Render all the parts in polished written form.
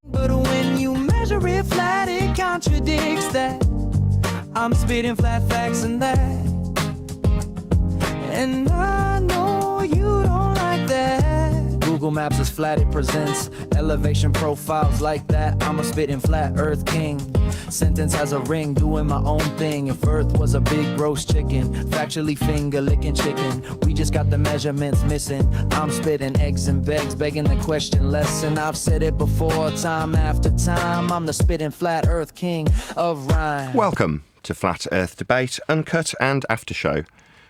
But when you measure it flat, it contradicts that. I'm spitting flat facts and that. And I know you don't like that. Google Maps is flat, it presents elevation profiles like that. I'm a spitting flat earth king. Sentence has a ring, doing my own thing. If earth was a big roast chicken, factually finger licking chicken, we just got the measurements missing. I'm spitting eggs and begs, begging the question lesson. I've said it before, time after time. I'm the spitting flat earth king of rhyme. Welcome to Flat Earth Debate, Uncut and After Show.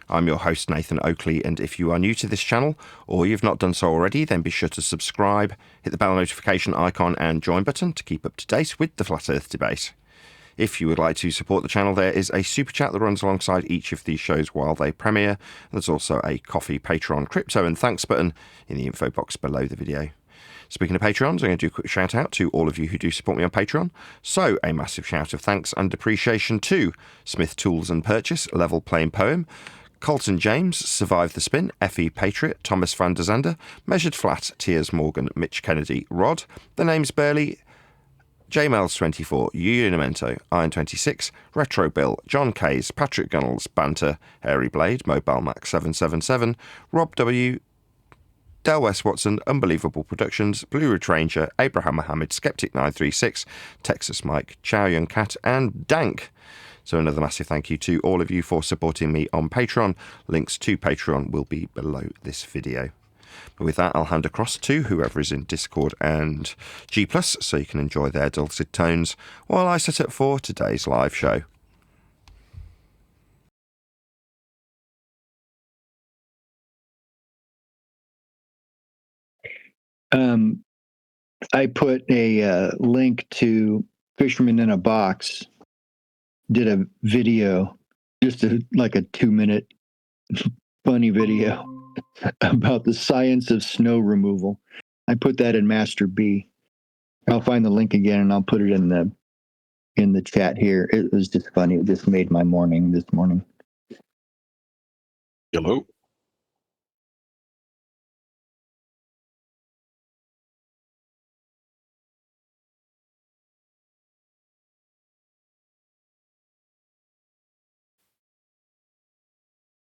I'm your host, Nathan Oakley, and if you are new to this channel, or you've not done so already, then be sure to subscribe, hit the bell notification icon and join button to keep up to date with the Flat Earth Debate. If you would like to support the channel, there is a super chat that runs alongside each of these shows while they premiere. There's also a Coffee, Patreon, crypto and thanks button in the info box below the video. Speaking of Patreons, I'm going to do a quick shout out to all of you who do support me on Patreon. So a massive shout of thanks and appreciation to Smith Tools and Purchase, Level Plain Poem, Colton James, Survive the Spin, F.E. Patriot, Thomas van der Zander, Measured Flat, Tiers Morgan, Mitch Kennedy, Rod, The Name's Burley, JMels24, Unimento, Iron26, Retro Bill, John Kays, Patrick Gunnels, Banter, Hairy Blade, Mobile Max 777, Rob W., Del West Watson, Unbelievable Productions, Blue Ridge Ranger, Abraham Mohammed, Skeptic 936, Texas Mike, Chow Young Cat, and Dank. So another massive thank you to all of you for supporting me on Patreon. Links to Patreon will be below this video. But with that, I'll hand across to whoever is in Discord and G+, so you can enjoy their dulcet tones while I set up for today's live show. I put a link to Fisherman in a Box, did a video, just like a 2-minute funny video about the science of snow removal. I put that in Master B. I'll find the link again and I'll put it in the chat here. It was just funny. It just made my morning this morning. Hello.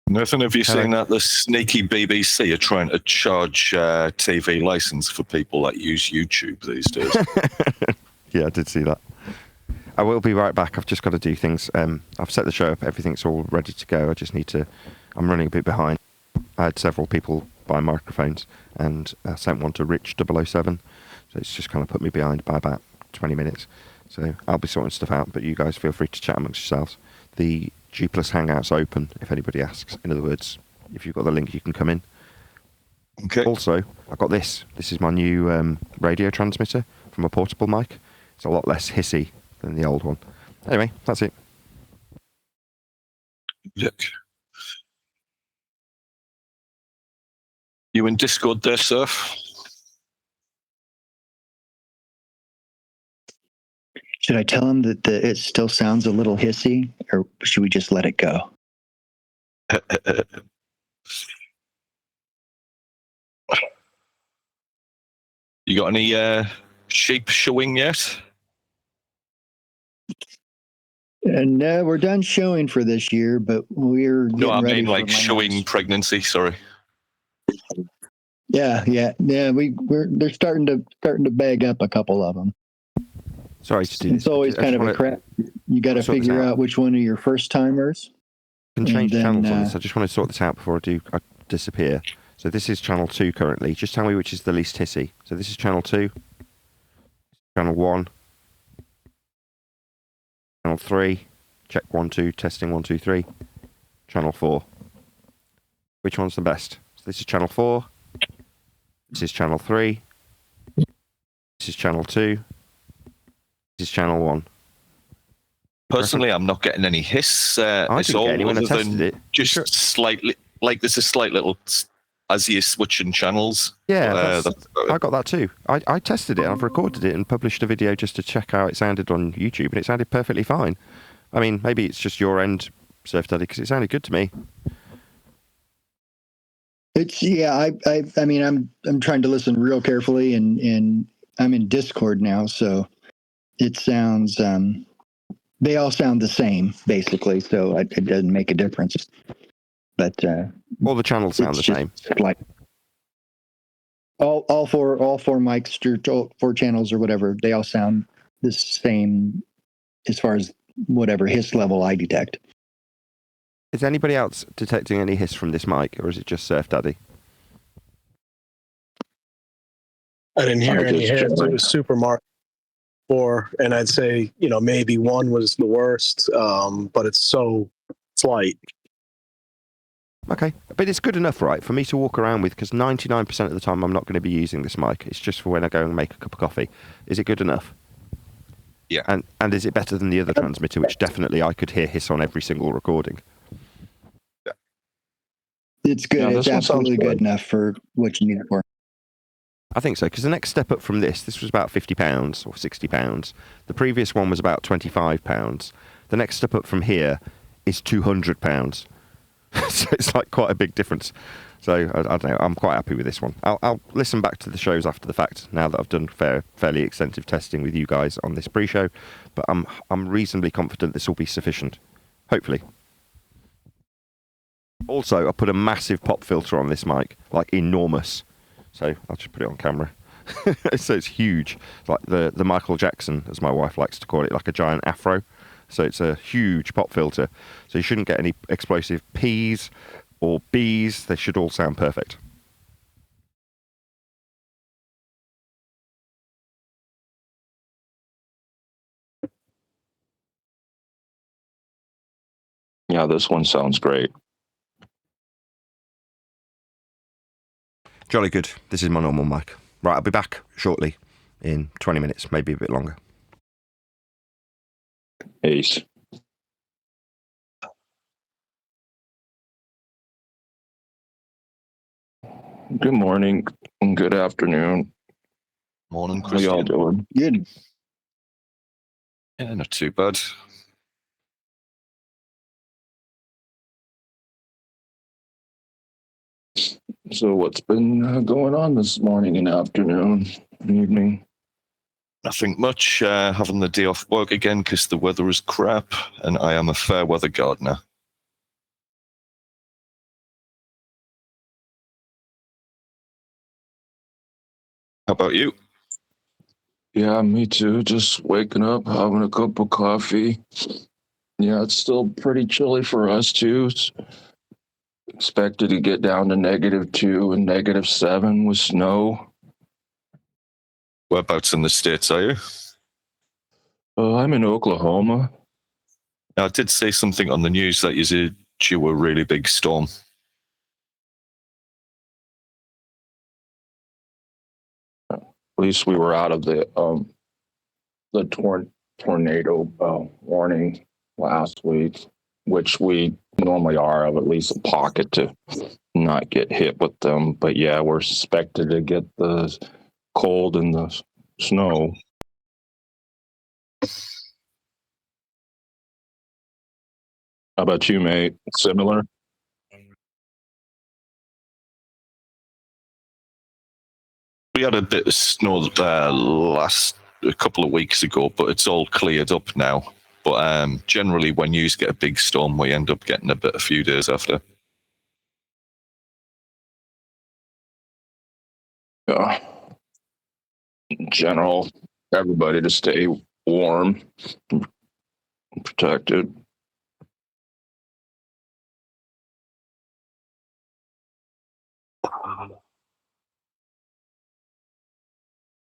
Nathan, have you seen that the sneaky BBC are trying to charge TV license for people that use YouTube these days? Yeah, I did see that. I will be right back. I've just got to do things. I've set the show up. Everything's all ready to go. I just need to... I'm running a bit behind. I had several people buy microphones and I sent one to Rich 007. So it's just kind of put me behind by about 20 minutes. So I'll be sorting stuff out, but you guys feel free to chat amongst yourselves. The G+ Hangout's open, if anybody asks. In other words, if you've got the link, you can come in. Okay. Also, I've got this. This is my new radio transmitter from a portable mic. It's a lot less hissy than the old one. Anyway, that's it. Look. You in Discord there, Surf? Should I tell him that it still sounds a little hissy, or should we just let it go? You got any sheep showing yet? And we're done showing for this year, but we're No, I ready mean like for showing pregnancy. Sorry. Yeah. They're starting to bag up a couple of them. Sorry to do this. It's always kind of a crap. You got to figure out which one are your first timers. I can change channels on this. I just want to sort this out before I disappear. So this is channel 2 currently. Just tell me which is the least hissy. So this is channel 2, channel 1, channel 3. Check 1, 2, testing 1, 2, 3. Channel 4. Which one's the best? So this is channel 4. This is channel 3. This is channel 2. This is channel 1. Personally, I'm not getting any hiss. I it's didn't all get any when I other tested than it. just Sure. slightly, like there's a slight little as you're switching channels. Yeah, that's about it. I got that too. I tested it. I've recorded it and published a video just to check how it sounded on YouTube, and it sounded perfectly fine. I mean, maybe it's just your end, Surf Daddy, because it sounded good to me. It's I mean I'm trying to listen real carefully, and I'm in Discord now, so it sounds. They all sound the same basically, so it doesn't make a difference. But All the channels sound it's the just same. like all four mics or 4 channels or whatever. They all sound the same as far as whatever hiss level I detect. Is anybody else detecting any hiss from this mic, or is it just Surf Daddy? I didn't hear any hits. It was Super Mario 4, and I'd say, maybe 1 was the worst, but it's light. Okay, but it's good enough, right, for me to walk around with, because 99% of the time I'm not going to be using this mic. It's just for when I go and make a cup of coffee. Is it good enough? Yeah. And is it better than the other transmitter, which definitely I could hear hiss on every single recording? It's good. Yeah, it's absolutely good enough for what you need it for. I think so, because the next step up from this was about £50 or £60. The previous one was about £25. The next step up from here is £200. So it's like quite a big difference. So I don't know. I'm quite happy with this one. I'll listen back to the shows after the fact now that I've done fairly extensive testing with you guys on this pre-show. But I'm reasonably confident this will be sufficient. Hopefully. Also, I put a massive pop filter on this mic, like enormous. So I'll just put it on camera. So it's huge. It's like the Michael Jackson, as my wife likes to call it, like a giant afro. So it's a huge pop filter. So you shouldn't get any explosive P's or B's. They should all sound perfect. Yeah, this one sounds great. Jolly good. This is my normal mic. Right, I'll be back shortly in 20 minutes, maybe a bit longer. Ace. Good morning and good afternoon. Morning, How Christian. y'all doing? Good. Yeah, not too bad. So what's been going on this morning and afternoon and evening? Nothing much. Having the day off work again because the weather is crap, and I am a fair weather gardener. How about you? Yeah, me too. Just waking up, having a cup of coffee. Yeah, it's still pretty chilly for us too. It's expected to get down to -2 and -7 with snow. Whereabouts in the States are you? I'm in Oklahoma. Now, I did see something on the news that you due a really big storm. At least we were out of the tornado warning last week, which we normally are of at least a pocket to not get hit with them. But yeah, we're suspected to get the cold and the snow. How about you, mate? Similar? We had a bit of snow a couple of weeks ago, but it's all cleared up now. But generally, when you get a big storm, we end up getting a few days after. Yeah. In general, everybody to stay warm and protected.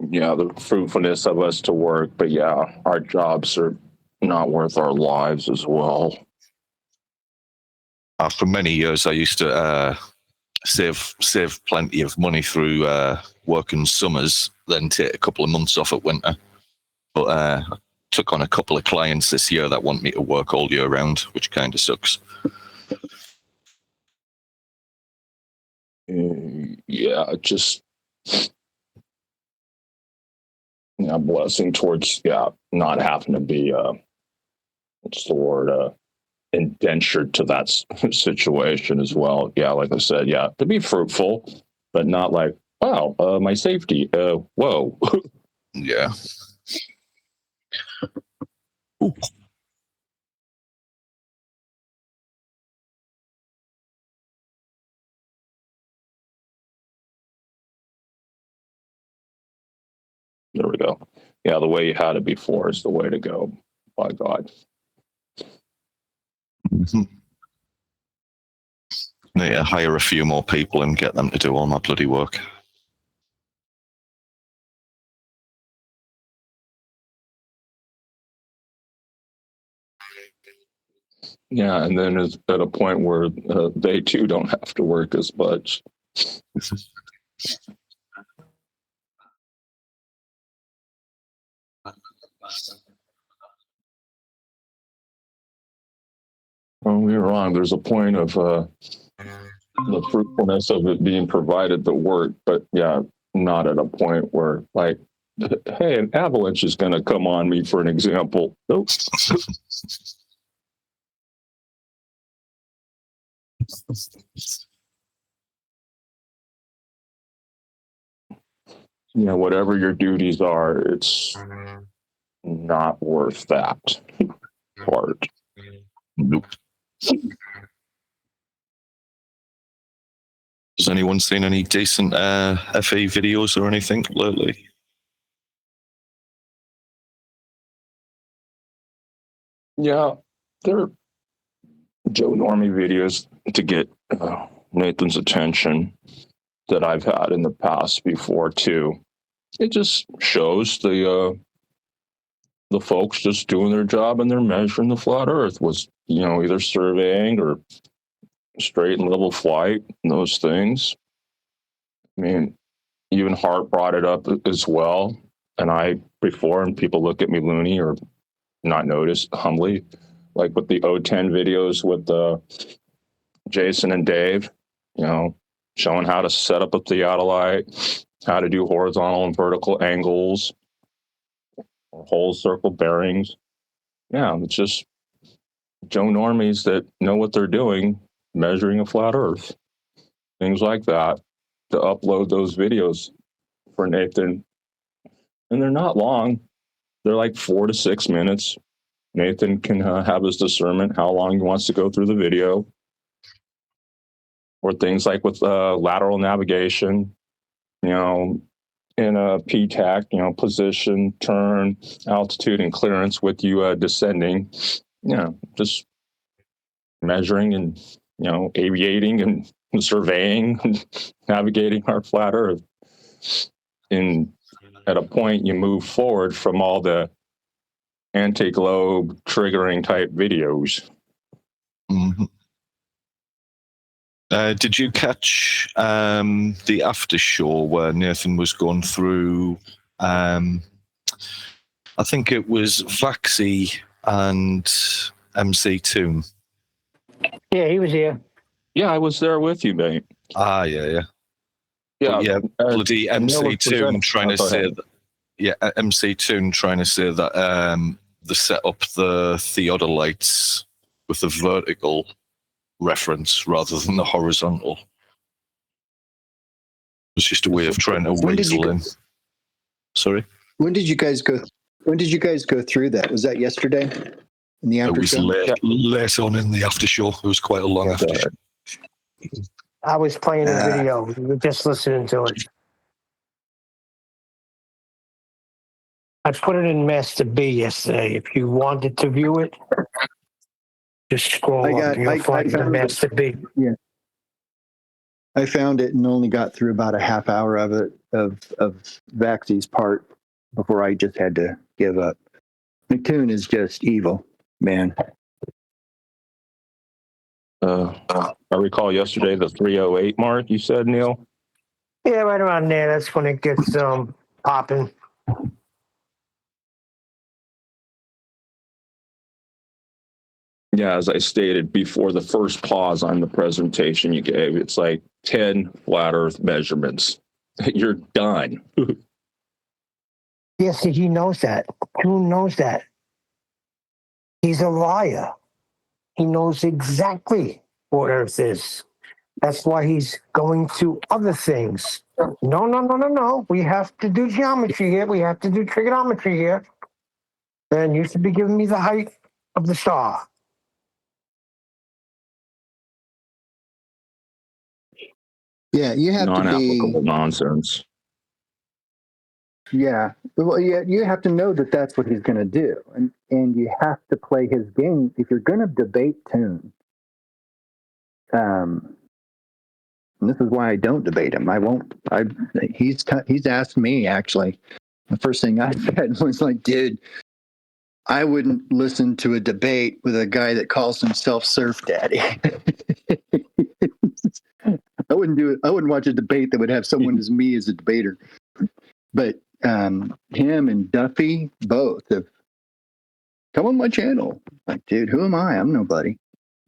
Yeah, the fruitfulness of us to work, but yeah, our jobs are not worth our lives as well. For many years, I used to save plenty of money through working summers, then take a couple of months off at winter. But I took on a couple of clients this year that want me to work all year round, which kind of sucks. Yeah, just blessing towards not having to be what's the word indentured to that situation as well. Yeah, like I said, yeah, to be fruitful, but not like wow, my safety. Whoa, Yeah. There we go. Yeah, the way you had it before is the way to go. By God. Need to hire a few more people and get them to do all my bloody work. Yeah, and then it's at a point where they too don't have to work as much. Don't get me wrong. There's a point of the fruitfulness of it being provided the work, but yeah, not at a point where like, hey, an avalanche is going to come on me, for an example. Nope. You know, whatever your duties are, it's not worth that part. Nope. Has anyone seen any decent FE videos or anything lately? Yeah, they're Joe Normie videos to get Nathan's attention that I've had in the past before too. It just shows the folks just doing their job and they're measuring the flat Earth was, you know, either surveying or straight and level flight and those things. I mean, even Hart brought it up as well, and I before, and people look at me loony or not notice humbly, like with the O10 videos with Jason and Dave, you know, showing how to set up a theodolite, how to do horizontal and vertical angles, or whole circle bearings. Yeah, it's just Joe Normies that know what they're doing, measuring a flat Earth, things like that, to upload those videos for Nathan. And they're not long. They're like 4 to 6 minutes. Nathan can have his discernment how long he wants to go through the video. Or things like with lateral navigation, you know, in a PTAC, you know, position, turn, altitude, and clearance with you descending. You know, just measuring and, you know, aviating and surveying and navigating our flat Earth. And at a point, you move forward from all the anti-globe triggering type videos. Mm-hmm. Did you catch the after show where Nathan was going through, I think it was Vaxi and MC Toon? Yeah, he was here. Yeah, I was there with you, mate. Ah, yeah. Yeah, But yeah, bloody MC Neil was Toon presenting. trying to Go say ahead. that. Yeah, MC Toon trying to say that they set up the theodolites with the vertical reference rather than the horizontal. It's just a way of trying to When did you weasel go- in. Sorry? When did you guys go through that? Was that yesterday in the It after was show? late on in the after show. It was quite a long after show. I was playing the video. We were just listening to it. I put it in Master B yesterday. If you wanted to view it, just scroll up. You'll find the Master B. I found it and only got through about a half hour of it, of Vaxi's part, before I just had to give up. McToon is just evil, man. I recall yesterday the 308 mark you said, Neil. Yeah, right around there. That's when it gets popping. Yeah, as I stated before, the first pause on the presentation you gave, it's like 10 flat Earth measurements. You're done. Yes, he knows that. Toon knows that. He's a liar. He knows exactly what Earth is. That's why he's going to other things No. We have to do geometry here. We have to do trigonometry here. And you should be giving me the height of the star. Yeah, you have to be. Non-applicable nonsense. Yeah, well, yeah, you have to know that that's what he's going to do, and you have to play his game if you're going to debate Toon. And this is why I don't debate him. I won't. He's asked me actually. The first thing I said was like, dude, I wouldn't listen to a debate with a guy that calls himself Surf Daddy. I wouldn't do it. I wouldn't watch a debate that would have someone as me as a debater. But him and Duffy both have come on my channel. Like, dude, who am I? I'm nobody.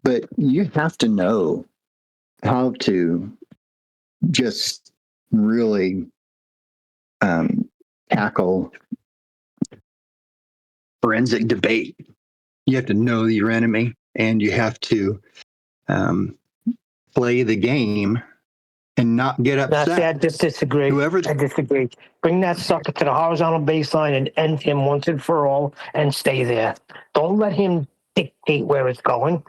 But you have to know how to just really tackle forensic debate. You have to know your enemy, and you have to play the game and not get upset. I just disagree. I disagree. Bring that sucker to the horizontal baseline and end him once and for all, and stay there. Don't let him dictate where it's going.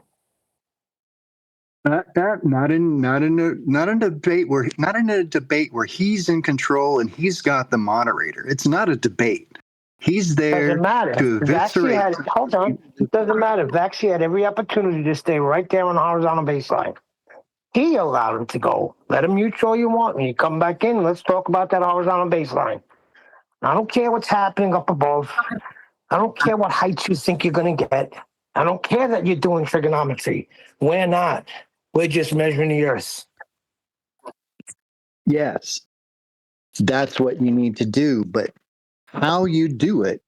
Not in a debate where he's in control and he's got the moderator. It's not a debate. He's there Doesn't matter. to eviscerate. Hold on. It doesn't matter. Vaxi had every opportunity to stay right there on the horizontal baseline. He allowed him to go. Let him mute all you want. When you come back in, let's talk about that horizontal baseline. I don't care what's happening up above. I don't care what heights you think you're going to get. I don't care that you're doing trigonometry. We're not. We're just measuring the earth. Yes, that's what you need to do. But how you do it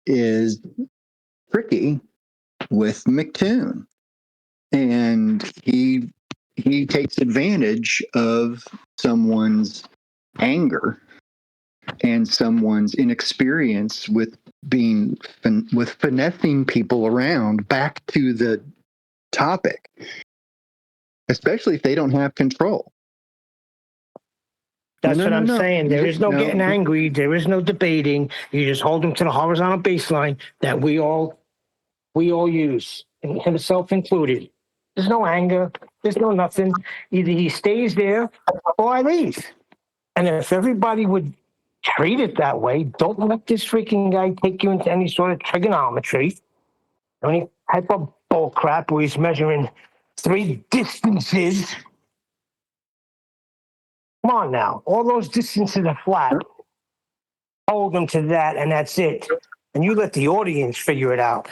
is tricky with McToon. And he takes advantage of someone's anger and someone's inexperience with finessing people around back to the topic, especially if they don't have control. That's what I'm saying. There is no getting angry. There is no debating. You just hold them to the horizontal baseline that we all use, and himself included. There's no anger. There's no nothing. Either he stays there or I leave. And if everybody would treat it that way, don't let this freaking guy take you into any sort of trigonometry, any type of bull crap where he's measuring 3 distances. Come on now. All those distances are flat. Hold them to that, and that's it. And you let the audience figure it out.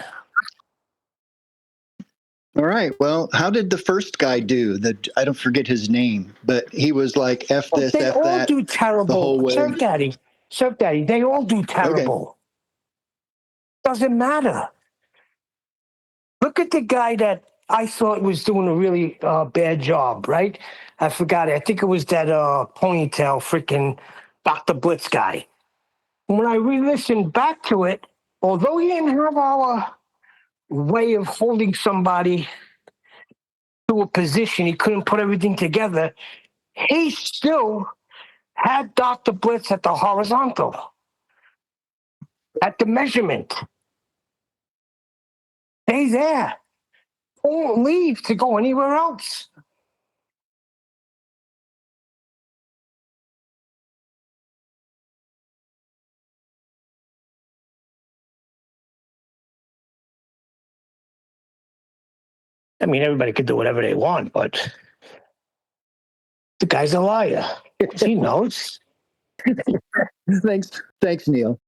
All right. Well, how did the first guy do? I don't forget his name, but he was like, F this, they F all that. do terrible. The whole way. Surf Daddy, they all do terrible. Okay. Doesn't matter. Look at the guy that I thought was doing a really bad job, right? I forgot it. I think it was that ponytail freaking Dr. Blitz guy. When I re-listened back to it, although he didn't have our way of holding somebody to a position, he couldn't put everything together, he still had Dr. Blitz at the horizontal, at the measurement. Stay there. Don't leave to go anywhere else. I mean, everybody could do whatever they want, but the guy's a liar. He knows. Thanks, Neil.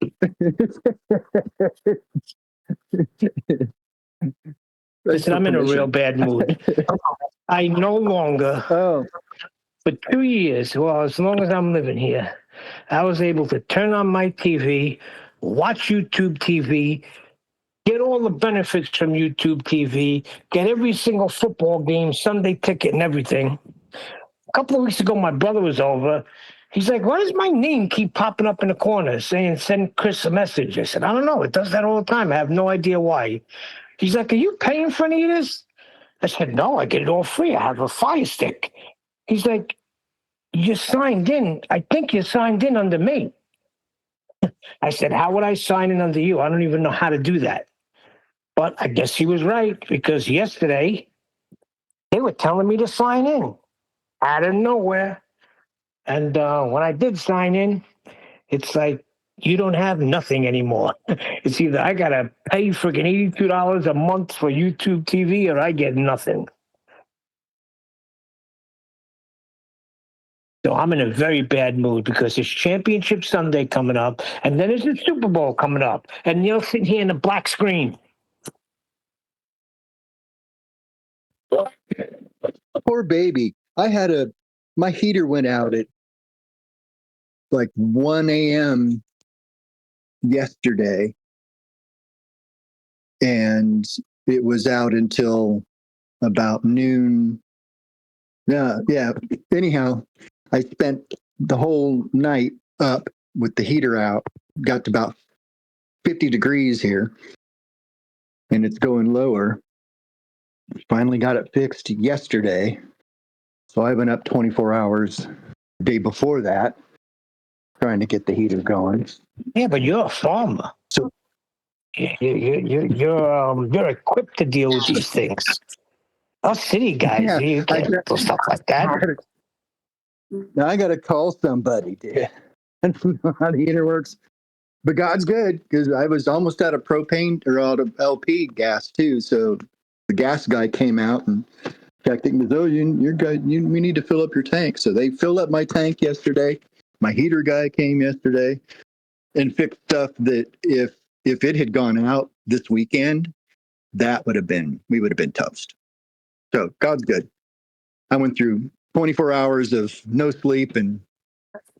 Listen, I'm in a real bad mood. I no longer, for 2 years, well, as long as I'm living here, I was able to turn on my TV, watch YouTube TV, get all the benefits from YouTube TV, get every single football game, Sunday ticket and everything. A couple of weeks ago, my brother was over. He's like, why does my name keep popping up in the corner saying, send Chris a message? I said, I don't know. It does that all the time. I have no idea why. He's like, are you paying for any of this? I said, no, I get it all free. I have a Fire Stick. He's like, you signed in. I think you signed in under me. I said, how would I sign in under you? I don't even know how to do that. But I guess he was right, because yesterday they were telling me to sign in out of nowhere. And when I did sign in, it's like, you don't have nothing anymore. It's either I got to pay freaking $82 a month for YouTube TV, or I get nothing. So I'm in a very bad mood, because it's Championship Sunday coming up, and then there's the Super Bowl coming up, and you're sitting here in a black screen. Poor baby. My heater went out at like 1 a.m. yesterday, and it was out until about noon. Yeah. Anyhow, I spent the whole night up with the heater out, got to about 50 degrees here, and it's going lower. Finally got it fixed yesterday. So I've been up 24 hours the day before that, trying to get the heater going. Yeah, but you're a farmer. So You're equipped to deal with these things. Us city guys, yeah, you can't do stuff like that. Now I got to call somebody, dude. I don't know how the heater works. But God's good, because I was almost out of propane or out of LP gas too. So the gas guy came out and checked it and goes, "Oh, you're good. We need to fill up your tank." So they filled up my tank yesterday. My heater guy came yesterday and fixed stuff that if it had gone out this weekend, we would have been toast. So God's good. I went through 24 hours of no sleep and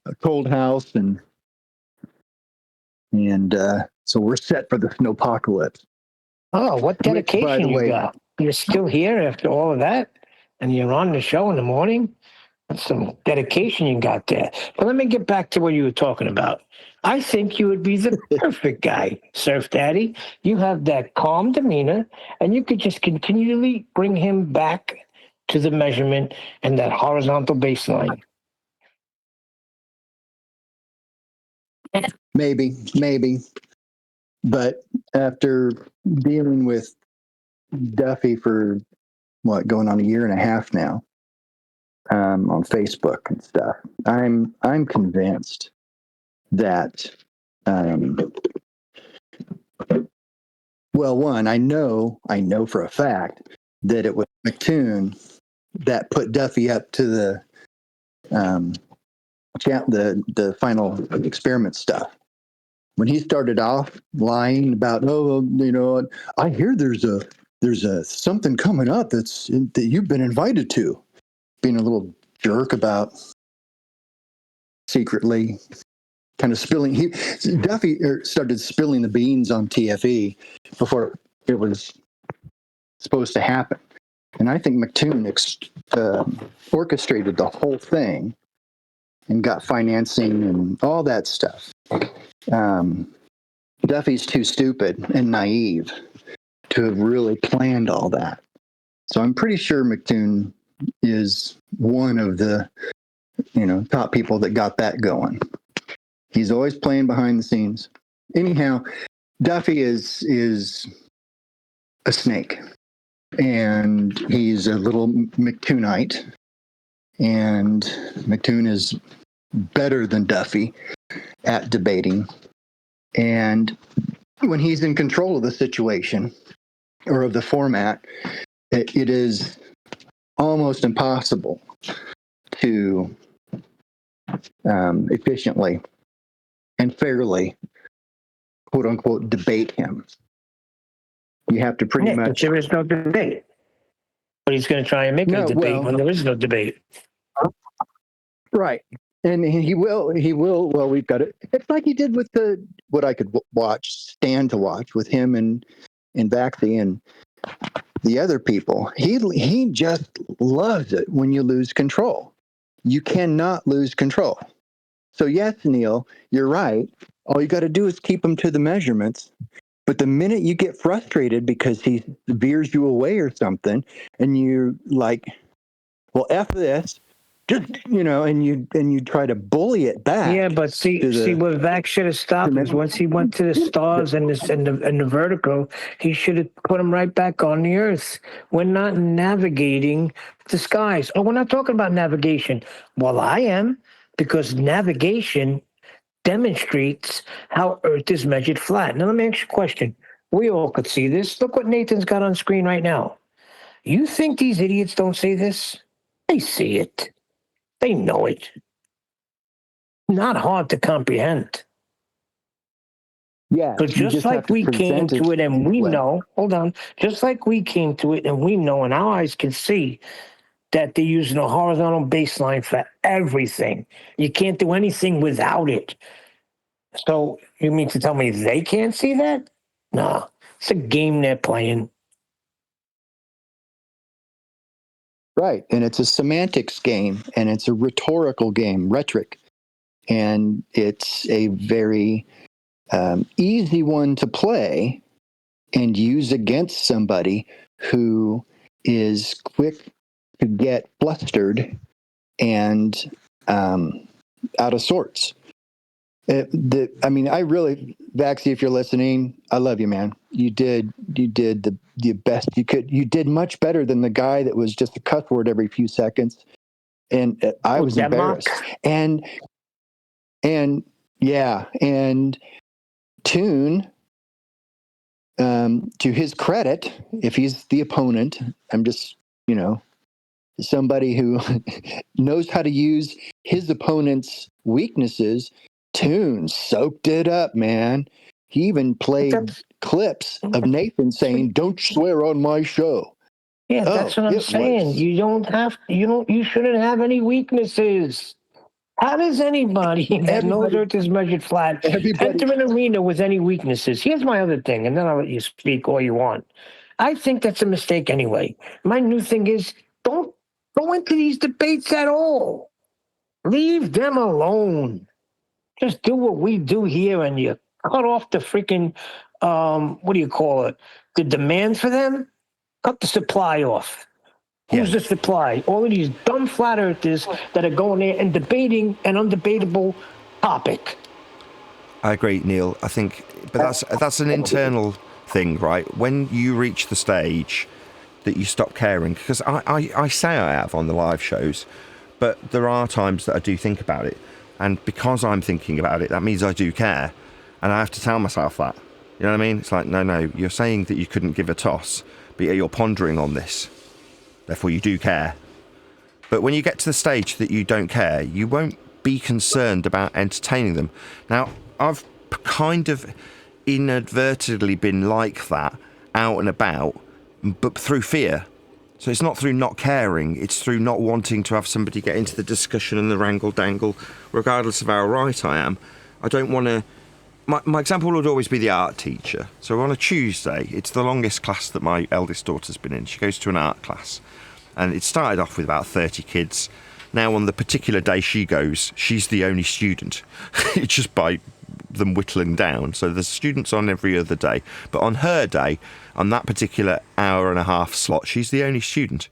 a cold house, and so we're set for the snowpocalypse. Oh, what Which, by dedication the you way, got. You're still here after all of that, and you're on the show in the morning. That's some dedication you got there. But let me get back to what you were talking about. I think you would be the perfect guy, Surf Daddy. You have that calm demeanor, and you could just continually bring him back to the measurement and that horizontal baseline. maybe. But after dealing with Duffy for going on a year and a half now, on Facebook and stuff, I'm convinced that, one, I know for a fact that it was McToon that put Duffy up to the final experiment stuff. When he started off lying about, I hear there's a something coming up that you've been invited to, being a little jerk about secretly kind of spilling. Duffy started spilling the beans on TFE before it was supposed to happen, and I think McToon orchestrated the whole thing and got financing and all that stuff. Duffy's too stupid and naive to have really planned all that. So I'm pretty sure McToon is one of the, top people that got that going. He's always playing behind the scenes. Anyhow, Duffy is a snake, and he's a little McToonite, and McToon is better than Duffy at debating. And when he's in control of the situation or of the format, it is almost impossible to efficiently and fairly, quote unquote, debate him. You have to pretty much. But there is no debate. But he's going to try and make it a debate when there is no debate. Right. And he will. Well, we've got it. It's like he did with what I could stand to watch with him and Baxi and the other people. He just loves it when you lose control. You cannot lose control. So yes, Neil, you're right. All you got to do is keep him to the measurements. But the minute you get frustrated because he veers you away or something, and you're like, well, F this, and you try to bully it back. Yeah, but see where Vax should have stopped is once he went to the stars and the vertical, he should have put him right back on the earth. We're not navigating the skies. Oh, we're not talking about navigation. Well, I am, because navigation demonstrates how Earth is measured flat. Now, let me ask you a question. We all could see this. Look what Nathan's got on screen right now. You think these idiots don't see this? They see it. They know it. Not hard to comprehend. Yeah. But just like we came to it and we know, hold on, just like we came to it and we know and our eyes can see that they're using a horizontal baseline for everything. You can't do anything without it. So you mean to tell me they can't see that? No, it's a game they're playing. Right. And it's a semantics game, and it's a rhetorical game, rhetoric. And it's a very easy one to play and use against somebody who is quick to get flustered and out of sorts. I really, Vaxie, if you're listening, I love you, man. You did the best you could. You did much better than the guy that was just a cuss word every few seconds. And I was embarrassed. And Toon, to his credit, if he's the opponent, I'm just, somebody who knows how to use his opponent's weaknesses. Toon soaked it up, man. He even played clips of Nathan saying, "Don't swear on my show." Yeah, that's what I'm saying. You shouldn't have any weaknesses. How does anybody that knows Earth is measured flat enter an arena with any weaknesses? Here's my other thing, and then I'll let you speak all you want. I think that's a mistake anyway. My new thing is, don't go into these debates at all. Leave them alone. Just do what we do here, and you cut off the freaking, what do you call it? The demand for them? Cut the supply off. Who's the supply? All of these dumb flat earthers that are going there and debating an undebatable topic. I agree, Neil. I think, but that's an internal thing, right? When you reach the stage that you stop caring, because I say I have on the live shows, but there are times that I do think about it. And because I'm thinking about it, that means I do care. And I have to tell myself that. You know what I mean? It's like, no, you're saying that you couldn't give a toss, but you're pondering on this. Therefore, you do care. But when you get to the stage that you don't care, you won't be concerned about entertaining them. Now, I've kind of inadvertently been like that out and about, but through fear. So it's not through not caring, it's through not wanting to have somebody get into the discussion and the wrangle-dangle, regardless of how right I am. I don't want to... My example would always be the art teacher. So on a Tuesday, it's the longest class that my eldest daughter's been in. She goes to an art class. And it started off with about 30 kids. Now on the particular day she goes, she's the only student. It's just by them whittling down. So there's students on every other day. But on her day, on that particular hour and a half slot, she's the only student.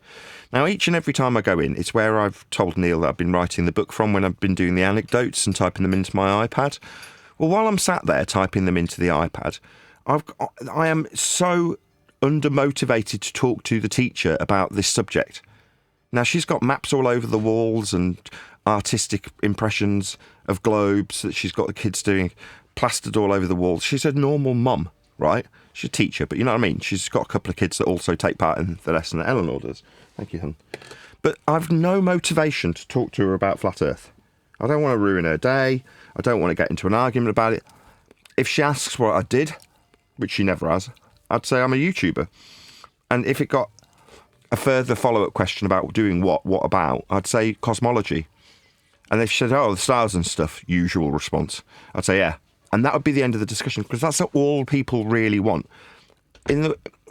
Now, each and every time I go in, it's where I've told Neil that I've been writing the book from when I've been doing the anecdotes and typing them into my iPad. Well, while I'm sat there typing them into the iPad, I am so undermotivated to talk to the teacher about this subject. Now, she's got maps all over the walls and artistic impressions of globes that she's got the kids doing plastered all over the walls. She's a normal mum, right? She's a teacher, but you know what I mean? She's got a couple of kids that also take part in the lesson that Eleanor does. Thank you, hon. But I've no motivation to talk to her about flat Earth. I don't want to ruin her day. I don't want to get into an argument about it. If she asks what I did, which she never has, I'd say I'm a YouTuber. And if it got a further follow-up question about doing what about, I'd say cosmology. And if she said, the stars and stuff, usual response, I'd say, yeah. And that would be the end of the discussion, because that's all people really want.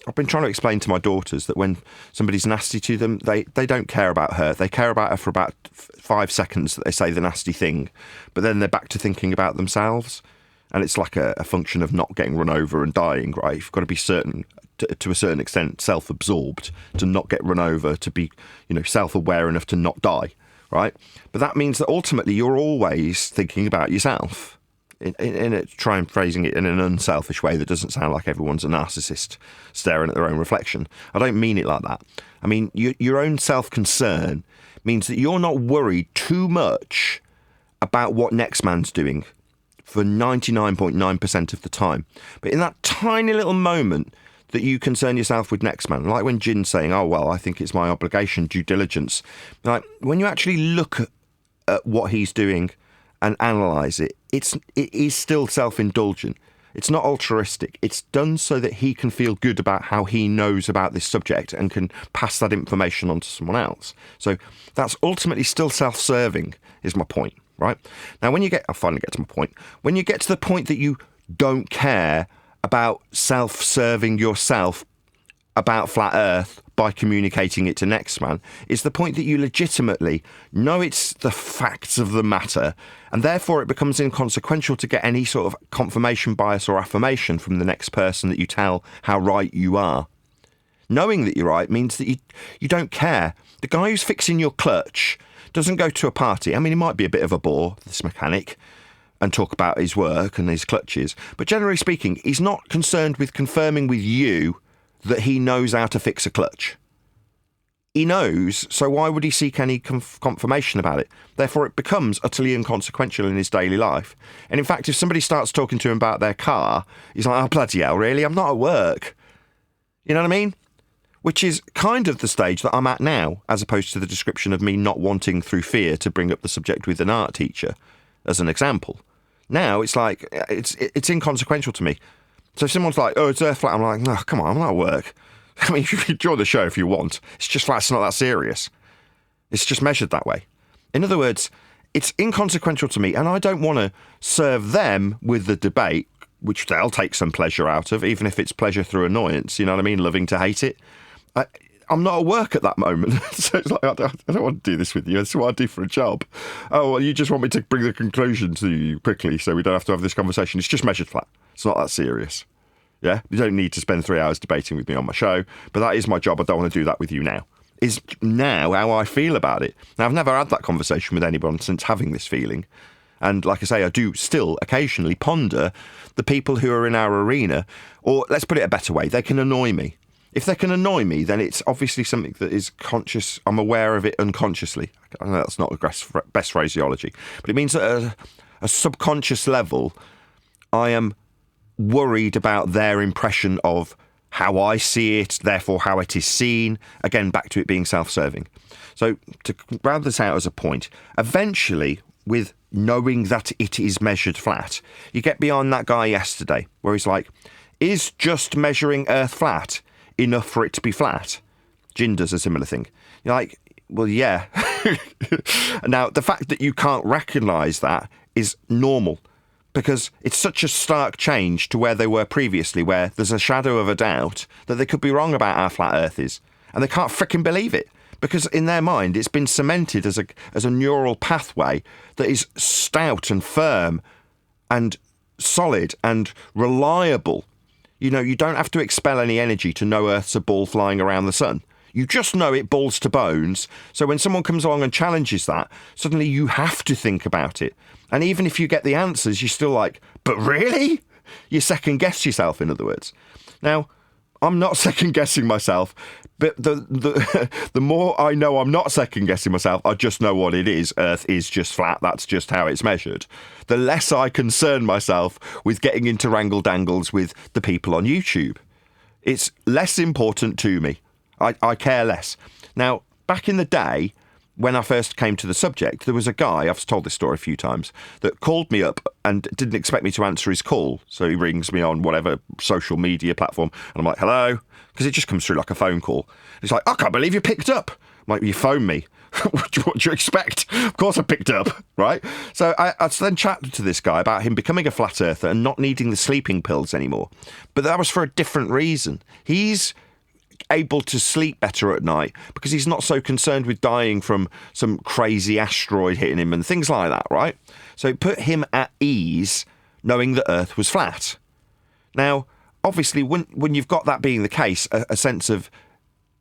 I've been trying to explain to my daughters that when somebody's nasty to them, they don't care about her. They care about her for about 5 seconds that they say the nasty thing, but then they're back to thinking about themselves. And it's like a function of not getting run over and dying, right? You've got to be certain, to a certain extent, self-absorbed to not get run over, to be, self-aware enough to not die. right? But that means that ultimately you're always thinking about yourself. Try and phrasing it in an unselfish way that doesn't sound like everyone's a narcissist staring at their own reflection. I don't mean it like that. I mean, your own self-concern means that you're not worried too much about what next man's doing for 99.9% of the time. But in that tiny little moment that you concern yourself with next man, like when Jin's saying, oh, well, I think it's my obligation, due diligence. Like when you actually look at what he's doing and analyse it, it is still self-indulgent. It's not altruistic. It's done so that he can feel good about how he knows about this subject and can pass that information on to someone else. So that's ultimately still self-serving, is my point, right? Now, I'll finally get to my point. When you get to the point that you don't care about self-serving yourself about flat Earth by communicating it to next man, is the point that you legitimately know it's the facts of the matter, and therefore it becomes inconsequential to get any sort of confirmation bias or affirmation from the next person that you tell how right you are. Knowing that you're right means that you don't care. The guy who's fixing your clutch doesn't go to a party. I mean, he might be a bit of a bore, this mechanic, and talk about his work and his clutches, but generally speaking, he's not concerned with confirming with you that he knows how to fix a clutch. He knows, so why would he seek any confirmation about it? Therefore, it becomes utterly inconsequential in his daily life. And in fact, if somebody starts talking to him about their car, he's like, oh, bloody hell, really? I'm not at work. You know what I mean? Which is kind of the stage that I'm at now, as opposed to the description of me not wanting through fear to bring up the subject with an art teacher, as an example. Now, it's like, it's inconsequential to me. So if someone's like, oh, it's Earth flat, I'm like, no, come on, I'm not at work. I mean, you can join the show if you want. It's just flat, it's not that serious. It's just measured that way. In other words, it's inconsequential to me, and I don't want to serve them with the debate, which they'll take some pleasure out of, even if it's pleasure through annoyance, you know what I mean, loving to hate it. I'm not at work at that moment. So it's like, I don't want to do this with you. That's what I do for a job. Oh, well, you just want me to bring the conclusion to you quickly so we don't have to have this conversation. It's just measured flat. It's not that serious. Yeah? You don't need to spend 3 hours debating with me on my show, but that is my job. I don't want to do that with you now. Is now how I feel about it. Now, I've never had that conversation with anyone since having this feeling. And like I say, I do still occasionally ponder the people who are in our arena, or let's put it a better way, they can annoy me. If they can annoy me, then it's obviously something that is conscious. I'm aware of it unconsciously. I know that's not the best phraseology, but it means that at a subconscious level, I am worried about their impression of how I see it, therefore how it is seen. Again, back to it being self-serving. So to round this out as a point, eventually, with knowing that it is measured flat, you get beyond that guy yesterday, where he's like, is just measuring Earth flat enough for it to be flat? Jin does a similar thing. You're like, well, yeah. Now, the fact that you can't recognise that is normal, because it's such a stark change to where they were previously, where there's a shadow of a doubt that they could be wrong about how flat Earth is, and they can't fricking believe it, because in their mind it's been cemented as a neural pathway that is stout and firm and solid and reliable. You know, you don't have to expel any energy to know Earth's a ball flying around the sun. You just know it balls to bones. So when someone comes along and challenges that, suddenly you have to think about it. And even if you get the answers, you're still like, but really? You second guess yourself, in other words. Now, I'm not second guessing myself, but the more I know I'm not second guessing myself, I just know what it is. Earth is just flat. That's just how it's measured. The less I concern myself with getting into wrangle-dangles with the people on YouTube. It's less important to me. I care less. Now, back in the day, when I first came to the subject, there was a guy, I've told this story a few times, that called me up and didn't expect me to answer his call. So he rings me on whatever social media platform, and I'm like, hello? Because it just comes through like a phone call. He's like, I can't believe you picked up. I'm like, you phoned me. What do you expect? Of course I picked up, right? So I then chatted to this guy about him becoming a flat earther and not needing the sleeping pills anymore. But that was for a different reason. He's able to sleep better at night because he's not so concerned with dying from some crazy asteroid hitting him and things like that, right? So it put him at ease knowing that Earth was flat. Now, obviously, when you've got that being the case, a sense of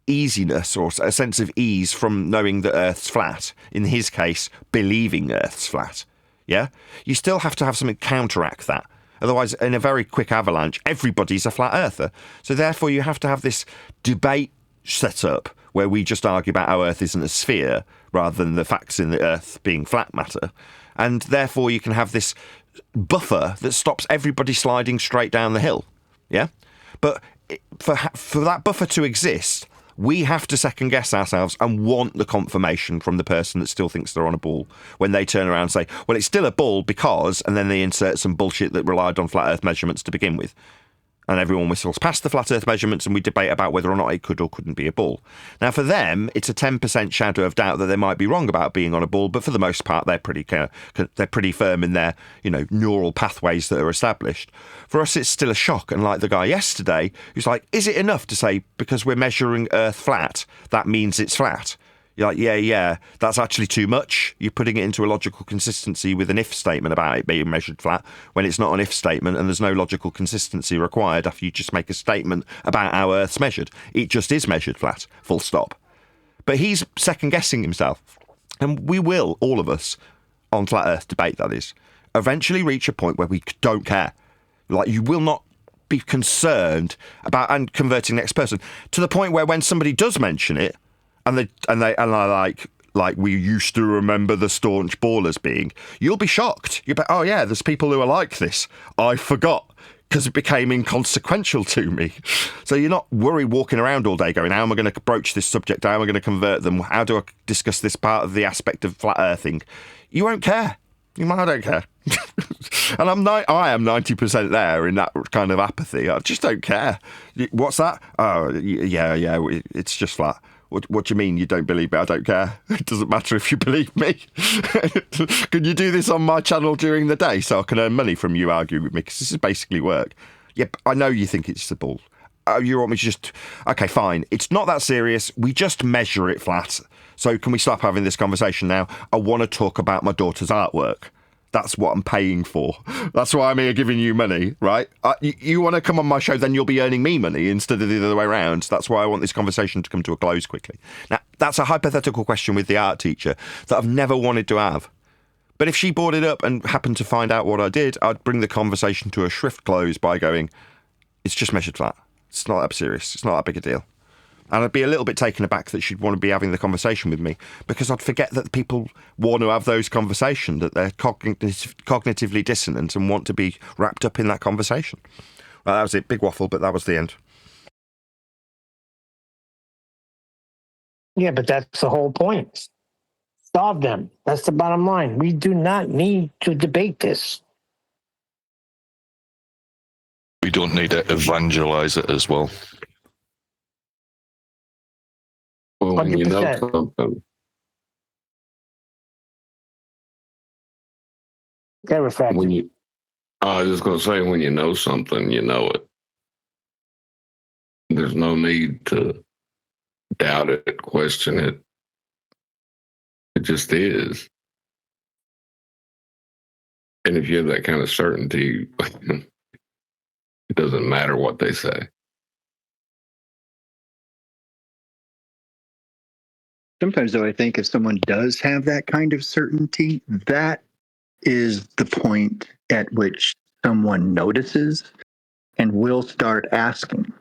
easiness or a sense of ease from knowing that Earth's flat. In his case, believing Earth's flat. Yeah? You still have to have something to counteract that. Otherwise, in a very quick avalanche, everybody's a flat earther. So therefore, you have to have this debate set up where we just argue about how Earth isn't a sphere rather than the facts in the Earth being flat matter. And therefore, you can have this buffer that stops everybody sliding straight down the hill. Yeah? But for that buffer to exist, we have to second guess ourselves and want the confirmation from the person that still thinks they're on a ball when they turn around and say, well, it's still a ball because, and then they insert some bullshit that relied on flat Earth measurements to begin with. And everyone whistles past the flat Earth measurements and we debate about whether or not it could or couldn't be a ball. Now, for them, it's a 10% shadow of doubt that they might be wrong about being on a ball, but for the most part, they're pretty firm in their, neural pathways that are established. For us, it's still a shock. And like the guy yesterday, who's like, is it enough to say, because we're measuring Earth flat, that means it's flat? You're like, yeah, that's actually too much. You're putting it into a logical consistency with an if statement about it being measured flat when it's not an if statement and there's no logical consistency required after you just make a statement about how Earth's measured. It just is measured flat, full stop. But he's second-guessing himself. And we will, all of us, on Flat Earth debate, that is, eventually reach a point where we don't care. Like, you will not be concerned about and converting the next person to the point where when somebody does mention it, and I like we used to remember the staunch ballers being, you'll be shocked. You'll be, oh yeah, there's people who are like this. I forgot because it became inconsequential to me. So you're not worried walking around all day going, how am I going to broach this subject? How am I going to convert them? How do I discuss this part of the aspect of flat earthing? You won't care. I don't care. And I am 90% there in that kind of apathy. I just don't care. What's that? Oh, yeah, it's just flat. What do you mean you don't believe me? I don't care. It doesn't matter if you believe me. Can you do this on my channel during the day so I can earn money from you arguing with me? Because this is basically work. Yep, I know you think it's a ball. You want me to just... Okay, fine. It's not that serious. We just measure it flat. So can we stop having this conversation now? I want to talk about my daughter's artwork. That's what I'm paying for. That's why I'm here giving you money, right? You want to come on my show, then you'll be earning me money instead of the other way around. That's why I want this conversation to come to a close quickly. Now, that's a hypothetical question with the art teacher that I've never wanted to have. But if she brought it up and happened to find out what I did, I'd bring the conversation to a swift close by going, it's just measured flat. It's not that serious. It's not that big a deal. And I'd be a little bit taken aback that she'd want to be having the conversation with me because I'd forget that people want to have those conversations, that they're cognitively dissonant and want to be wrapped up in that conversation. Well, that was it. Big waffle, but that was the end. Yeah, but that's the whole point. Starve them. That's the bottom line. We do not need to debate this. We don't need to evangelize it as well. Well, when you know 100%. something, Very effective. I was just going to say, when you know something, you know it. There's no need to doubt it, question it. It just is. And if you have that kind of certainty, it doesn't matter what they say. Sometimes, though, I think if someone does have that kind of certainty, that is the point at which someone notices and will start asking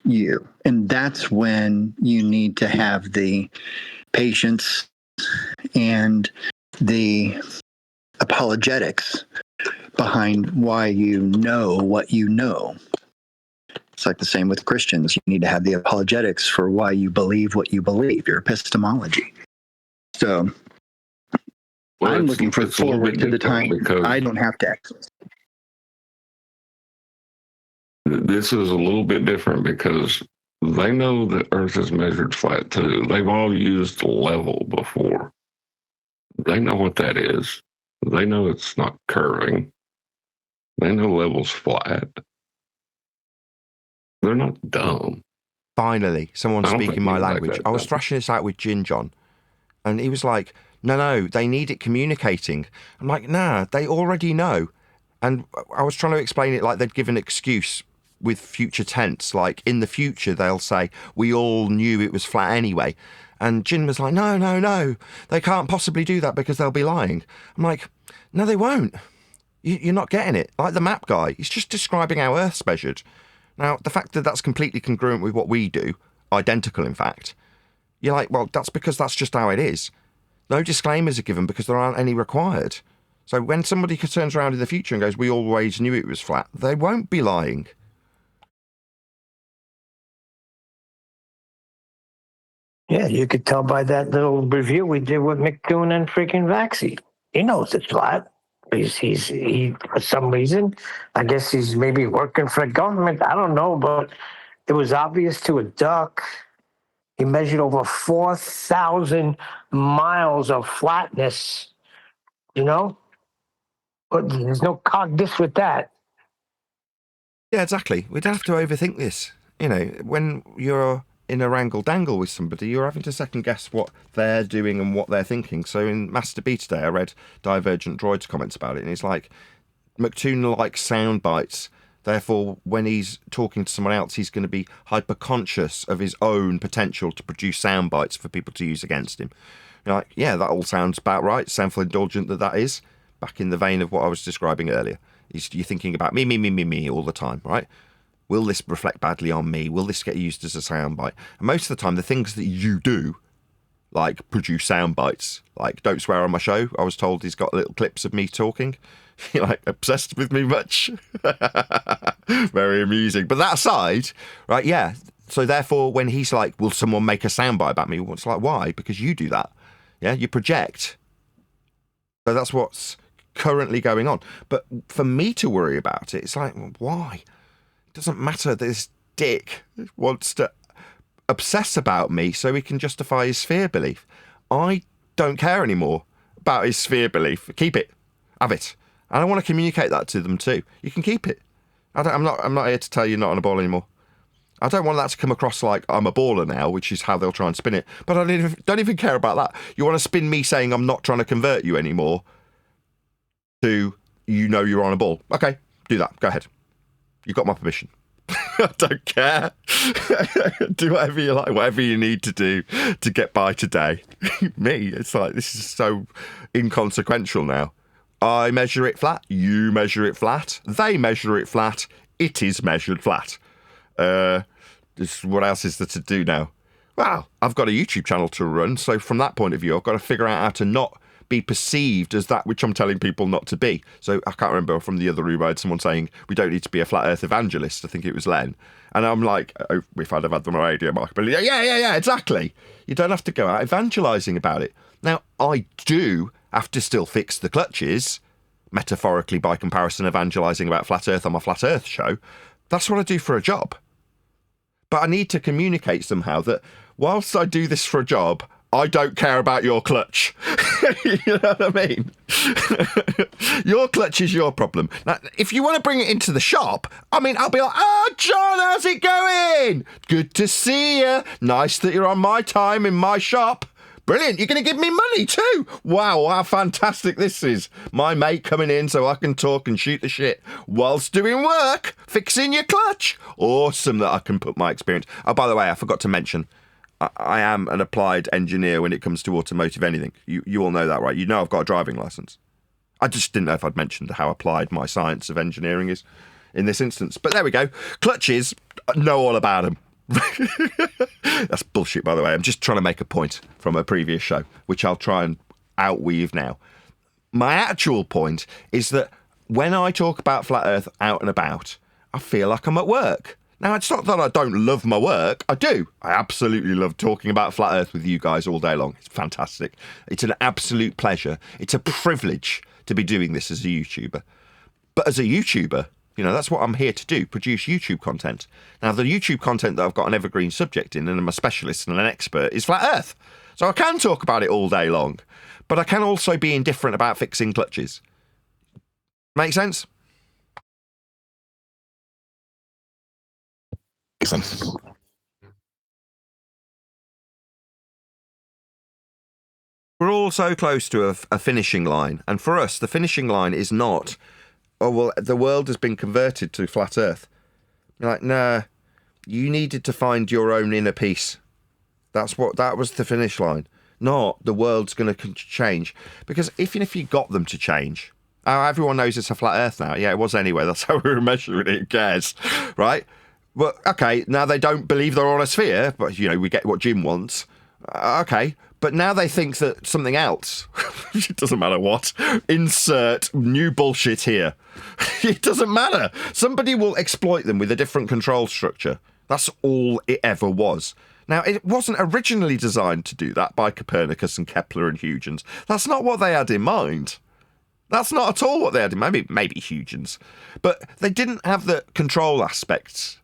you. And that's when you need to have the patience and the apologetics behind why you know what you know. It's like the same with Christians. You need to have the apologetics for why you believe what you believe, your epistemology. So I'm looking forward to the time I don't have to access. This is a little bit different because they know that Earth is measured flat too. They've all used level before. They know what that is. They know it's not curving. They know level's flat. They're not dumb. Finally, someone speaking my language. I was dumb. thrashing this out with Jin John, and he was like, no, they need it communicating. I'm like, nah, they already know. And I was trying to explain it like they'd give an excuse with future tense. Like, in the future, they'll say, we all knew it was flat anyway. And Jin was like, no, they can't possibly do that because they'll be lying. I'm like, no, they won't. You're not getting it. Like the map guy, he's just describing how Earth's measured. Now, the fact that that's completely congruent with what we do, identical in fact, you're like, well, that's because that's just how it is. No disclaimers are given because there aren't any required. So when somebody turns around in the future and goes, we always knew it was flat, they won't be lying. Yeah, you could tell by that little review we did with McDoon and freaking Vaxie. He knows it's flat. He for some reason, I guess he's maybe working for the government. I don't know, but it was obvious to a duck. He measured over 4,000 miles of flatness, you know? But there's no cognition with that. Yeah, exactly. We don't have to overthink this. You know, when you're in a wrangle-dangle with somebody, you're having to second-guess what they're doing and what they're thinking. So in Master B today, I read Divergent Droid's comments about it, and it's like, McToon likes sound bites. Therefore, when he's talking to someone else, he's going to be hyper-conscious of his own potential to produce sound bites for people to use against him. You're like, yeah, that all sounds about right. Self-indulgent that is. Back in the vein of what I was describing earlier. You're thinking about me all the time, right? Will this reflect badly on me? Will this get used as a soundbite? And most of the time, the things that you do, like produce sound bites, like don't swear on my show. I was told he's got little clips of me talking. You're like, obsessed with me much? Very amusing. But that aside, right, yeah. So therefore, when he's like, will someone make a soundbite about me? Well, it's like, why? Because you do that. Yeah, you project. So that's what's currently going on. But for me to worry about it, it's like, well, why? It doesn't matter. This dick wants to obsess about me so he can justify his sphere belief. I don't care anymore about his sphere belief. Keep it. Have it. And I want to communicate that to them too. You can keep it. I'm not here to tell you not on a ball anymore. I don't want that to come across like I'm a baller now, which is how they'll try and spin it. But I don't even care about that. You want to spin me saying I'm not trying to convert you anymore to, you know, you're on a ball. Okay, do that. Go ahead. You've got my permission. I don't care. Do whatever you like, whatever you need to do to get by today. Me, it's like, this is so inconsequential now. I measure it flat. You measure it flat. They measure it flat. It is measured flat. What else is there to do now? Well, I've got a YouTube channel to run, so from that point of view, I've got to figure out how to not be perceived as that which I'm telling people not to be. So I can't remember, from the other room I had someone saying, we don't need to be a flat earth evangelist. I think it was Len. And I'm like, oh, if I'd have had them on radio, Mark, but yeah, exactly. You don't have to go out evangelizing about it. Now, I do have to still fix the clutches, metaphorically by comparison, evangelizing about flat earth on my flat earth show. That's what I do for a job. But I need to communicate somehow that whilst I do this for a job, I don't care about your clutch. You know what I mean? Your clutch is your problem. Now, if you want to bring it into the shop, I mean, I'll be like, oh, John, how's it going? Good to see you. Nice that you're on my time in my shop. Brilliant. You're going to give me money too. Wow, how fantastic this is. My mate coming in so I can talk and shoot the shit whilst doing work, fixing your clutch. Awesome that I can put my experience. Oh, by the way, I forgot to mention, I am an applied engineer when it comes to automotive anything. You all know that, right? You know I've got a driving license. I just didn't know if I'd mentioned how applied my science of engineering is in this instance. But there we go. Clutches, know all about them. That's bullshit, by the way. I'm just trying to make a point from a previous show, which I'll try and outweave now. My actual point is that when I talk about flat earth out and about, I feel like I'm at work. Now, it's not that I don't love my work. I do. I absolutely love talking about flat earth with you guys all day long. It's fantastic. It's an absolute pleasure. It's a privilege to be doing this as a YouTuber. But as a YouTuber, you know, that's what I'm here to do, produce YouTube content. Now, the YouTube content that I've got an evergreen subject in, and I'm a specialist and an expert, is flat earth. So I can talk about it all day long, but I can also be indifferent about fixing clutches. Make sense? We're all so close to a finishing line, and for us, the finishing line is not, oh, well, the world has been converted to flat earth. You're like, nah, you needed to find your own inner peace. That was the finish line. Not the world's going to change. Because even if you got them to change, everyone knows it's a flat earth now. Yeah, it was anyway. That's how we were measuring it. Who cares? Right? But, okay, now they don't believe they're on a sphere, but, we get what Jim wants. Okay, but now they think that something else, it doesn't matter what, insert new bullshit here. It doesn't matter. Somebody will exploit them with a different control structure. That's all it ever was. Now, it wasn't originally designed to do that by Copernicus and Kepler and Huygens. That's not what they had in mind. That's not at all what they had in mind. Maybe Huygens. But they didn't have the control aspects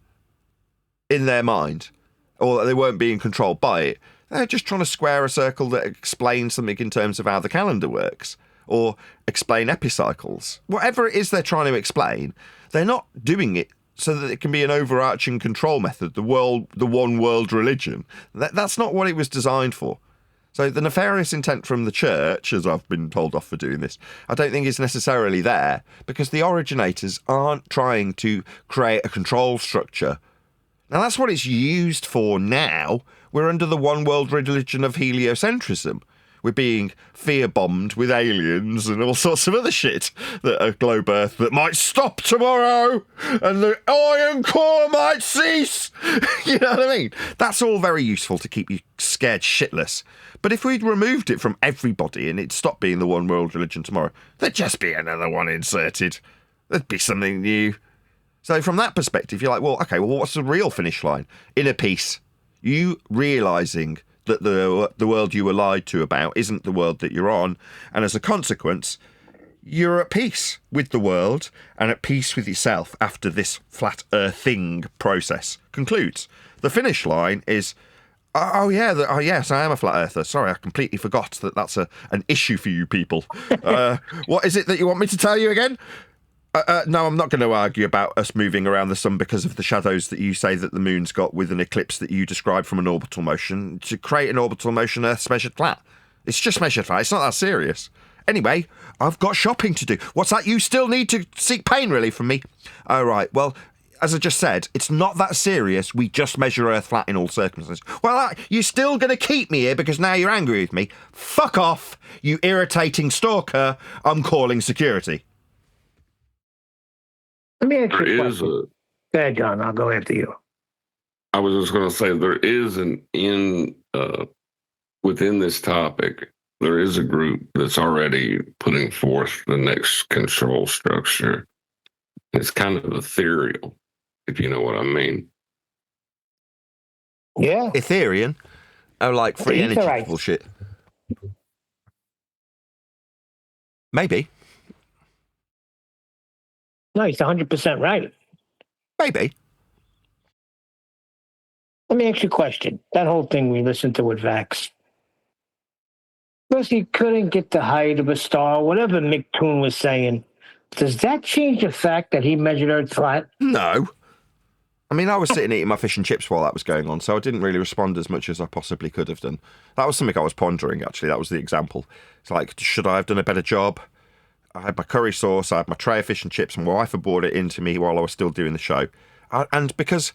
in their mind, or that they weren't being controlled by it. They're just trying to square a circle that explains something in terms of how the calendar works, or explain epicycles. Whatever it is they're trying to explain, they're not doing it so that it can be an overarching control method, the one world religion. That's not what it was designed for. So the nefarious intent from the church, as I've been told off for doing this, I don't think is necessarily there, because the originators aren't trying to create a control structure. Now, that's what it's used for now. We're under the one world religion of heliocentrism. We're being fear-bombed with aliens and all sorts of other shit that are globe Earth that might stop tomorrow and the iron core might cease. You know what I mean? That's all very useful to keep you scared shitless. But if we'd removed it from everybody and it stopped being the one world religion tomorrow, there'd just be another one inserted. There'd be something new. So from that perspective, you're like, well, okay, well, what's the real finish line? Inner peace. You realising that the world you were lied to about isn't the world that you're on, and as a consequence, you're at peace with the world and at peace with yourself after this flat earthing process concludes. The finish line is, yes, I am a flat earther. Sorry, I completely forgot that that's an issue for you people. What is it that you want me to tell you again? No, I'm not going to argue about us moving around the sun because of the shadows that you say that the moon's got with an eclipse that you describe from an orbital motion. To create an orbital motion, Earth's measured flat. It's just measured flat. It's not that serious. Anyway, I've got shopping to do. What's that? You still need to seek pain relief from me? Oh, right. Well, as I just said, it's not that serious. We just measure Earth flat in all circumstances. Well, you're still going to keep me here because now you're angry with me. Fuck off, you irritating stalker. I'm calling security. Let me ask you a There is question. Go ahead, John. I'll go after you. I was just going to say, there is within this topic, there is a group that's already putting forth the next control structure. It's kind of ethereal, if you know what I mean. Yeah. Ethereum? Oh, like free energy Etherite. bullshit. Maybe. No, he's 100% right. Maybe. Let me ask you a question. That whole thing we listened to with Vax. Because he couldn't get the height of a star, whatever Mick Toon was saying, does that change the fact that he measured Earth flat? No. I mean, I was sitting eating my fish and chips while that was going on, so I didn't really respond as much as I possibly could have done. That was something I was pondering, actually. That was the example. It's like, should I have done a better job? I had my curry sauce, I had my tray of fish and chips, and my wife had brought it into me while I was still doing the show. And because,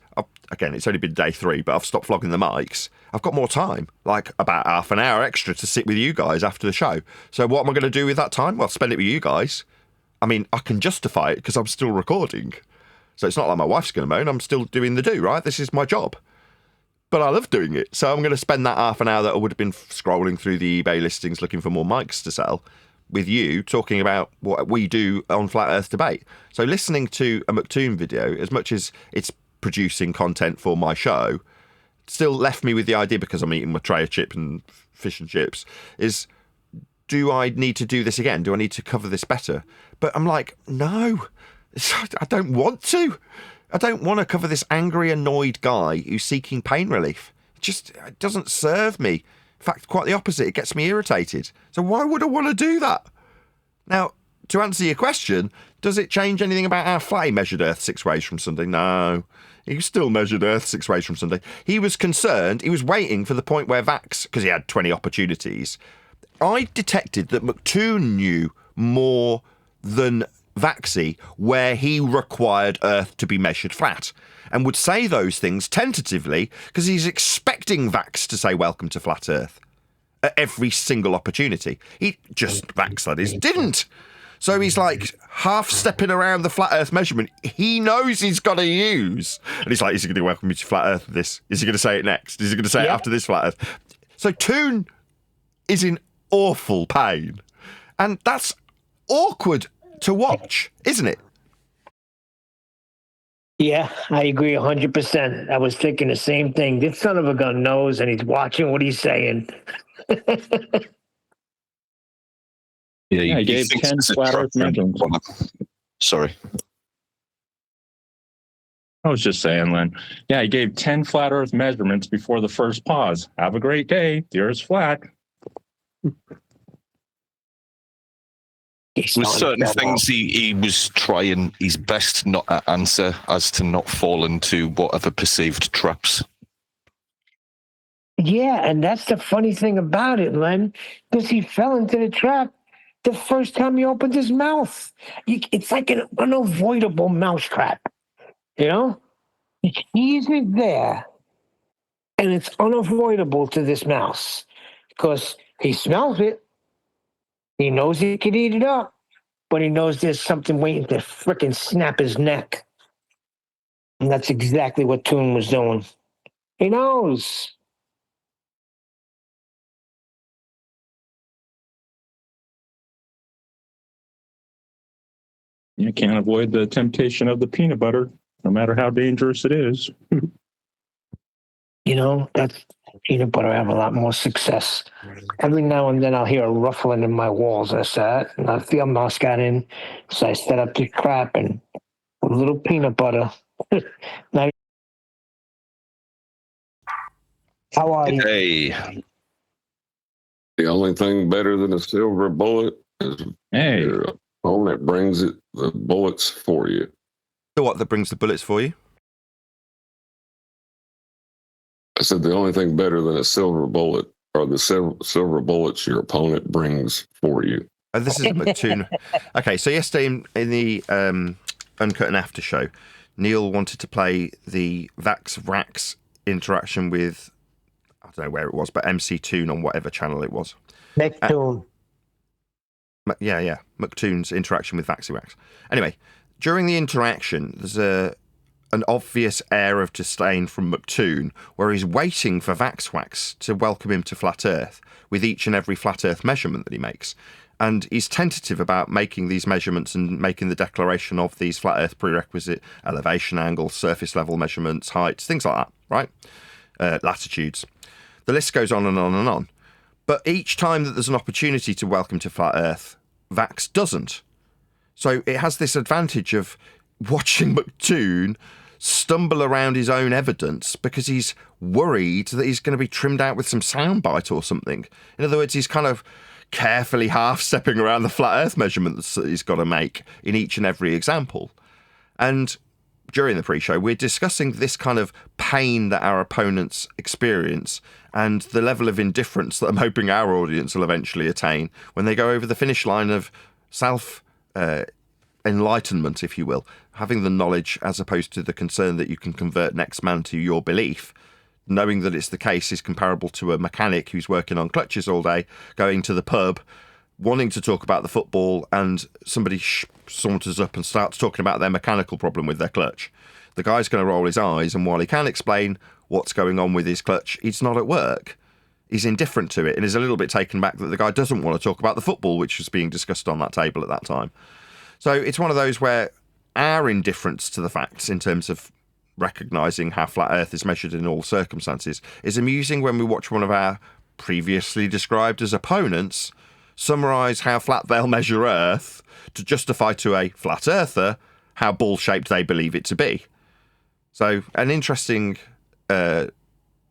again, it's only been day 3, but I've stopped flogging the mics, I've got more time, like about half an hour extra to sit with you guys after the show. So what am I going to do with that time? Well, spend it with you guys. I mean, I can justify it because I'm still recording. So it's not like my wife's going to moan, I'm still doing the do, right? This is my job. But I love doing it. So I'm going to spend that half an hour that I would have been scrolling through the eBay listings looking for more mics to sell with you, talking about what we do on Flat Earth Debate. So listening to a McToon video, as much as it's producing content for my show, still left me with the idea, because I'm eating my tray of chips and fish and chips, is, do I need to do this again? Do I need to cover this better? But I'm like, no, I don't want to. I don't want to cover this angry, annoyed guy who's seeking pain relief. It doesn't serve me. In fact, quite the opposite. It gets me irritated. So why would I want to do that? Now, to answer your question, does it change anything about how flat he measured Earth 6 ways from Sunday? No. He still measured Earth 6 ways from Sunday. He was concerned. He was waiting for the point where Vax, because he had 20 opportunities, I detected that McToon knew more than Vaxi where he required Earth to be measured flat, and would say those things tentatively because he's expecting Vax to say welcome to flat Earth at every single opportunity. He just, Vax that is, didn't. So he's like half stepping around the flat Earth measurement he knows he's got to use. And he's like, is he going to welcome me to flat Earth with this? Is he going to say it next? Is he going to say it after this flat Earth? So Toon is in awful pain. And that's awkward to watch, isn't it? Yeah, I agree 100%. I was thinking the same thing. This son of a gun knows, and he's watching what he's saying. Yeah, he gave 10 flat Earth measurements. Sorry. I was just saying, Len. Yeah, he gave 10 flat Earth measurements before the first pause. Have a great day. The Earth's flat. With certain things, he was trying his best not to answer, as to not fall into whatever perceived traps. Yeah, and that's the funny thing about it, Len, because he fell into the trap the first time he opened his mouth. It's like an unavoidable mousetrap, you know? He's there, and it's unavoidable to this mouse because he smells it. He knows he can eat it up, but he knows there's something waiting to frickin' snap his neck. And that's exactly what Toon was doing. He knows. You can't avoid the temptation of the peanut butter, no matter how dangerous it is. You know, that's peanut butter. I have a lot more success. Every now and then I'll hear a ruffling in my walls. I said, and I feel mouse got in. So I set up the trap and a little peanut butter. Now, how are you? Hey, The only thing better than a silver bullet is your opponent brings the bullets for you. The what that brings the bullets for you? I said the only thing better than a silver bullet are the silver bullets your opponent brings for you. This is a McToon. Okay, so yesterday in the Uncut and After show, Neil wanted to play the Vax Rax interaction with, I don't know where it was, but MC Toon on whatever channel it was. McToon. Yeah, McToon's interaction with Vaxirax. Anyway, during the interaction, there's an obvious air of disdain from McToon, where he's waiting for Vaxwax to welcome him to Flat Earth with each and every Flat Earth measurement that he makes. And he's tentative about making these measurements and making the declaration of these Flat Earth prerequisite elevation angles, surface level measurements, heights, things like that, right? Latitudes. The list goes on and on and on. But each time that there's an opportunity to welcome to Flat Earth, Vax doesn't. So it has this advantage of watching McToon stumble around his own evidence because he's worried that he's going to be trimmed out with some soundbite or something. In other words, he's kind of carefully half-stepping around the flat Earth measurements that he's got to make in each and every example. And during the pre-show, we're discussing this kind of pain that our opponents experience and the level of indifference that I'm hoping our audience will eventually attain when they go over the finish line of enlightenment, if you will, having the knowledge as opposed to the concern that you can convert next man to your belief. Knowing that it's the case is comparable to a mechanic who's working on clutches all day, going to the pub, wanting to talk about the football, and somebody saunters up and starts talking about their mechanical problem with their clutch. The guy's going to roll his eyes, and while he can explain what's going on with his clutch, he's not at work. He's indifferent to it and is a little bit taken back that the guy doesn't want to talk about the football, which was being discussed on that table at that time. So it's one of those where our indifference to the facts in terms of recognising how flat Earth is measured in all circumstances is amusing when we watch one of our previously described as opponents summarise how flat they'll measure Earth to justify to a flat earther how ball-shaped they believe it to be. So an interesting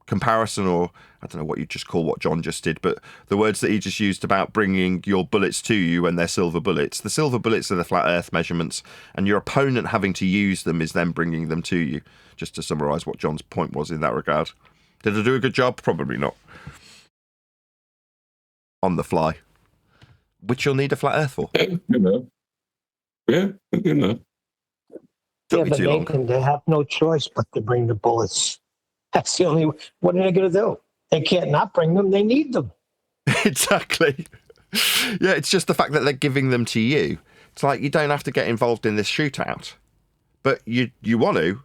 comparison, or I don't know what you just call what John just did, but the words that he just used about bringing your bullets to you when they're silver bullets. The silver bullets are the flat Earth measurements, and your opponent having to use them is then bringing them to you, just to summarise what John's point was in that regard. Did I do a good job? Probably not. On the fly. Which you'll need a flat Earth for. Yeah, good enough. Took Yeah, me but too long. Nathan, they have no choice but to bring the bullets. That's the only. What are they going to do? They can't not bring them. They need them. Exactly. Yeah, it's just the fact that they're giving them to you. It's like you don't have to get involved in this shootout, but you want to.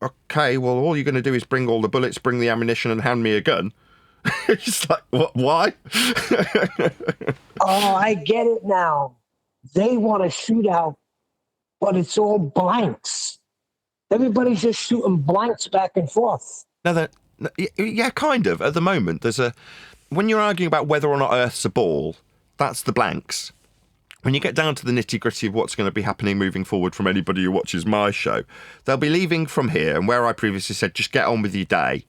Okay, well, all you're going to do is bring all the bullets, bring the ammunition, and hand me a gun. It's like, what? Why? Oh, I get it now. They want a shootout, but it's all blanks. Everybody's just shooting blanks back and forth. No, yeah, kind of. At the moment, when you're arguing about whether or not Earth's a ball, that's the blanks. When you get down to the nitty-gritty of what's going to be happening moving forward from anybody who watches my show, they'll be leaving from here, and where I previously said, just get on with your day.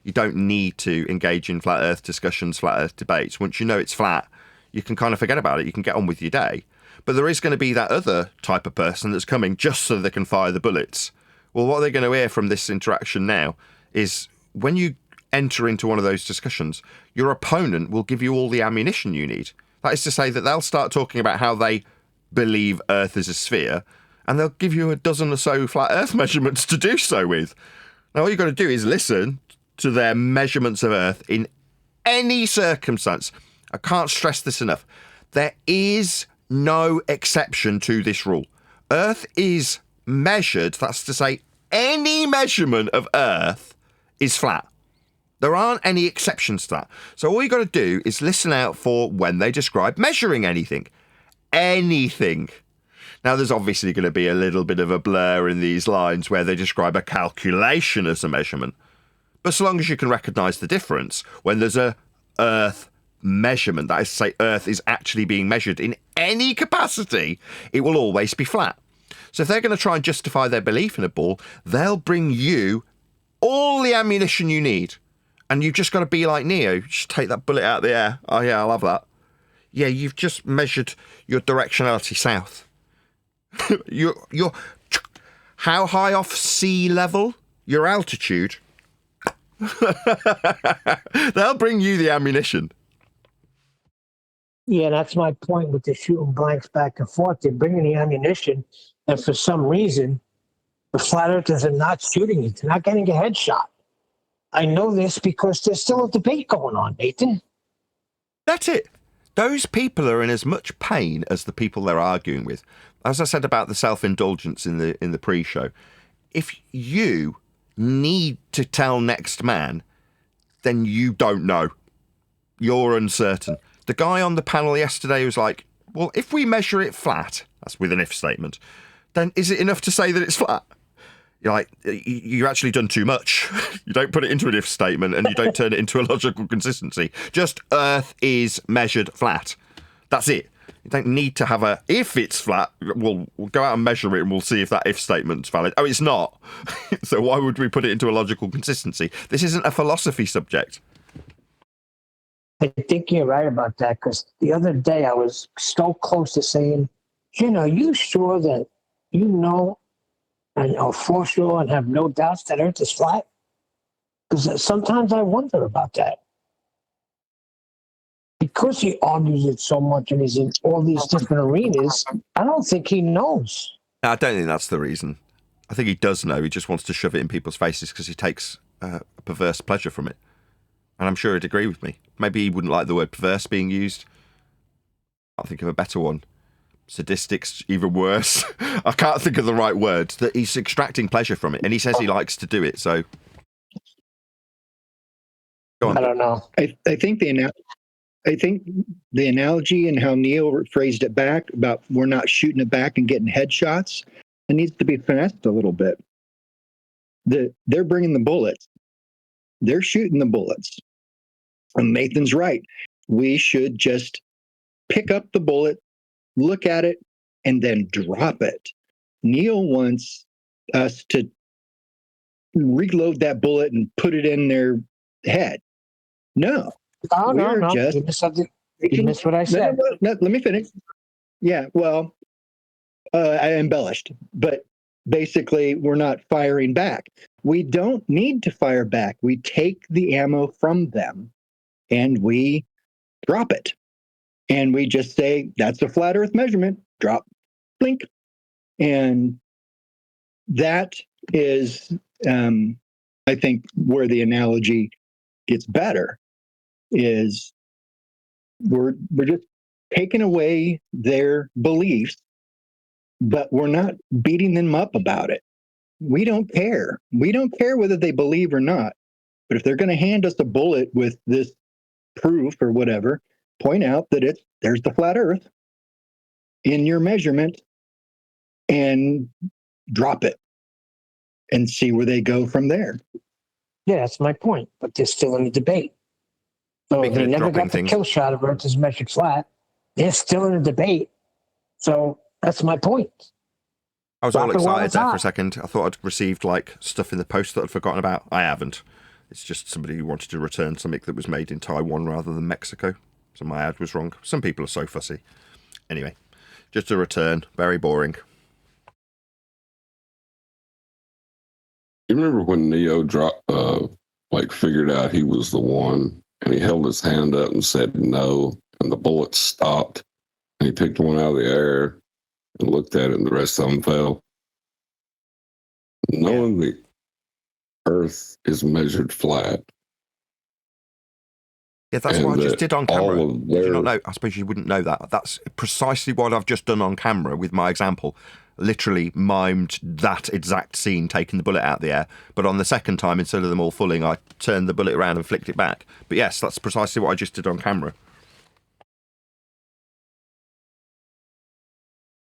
You don't need to engage in flat Earth discussions, flat Earth debates. Once you know it's flat, you can kind of forget about it. You can get on with your day. But there is going to be that other type of person that's coming just so they can fire the bullets. Well, what they're going to hear from this interaction now is when you enter into one of those discussions, your opponent will give you all the ammunition you need. That is to say that they'll start talking about how they believe Earth is a sphere, and they'll give you a dozen or so flat Earth measurements to do so with. Now, all you've got to do is listen to their measurements of Earth in any circumstance. I can't stress this enough. There is no exception to this rule. Earth is measured, that's to say, any measurement of Earth is flat. There aren't any exceptions to that. So all you got to do is listen out for when they describe measuring anything. Anything. Now, there's obviously going to be a little bit of a blur in these lines where they describe a calculation as a measurement. But so long as you can recognise the difference, when there's a Earth measurement, that is to say Earth is actually being measured in any capacity, it will always be flat. So if they're going to try and justify their belief in a ball, they'll bring you all the ammunition you need. And you've just got to be like Neo. Just take that bullet out of the air. Oh, yeah, I'll have that. Yeah, you've just measured your directionality south. You're how high off sea level? Your altitude. They'll bring you the ammunition. Yeah, that's my point with the shooting blanks back and forth. They're bringing the ammunition, and for some reason, the flat earthers are not shooting it. They're not getting a headshot. I know this because there's still a debate going on, Nathan. That's it. Those people are in as much pain as the people they're arguing with. As I said about the self-indulgence in the pre-show, if you need to tell next man, then you don't know. You're uncertain. The guy on the panel yesterday was like, well, if we measure it flat, that's with an if statement, then is it enough to say that it's flat? You're like, you've actually done too much. You don't put it into an if statement and you don't turn it into a logical consistency. Just Earth is measured flat. That's it. You don't need to have a, if it's flat, we'll go out and measure it and we'll see if that if statement's valid. Oh, it's not. So why would we put it into a logical consistency? This isn't a philosophy subject. I think you're right about that, because the other day I was so close to saying, you sure that you know and are for sure and have no doubts that Earth is flat? Because sometimes I wonder about that. Because he argues it so much and he's in all these different arenas, I don't think he knows. I don't think that's the reason. I think he does know. He just wants to shove it in people's faces because he takes a perverse pleasure from it. And I'm sure he'd agree with me. Maybe he wouldn't like the word perverse being used. I'll think of a better one. Sadistic's even worse. I can't think of the right words. That he's extracting pleasure from it, and he says he likes to do it. So, go on. I don't know. I think the analogy and how Neil phrased it back about we're not shooting it back and getting headshots, it needs to be finessed a little bit. They're bringing the bullets. They're shooting the bullets. And Nathan's right. We should just pick up the bullet, look at it, and then drop it. Neil wants us to reload that bullet and put it in their head. No. No. Just, you missed what I said. No, let me finish. Yeah, well, I embellished, but basically we're not firing back. We don't need to fire back. We take the ammo from them and we drop it. And we just say, that's a flat Earth measurement. Drop, blink. And that is, I think, where the analogy gets better is we're just taking away their beliefs, but we're not beating them up about it. We don't care. We don't care whether they believe or not. But if they're going to hand us a bullet with this proof or whatever, point out that there's the flat earth in your measurement and drop it and see where they go from there. Yeah, that's my point. But they're still in the debate. So Speaking they of never dropping got the things- kill shot of Earth is measured flat. They're still in the debate. So that's my point. I was all Drop it while excited it's there for a hot. second. I thought I'd received like stuff in the post that I'd forgotten about. I haven't. It's just somebody who wanted to return something that was made in Taiwan rather than Mexico. So my ad was wrong. Some people are so fussy. Anyway, just a return. Very boring. You remember when Neo figured out he was the one, and he held his hand up and said no, and the bullets stopped, and he picked one out of the air and looked at it, and the rest of them fell. Knowing the Earth is measured flat. Yeah, that's And what I just did on camera. all of Did you not their- know? I suppose you wouldn't know that. That's precisely what I've just done on camera with my example. Literally mimed that exact scene, taking the bullet out of the air. But on the second time, instead of them all falling, I turned the bullet around and flicked it back. But yes, that's precisely what I just did on camera.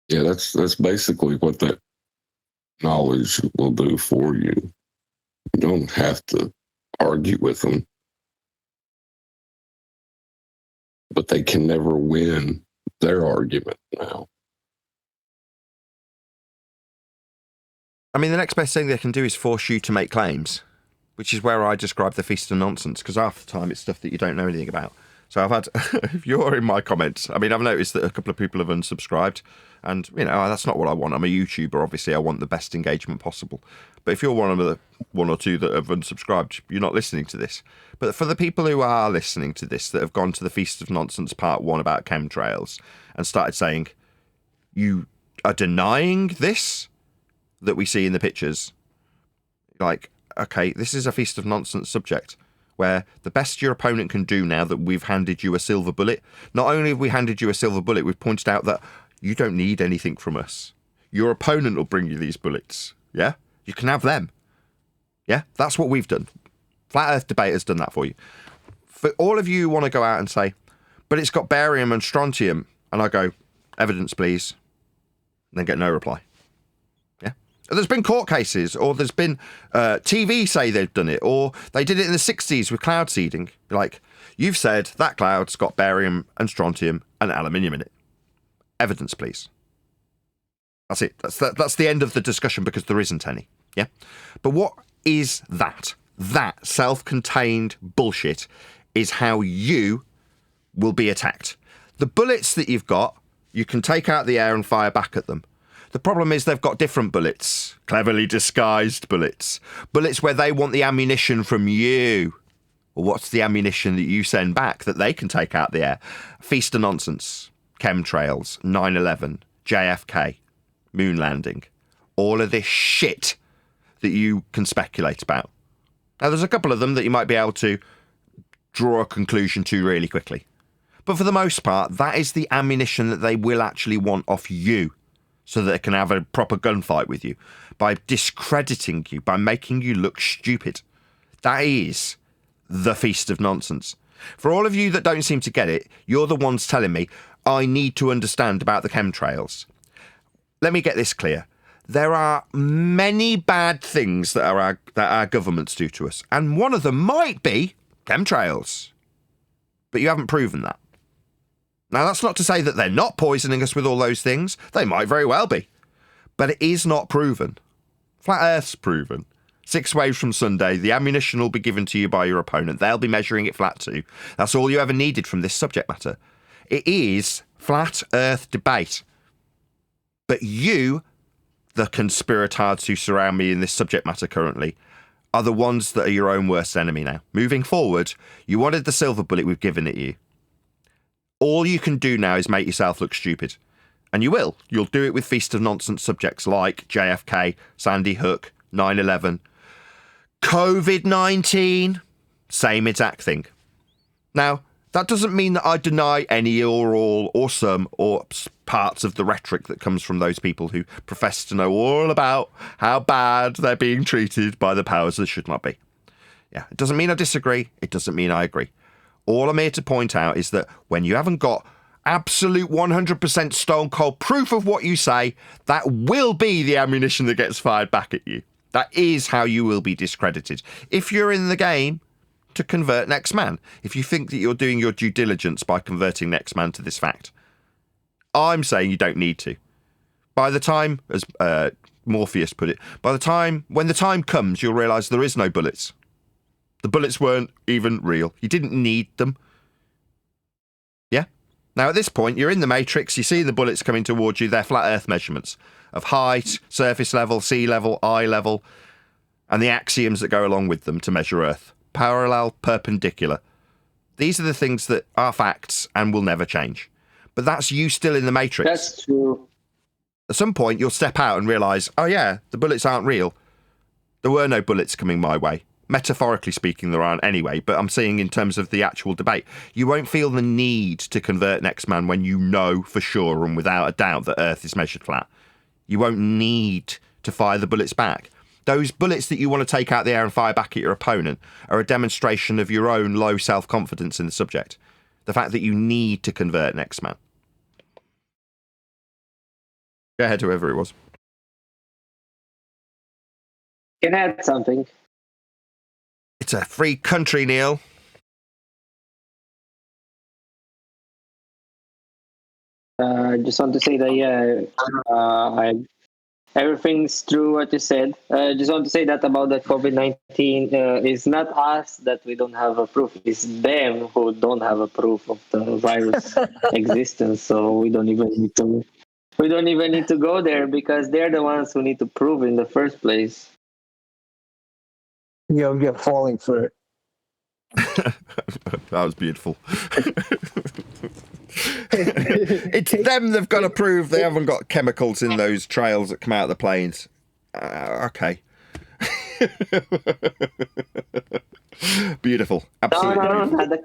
Yeah, that's basically what that knowledge will do for you. You don't have to argue with them, but they can never win their argument now. I mean, the next best thing they can do is force you to make claims, which is where I describe the feast of nonsense, because half the time it's stuff that you don't know anything about. So I've had, if you're in my comments, I mean, I've noticed that a couple of people have unsubscribed, and, you know, that's not what I want. I'm a YouTuber, obviously. I want the best engagement possible. But if you're one of the one or two that have unsubscribed, you're not listening to this. But for the people who are listening to this, that have gone to the Feast of Nonsense Part 1 about chemtrails and started saying, you are denying this that we see in the pictures, like, okay, this is a Feast of Nonsense subject where the best your opponent can do now that we've handed you a silver bullet, not only have we handed you a silver bullet, we've pointed out that you don't need anything from us. Your opponent will bring you these bullets. Yeah? You can have them. Yeah? That's what we've done. Flat Earth Debate has done that for you. For all of you who want to go out and say, but it's got barium and strontium, and I go, evidence please, and then get no reply. Yeah? There's been court cases, or there's been TV say they've done it, or they did it in the 60s with cloud seeding. Like, you've said that cloud's got barium and strontium and aluminium in it. Evidence, please. That's it. That's the end of the discussion, because there isn't any. Yeah? But what is that? That self-contained bullshit is how you will be attacked. The bullets that you've got, you can take out the air and fire back at them. The problem is they've got different bullets, cleverly disguised bullets. Bullets where they want the ammunition from you. Well, what's the ammunition that you send back that they can take out the air? Feast of nonsense. Chemtrails, 9/11, JFK, moon landing, all of this shit that you can speculate about. Now, there's a couple of them that you might be able to draw a conclusion to really quickly. But for the most part, that is the ammunition that they will actually want off you so that they can have a proper gunfight with you by discrediting you, by making you look stupid. That is the Feast of Nonsense. For all of you that don't seem to get it, you're the ones telling me, I need to understand about the chemtrails. Let me get this clear. There are many bad things that our governments do to us, and one of them might be chemtrails. But you haven't proven that. Now, that's not to say that they're not poisoning us with all those things. They might very well be. But it is not proven. Flat Earth's proven. 6 waves from Sunday, the ammunition will be given to you by your opponent. They'll be measuring it flat too. That's all you ever needed from this subject matter. It is Flat Earth Debate. But you, the conspiratards who surround me in this subject matter currently, are the ones that are your own worst enemy now. Moving forward, you wanted the silver bullet, we've given it you. All you can do now is make yourself look stupid. And you will. You'll do it with Feast of Nonsense subjects like JFK, Sandy Hook, 9/11, COVID-19, same exact thing. Now, that doesn't mean that I deny any or all or some or parts of the rhetoric that comes from those people who profess to know all about how bad they're being treated by the powers that should not be. Yeah, it doesn't mean I disagree. It doesn't mean I agree. All I'm here to point out is that when you haven't got absolute 100% stone cold proof of what you say, that will be the ammunition that gets fired back at you. That is how you will be discredited. If you're in the game to convert next man, if you think that you're doing your due diligence by converting next man to this fact, I'm saying you don't need to. By the time, as Morpheus put it, when the time comes, you'll realise there is no bullets. The bullets weren't even real. You didn't need them. Yeah? Now, at this point, you're in the Matrix. You see the bullets coming towards you. They're flat Earth measurements of height, surface level, sea level, eye level, and the axioms that go along with them to measure Earth. Parallel, perpendicular. These are the things that are facts and will never change. But that's you still in the Matrix. That's true. At some point, you'll step out and realise, oh yeah, the bullets aren't real. There were no bullets coming my way. Metaphorically speaking, there aren't anyway, but I'm saying in terms of the actual debate, you won't feel the need to convert next man when you know for sure and without a doubt that Earth is measured flat. You won't need to fire the bullets back. Those bullets that you want to take out the air and fire back at your opponent are a demonstration of your own low self-confidence in the subject. The fact that you need to convert next man. Go ahead, whoever it was. Can I add something? It's a free country, Neil. I just want to say that, everything's true what you said. I just want to say that about the COVID-19, it's not us that we don't have a proof. It's them who don't have a proof of the virus existence. So we don't even need to go there because they're the ones who need to prove it in the first place. You'll get falling for it. That was beautiful. It's them they've got to prove they haven't got chemicals in those trails that come out of the planes. Okay. Beautiful. Absolutely. No, not the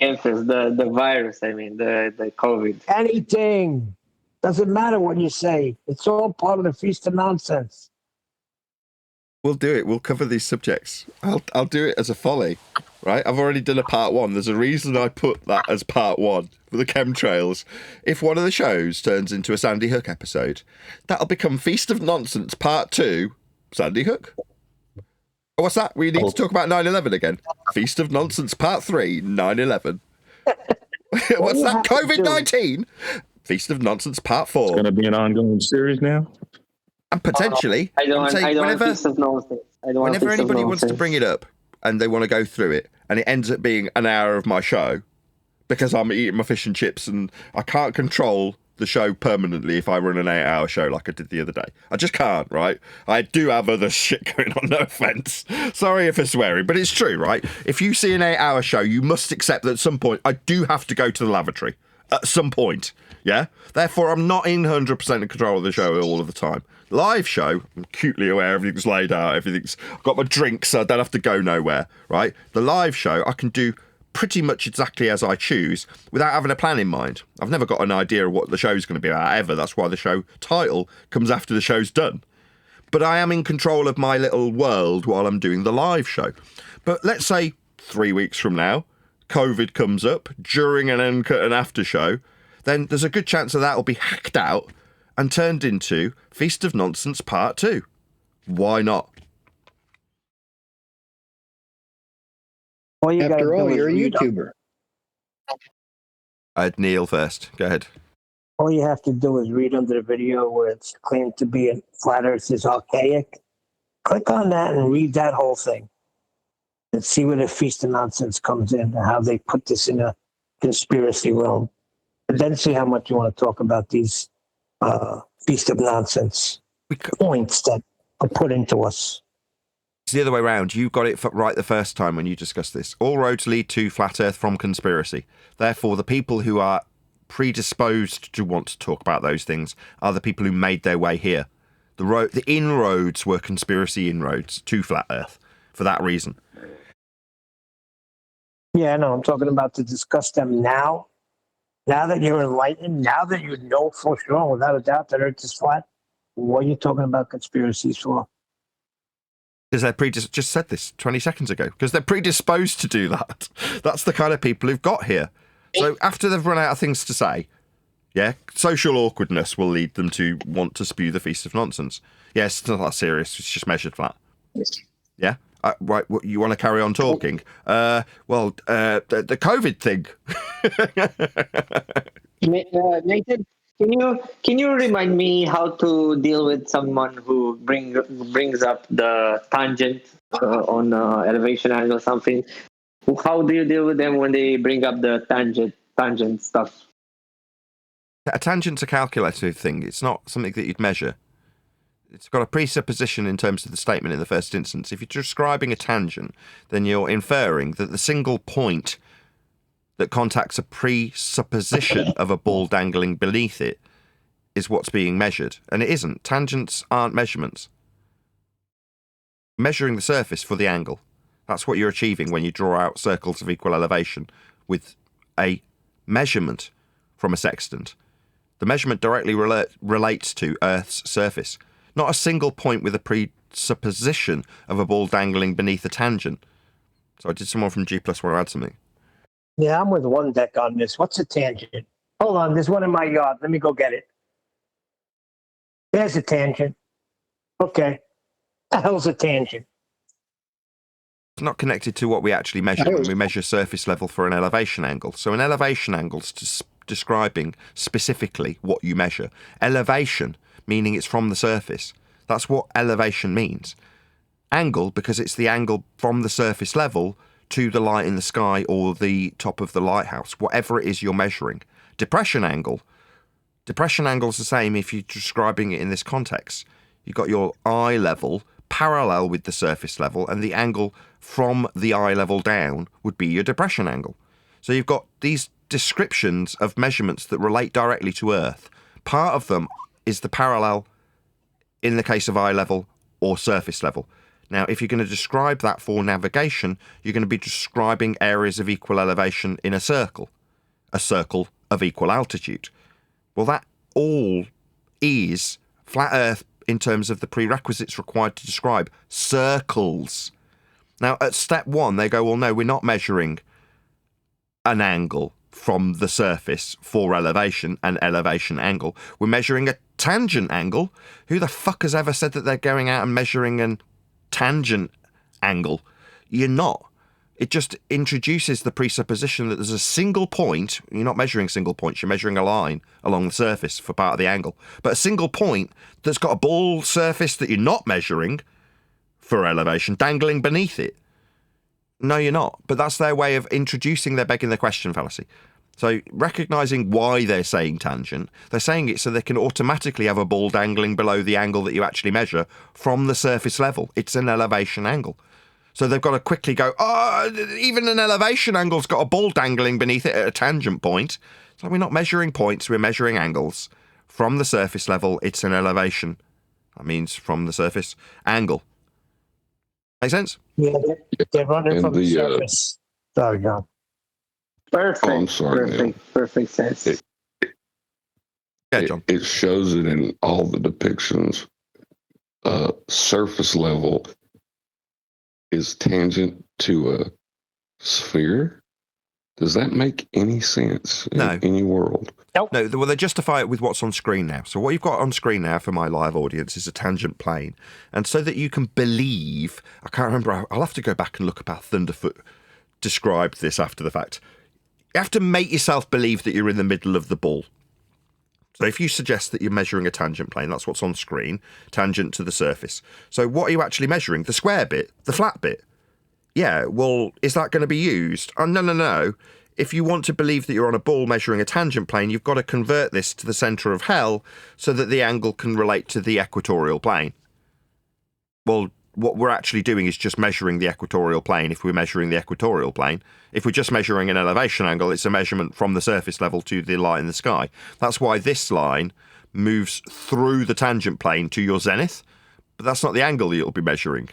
chemtrails, the virus, the COVID. Anything. Doesn't matter what you say. It's all part of the Feast of Nonsense. We'll do it. We'll cover these subjects. I'll do it as a folly, right? I've already done a part 1. There's a reason I put that as part 1 for the chemtrails. If one of the shows turns into a Sandy Hook episode, that'll become Feast of Nonsense part 2, Sandy Hook. What's that? We need to talk about 9/11 again. Feast of Nonsense part 3, 9/11. What's that? COVID-19? Feast of Nonsense part 4. It's going to be an ongoing series now. And potentially, I don't want Feast of Nonsense. Whenever anybody wants to bring it up and they want to go through it, and it ends up being an hour of my show because I'm eating my fish and chips and I can't control the show permanently if I run an 8-hour show like I did the other day. I just can't, right? I do have other shit going on, no offence. Sorry if I'm swearing, but it's true, right? If you see an 8-hour show, you must accept that at some point I do have to go to the lavatory. At some point, yeah? Therefore, I'm not in 100% in control of the show all of the time. Live show, I'm acutely aware everything's laid out, I've got my drinks, so I don't have to go nowhere, right? The live show, I can do pretty much exactly as I choose without having a plan in mind. I've never got an idea of what the show's going to be about ever. That's why the show title comes after the show's done. But I am in control of my little world while I'm doing the live show. But let's say 3 weeks from now, COVID comes up during an Uncut and after show, then there's a good chance that will be hacked out and turned into Feast of Nonsense Part 2. Why not? After all, you're a YouTuber. I had Neil first. Go ahead. All you have to do is read under the video where it's claimed to be a flat Earth is archaic. Click on that and read that whole thing. And see where the Feast of Nonsense comes in and how they put this in a conspiracy realm. And then see how much you want to talk about these Feast of Nonsense points that are put into us. It's the other way around. You got it right the first time when you discussed this. All roads lead to flat Earth from conspiracy. Therefore, the people who are predisposed to want to talk about those things are the people who made their way here. The inroads were conspiracy inroads to flat Earth for that reason. Yeah, no, I'm talking about to discuss them now. Now that you're enlightened, now that you know for sure, without a doubt, that Earth is flat, what are you talking about conspiracies for? Because they're just said this 20 seconds ago. Because they're predisposed to do that. That's the kind of people who've got here. So after they've run out of things to say, yeah, social awkwardness will lead them to want to spew the feast of nonsense. Yes, it's not that serious. It's just measured flat. Yeah. Right. You want to carry on talking? The COVID thing. Nathan, can you remind me how to deal with someone who brings up the tangent on elevation angle or something? How do you deal with them when they bring up the tangent stuff? A tangent's a calculative thing. It's not something that you'd measure. It's got a presupposition in terms of the statement in the first instance. If you're describing a tangent, then you're inferring that the single point that contacts a presupposition of a ball dangling beneath it is what's being measured. And it isn't. Tangents aren't measurements. Measuring the surface for the angle. That's what you're achieving when you draw out circles of equal elevation with a measurement from a sextant. The measurement directly relates to Earth's surface, not a single point with a presupposition of a ball dangling beneath a tangent. So did someone from G Plus want to add something? Yeah, I'm with one deck on this. What's a tangent? Hold on, there's one in my yard. Let me go get it. There's a tangent. Okay. The hell's a tangent? It's not connected to what we actually measure when we measure surface level for an elevation angle. So an elevation angle's describing specifically what you measure. Elevation, meaning it's from the surface. That's what elevation means. Angle, because it's the angle from the surface level to the light in the sky or the top of the lighthouse, whatever it is you're measuring. Depression angle's the same if you're describing it in this context. You've got your eye level parallel with the surface level, and the angle from the eye level down would be your depression angle. So you've got these descriptions of measurements that relate directly to Earth. Part of them is the parallel in the case of eye level or surface level. Now, if you're going to describe that for navigation, you're going to be describing areas of equal elevation in a circle of equal altitude. Well, that all is flat Earth in terms of the prerequisites required to describe circles. Now, at step one, they go, well, no, we're not measuring an angle from the surface for elevation, an elevation angle. We're measuring a tangent angle. Who the fuck has ever said that they're going out and measuring a tangent angle? You're not. It just introduces the presupposition that there's a single point. You're not measuring single points, you're measuring a line along the surface for part of the angle. But a single point that's got a ball surface that you're not measuring for elevation dangling beneath it. No, you're not. But that's their way of introducing their begging the question fallacy. So recognising why they're saying tangent, they're saying it so they can automatically have a ball dangling below the angle that you actually measure from the surface level. It's an elevation angle. So they've got to quickly go, even an elevation angle's got a ball dangling beneath it at a tangent point. So we're not measuring points, we're measuring angles. From the surface level, it's an elevation. That means from the surface angle. Make sense? Yeah, they're running from the surface. Sorry, John. Perfect. Oh, I'm sorry, perfect sense. Yeah, John. It shows it in all the depictions. Surface level is tangent to a sphere. Does that make any sense in any world? Nope. No, well, they justify it with what's on screen now. So what you've got on screen now for my live audience is a tangent plane. And so that you can believe, I can't remember, I'll have to go back and look up how Thunderfoot described this after the fact. You have to make yourself believe that you're in the middle of the ball. So if you suggest that you're measuring a tangent plane, that's what's on screen, tangent to the surface. So what are you actually measuring? The square bit, the flat bit. Yeah, well, is that going to be used? Oh, no. If you want to believe that you're on a ball measuring a tangent plane, you've got to convert this to the centre of hell so that the angle can relate to the equatorial plane. Well, what we're actually doing is just measuring the equatorial plane. If we're measuring the equatorial plane, if we're just measuring an elevation angle, it's a measurement from the surface level to the light in the sky. That's why this line moves through the tangent plane to your zenith, but that's not the angle you'll be measuring.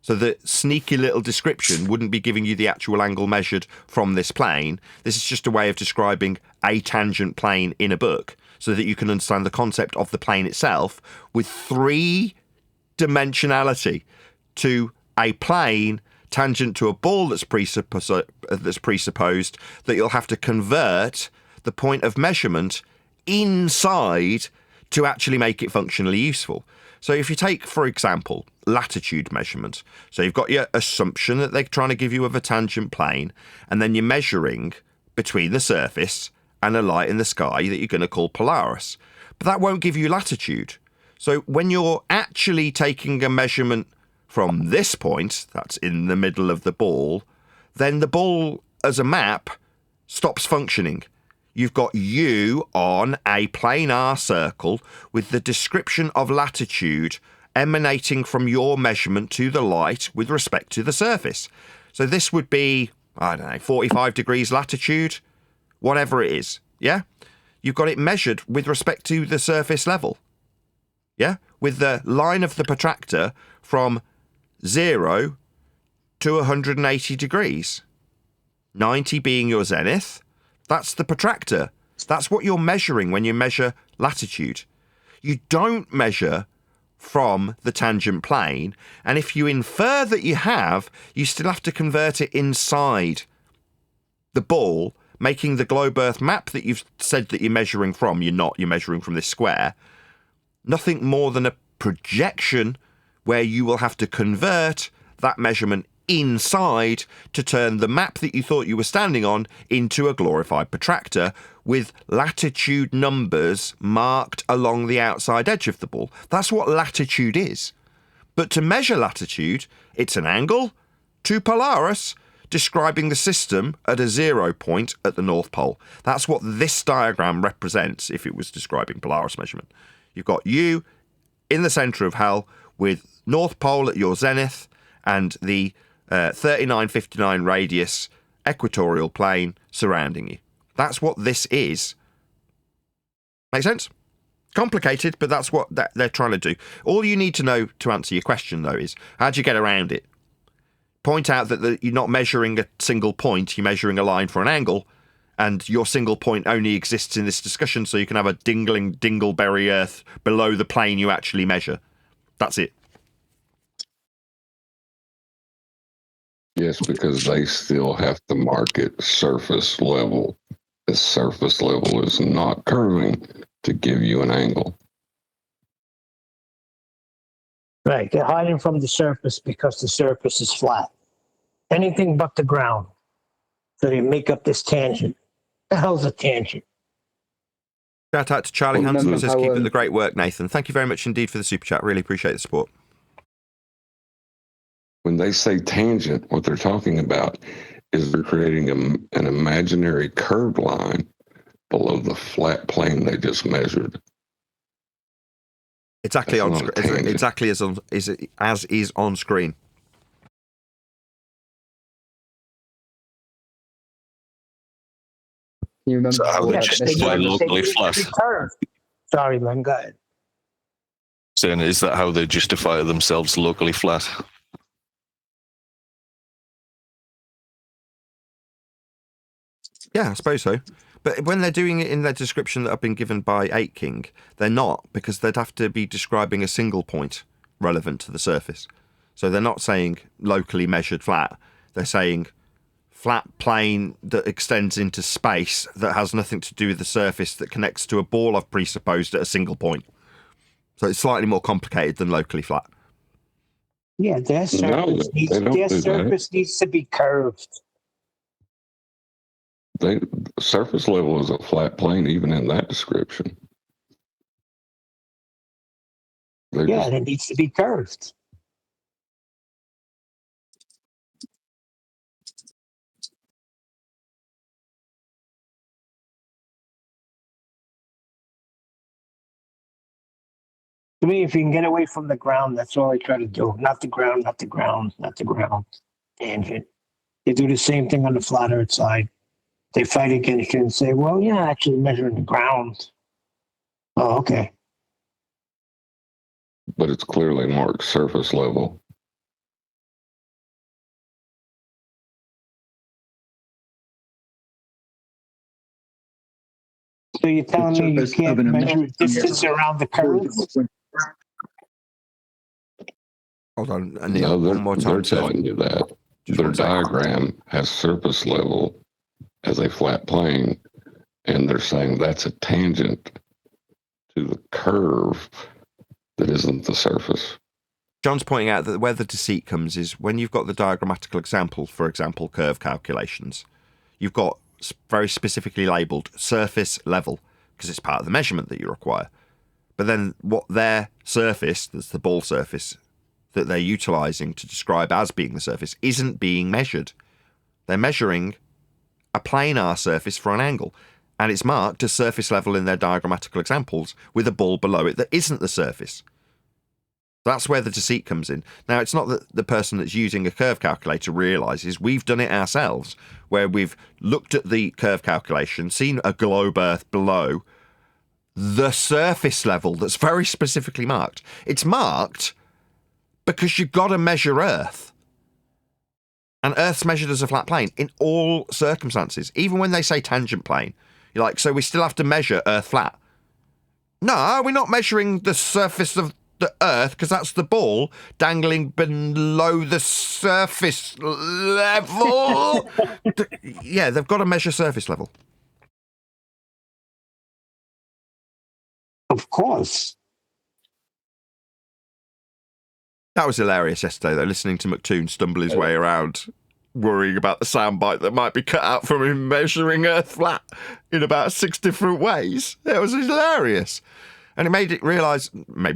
So the sneaky little description wouldn't be giving you the actual angle measured from this plane. This is just a way of describing a tangent plane in a book so that you can understand the concept of the plane itself with three-dimensionality to a plane tangent to a ball that's presupposed that you'll have to convert the point of measurement inside to actually make it functionally useful. So if you take, for example, latitude measurement, so you've got your assumption that they're trying to give you of a tangent plane, and then you're measuring between the surface and a light in the sky that you're going to call Polaris. But that won't give you latitude. So when you're actually taking a measurement from this point, that's in the middle of the ball, then the ball as a map stops functioning. You've got you on a planar circle with the description of latitude emanating from your measurement to the light with respect to the surface. So this would be, I don't know, 45 degrees latitude, whatever it is, yeah? You've got it measured with respect to the surface level, yeah? With the line of the protractor from 0 to 180 degrees. 90 being your zenith. That's the protractor. That's what you're measuring when you measure latitude. You don't measure from the tangent plane, and if you infer that you have, you still have to convert it inside the ball, making the globe Earth map that you've said that you're measuring from, you're measuring from this square, nothing more than a projection where you will have to convert that measurement inside to turn the map that you thought you were standing on into a glorified protractor with latitude numbers marked along the outside edge of the ball. That's what latitude is. But to measure latitude, it's an angle to Polaris describing the system at a 0 point at the North Pole. That's what this diagram represents if it was describing Polaris measurement. You've got you in the centre of hell with North Pole at your zenith and the 3959 radius equatorial plane surrounding you. That's what this is. Make sense? Complicated, but that's what they're trying to do. All you need to know to answer your question, though, is how do you get around it? Point out that you're not measuring a single point, you're measuring a line for an angle, and your single point only exists in this discussion, so you can have a dingleberry Earth below the plane you actually measure. That's it. Yes, because they still have to market surface level. The surface level is not curving to give you an angle. Right. They're hiding from the surface because the surface is flat. Anything but the ground. So they make up this tangent. The hell's a tangent? Shout out to Charlie Well, Hansen, who remember says, how, keep up the great work, Nathan. Thank you very much indeed for the super chat. Really appreciate the support. When they say tangent, what they're talking about is they're creating an imaginary curved line below the flat plane they just measured. Exactly That's on not a screen. tangent. Exactly as is on screen. you remember So how they Yes, they justify need locally to flat? be curved. Sorry, man. Go ahead. Saying, is that how they justify themselves locally flat? Yeah, I suppose so. But when they're doing it in their description that I've been given by 8 King, they're not, because they'd have to be describing a single point relevant to the surface. So they're not saying locally measured flat. They're saying flat plane that extends into space that has nothing to do with the surface that connects to a ball I've presupposed at a single point. So it's slightly more complicated than locally flat. Yeah, their surface, they don't do that. needs to be curved. Surface level is a flat plane, even in that description. They're Yeah, just- and it needs to be curved. To me, if you can get away from the ground, that's all I try to do. Not the ground, not the ground, not the ground. Tangent. They do the same thing on the flat earth side. They fight against you and say, well, yeah, actually measuring the ground. Oh, okay. But it's clearly marked surface level. So you're telling me you surface can't of an measure image. distance around the currents? Hold on, Neil, No, one more time. they're telling you that. Just Their one second. diagram has surface level as a flat plane, and they're saying that's a tangent to the curve that isn't the surface. John's pointing out that where the deceit comes is when you've got the diagrammatical example, for example, curve calculations, you've got very specifically labelled surface level because it's part of the measurement that you require. But then what their surface, that's the ball surface, that they're utilising to describe as being the surface, isn't being measured. They're measuring a planar surface for an angle, and it's marked as surface level in their diagrammatical examples with a ball below it that isn't the surface. That's where the deceit comes in. Now, it's not that the person that's using a curve calculator realises we've done it ourselves, where we've looked at the curve calculation, seen a globe Earth below the surface level that's very specifically marked. It's marked because you've got to measure Earth. And Earth's measured as a flat plane in all circumstances. Even when they say tangent plane, you're like, so we still have to measure Earth flat. No, we're not measuring the surface of the Earth because that's the ball dangling below the surface level. Yeah, they've got to measure surface level. Of course. That was hilarious yesterday, though, listening to McToon stumble his way around, worrying about the soundbite that might be cut out from him measuring Earth flat in about 6 different ways. It was hilarious. And it made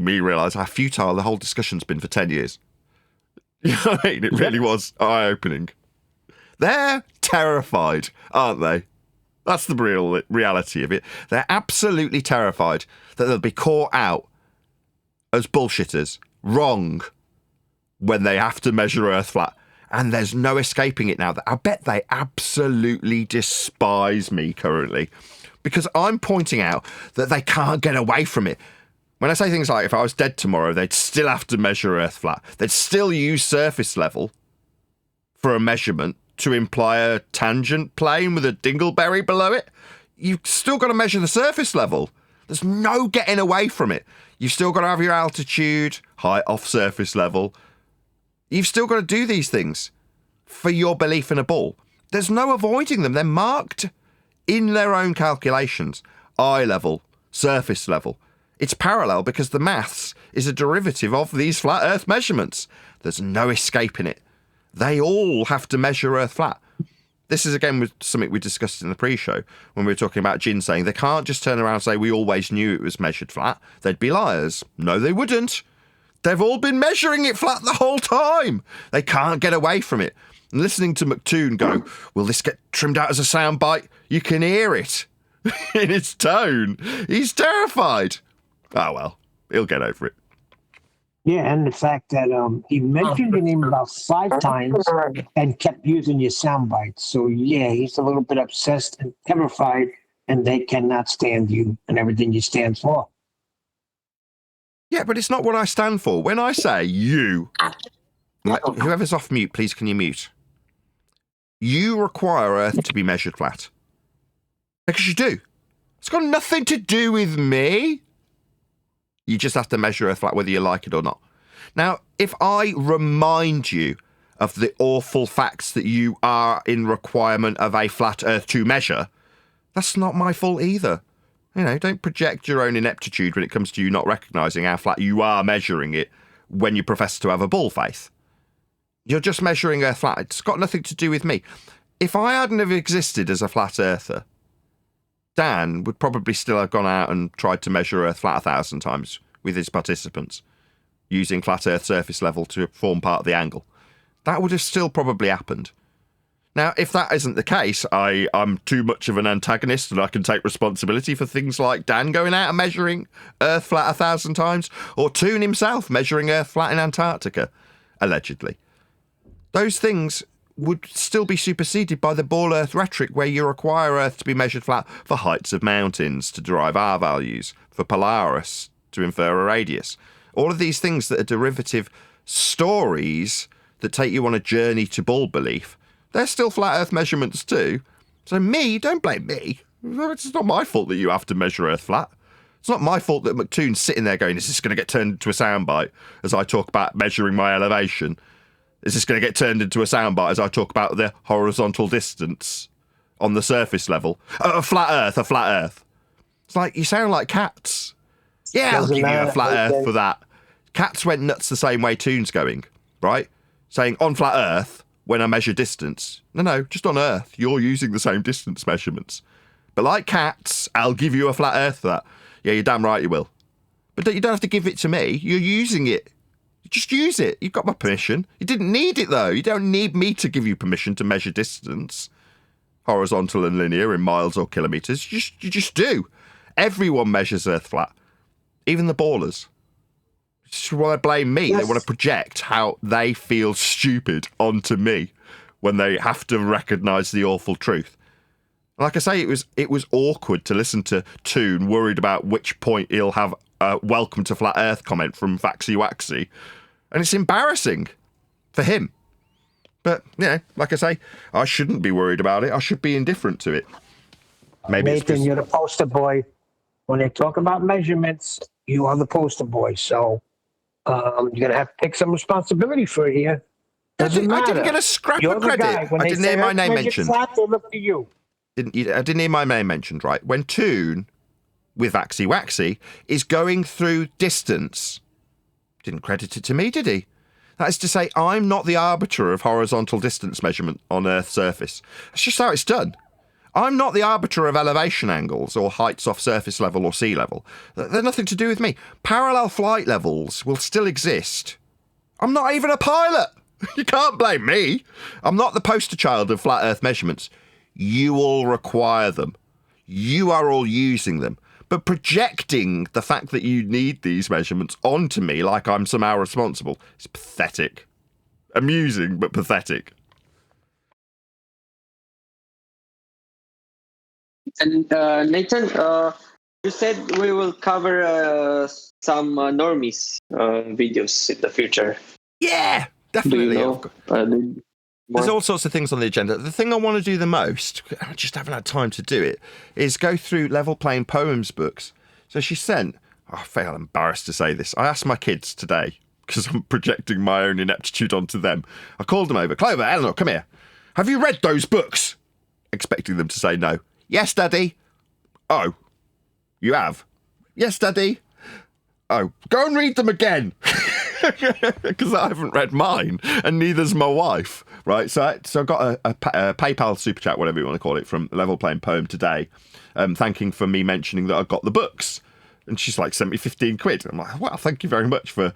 me realise how futile the whole discussion's been for 10 years. You know what I mean? It really was eye-opening. They're terrified, aren't they? That's the real reality of it. They're absolutely terrified that they'll be caught out as bullshitters, wrong, when they have to measure Earth flat. And there's no escaping it now. I bet they absolutely despise me currently because I'm pointing out that they can't get away from it. When I say things like, if I was dead tomorrow, they'd still have to measure Earth flat. They'd still use surface level for a measurement to imply a tangent plane with a dingleberry below it. You've still got to measure the surface level. There's no getting away from it. You've still got to have your altitude, height off surface level. You've still got to do these things for your belief in a ball. There's no avoiding them. They're marked in their own calculations. Eye level, surface level. It's parallel because the maths is a derivative of these flat Earth measurements. There's no escaping it. They all have to measure Earth flat. This is, again, with something we discussed in the pre-show when we were talking about Jin saying they can't just turn around and say we always knew it was measured flat. They'd be liars. No, they wouldn't. They've all been measuring it flat the whole time. They can't get away from it. And listening to McToon go, will this get trimmed out as a soundbite? You can hear it in his tone. He's terrified. Oh, well, he'll get over it. Yeah, and the fact that he mentioned your name about 5 times and kept using your sound bites. So, yeah, he's a little bit obsessed and terrified, and they cannot stand you and everything you stand for. Yeah, but it's not what I stand for. When I say you, like, whoever's off mute, please can you mute? You require Earth to be measured flat. Because you do. It's got nothing to do with me. You just have to measure Earth flat whether you like it or not. Now, if I remind you of the awful facts that you are in requirement of a flat Earth to measure, that's not my fault either. You know, don't project your own ineptitude when it comes to you not recognising how flat you are measuring it when you profess to have a ball face. You're just measuring Earth flat. It's got nothing to do with me. If I hadn't have existed as a flat earther, Dan would probably still have gone out and tried to measure Earth flat 1,000 times with his participants, using flat Earth surface level to form part of the angle. That would have still probably happened. Now, if that isn't the case, I'm too much of an antagonist and I can take responsibility for things like Dan going out and measuring Earth flat 1,000 times, or Toon himself measuring Earth flat in Antarctica, allegedly. Those things would still be superseded by the ball Earth rhetoric where you require Earth to be measured flat for heights of mountains to derive R values, for Polaris to infer a radius. All of these things that are derivative stories that take you on a journey to ball belief, they're still flat Earth measurements too. So don't blame me. It's not my fault that you have to measure Earth flat. It's not my fault that McToon's sitting there going, is this going to get turned into a soundbite as I talk about measuring my elevation? Is this going to get turned into a soundbite as I talk about the horizontal distance on the surface level? A flat Earth. It's like, you sound like cats. Yeah, I'll give you a flat Earth for that. Cats went nuts the same way Toon's going, right? Saying on flat Earth, when I measure distance. No, just on Earth. You're using the same distance measurements. But like cats, I'll give you a flat Earth for that. Yeah, you're damn right you will. But you don't have to give it to me. You're using it. Just use it. You've got my permission. You didn't need it, though. You don't need me to give you permission to measure distance, horizontal and linear, in miles or kilometres. You just do. Everyone measures Earth flat, even the ballers. Just want to blame me. Yes. They want to project how they feel stupid onto me when they have to recognise the awful truth. Like I say, it was awkward to listen to Toon worried about which point he'll have a welcome to flat Earth comment from Vaxy Waxy. And it's embarrassing for him. But, like I say, I shouldn't be worried about it. I should be indifferent to it. Maybe Nathan, you're the poster boy. When they talk about measurements, you are the poster boy. So you're going to have to take some responsibility for it here. I didn't get a scrap of credit. I didn't hear my name mentioned. Flat, they look to you. I didn't hear my name mentioned, right? When Toon, with Vaxy Waxy, is going through distance, didn't credit it to me, did he? That is to say, I'm not the arbiter of horizontal distance measurement on Earth's surface. That's just how it's done. I'm not the arbiter of elevation angles or heights off surface level or sea level. They're nothing to do with me. Parallel flight levels will still exist. I'm not even a pilot. You can't blame me. I'm not the poster child of flat Earth measurements. You all require them. You are all using them. But projecting the fact that you need these measurements onto me like I'm somehow responsible is pathetic. Amusing, but pathetic. And Nathan, you said we will cover some normies videos in the future. Yeah, definitely. Do you know? There's all sorts of things on the agenda. The thing I want to do the most, I just haven't had time to do it, is go through Level Playing Poems books. So she sent, I feel embarrassed to say this, I asked my kids today, because I'm projecting my own ineptitude onto them. I called them over. Clover, Eleanor, come here. Have you read those books? Expecting them to say no. Yes, Daddy. Oh, you have? Yes, Daddy. Oh, go and read them again. Because I haven't read mine, and neither's my wife, right? So I got a PayPal super chat, whatever you want to call it, from Level Playing Poem today, thanking for me mentioning that I got the books. And she's like, sent me 15 quid. I'm like, well, thank you very much for,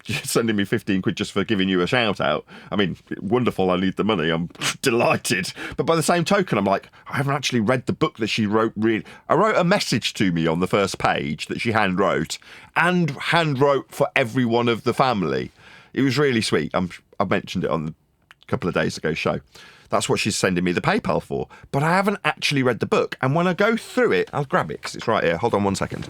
sending me 15 quid just for giving you a shout out. I mean, wonderful. I need the money. I'm delighted. But by the same token, I'm like, I haven't actually read the book that she wrote. I wrote a message to me on the first page that she hand wrote for everyone of the family. It was really sweet. I mentioned it on a couple of days ago show. That's what she's sending me the PayPal for. But I haven't actually read the book. And when I go through it, I'll grab it because it's right here. Hold on 1 second.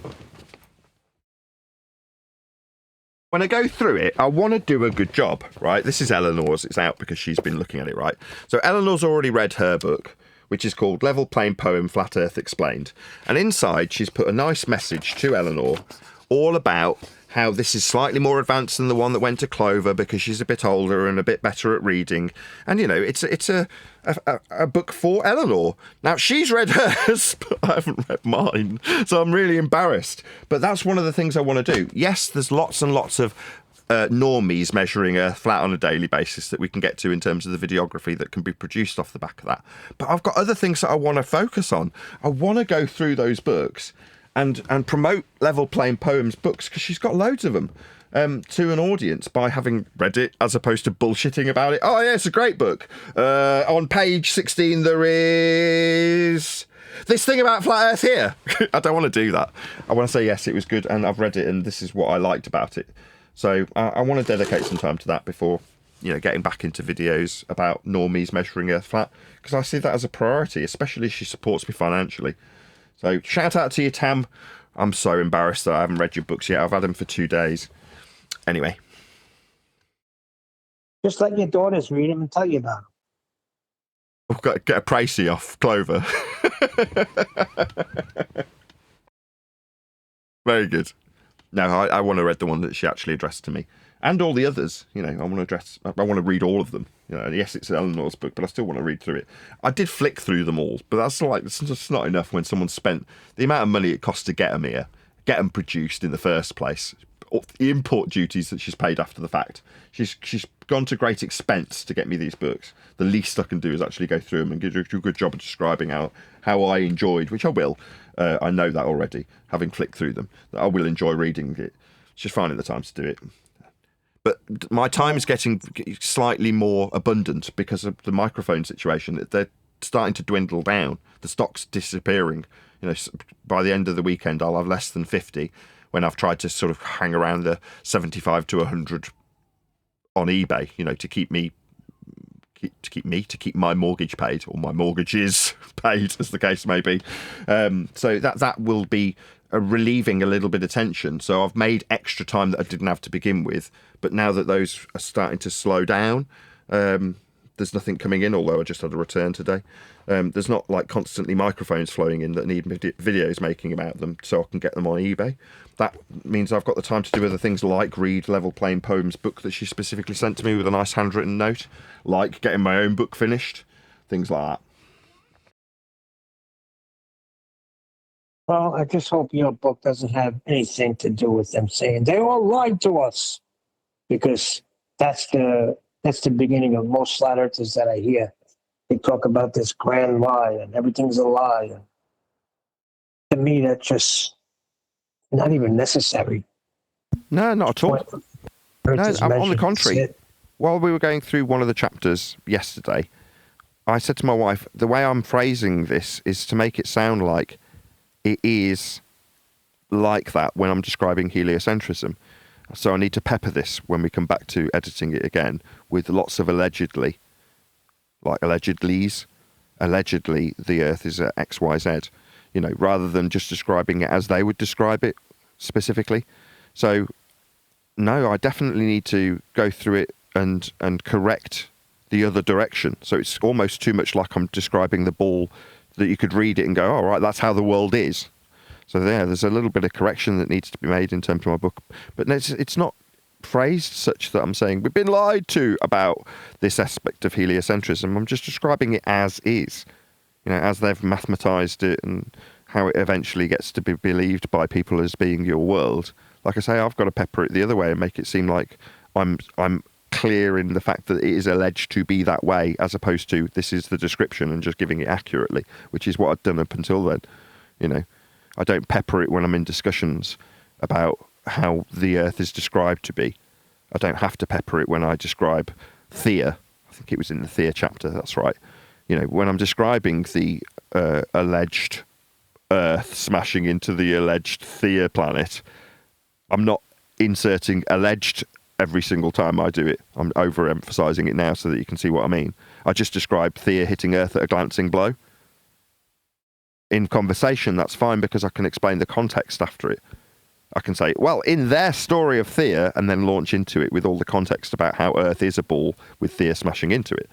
When I go through it, I want to do a good job, right? This is Eleanor's. It's out because she's been looking at it, right? So Eleanor's already read her book, which is called Level Playing Poem Flat Earth Explained. And inside, she's put a nice message to Eleanor all about how this is slightly more advanced than the one that went to Clover because she's a bit older and a bit better at reading. And, it's a book for Eleanor. Now, she's read hers, but I haven't read mine. So I'm really embarrassed. But that's one of the things I want to do. Yes, there's lots and lots of normies measuring Earth flat on a daily basis that we can get to in terms of the videography that can be produced off the back of that. But I've got other things that I want to focus on. I want to go through those books and promote Level Playing Poems books because she's got loads of them. to an audience by having read it as opposed to bullshitting about it. Oh, yeah, it's a great book. On page 16, there is this thing about flat Earth here. I don't want to do that. I want to say, yes, it was good, and I've read it, and this is what I liked about it. So I want to dedicate some time to that before, getting back into videos about normies measuring Earth flat, because I see that as a priority, especially if she supports me financially. So shout out to you, Tam. I'm so embarrassed that I haven't read your books yet. I've had them for 2 days. Anyway. Just let your daughters read them and tell you about them. I've got to get a pricey off Clover. Very good. No, I want to read the one that she actually addressed to me. And all the others. I want to read all of them. Yes, it's Eleanor's book, but I still want to read through it. I did flick through them all, but it's just not enough when someone spent the amount of money it costs to get them here, get them produced in the first place, the import duties that she's paid after the fact. She's gone to great expense to get me these books. The least I can do is actually go through them and do a good job of describing how I enjoyed, which I will. I know that already, having flicked through them, that I will enjoy reading it. It's just finding the time to do it. But my time is getting slightly more abundant because of the microphone situation. They're starting to dwindle down. The stock's disappearing. By the end of the weekend, I'll have less than 50 when I've tried to sort of hang around the 75 to 100 on eBay, to keep my mortgage paid, or my mortgages paid, as the case may be. So that will be relieving a little bit of tension. So I've made extra time that I didn't have to begin with, but now that those are starting to slow down, there's nothing coming in, although I just had a return today. There's not like constantly microphones flowing in that need videos making about them, so I can get them on eBay. That means I've got the time to do other things, like read Level Plain Poems book that she specifically sent to me with a nice handwritten note, like getting my own book finished, things like that. Well, I just hope your book doesn't have anything to do with them saying they all lied to us, because that's the beginning of most flat earthers that I hear. They talk about this grand lie and everything's a lie. And to me, that's just not even necessary. No, not at all. No, on the contrary. While we were going through one of the chapters yesterday, I said to my wife, the way I'm phrasing this is to make it sound like it is like that when I'm describing heliocentrism. So I need to pepper this when we come back to editing it again with lots of allegedly, like allegedlys. Allegedly, the Earth is at XYZ, rather than just describing it as they would describe it specifically. So, no, I definitely need to go through it and correct the other direction. So it's almost too much like I'm describing the ball, that you could read it and go, oh, right, that's how the world is. So there's a little bit of correction that needs to be made in terms of my book. But it's not phrased such that I'm saying we've been lied to about this aspect of heliocentrism. I'm just describing it as is, as they've mathematized it and how it eventually gets to be believed by people as being your world. Like I say, I've got to pepper it the other way and make it seem like I'm clear in the fact that it is alleged to be that way, as opposed to this is the description and just giving it accurately, which is what I've done up until then. I don't pepper it when I'm in discussions about how the Earth is described to be. I don't have to pepper it when I describe Thea. I think it was in the Thea chapter, that's right. When I'm describing the alleged Earth smashing into the alleged Thea planet, I'm not inserting alleged every single time I do it. I'm overemphasizing it now so that you can see what I mean. I just describe Thea hitting Earth at a glancing blow. In conversation, that's fine, because I can explain the context after it. I can say, well, in their story of Thea, and then launch into it with all the context about how Earth is a ball with Thea smashing into it.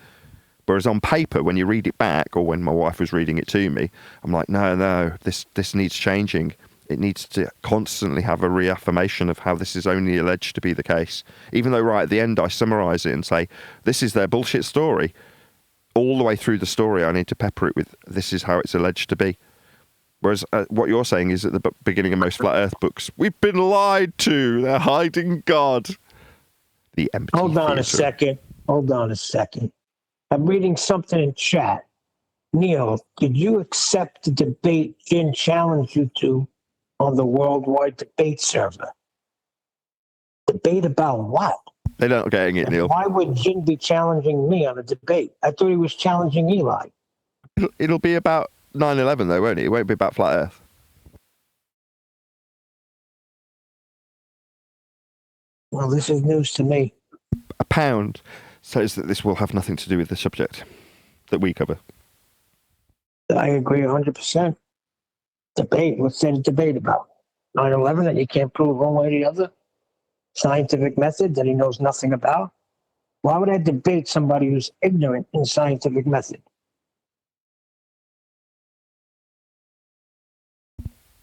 Whereas on paper, when you read it back, or when my wife was reading it to me, I'm like, no, this needs changing. It needs to constantly have a reaffirmation of how this is only alleged to be the case. Even though right at the end I summarize it and say, this is their bullshit story. All the way through the story, I need to pepper it with, this is how it's alleged to be. Whereas what you're saying is at the beginning of most Flat Earth books, we've been lied to. They're hiding God. The empty Hold on a theatre. second. I'm reading something in chat. Neil, did you accept the debate Jin challenged you to on the worldwide debate server? Debate about what? They're not getting it, Neil. Why would Jin be challenging me on a debate? I thought he was challenging Eli. It'll be about 9/11 though, won't it? It won't be about flat Earth. Well, this is news to me. A pound says that this will have nothing to do with the subject that we cover. I agree 100%. Debate. What's there to debate about? 9/11 that you can't prove one way or the other? Scientific method that he knows nothing about? Why would I debate somebody who's ignorant in scientific method?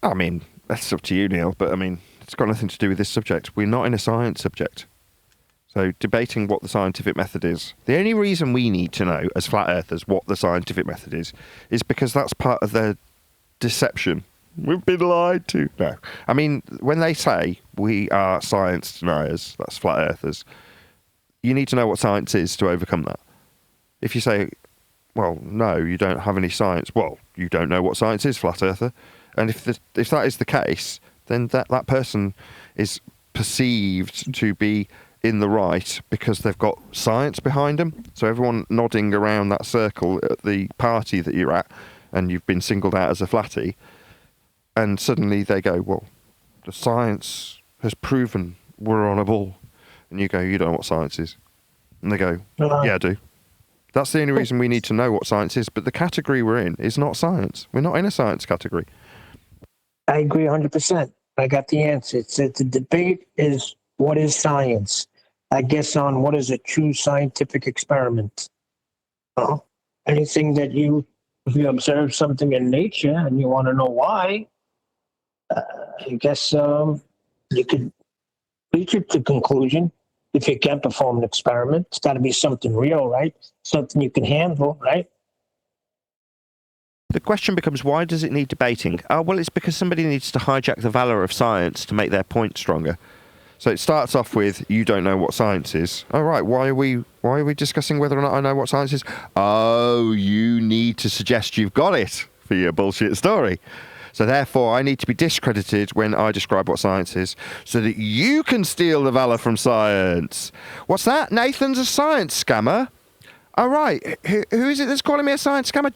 I mean, that's up to you, Neil, but I mean, it's got nothing to do with this subject. We're not in a science subject. So debating what the scientific method is. The only reason we need to know, as flat earthers, what the scientific method is because that's part of their deception. We've been lied to. No. I mean, when they say we are science deniers, that's flat earthers, you need to know what science is to overcome that. If you say, well, no, you don't have any science, well, you don't know what science is, flat earther. And if that is the case, then that person is perceived to be in the right because they've got science behind them. So everyone nodding around that circle at the party that you're at and you've been singled out as a flatty, and suddenly they go, well, the science has proven we're on a ball. And you go, you don't know what science is. And they go, yeah, I do. That's the only reason we need to know what science is. But the category we're in is not science. We're not in a science category. I agree 100%. I got the answer. It said the debate is what is science? I guess on what is a true scientific experiment. Anything that if you observe something in nature and you want to know why, I guess you could reach it to conclusion. If you can't perform an experiment, it's got to be something real, right? Something you can handle, right? The question becomes, why does it need debating? Oh, well, it's because somebody needs to hijack the valor of science to make their point stronger. So it starts off with, you don't know what science is. Oh, right, why are we discussing whether or not I know what science is? Oh, you need to suggest you've got it for your bullshit story. So therefore, I need to be discredited when I describe what science is so that you can steal the valor from science. What's that? Nathan's a science scammer? Oh, right. Who is it that's calling me a science scammer?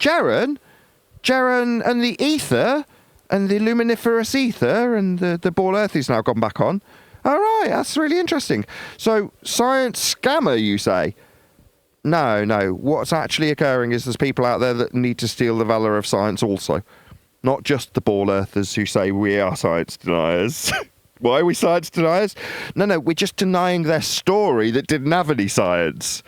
Jaren and the ether and the luminiferous ether and the ball earth is now gone back on. All right, that's really interesting. So, science scammer, you say? No. What's actually occurring is there's people out there that need to steal the valor of science also. Not just the ball earthers who say we are science deniers. Why are we science deniers? No, we're just denying their story that didn't have any science.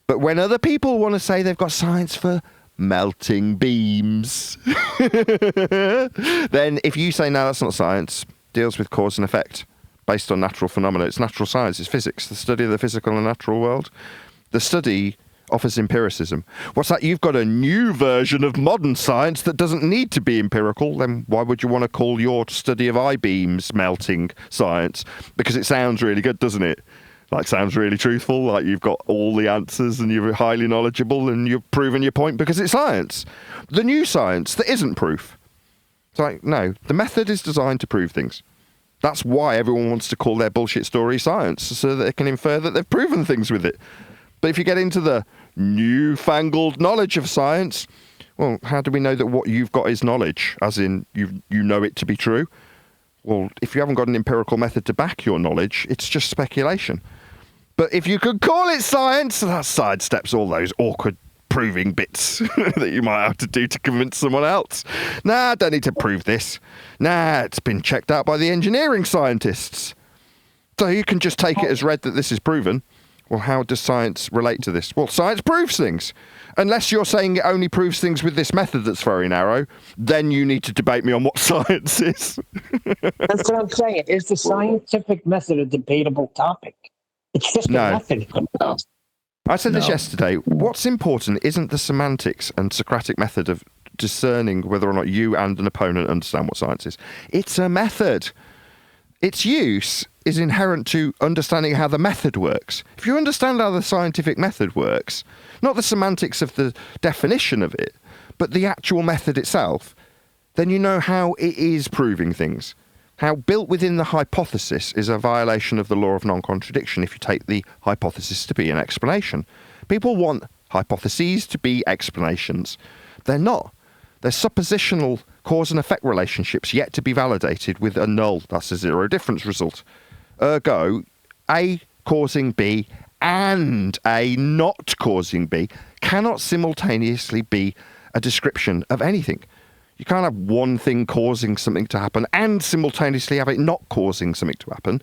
But when other people want to say they've got science for melting beams, then if you say, no, that's not science, deals with cause and effect based on natural phenomena. It's natural science, it's physics, the study of the physical and natural world. The study offers empiricism. What's that? You've got a new version of modern science that doesn't need to be empirical. Then why would you want to call your study of I-beams melting science? Because it sounds really good, doesn't it? Like, sounds really truthful, like you've got all the answers and you're highly knowledgeable and you've proven your point because it's science. The new science that isn't proof. It's like, no, the method is designed to prove things. That's why everyone wants to call their bullshit story science, so that they can infer that they've proven things with it. But if you get into the newfangled knowledge of science, well, how do we know that what you've got is knowledge, as in you know it to be true? Well, if you haven't got an empirical method to back your knowledge, it's just speculation. But if you could call it science, that sidesteps all those awkward proving bits that you might have to do to convince someone else. Nah, I don't need to prove this. Nah, it's been checked out by the engineering scientists. So you can just take it as read that this is proven. Well, how does science relate to this? Well, science proves things. Unless you're saying it only proves things with this method that's very narrow, then you need to debate me on what science is. That's what I'm saying. Is the scientific method a debatable topic? It's just a method. I said this yesterday. What's important isn't the semantics and Socratic method of discerning whether or not you and an opponent understand what science is. It's a method. Its use is inherent to understanding how the method works. If you understand how the scientific method works, not the semantics of the definition of it, but the actual method itself, then you know how it is proving things. How built within the hypothesis is a violation of the law of non-contradiction if you take the hypothesis to be an explanation. People want hypotheses to be explanations. They're not. They're suppositional cause and effect relationships yet to be validated with a null. That's a zero difference result. Ergo, A causing B and A not causing B cannot simultaneously be a description of anything. You can't have one thing causing something to happen and simultaneously have it not causing something to happen.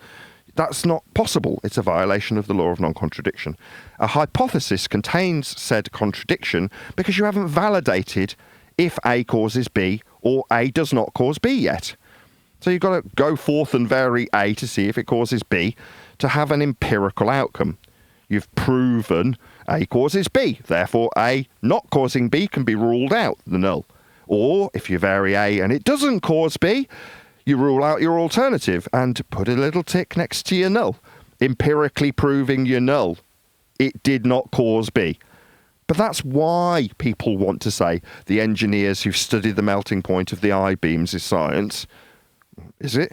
That's not possible. It's a violation of the law of non-contradiction. A hypothesis contains said contradiction because you haven't validated if A causes B or A does not cause B yet. So you've got to go forth and vary A to see if it causes B to have an empirical outcome. You've proven A causes B, therefore A not causing B can be ruled out, the null. Or if you vary A and it doesn't cause B, you rule out your alternative and put a little tick next to your null, empirically proving your null. It did not cause B. But that's why people want to say the engineers who've studied the melting point of the I-beams is science. Is it?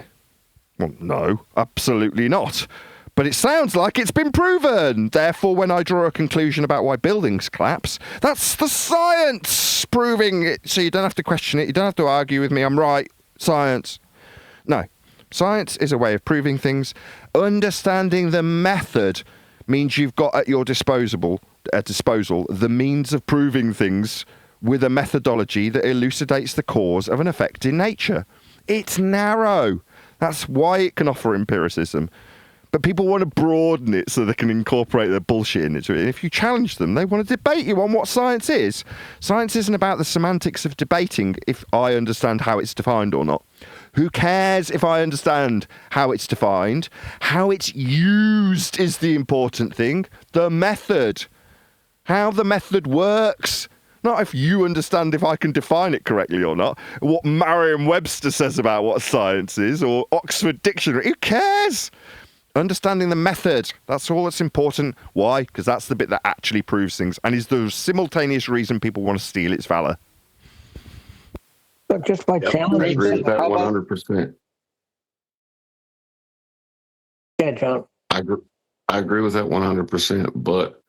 Well, no, absolutely not. But it sounds like it's been proven. Therefore, when I draw a conclusion about why buildings collapse, that's the science proving it. So you don't have to question it. You don't have to argue with me. I'm right. Science. No. Science is a way of proving things. Understanding the method means you've got at your disposal the means of proving things with a methodology that elucidates the cause of an effect in nature. It's narrow. That's why it can offer empiricism. But people want to broaden it so they can incorporate their bullshit into it. And if you challenge them, they want to debate you on what science is. Science isn't about the semantics of debating if I understand how it's defined or not. Who cares if I understand how it's defined? How it's used is the important thing. The method. How the method works. Not if you understand if I can define it correctly or not. What Merriam-Webster says about what science is, or Oxford Dictionary. Who cares? Understanding the method, that's all that's important. Why? Because that's the bit that actually proves things and is the simultaneous reason people want to steal its valor. But just by I challenging agree with that How about- 100%. Yeah, John. I agree with that 100%. But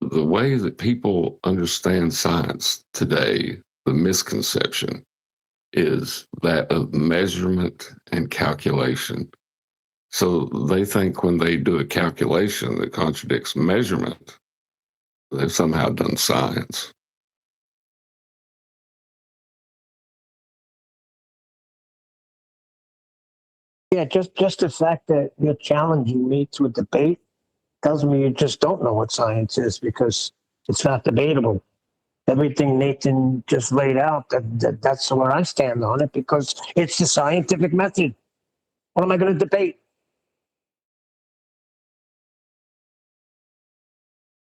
the way that people understand science today, the misconception is that of measurement and calculation. So they think when they do a calculation that contradicts measurement, they've somehow done science. Yeah, just the fact that you're challenging me to a debate tells me you just don't know what science is because it's not debatable. Everything Nathan just laid out, that's where I stand on it because it's the scientific method. What am I going to debate?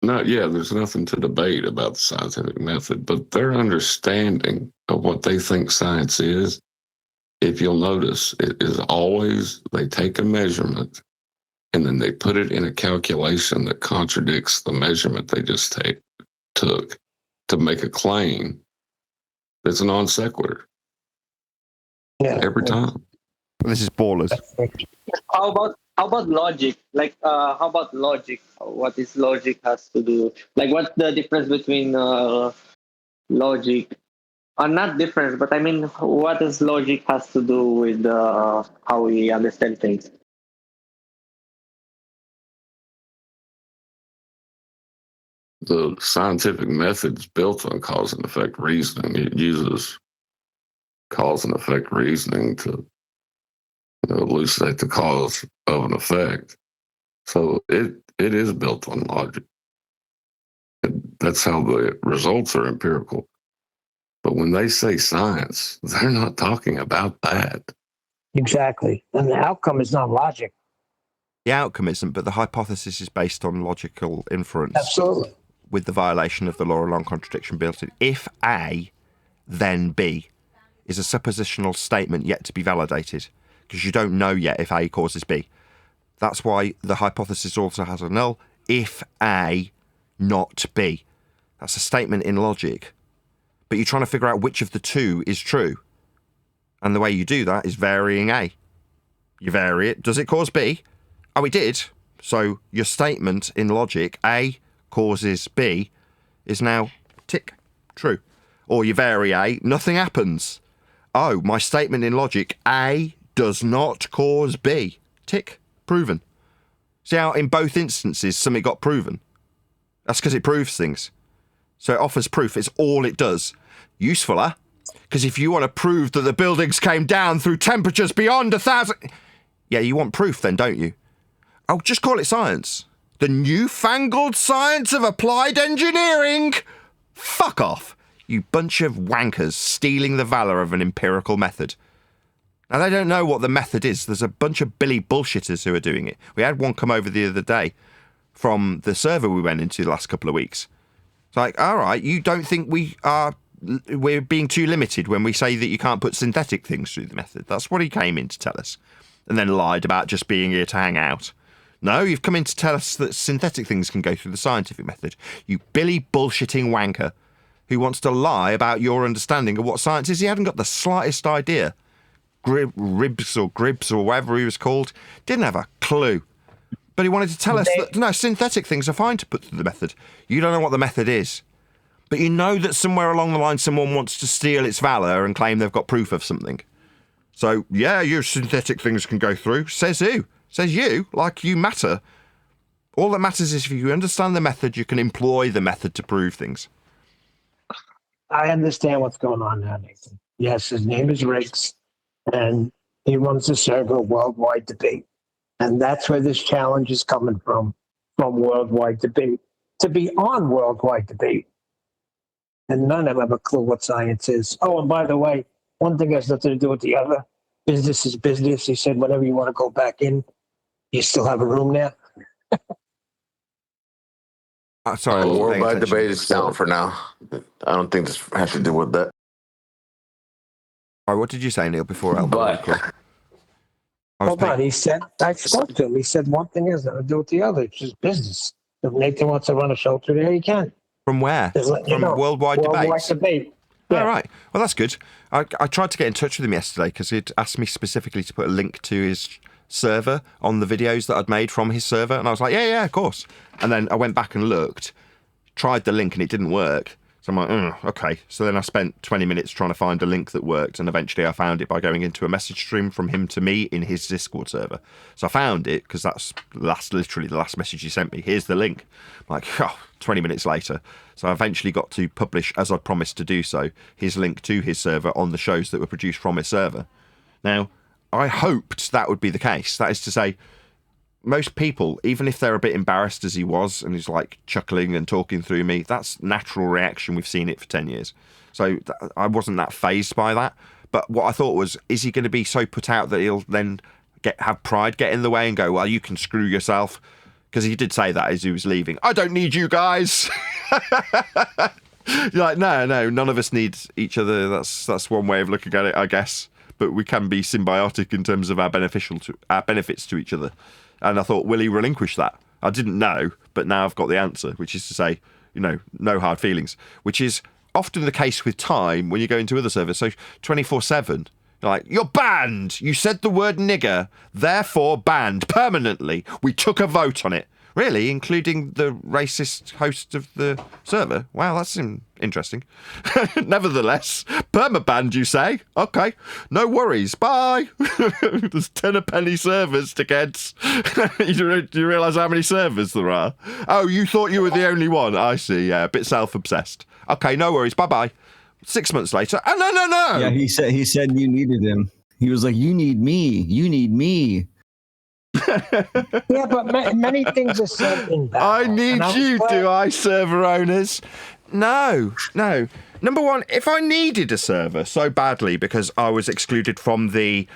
There's nothing to debate about the scientific method, but their understanding of what they think science is, if you'll notice, it is always they take a measurement and then they put it in a calculation that contradicts the measurement they just took to make a claim that's a non sequitur. Yeah, Every time. This is ballers. How about logic? Like, how about logic? What is logic has to do? Like, what's the difference between logic? Not difference, but I mean, what does logic has to do with how we understand things? The scientific method is built on cause and effect reasoning. It uses cause and effect reasoning to elucidate the cause of an effect. So it is built on logic. That's how the results are empirical. But when they say science, they're not talking about that. exactly. And the outcome is not logic. The outcome isn't, but the hypothesis is based on logical inference. Absolutely. With the violation of the law of non-contradiction built in. If A, then B is a suppositional statement yet to be validated, because you don't know yet if A causes B. That's why the hypothesis also has a null. If A, not B. That's a statement in logic. But you're trying to figure out which of the two is true. And the way you do that is varying A. You vary it. Does it cause B? Oh, it did. So your statement in logic, A causes B, is now tick, true. Or you vary A, nothing happens. Oh, my statement in logic, A does not cause B. Tick, proven. See how in both instances something got proven? That's because it proves things. So it offers proof. It's all it does. Useful, huh? Because if you want to prove that the buildings came down through temperatures beyond 1,000... Yeah, you want proof then, don't you? Oh, just call it science. The newfangled science of applied engineering. Fuck off, you bunch of wankers stealing the valour of an empirical method. Now, they don't know what the method is. There's a bunch of Billy bullshitters who are doing it. We had one come over the other day from the server we went into the last couple of weeks. It's like, all right, you don't think we're being too limited when we say that you can't put synthetic things through the method? That's what he came in to tell us. And then lied about just being here to hang out. No, you've come in to tell us that synthetic things can go through the scientific method. You Billy bullshitting wanker who wants to lie about your understanding of what science is. He hadn't got the slightest idea. Ribs or Gribbs or whatever he was called. Didn't have a clue. But he wanted to tell us that, no, synthetic things are fine to put through the method. You don't know what the method is. But you know that somewhere along the line someone wants to steal its valour and claim they've got proof of something. So, yeah, your synthetic things can go through. Says who? Says you, like you matter. All that matters is if you understand the method, you can employ the method to prove things. I understand what's going on now, Nathan. Yes, his name is Riggs, and he runs the server Worldwide Debate. And that's where this challenge is coming from Worldwide Debate, to be on Worldwide Debate. And none of them have a clue what science is. Oh, and by the way, one thing has nothing to do with the other. Business is business. He said, whenever you want to go back in, you still have a room there. Sorry, Worldwide Debate is down for now. I don't think this has to do with that. Oh, what did you say, Neil, before Elbow? But Hold on, he said, I spoke to him. He said one thing has nothing to do with the other. It's just business. If Nathan wants to run a shelter there, he can. From where? From Worldwide Debate? Yeah. All right. Well, that's good. I tried to get in touch with him yesterday because he'd asked me specifically to put a link to his server on the videos that I'd made from his server. And I was like, yeah, of course. And then I went back and looked, tried the link and it didn't work. So I'm like, okay. So then I spent 20 minutes trying to find a link that worked. And eventually I found it by going into a message stream from him to me in his Discord server. So I found it because that's literally the last message he sent me. Here's the link. I'm like, 20 minutes later. So I eventually got to publish, as I'd promised to do so, his link to his server on the shows that were produced from his server. Now, I hoped that would be the case. That is to say, most people, even if they're a bit embarrassed as he was, and he's like chuckling and talking through me, that's natural reaction. We've seen it for 10 years. So I wasn't that fazed by that. But what I thought was, is he going to be so put out that he'll then have pride get in the way and go, well, you can screw yourself? Because he did say that as he was leaving. I don't need you guys. You're like, no, none of us need each other. That's one way of looking at it, I guess. But we can be symbiotic in terms of our benefits to each other. And I thought, will he relinquish that? I didn't know, but now I've got the answer, which is to say, no hard feelings, which is often the case with time when you go into other servers. So 24/7, you're like, you're banned. You said the word nigger, therefore banned permanently. We took a vote on it. Really? Including the racist host of the server? Wow, that's interesting. Nevertheless, perma-banned, you say? Okay, no worries. Bye. There's 10 a penny servers, dickheads. Do you realise how many servers there are? Oh, you thought you were the only one? I see, yeah, a bit self-obsessed. Okay, no worries. Bye-bye. 6 months later. Oh, no. Yeah, he said you needed him. He was like, you need me. Yeah, but many things are said in battle. I need you, do I, server owners? No. Number one, if I needed a server so badly because I was excluded from the,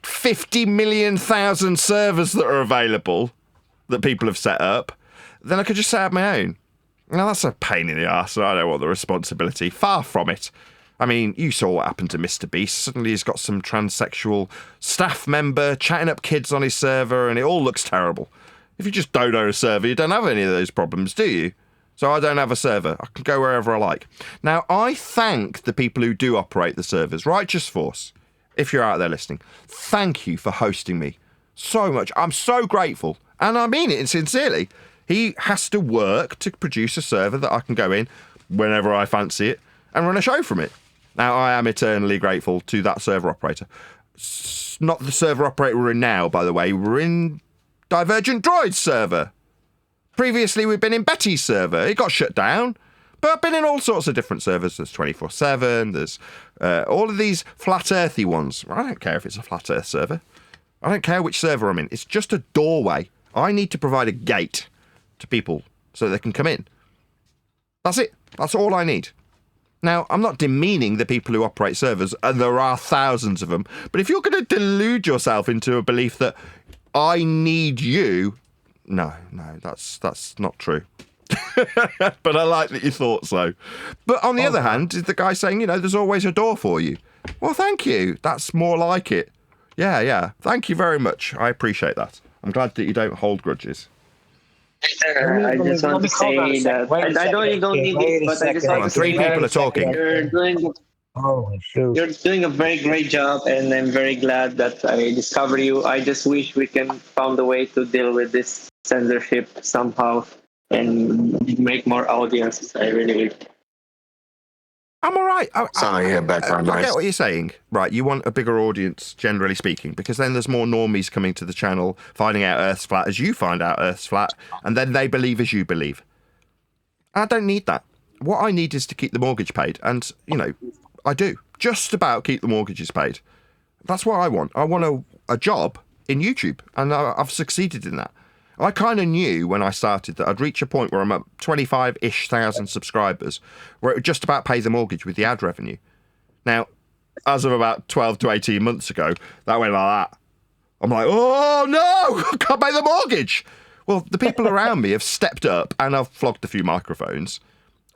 50 million thousand servers that are available that people have set up, then I could just set up my own. Now, that's a pain in the arse, and I don't want the responsibility. Far from it. I mean, you saw what happened to Mr. Beast. Suddenly he's got some transsexual staff member chatting up kids on his server, and it all looks terrible. If you just don't own a server, you don't have any of those problems, do you? So I don't have a server. I can go wherever I like. Now, I thank the people who do operate the servers. Righteous Force. if you're out there listening, thank you for hosting me so much. I'm so grateful, and I mean it sincerely. He has to work to produce a server that I can go in whenever I fancy it and run a show from it. Now, I am eternally grateful to that server operator. Not the server operator we're in now, by the way. We're in Divergent Droid's server. Previously, we've been in Betty's server. It got shut down. But I've been in all sorts of different servers. There's 24/7. There's all of these flat earthy ones. I don't care if it's a flat earth server. I don't care which server I'm in. It's just a doorway. I need to provide a gate to people so they can come in. That's it. That's all I need. Now, I'm not demeaning the people who operate servers, and there are thousands of them, but if you're going to delude yourself into a belief that I need you, no, that's not true. But I like that you thought so. But on the other hand, is the guy saying, there's always a door for you. Well, thank you. That's more like it. Yeah. Thank you very much. I appreciate that. I'm glad that you don't hold grudges. I just want to say that I know you don't need it, but I just want to say three people are talking. You're doing a very great job, and I'm very glad that I discovered you. I just wish we can find a way to deal with this censorship somehow and make more audiences. I really wish. I'm all right. I I get what you're saying. Right, you want a bigger audience, generally speaking, because then there's more normies coming to the channel, finding out Earth's flat as you find out Earth's flat, and then they believe as you believe. I don't need that. What I need is to keep the mortgage paid, and, I do. Just about keep the mortgages paid. That's what I want. I want a job in YouTube, and I've succeeded in that. I kind of knew when I started that I'd reach a point where I'm at 25-ish thousand subscribers, where it would just about pay the mortgage with the ad revenue. Now, as of about 12 to 18 months ago, that went like that. I'm like, oh no, I can't pay the mortgage. Well, the people around me have stepped up, and I've flogged a few microphones,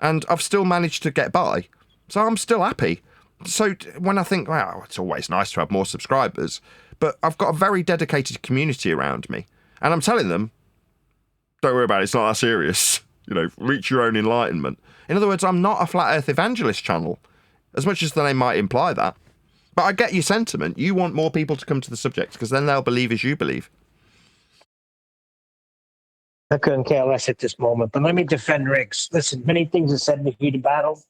and I've still managed to get by. So I'm still happy. So when I think, wow, it's always nice to have more subscribers, but I've got a very dedicated community around me. And I'm telling them, don't worry about it, it's not that serious. Reach your own enlightenment. In other words, I'm not a flat earth evangelist channel, as much as the name might imply that. But I get your sentiment. You want more people to come to the subject, because then they'll believe as you believe. I couldn't care less at this moment, but let me defend Riggs. Listen, many things are said in the heat of battle,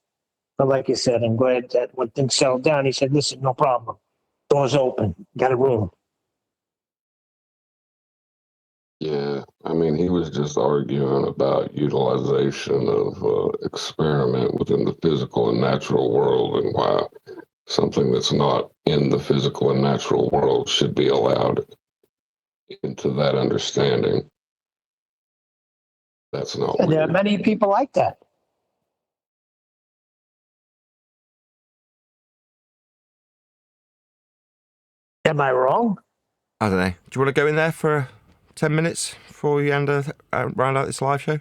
but like you said, I'm glad that when things settled down, he said, listen, no problem. Door's open. Got a room. Yeah, he was just arguing about utilization of experiment within the physical and natural world, and why something that's not in the physical and natural world should be allowed into that understanding. That's not And there are weird. many people like that. Am I wrong? I don't know. Do you want to go in there for 10 minutes before we round out this live show?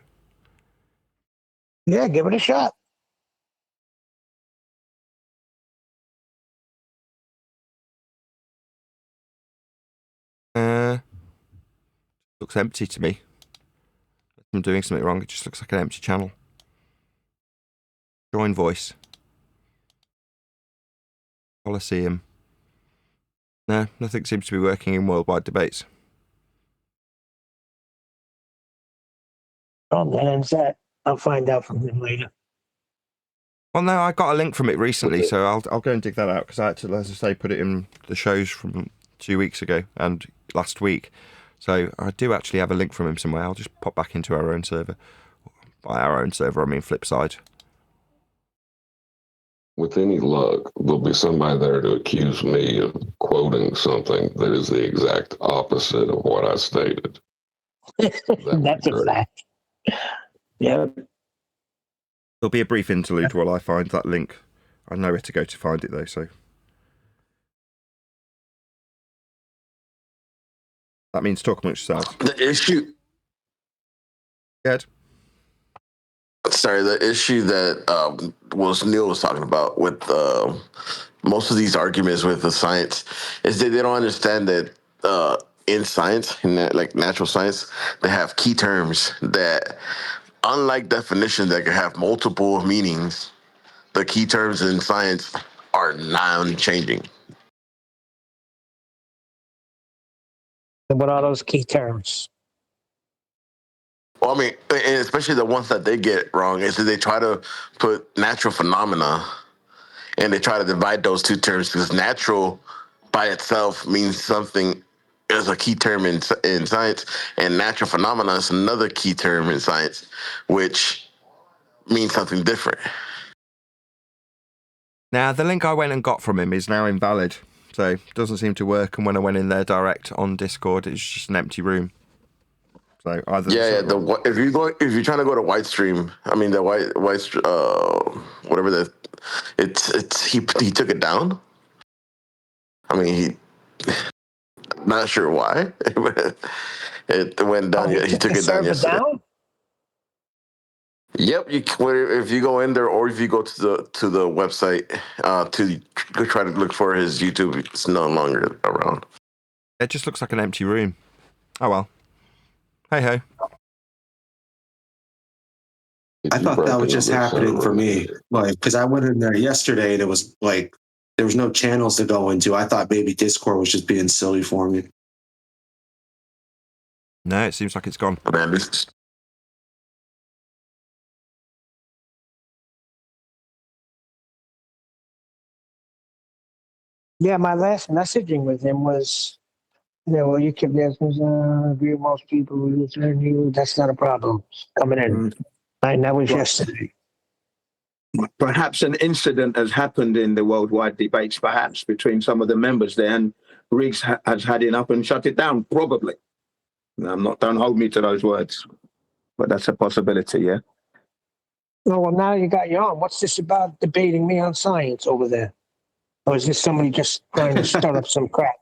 Yeah, give it a shot. Looks empty to me. If I'm doing something wrong, it just looks like an empty channel. Join voice. Coliseum. No, nothing seems to be working in worldwide debates. Oh, that ends that. I'll find out from him later. Well, no, I got a link from it recently, so I'll go and dig that out, because I had to, as I say, put it in the shows from 2 weeks ago and last week. So I do actually have a link from him somewhere. I'll just pop back into our own server. By our own server, I mean Flipside. With any luck, there'll be somebody there to accuse me of quoting something that is the exact opposite of what I stated. That's a fact. Yeah. There'll be a brief interlude while I find that link. I know where to go to find it, though, so... That means talk amongst yourselves. The issue... Good. Sorry, the issue that Neil was talking about with most of these arguments with the science is that they don't understand that in science, in that, like natural science, they have key terms that, unlike definitions that can have multiple meanings, the key terms in science are non-changing. And what are those key terms? Well, I mean, and especially the ones that they get wrong is that they try to put natural phenomena and they try to divide those two terms because natural by itself means something is a key term in science, and natural phenomena is another key term in science, which means something different. Now, the link I went and got from him is now invalid, so it doesn't seem to work. And when I went in there direct on Discord, it's just an empty room. So either if you're trying to go to White Stream, I mean the white whatever he took it down. I mean he not sure why. It went down. He took it down yesterday. Yep, if you go in there or if you go to the website to try to look for his YouTube, it's no longer around. It just looks like an empty room. Oh well. Hey ho. I thought that was just happening for me, like because I went in there yesterday and it was like there was no channels to go into. I thought maybe Discord was just being silly for me. No, it seems like it's gone. Man, this. Yeah, my last messaging with him was, well, you can agree with most people who return you. That's not a problem coming in. And that was yesterday. Perhaps an incident has happened in the worldwide debates, perhaps between some of the members there, and Riggs has had enough and shut it down. Probably. Don't hold me to those words, but that's a possibility. Yeah. Well, now you got your own. What's this about debating me on science over there? Or is this somebody just trying to stir up some crap?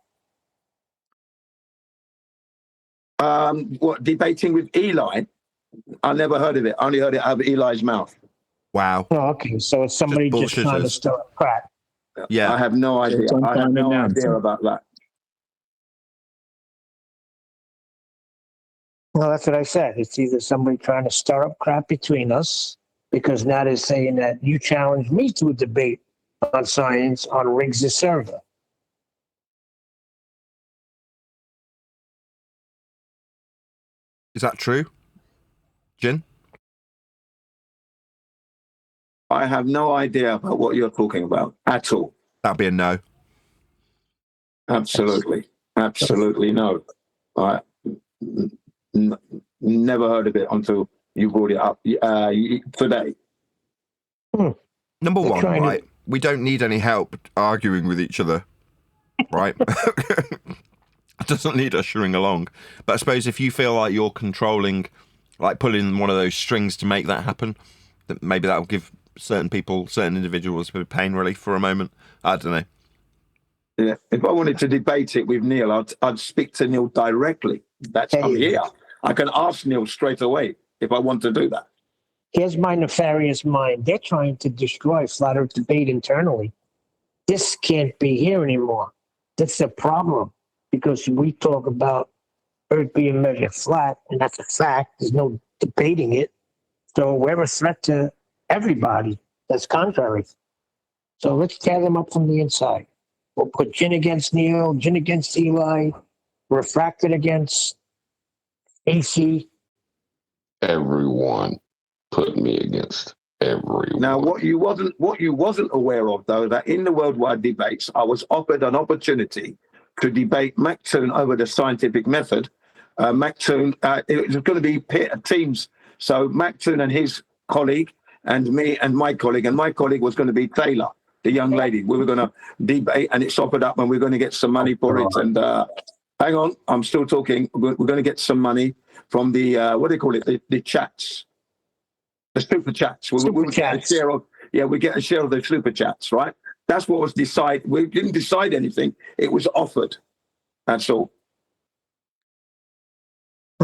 What, debating with Eli? I never heard of it. I only heard it out of Eli's mouth. Wow. Oh, okay. So it's somebody just trying to stir up crap. Yeah. I have no idea. I have no idea about that. Well, that's what I said. It's either somebody trying to stir up crap between us, because now they're saying that you challenged me to a debate on science on Riggs' server. Is that true, Jin? I have no idea about what you're talking about at all. That'd be a no. Absolutely. Absolutely no. I never heard of it until you brought it up today. Number one, right? We don't need any help arguing with each other, right? It doesn't need ushering along. But I suppose if you feel like you're controlling, like pulling one of those strings to make that happen, that maybe that will give certain people, certain individuals a bit of pain relief for a moment. I don't know. Yeah, if I wanted to debate it with Neil, I'd speak to Neil directly. I'm here. I can ask Neil straight away if I want to do that. Here's my nefarious mind. They're trying to destroy flat earth debate internally. This can't be here anymore. That's a problem, because we talk about earth being measured flat, and that's a fact. There's no debating it. So we're a threat to everybody that's contrary. So let's tear them up from the inside. We'll put Jin against Neil, Jin against Eli, Refracted against AC. Everyone put me against everyone. Now, what you wasn't aware of, though, that in the worldwide debates, I was offered an opportunity to debate McToon over the scientific method. McToon, it was going to be teams. So McToon and his colleague, and me and my colleague was going to be Taylor, the young lady. We were going to debate, and it's offered up, and we're going to get some money for it. And hang on, I'm still talking. We're going to get some money from the what do they call it? The chats, the super chats. We get a share of. Yeah, we get a share of the super chats, right? That's what was decided. We didn't decide anything. It was offered. That's all.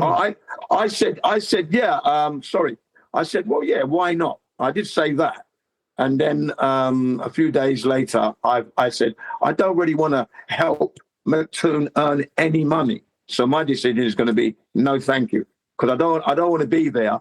I said, yeah. Sorry. I said, well, yeah. Why not? I did say that. And then a few days later, I said, I don't really want to help McToon earn any money. So my decision is going to be no, thank you, because I don't want to be there.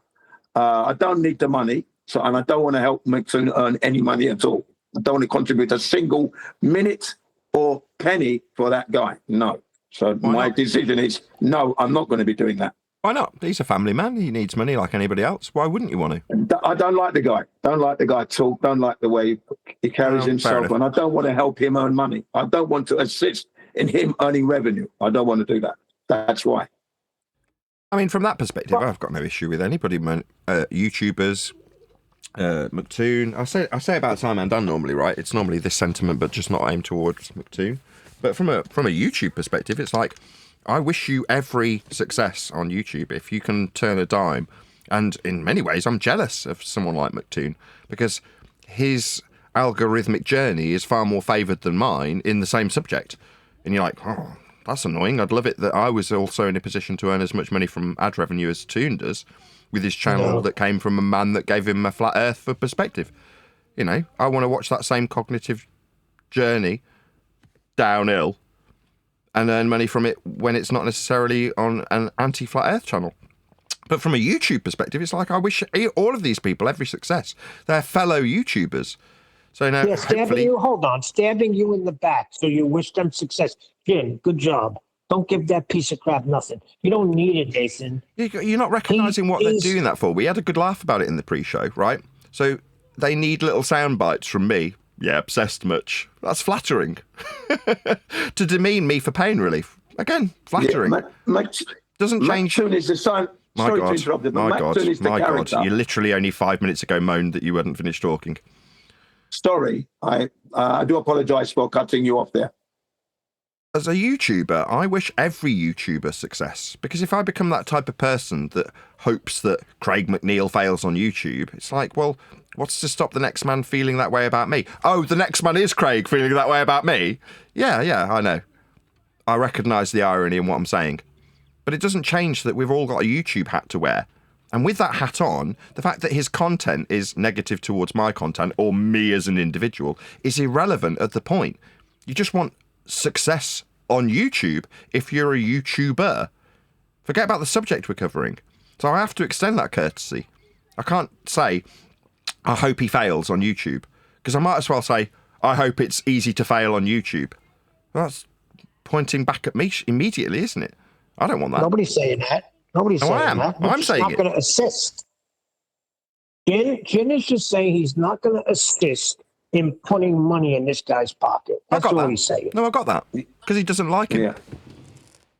I don't need the money, and I don't want to help McToon earn any money at all. I don't want to contribute a single minute or penny for that guy. No. So my decision is no, I'm not going to be doing that. Why not? He's a family man. He needs money like anybody else. Why wouldn't you want to? I don't like the guy. Don't like the guy talk. Don't like the way he carries himself. And I don't want to help him earn money. I don't want to assist in him earning revenue. I don't want to do that. That's why. I mean, from that perspective, I've got no issue with anybody. YouTubers, McToon. I say about time and done normally, right? It's normally this sentiment, but just not aimed towards McToon. But from a YouTube perspective, it's like, I wish you every success on YouTube if you can turn a dime. And in many ways, I'm jealous of someone like McToon because his algorithmic journey is far more favoured than mine in the same subject. And you're like, oh, that's annoying. I'd love it that I was also in a position to earn as much money from ad revenue as Toon does with his channel that came from a man that gave him a flat earth for perspective. You know, I want to watch that same cognitive journey downhill and earn money from it when it's not necessarily on an anti-flat earth channel. But from a YouTube perspective, it's like I wish all of these people every success. They're fellow YouTubers. So now, stabbing you in the back. So you wish them success. Jim, good job. Don't give that piece of crap nothing. You don't need it, Nathan. You're not recognising what they're doing that for. We had a good laugh about it in the pre-show, right? So they need little sound bites from me. Yeah, obsessed much. That's flattering. To demean me for pain relief. Again, flattering. Doesn't change. McToon is the sign. Sorry to interrupt you, but McToon is the character. You literally only 5 minutes ago moaned that you hadn't finished talking. Sorry, I do apologise for cutting you off there. As a YouTuber, I wish every YouTuber success, because if I become that type of person that hopes that Craig McNeil fails on YouTube, it's like, well, what's to stop the next man feeling that way about me? Oh, the next man is Craig feeling that way about me? Yeah, I know. I recognise the irony in what I'm saying. But it doesn't change that we've all got a YouTube hat to wear. And with that hat on, the fact that his content is negative towards my content or me as an individual is irrelevant at the point. You just want success on YouTube if you're a YouTuber. Forget about the subject we're covering. So I have to extend that courtesy. I can't say, I hope he fails on YouTube, because I might as well say, I hope it's easy to fail on YouTube. Well, that's pointing back at me immediately, isn't it? I don't want that. Nobody's saying that. Nobody's saying that. I'm saying not going to assist. Jin is just saying he's not going to assist in putting money in this guy's pocket. That's all he's saying. No, I got that. Because he doesn't like him. Yeah.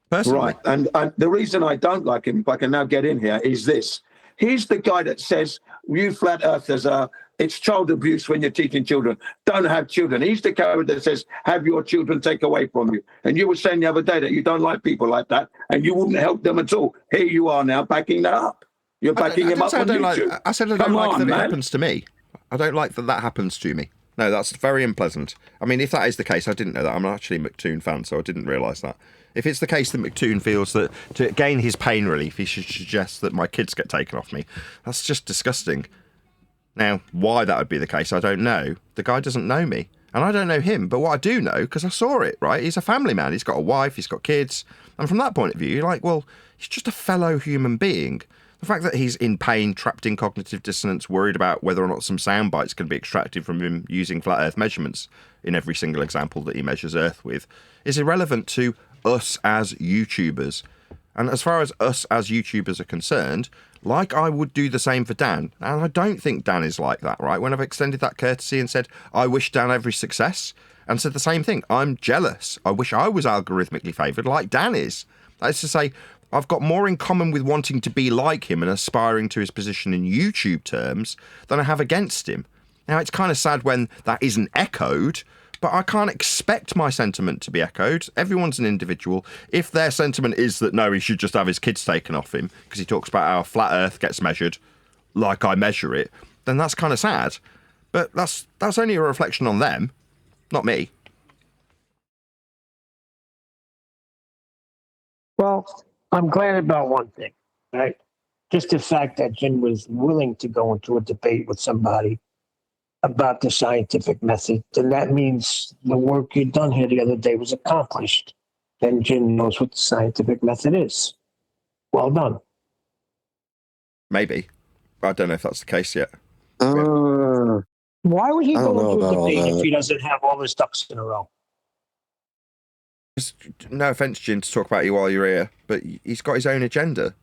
Personally. Right. And the reason I don't like him, if I can now get in here, is this. He's the guy that says, you flat earthers it's child abuse when you're teaching children. Don't have children. He's the character that says, have your children take away from you. And you were saying the other day that you don't like people like that and you wouldn't help them at all. Here you are now backing that up. You're backing him up on YouTube. I said I don't like that it happens to me. I don't like that happens to me. No, that's very unpleasant. I mean, if that is the case, I didn't know that. I'm actually a McToon fan, so I didn't realise that. If it's the case that McToon feels that to gain his pain relief, he should suggest that my kids get taken off me, that's just disgusting. Now, why that would be the case, I don't know. The guy doesn't know me, and I don't know him. But what I do know, because I saw it, right? He's a family man. He's got a wife. He's got kids. And from that point of view, you're like, well, he's just a fellow human being. The fact that he's in pain, trapped in cognitive dissonance, worried about whether or not some sound bites can be extracted from him using flat Earth measurements in every single example that he measures Earth with, is irrelevant to us as YouTubers. And as far as us as YouTubers are concerned, like I would do the same for Dan, and I don't think Dan is like that, right? When I've extended that courtesy and said, I wish Dan every success, and said the same thing, I'm jealous. I wish I was algorithmically favoured like Dan is. That is to say, I've got more in common with wanting to be like him and aspiring to his position in YouTube terms than I have against him. Now, it's kind of sad when that isn't echoed, but I can't expect my sentiment to be echoed. Everyone's an individual. If their sentiment is that, no, he should just have his kids taken off him because he talks about how flat Earth gets measured like I measure it, then that's kind of sad. But that's only a reflection on them, not me. Well, I'm glad about one thing, right? Just the fact that Jin was willing to go into a debate with somebody about the scientific method, then that means the work you'd done here the other day was accomplished. And Jin knows what the scientific method is. Well done. Maybe. I don't know if that's the case yet. Why would he go into a debate if he doesn't have all his ducks in a row? No offence, Jim, to talk about you while you're here, but he's got his own agenda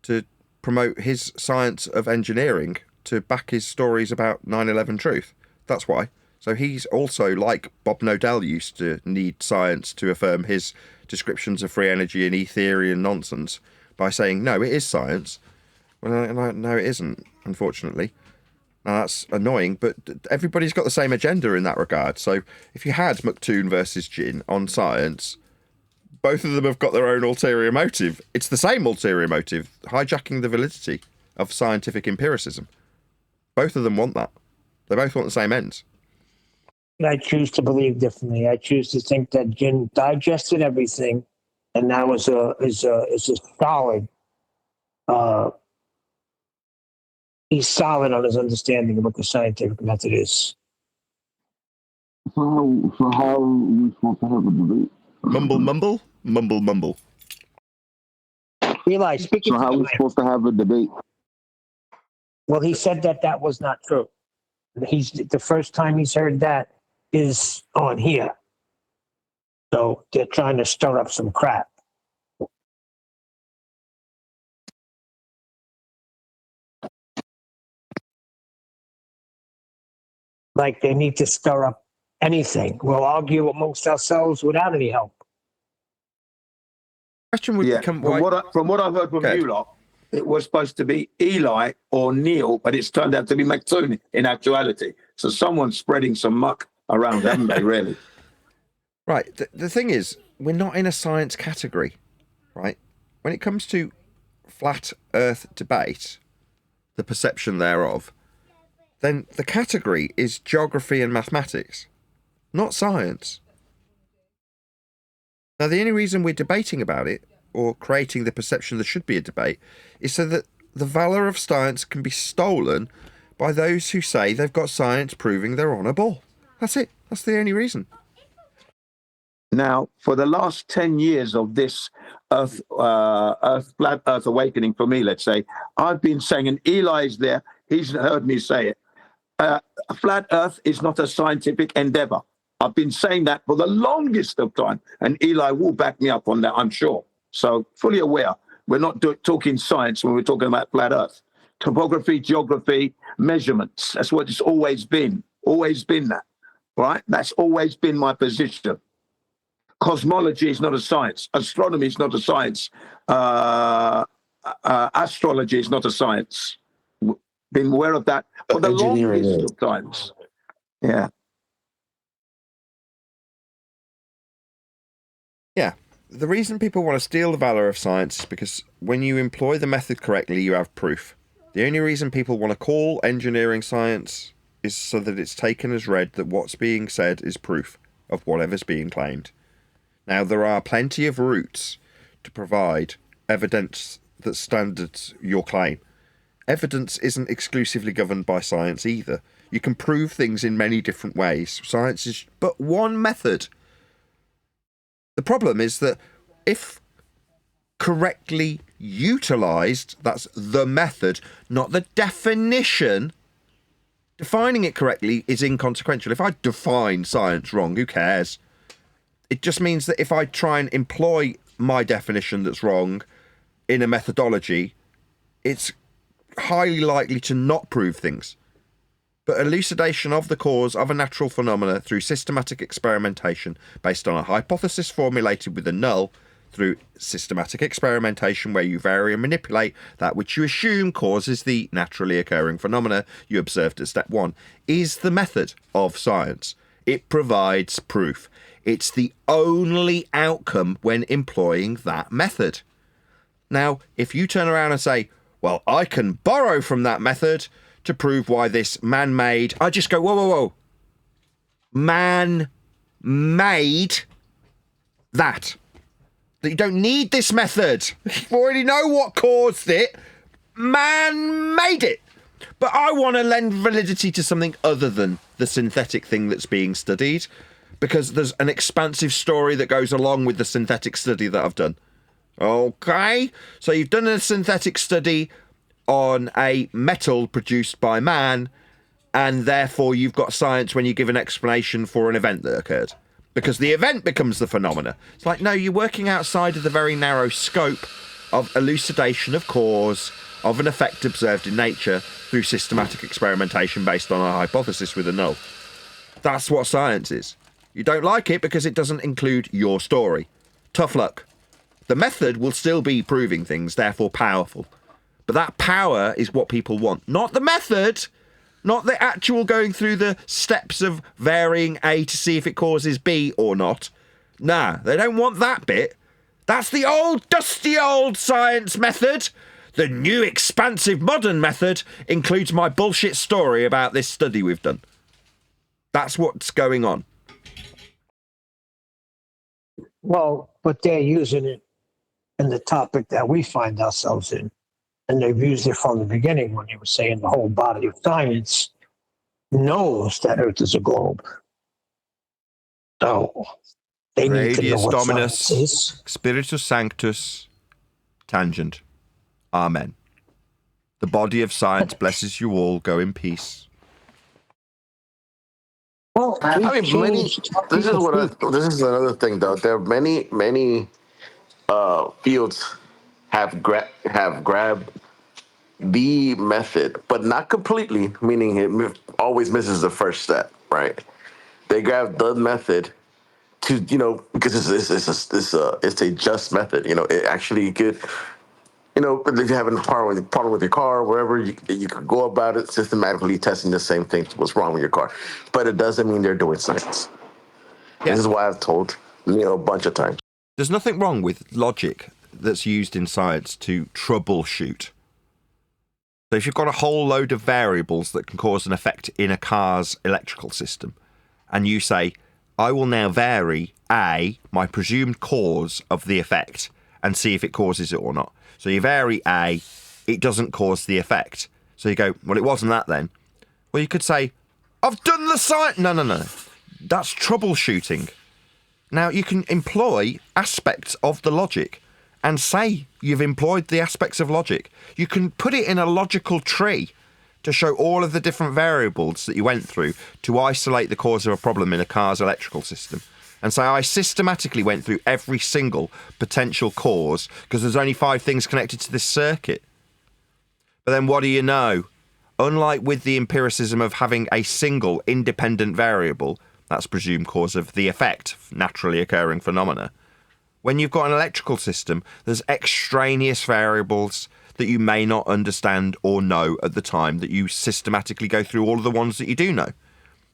to promote his science of engineering to back his stories about 9/11 truth. That's why. So he's also, like Bob Nodell used to need science to affirm his descriptions of free energy and Ethereum nonsense by saying, no, it is science. Well, no, it isn't, unfortunately. Now, that's annoying, but everybody's got the same agenda in that regard. So if you had McToon versus Jin on science, both of them have got their own ulterior motive. It's the same ulterior motive, hijacking the validity of scientific empiricism. Both of them want that. They both want the same ends. I choose to believe differently. I choose to think that Jin digested everything, and now is a solid. He's solid on his understanding of what the scientific method is. So how are we supposed to have a debate? Mumble. Eli, speaking So how are we supposed to have a debate? Well, he said that was not true. He's the first time he's heard that is on here. So they're trying to stir up some crap. Like they need to stir up anything. We'll argue amongst ourselves without any help. Question would become from what I've heard from you lot, it was supposed to be Eli or Neil, but it's turned out to be McToon in actuality. So someone's spreading some muck around, haven't they, really? Right. The thing is, we're not in a science category, right? When it comes to flat Earth debate, the perception thereof, then the category is geography and mathematics, not science. Now, the only reason we're debating about it, or creating the perception there should be a debate, is so that the valour of science can be stolen by those who say they've got science proving they're on a ball. That's it. That's the only reason. Now, for the last 10 years of this flat Earth awakening for me, let's say, I've been saying, and Eli's there, he's heard me say it, flat Earth is not a scientific endeavor. I've been saying that for the longest of time, and Eli will back me up on that, I'm sure. So fully aware, we're not talking science when we're talking about flat Earth. Topography, geography, measurements, that's what it's always been that, right? That's always been my position. Cosmology is not a science. Astronomy is not a science. Astrology is not a science. Been aware of that for the longest of times. Yeah. Yeah. The reason people want to steal the valour of science is because when you employ the method correctly, you have proof. The only reason people want to call engineering science is so that it's taken as read that what's being said is proof of whatever's being claimed. Now, there are plenty of routes to provide evidence that standards your claim. Evidence isn't exclusively governed by science either. You can prove things in many different ways. Science is but one method. The problem is that if correctly utilised, that's the method, not the definition. Defining it correctly is inconsequential. If I define science wrong, who cares? It just means that if I try and employ my definition that's wrong in a methodology, it's highly likely to not prove things. But elucidation of the cause of a natural phenomena through systematic experimentation based on a hypothesis formulated with a null through systematic experimentation where you vary and manipulate that which you assume causes the naturally occurring phenomena you observed at step one is the method of science. It provides proof. It's the only outcome when employing that method. Now, if you turn around and say, well, I can borrow from that method to prove why this man-made... I just go, whoa. Man-made that. That you don't need this method. You already know what caused it. Man made it. But I want to lend validity to something other than the synthetic thing that's being studied, because there's an expansive story that goes along with the synthetic study that I've done. Okay, so you've done a synthetic study on a metal produced by man, and therefore you've got science when you give an explanation for an event that occurred. because the event becomes the phenomena. It's like, no, you're working outside of the very narrow scope of elucidation of cause of an effect observed in nature through systematic experimentation based on a hypothesis with a null. That's what science is. You don't like it because it doesn't include your story. Tough luck. The method will still be proving things, therefore powerful. But that power is what people want. Not the method, not the actual going through the steps of varying A to see if it causes B or not. Nah, they don't want that bit. That's the old, dusty old science method. The new, expansive, modern method includes my bullshit story about this study we've done. That's what's going on. Well, but they're using it in the topic that we find ourselves in. And they've used it from the beginning when you were saying the whole body of science knows that Earth is a globe. So they need to know Radius what Dominus, science is. Spiritus Sanctus, Tangent. Amen. The body of science blesses you all. Go in peace. Well, I mean, this is another thing, though. There are many fields have grabbed the method, but not completely, meaning it always misses the first step, right? They grab the method to, because it's a just method. It actually could, if you're having a problem with your car, wherever, you could go about it systematically testing the same thing, what's wrong with your car. But it doesn't mean they're doing science. Yeah. This is why I've told Neil a bunch of times. There's nothing wrong with logic that's used in science to troubleshoot. So if you've got a whole load of variables that can cause an effect in a car's electrical system, and you say, I will now vary A, my presumed cause of the effect, and see if it causes it or not. So you vary A, it doesn't cause the effect. So you go, well, it wasn't that then. Well, you could say, I've done the science. No. That's troubleshooting. Now, you can employ aspects of the logic and say you've employed the aspects of logic. You can put it in a logical tree to show all of the different variables that you went through to isolate the cause of a problem in a car's electrical system. And say, I systematically went through every single potential cause because there's only 5 things connected to this circuit. But then what do you know? Unlike with the empiricism of having a single independent variable, that's presumed cause of the effect, naturally occurring phenomena. When you've got an electrical system, there's extraneous variables that you may not understand or know at the time that you systematically go through all of the ones that you do know.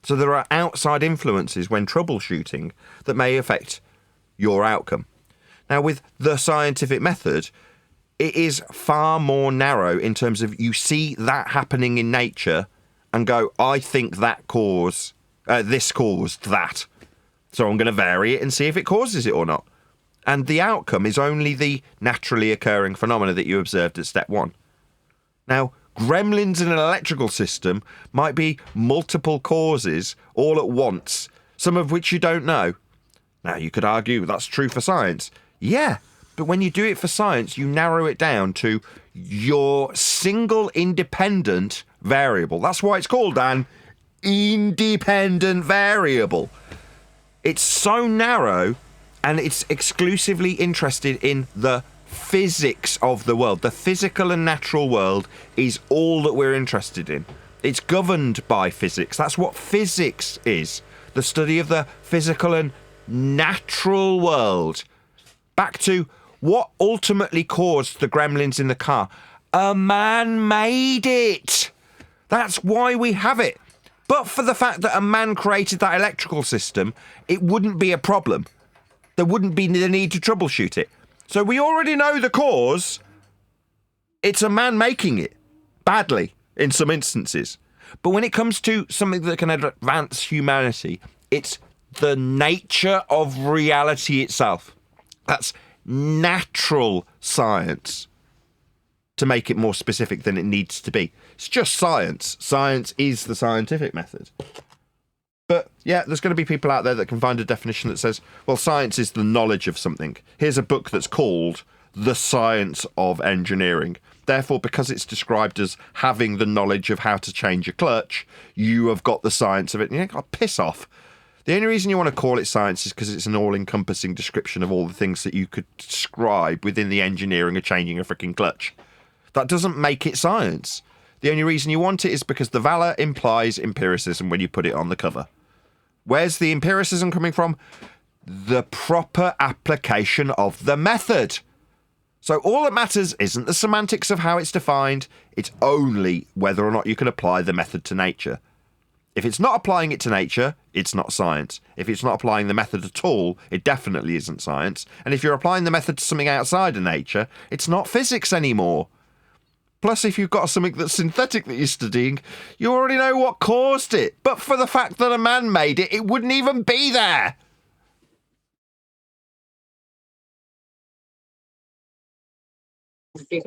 So there are outside influences when troubleshooting that may affect your outcome. Now, with the scientific method, it is far more narrow in terms of you see that happening in nature and go, I think that this caused that. So I'm going to vary it and see if it causes it or not. And the outcome is only the naturally occurring phenomena that you observed at step 1. Now, gremlins in an electrical system might be multiple causes all at once, some of which you don't know. Now, you could argue that's true for science. Yeah, but when you do it for science, you narrow it down to your single independent variable. That's why it's called an independent variable. It's so narrow, and it's exclusively interested in the physics of the world. The physical and natural world is all that we're interested in. It's governed by physics. That's what physics is. The study of the physical and natural world. Back to what ultimately caused the gremlins in the car. A man made it. That's why we have it. But for the fact that a man created that electrical system, it wouldn't be a problem. There wouldn't be the need to troubleshoot it. So we already know the cause. It's a man making it. Badly, in some instances. But when it comes to something that can advance humanity, it's the nature of reality itself. That's natural science. To make it more specific than it needs to be. It's just science. Science is the scientific method. But yeah, there's going to be people out there that can find a definition that says, well, science is the knowledge of something. Here's a book that's called The Science of Engineering. Therefore, because it's described as having the knowledge of how to change a clutch, you have got the science of it. And you go, piss off. The only reason you want to call it science is because it's an all-encompassing description of all the things that you could describe within the engineering of changing a freaking clutch. That doesn't make it science. The only reason you want it is because the valor implies empiricism when you put it on the cover. Where's the empiricism coming from? The proper application of the method. So all that matters isn't the semantics of how it's defined, it's only whether or not you can apply the method to nature. If it's not applying it to nature, it's not science. If it's not applying the method at all, it definitely isn't science. And if you're applying the method to something outside of nature, it's not physics anymore. Plus, if you've got something that's synthetic that you're studying, you already know what caused it. But for the fact that a man made it, it wouldn't even be there.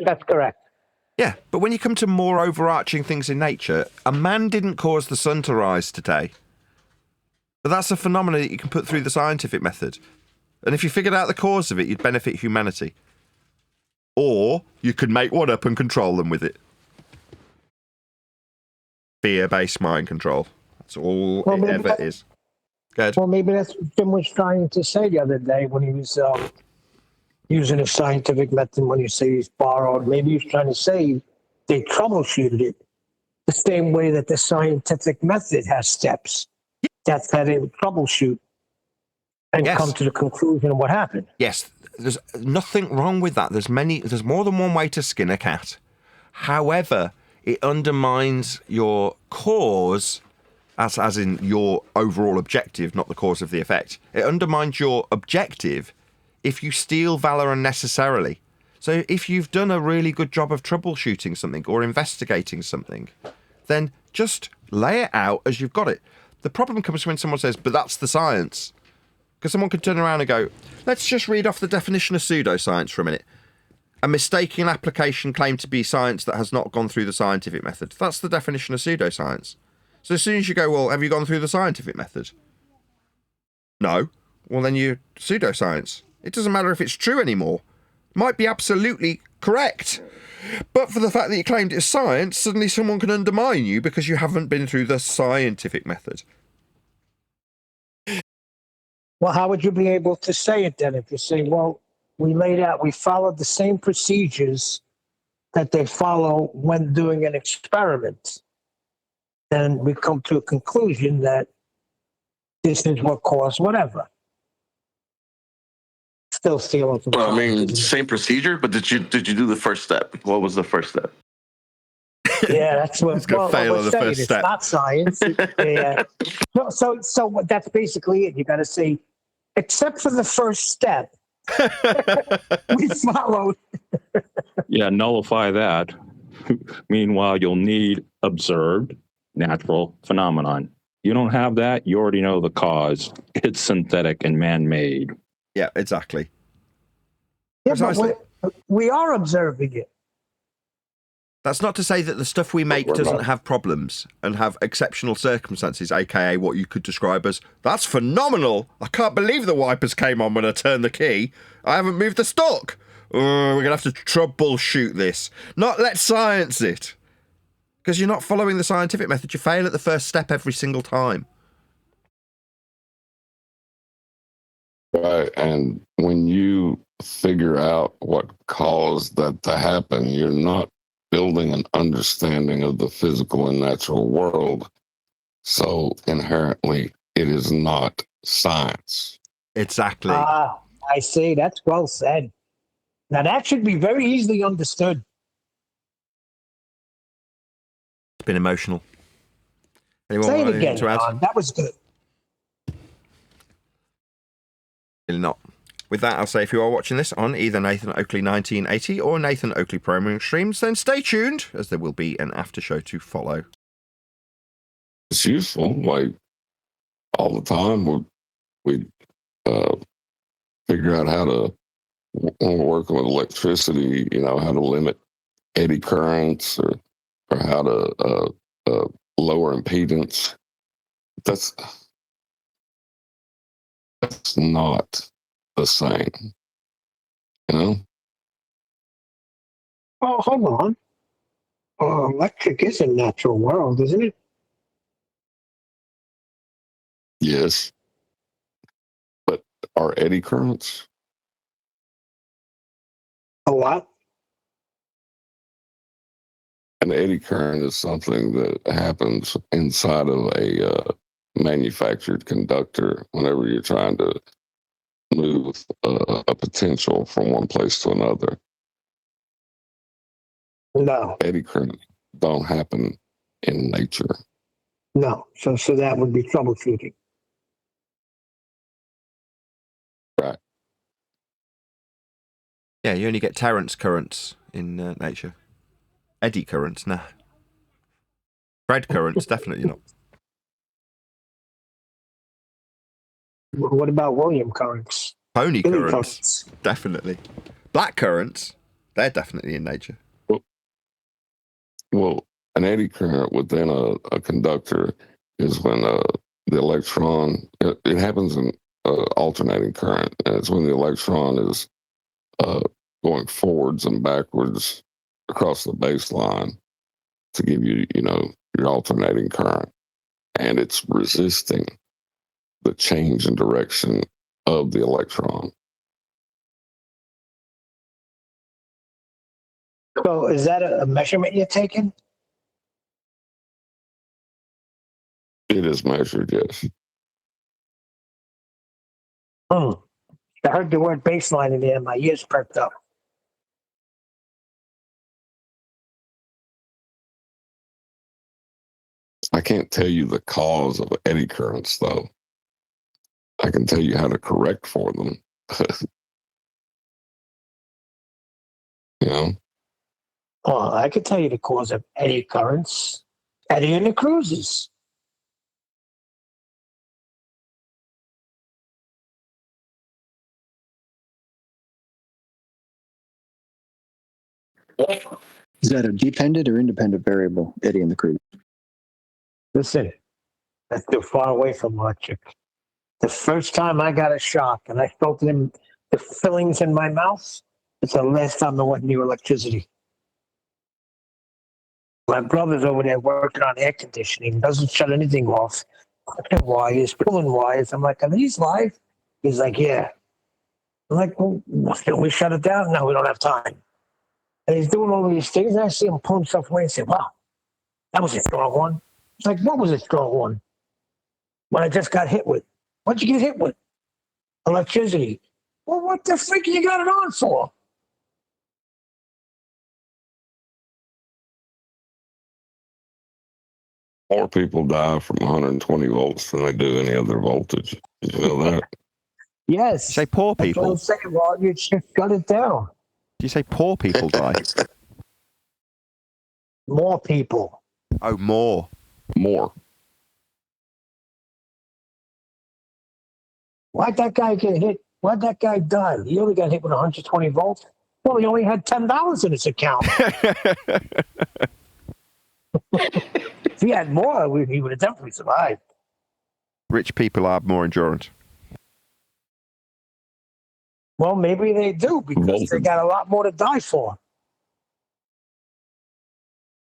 That's correct. Yeah, but when you come to more overarching things in nature, a man didn't cause the sun to rise today. But that's a phenomenon that you can put through the scientific method. And if you figured out the cause of it, you'd benefit humanity. Or you could make one up and control them with it. Fear-based mind control. That's all it ever is. Good. Well, maybe that's what Jim was trying to say the other day when he was using a scientific method. When you say he's borrowed, maybe he's trying to say they troubleshooted it the same way that the scientific method has steps. That's how they would troubleshoot and come to the conclusion of what happened. Yes, there's nothing wrong with that. There's more than one way to skin a cat. However, it undermines your cause, as in your overall objective, not the cause of the effect. It undermines your objective if you steal valor unnecessarily. So if you've done a really good job of troubleshooting something or investigating something, then just lay it out as you've got it. The problem comes when someone says, but that's the science. Because someone could turn around and go, let's just read off the definition of pseudoscience for a minute. A mistaken application claimed to be science that has not gone through the scientific method. That's the definition of pseudoscience. So as soon as you go, well, have you gone through the scientific method? No. Well, then you're pseudoscience. It doesn't matter if it's true anymore. Might be absolutely correct. But for the fact that you claimed it's science, suddenly someone can undermine you because you haven't been through the scientific method. Well, how would you be able to say it then if you say, well, we followed the same procedures that they follow when doing an experiment? Then we come to a conclusion that this is what caused whatever. Still stealing from Well, I mean, same procedure, but did you do the first step? What was the first step? Yeah, that's what. It's gonna fail on the first step. It's not science. Yeah. So that's basically it. You got to say, except for the first step, we followed. Yeah, nullify that. Meanwhile, you'll need observed natural phenomenon. You don't have that, you already know the cause. It's synthetic and man-made. Yeah, exactly. Yeah, but we are observing it. That's not to say that the stuff we make doesn't have problems and have exceptional circumstances, aka what you could describe as, that's phenomenal. I can't believe the wipers came on when I turned the key. I haven't moved the stock. We're going to have to troubleshoot this. Not let's science it. Because you're not following the scientific method. You fail at the first step every single time. Right. And when you figure out what caused that to happen, you're not building an understanding of the physical and natural world. So inherently, it is not science. Exactly. I see. That's well said. Now, that should be very easily understood. It's been emotional. Anyone Say want it again, anything to add? John. That was good. Really not. With that, I'll say if you are watching this on either Nathan Oakley 1980 or Nathan Oakley Programming Streams, then stay tuned, as there will be an after show to follow. It's useful. Like, all the time, we figure out how to work with electricity, how to limit eddy currents or how to lower impedance. That's not the same, Oh, hold on. Electric is a natural world, isn't it? Yes. are eddy currents. A what? An eddy current is something that happens inside of a manufactured conductor whenever you're trying to move a potential from one place to another. No. Eddy currents don't happen in nature. No. So that would be troubleshooting. Right. Yeah, you only get Terence currents in nature. Eddy currents, nah. Fred currents, definitely not. What about William currents? Pony Billy currents, definitely. Black currants, they're definitely in nature. Well, an eddy current within a conductor is when the electron, it happens in alternating current, and it's when the electron is going forwards and backwards across the baseline to give you, your alternating current, and it's resisting the change in direction of the electron. So is that a measurement you're taking? It is measured, yes. I heard the word baseline in there, my ears perked up. I can't tell you the cause of eddy currents, though. I can tell you how to correct for them. Oh, I could tell you the cause of eddy currents. Eddy in the cruises. Is that a dependent or independent variable, eddy in the cruise? Listen, that's too far away from electric. The first time I got a shock and I felt the fillings in my mouth, it's the last time I went near electricity. My brother's over there working on air conditioning, doesn't shut anything off. Cutting wires, pulling wires. I'm like, are these live? He's like, yeah. I'm like, well, can we shut it down? No, we don't have time. And he's doing all these things, and I see him pulling stuff away and say, wow, that was a strong one. It's like, what was a strong one? What I just got hit with. What'd you get hit with? Electricity. Well, what the freak you got it on for? More people die from 120 volts than they do any other voltage. Did you know that? Yes. Say poor That's what people. I'm saying. Well, you just got it down. Do you say poor people die? More people. Oh, more. More. Why'd that guy get hit? Why'd that guy die? He only got hit with 120 volts. Well, he only had $10 in his account. If he had more, he would have definitely survived. Rich people are more endurant. Well, maybe they do because they got a lot more to die for.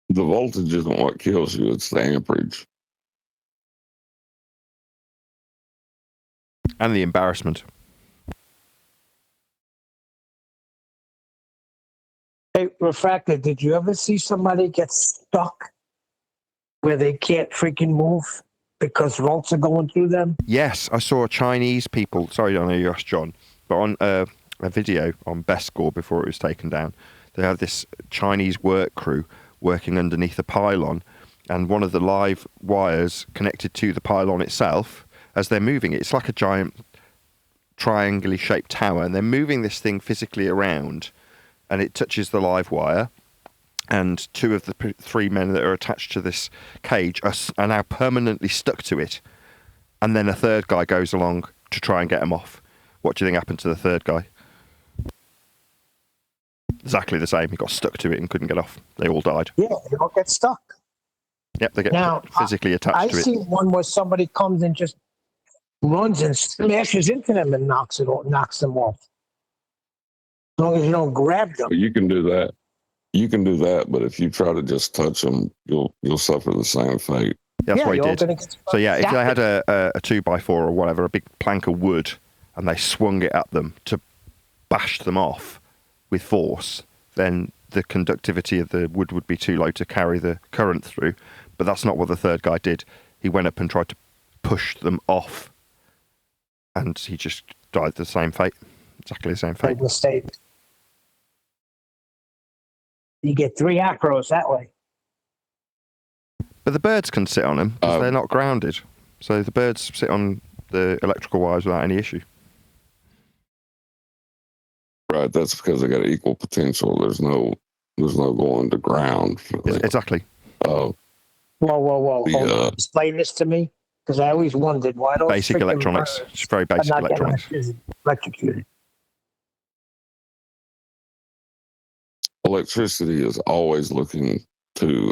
The voltage isn't what kills you, it's the amperage. And the embarrassment. Hey, Refractor, did you ever see somebody get stuck where they can't freaking move because volts are going through them? Yes, I saw Chinese people. Sorry, I know you asked John, but on a video on Best Score before it was taken down, they had this Chinese work crew working underneath a pylon, and one of the live wires connected to the pylon itself as they're moving it. It's like a giant triangularly shaped tower, and they're moving this thing physically around, and it touches the live wire, and two of the three men that are attached to this cage are now permanently stuck to it, and then a third guy goes along to try and get them off. What do you think happened to the third guy? Exactly the same. He got stuck to it and couldn't get off. They all died. Yeah, they don't get stuck. Yep, they get physically attached to it. I seen one where somebody comes and just runs and smashes into them and knocks them off. As long as you don't grab them. You can do that. You can do that, but if you try to just touch them, you'll suffer the same fate. That's what he did. So yeah, if I had a 2x4 or whatever, a big plank of wood, and they swung it at them to bash them off with force, then the conductivity of the wood would be too low to carry the current through. But that's not what the third guy did. He went up and tried to push them off, and he just died the same fate. Exactly the same fate. Big mistake. You get 3 acros that way. But the birds can sit on them because they're not grounded. So the birds sit on the electrical wires without any issue. Right, that's because they got equal potential. There's no going to ground. Exactly. Whoa. Hold on. Explain this to me, because I always wondered why those basic electronics. It's very basic electronics. Electrocuted. Electricity is always looking to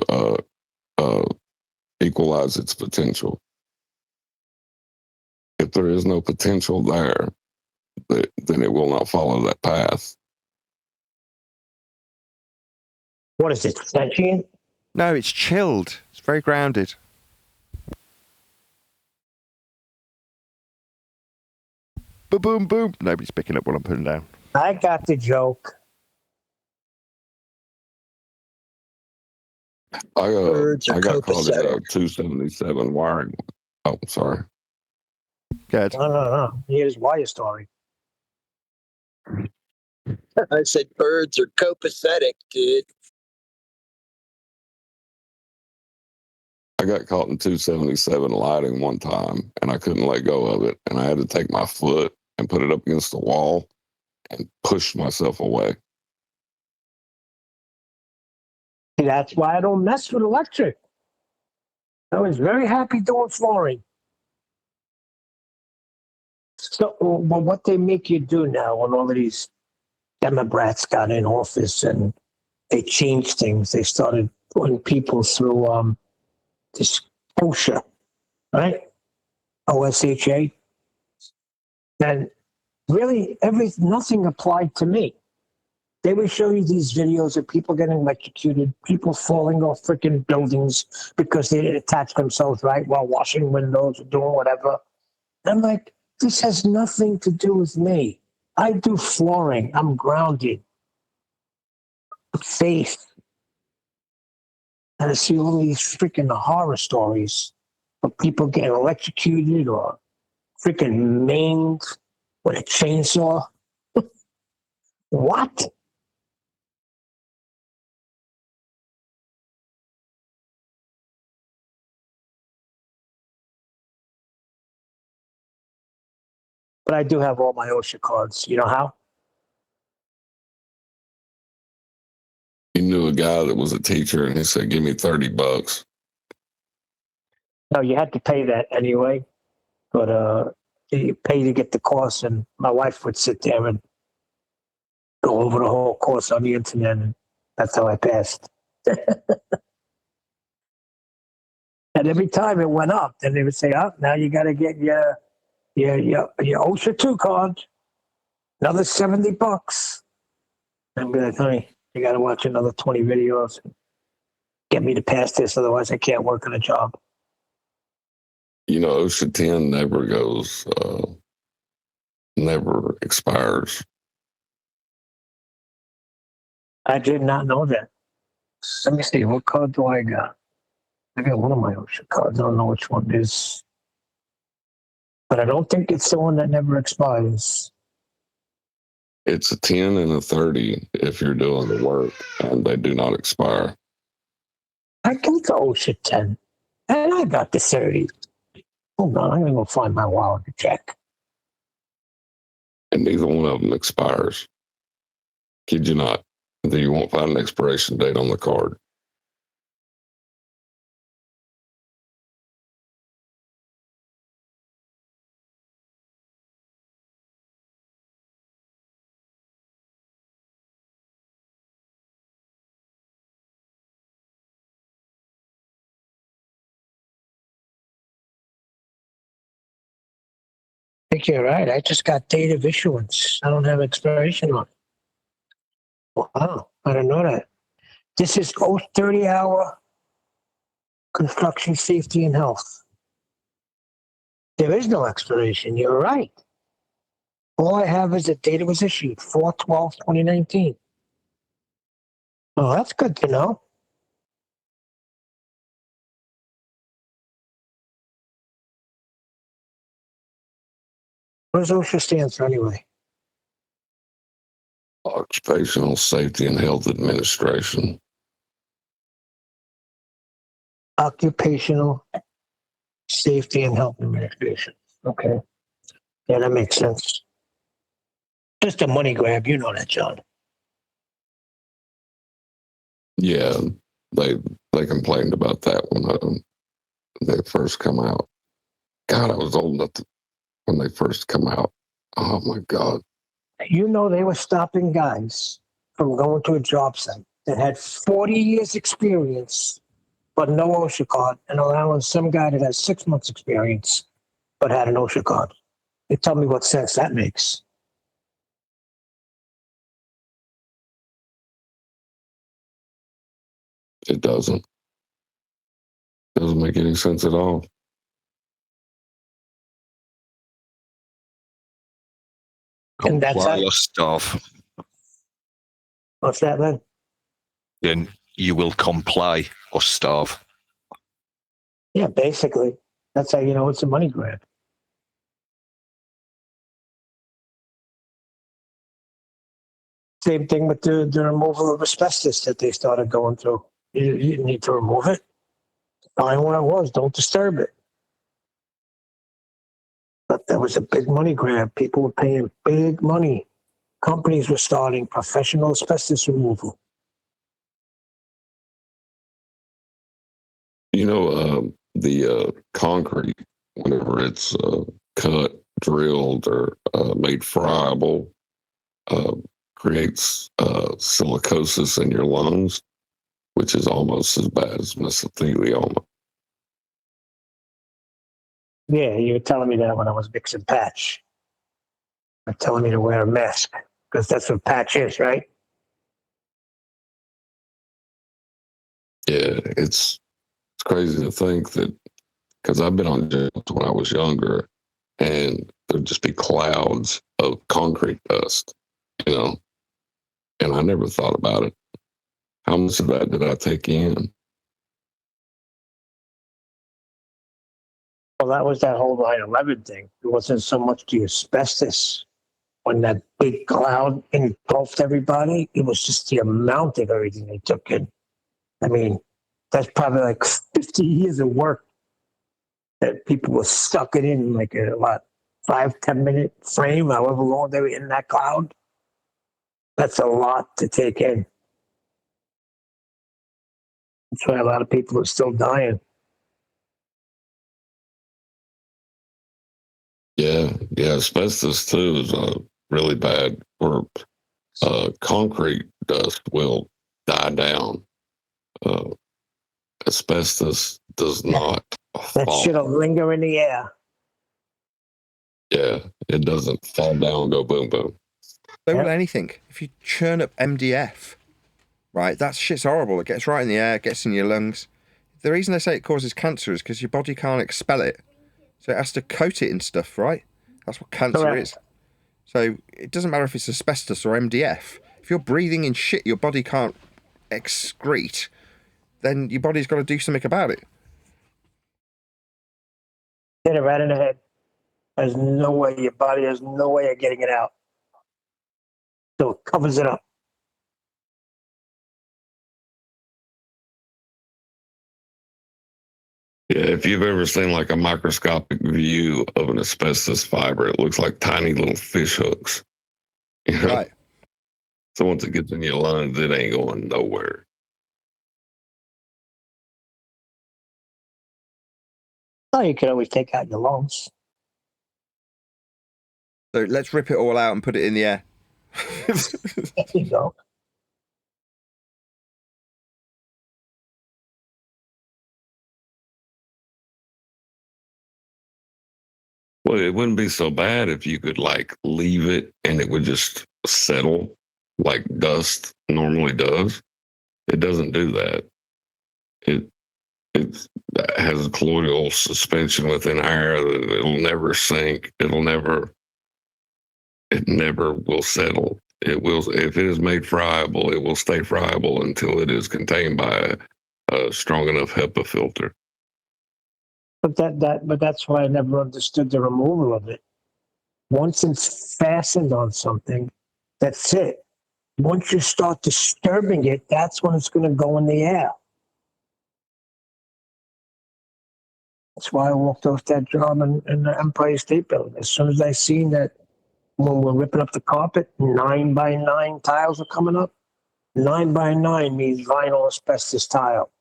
equalize its potential. If there is no potential there, then it will not follow that path. What is it, sentient? No, it's chilled. It's very grounded. Boom, boom, boom. Nobody's picking up what I'm putting down. I got the joke. I got caught at a 277 wiring. Oh, sorry. Good. No. Here's wire story. I said birds are copacetic, dude. I got caught in 277 lighting one time, and I couldn't let go of it, and I had to take my foot and put it up against the wall and push myself away. That's why I don't mess with electric. I was very happy doing flooring. So, well, what they make you do now when all of these Democrats got in office and they changed things, they started putting people through this OSHA, right? OSHA. And really, nothing applied to me. They would show you these videos of people getting electrocuted, people falling off freaking buildings because they didn't attach themselves right while washing windows or doing whatever. I'm like, this has nothing to do with me. I do flooring. I'm grounded. I'm safe. And I see all these freaking horror stories of people getting electrocuted or freaking maimed with a chainsaw. What? But I do have all my OSHA cards. You know how? You knew a guy that was a teacher, and he said, "Give me $30." No, you had to pay that anyway. But you pay to get the course, and my wife would sit there and go over the whole course on the internet, and that's how I passed. And every time it went up, then they would say, "Oh, now you got to get your OSHA 2 card, another $70." I'd be like, "Honey, you got to watch another 20 videos and get me to pass this, otherwise I can't work on a job." You know, OSHA 10 never goes, never expires. I did not know that. Let me see, what card do I got? I got one of my OSHA cards. I don't know which one it is. But I don't think it's the one that never expires. It's a 10 and a 30 if you're doing the work, and they do not expire. I got the OSHA 10, and I got the 30. Hold on, I'm going to go find my wallet to check. And neither one of them expires. Kid you not. Then you won't find an expiration date on the card. I think you're right. I just got date of issuance. I don't have expiration on it. Wow, I didn't know that. This is 30-hour construction safety and health. There is no expiration. You're right. All I have is the date it was issued, 4/12/2019. Oh, that's good to know. What does OSHA stand for anyway? Occupational Safety and Health Administration. Occupational Safety and Health Administration. Okay. Yeah, that makes sense. Just a money grab, you know that, John. Yeah, they complained about that when they first come out. God, I was old enough when they first come out. Oh my God. You know they were stopping guys from going to a job site that had 40 years experience but no OSHA card, and allowing some guy that has 6 months experience but had an OSHA card. You tell me what sense that makes. It doesn't. Doesn't make any sense at all. And that's Comply it. or starve. What's that, man? Then you will comply or starve. Yeah, basically. That's how you know it's a money grab. Same thing with the removal of asbestos that they started going through. You need to remove it. Find where it was. Don't disturb it. But that was a big money grab. People were paying big money. Companies were starting professional asbestos removal. You know, the concrete, whenever it's cut, drilled, or made friable, creates silicosis in your lungs, which is almost as bad as mesothelioma. Yeah, you were telling me that when I was mixing patch. You're telling me to wear a mask because that's what patch is, right? Yeah, it's crazy to think that, because I've been on jobs when I was younger, and there'd just be clouds of concrete dust, you know, and I never thought about it. How much of that did I take in? Well, that was that whole 9/11 thing. It wasn't so much the asbestos when that big cloud engulfed everybody. It was just the amount of everything they took in. I mean, that's probably like 50 years of work that people were stuck it in like a 5-10 minute frame, however long they were in that cloud. That's a lot to take in. That's why a lot of people are still dying. Yeah, asbestos too is really bad. Where concrete dust will die down. Asbestos does not That fall. shit'll linger in the air. Yeah, it doesn't fall down and go boom, boom. So will anything. If you churn up MDF, right, that shit's horrible. It gets right in the air, gets in your lungs. The reason they say it causes cancer is because your body can't expel it. So it has to coat it in stuff, right? That's what cancer is. So it doesn't matter if it's asbestos or MDF. If you're breathing in shit your body can't excrete, then your body's got to do something about it. Hit it right in the head. There's no way, your body has no way of getting it out. So it covers it up. Yeah, if you've ever seen like a microscopic view of an asbestos fiber, it looks like tiny little fish hooks. You know? Right. So once it gets in your lungs, it ain't going nowhere. Oh, you could always take out your lungs. So let's rip it all out and put it in the air. There you go. Well, it wouldn't be so bad if you could like leave it and it would just settle like dust normally does. It doesn't do that. It has a colloidal suspension within air that it'll never sink. It'll never it never will settle. It will, if it is made friable, it will stay friable until it is contained by a strong enough HEPA filter. But that's why I never understood the removal of it. Once it's fastened on something, that's it. Once you start disturbing it, that's when it's going to go in the air. That's why I walked off that job in the Empire State Building. As soon as I seen that when we're ripping up the carpet, 9x9 tiles are coming up. 9x9 means vinyl asbestos tile.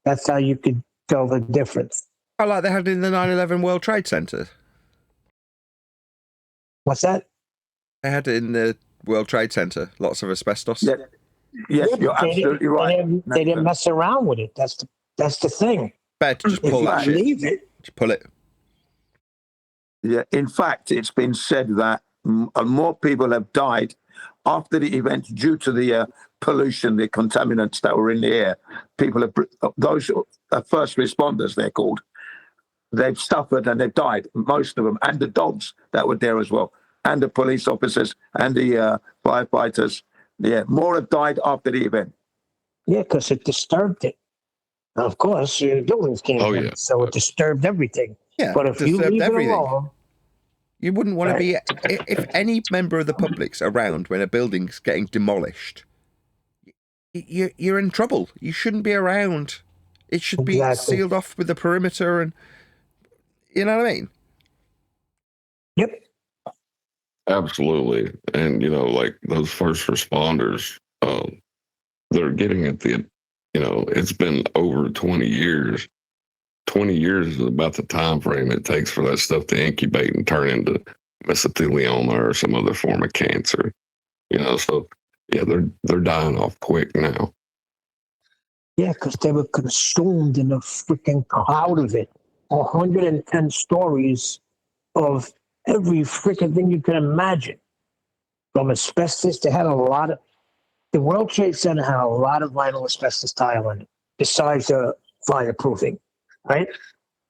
That's how you could tell the difference. I like they had it in the 9/11 World Trade Center. What's that? They had it in the World Trade Center. Lots of asbestos. Yeah. Yes, you're absolutely right. They didn't mess around with it. That's the thing. Better just pull that shit. Leave it. Just pull it. Yeah. In fact, it's been said that more people have died after the event due to the pollution, the contaminants that were in the air. People have, those first responders, they're called, they've suffered and they've died, most of them, and the dogs that were there as well, and the police officers and the firefighters. Yeah, more have died after the event. Yeah, because it disturbed it. And of course, the buildings came in, so it disturbed everything. Yeah, but if you leave everything. It alone, you wouldn't want to be. If any member of the public's around when a building's getting demolished, you're in trouble. You shouldn't be around. It should be sealed off with the perimeter, and you know what I mean. Yep. Absolutely. And, like those first responders, they're getting at the, it's been over 20 years. 20 years is about the time frame it takes for that stuff to incubate and turn into mesothelioma or some other form of cancer. So, yeah, they're dying off quick now. Yeah, because they were consumed in a freaking cloud of it. 110 stories of every freaking thing you can imagine. From asbestos, they had a lot of, the World Trade Center had a lot of vinyl asbestos tile in it, besides the fireproofing, right?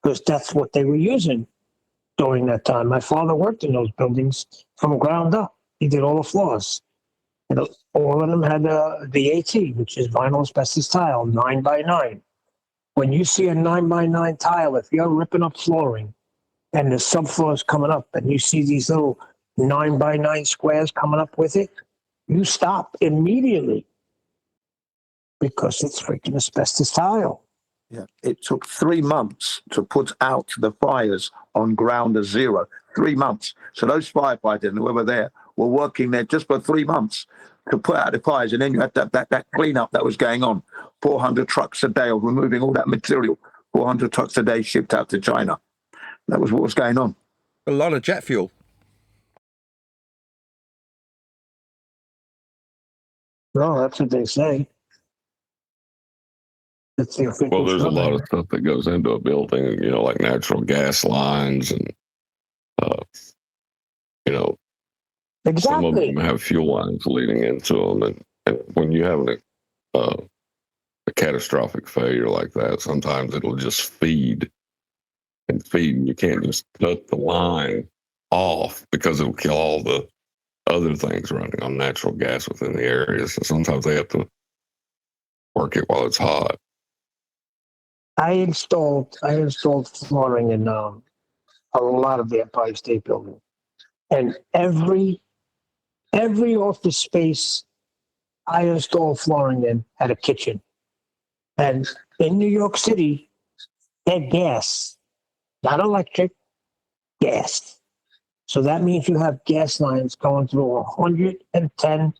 Because that's what they were using during that time. My father worked in those buildings from ground up. He did all the floors. And all of them had VAT, which is vinyl asbestos tile, 9x9. When you see a 9x9 tile, if you're ripping up flooring, and the subfloor is coming up, and you see these little 9x9 squares coming up with it, you stop immediately because it's freaking asbestos tile. Yeah, it took 3 months to put out the fires on ground zero. 3 months. So those firefighters and whoever there were working there just for 3 months to put out the fires, and then you had that cleanup that was going on. 400 trucks a day of removing all that material. 400 trucks a day shipped out to China. That was what was going on. A lot of jet fuel. No, that's what they say. That's the official Well, there's story. a lot of stuff that goes into a building, like natural gas lines and, exactly. Some of them have fuel lines leading into them. And when you have a catastrophic failure like that, sometimes it'll just feed. And you can't just cut the line off because it'll kill all the other things running on natural gas within the area. So sometimes they have to work it while it's hot. I installed flooring in a lot of the Empire State Building, and every office space I installed flooring in had a kitchen. And in New York City, they had gas, not electric, gas. So that means you have gas lines going through 110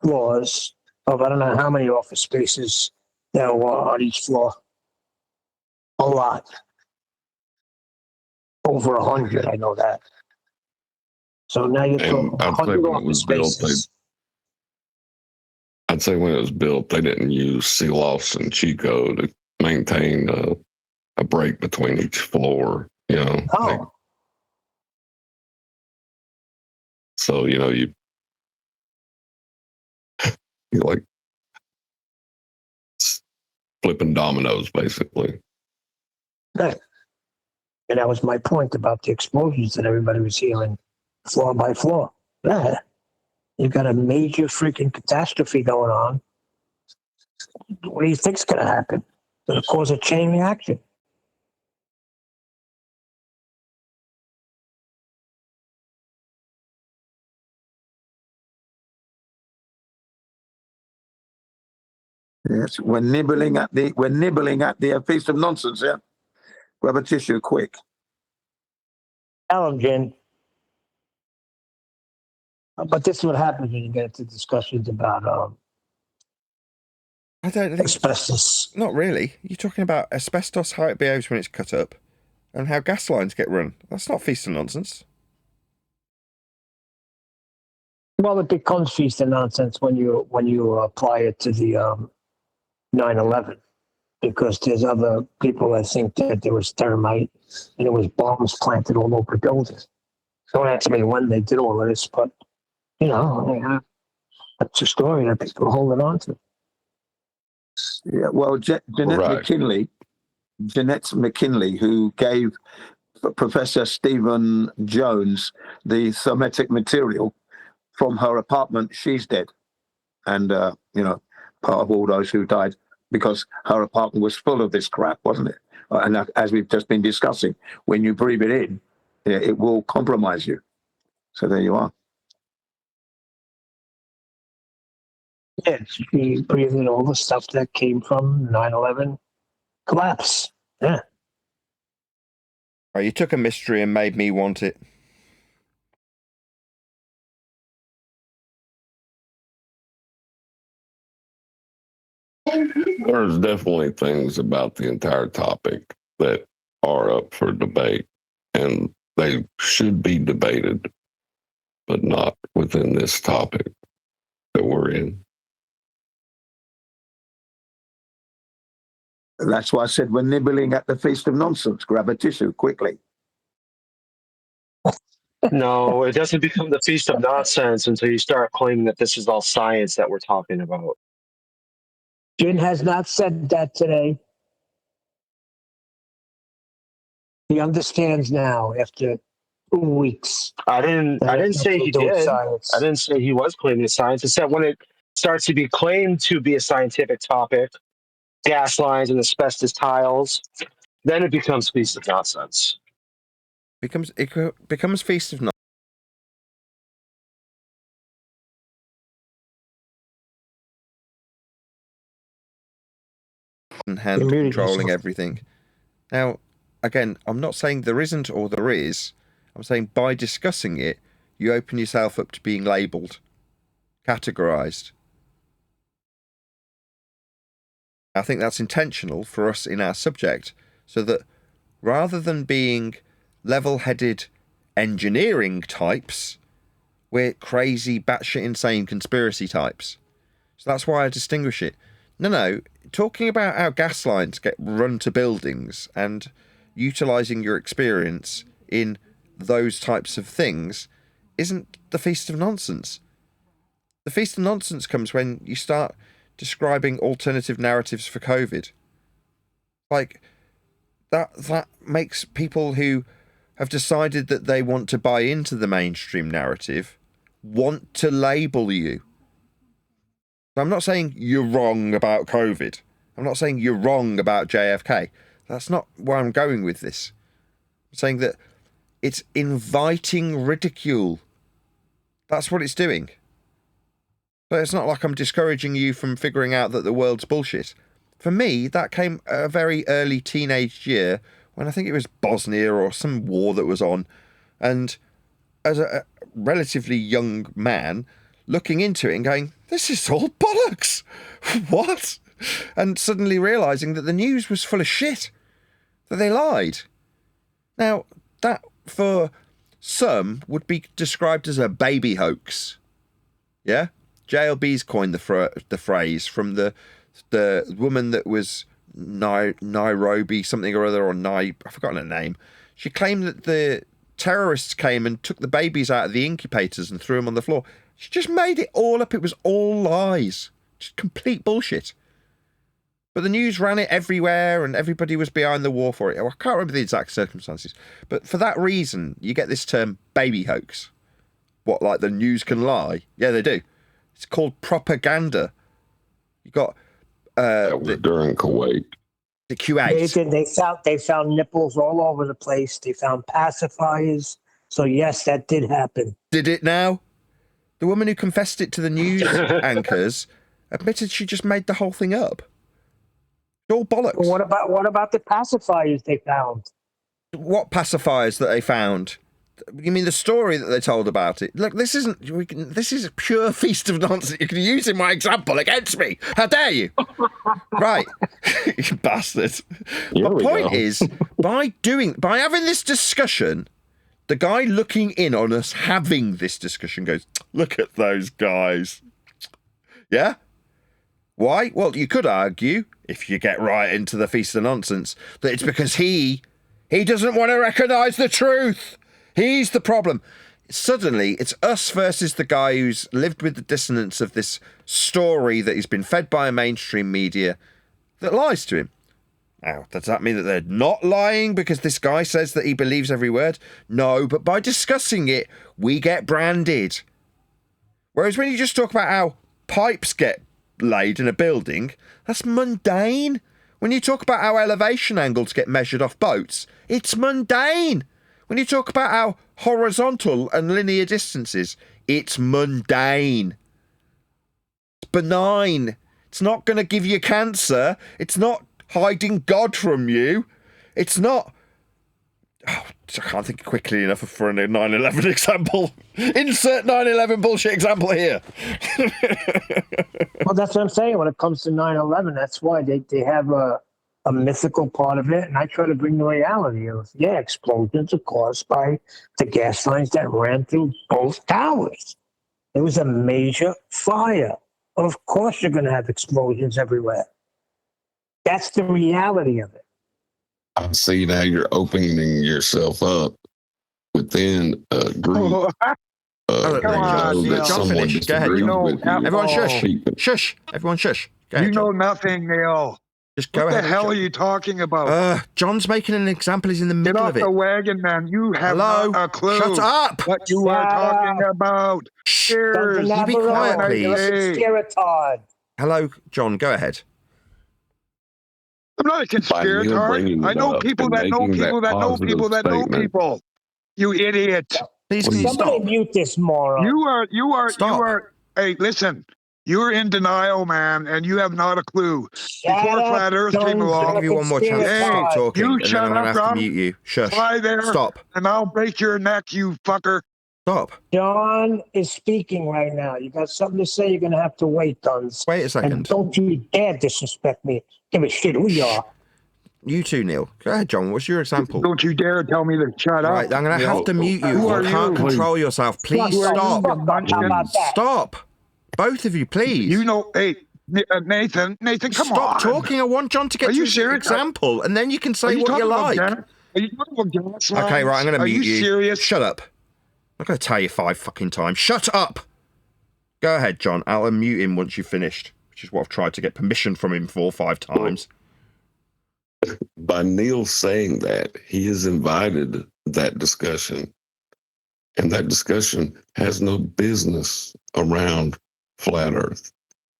floors of I don't know how many office spaces there were on each floor. A lot. Over 100, I know that. So now you're talking 100 office spaces. I'd say when it was built, they didn't use seal-offs and Chico to maintain a break between each floor, Oh. So, you're like flipping dominoes, basically. Right. And that was my point about the explosions that everybody was hearing floor by floor. Yeah. You've got a major freaking catastrophe going on. What do you think's going to happen? It's going to cause a chain reaction. Yes, we're nibbling at the piece of nonsense. Yeah, grab a tissue, quick. Tell them, Jen. But this is what happens when you get into discussions about I don't think asbestos. Not really. You're talking about asbestos, how it behaves when it's cut up, and how gas lines get run. That's not feast and nonsense. Well, it becomes feast and nonsense when you apply it to the 9/11, because there's other people that think that there was thermite and there was bombs planted all over buildings. Don't ask me when they did all of this, but that's a story that people are holding on to. Yeah, well, Jeanette McKinley, who gave Professor Stephen Jones the thermetic material from her apartment, she's dead. And, part of all those who died because her apartment was full of this crap, wasn't it? And as we've just been discussing, when you breathe it in, it will compromise you. So there you are. Yeah, she breathed in all the stuff that came from 9/11 collapse. Yeah. Oh, you took a mystery and made me want it. There's definitely things about the entire topic that are up for debate, and they should be debated, but not within this topic that we're in. That's why I said we're nibbling at the feast of nonsense. Grab a tissue quickly. No, it doesn't become the feast of nonsense until you start claiming that this is all science that we're talking about. Jin has not said that today. He understands now after 2 weeks. I didn't say he did. Science. I didn't say he was claiming science. It's that when it starts to be claimed to be a scientific topic, gas lines and asbestos tiles, then it becomes feast of nonsense. It becomes feast of nonsense. Hand controlling everything. Now, again, I'm not saying there isn't or there is. I'm saying by discussing it, you open yourself up to being labelled, categorised. I think that's intentional for us in our subject, so that rather than being level-headed engineering types, we're crazy, batshit insane conspiracy types. So that's why I distinguish it. No, talking about how gas lines get run to buildings and utilising your experience in those types of things isn't the feast of nonsense. The feast of nonsense comes when you start describing alternative narratives for COVID. Like, that makes people who have decided that they want to buy into the mainstream narrative want to label you. I'm not saying you're wrong about COVID. I'm not saying you're wrong about JFK. That's not where I'm going with this. I'm saying that it's inviting ridicule. That's what it's doing. But it's not like I'm discouraging you from figuring out that the world's bullshit. For me, that came at a very early teenage year when I think it was Bosnia or some war that was on. And as a relatively young man, looking into it and going, this is all bollocks. What? And suddenly realising that the news was full of shit. That they lied. Now, that for some would be described as a baby hoax. Yeah? JLB's coined the phrase from the woman that was Nairobi something or other, or I've forgotten her name. She claimed that the terrorists came and took the babies out of the incubators and threw them on the floor. She just made it all up. It was all lies. Just complete bullshit. But the news ran it everywhere and everybody was behind the war for it. I can't remember the exact circumstances. But for that reason, you get this term baby hoax. What, like the news can lie? Yeah, they do. It's called propaganda. You got that was during Kuwait. The Kuwait. They found nipples all over the place. They found pacifiers. So yes, that did happen. Did it now? The woman who confessed it to the news anchors admitted she just made the whole thing up. It's all bollocks. Well, what about the pacifiers they found? What pacifiers that they found? You mean the story that they told about it? Look, this is a pure feast of nonsense. You can use in my example against me. How dare you? Right. You bastard. The point is, by having this discussion, the guy looking in on us having this discussion goes, look at those guys. Yeah? Why? Well, you could argue, if you get right into the feast of nonsense, that it's because he doesn't want to recognise the truth. He's the problem. Suddenly, it's us versus the guy who's lived with the dissonance of this story that he's been fed by a mainstream media that lies to him. Now, does that mean that they're not lying because this guy says that he believes every word? No, but by discussing it, we get branded. Whereas when you just talk about how pipes get laid in a building, that's mundane. When you talk about how elevation angles get measured off boats, it's mundane. When you talk about how horizontal and linear distances, it's mundane. It's benign. It's not going to give you cancer. It's not hiding God from you. It's not... Oh, I can't think quickly enough for a 9/11 example. Insert 9/11 bullshit example here. Well, that's what I'm saying. When it comes to 9/11, that's why they have a mythical part of it, and I try to bring the reality of, explosions are caused by the gas lines that ran through both towers. It was a major fire. Of course you're going to have explosions everywhere. That's the reality of it. I see now you're opening yourself up within a group. Come on, John, finish. Go ahead. Everyone shush. Shush. Everyone shush. Go ahead, you know nothing, Neil. Just go ahead. What the hell are you talking about? John's making an example. He's in the middle of it. Get off the wagon, man. You have not a clue. Shut up. What you are talking about. Cheers. You be quiet, please. Conspiratard. Hello, John. Go ahead. I'm not a conspirator. I know people that know people that know people that know people. You idiot. Please, can you stop? Mute this moron. You are. Hey, listen. You're in denial, man, and you have not a clue. Before Flat Earth came along, I'll give you one more chance to stop talking, you and then I'm going to have to mute you. Shush. Fly there, stop. And I'll break your neck, you fucker. Stop. John is speaking right now. You got something to say, you're going to have to wait, Duns. Wait a second. And don't you dare disrespect me. Give a shit who you are. You too, Neil. Go ahead, John. What's your example? Don't you dare tell me to shut up. Right, I'm going to have to mute you. You can't control yourself. Please stop. Stop. Both of you, please. You know, hey, Nathan, come Stop on. talking. I want John to get to his example, and then you can say what you like. Are you talking about gas lines? Okay, right, I'm going to mute you. Are you serious? Shut up. I'm going to tell you 5 fucking times. Shut up. Go ahead, John. I'll unmute him once you've finished, which is what I've tried to get permission from him 4 or 5 times. By Neil saying that, he has invited that discussion. And that discussion has no business around Flat Earth.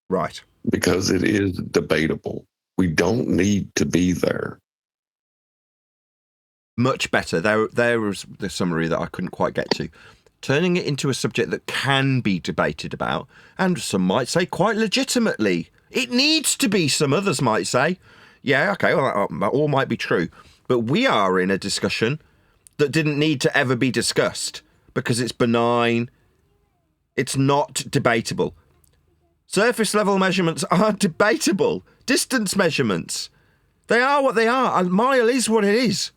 Right. Because it is debatable. We don't need to be there. Much better. There was the summary that I couldn't quite get to. Turning it into a subject that can be debated about, and some might say quite legitimately. It needs to be, some others might say. Yeah, okay, well, that all might be true. But we are in a discussion that didn't need to ever be discussed because it's benign. It's not debatable. Surface level measurements are debatable. Distance measurements, they are what they are. A mile is what it is.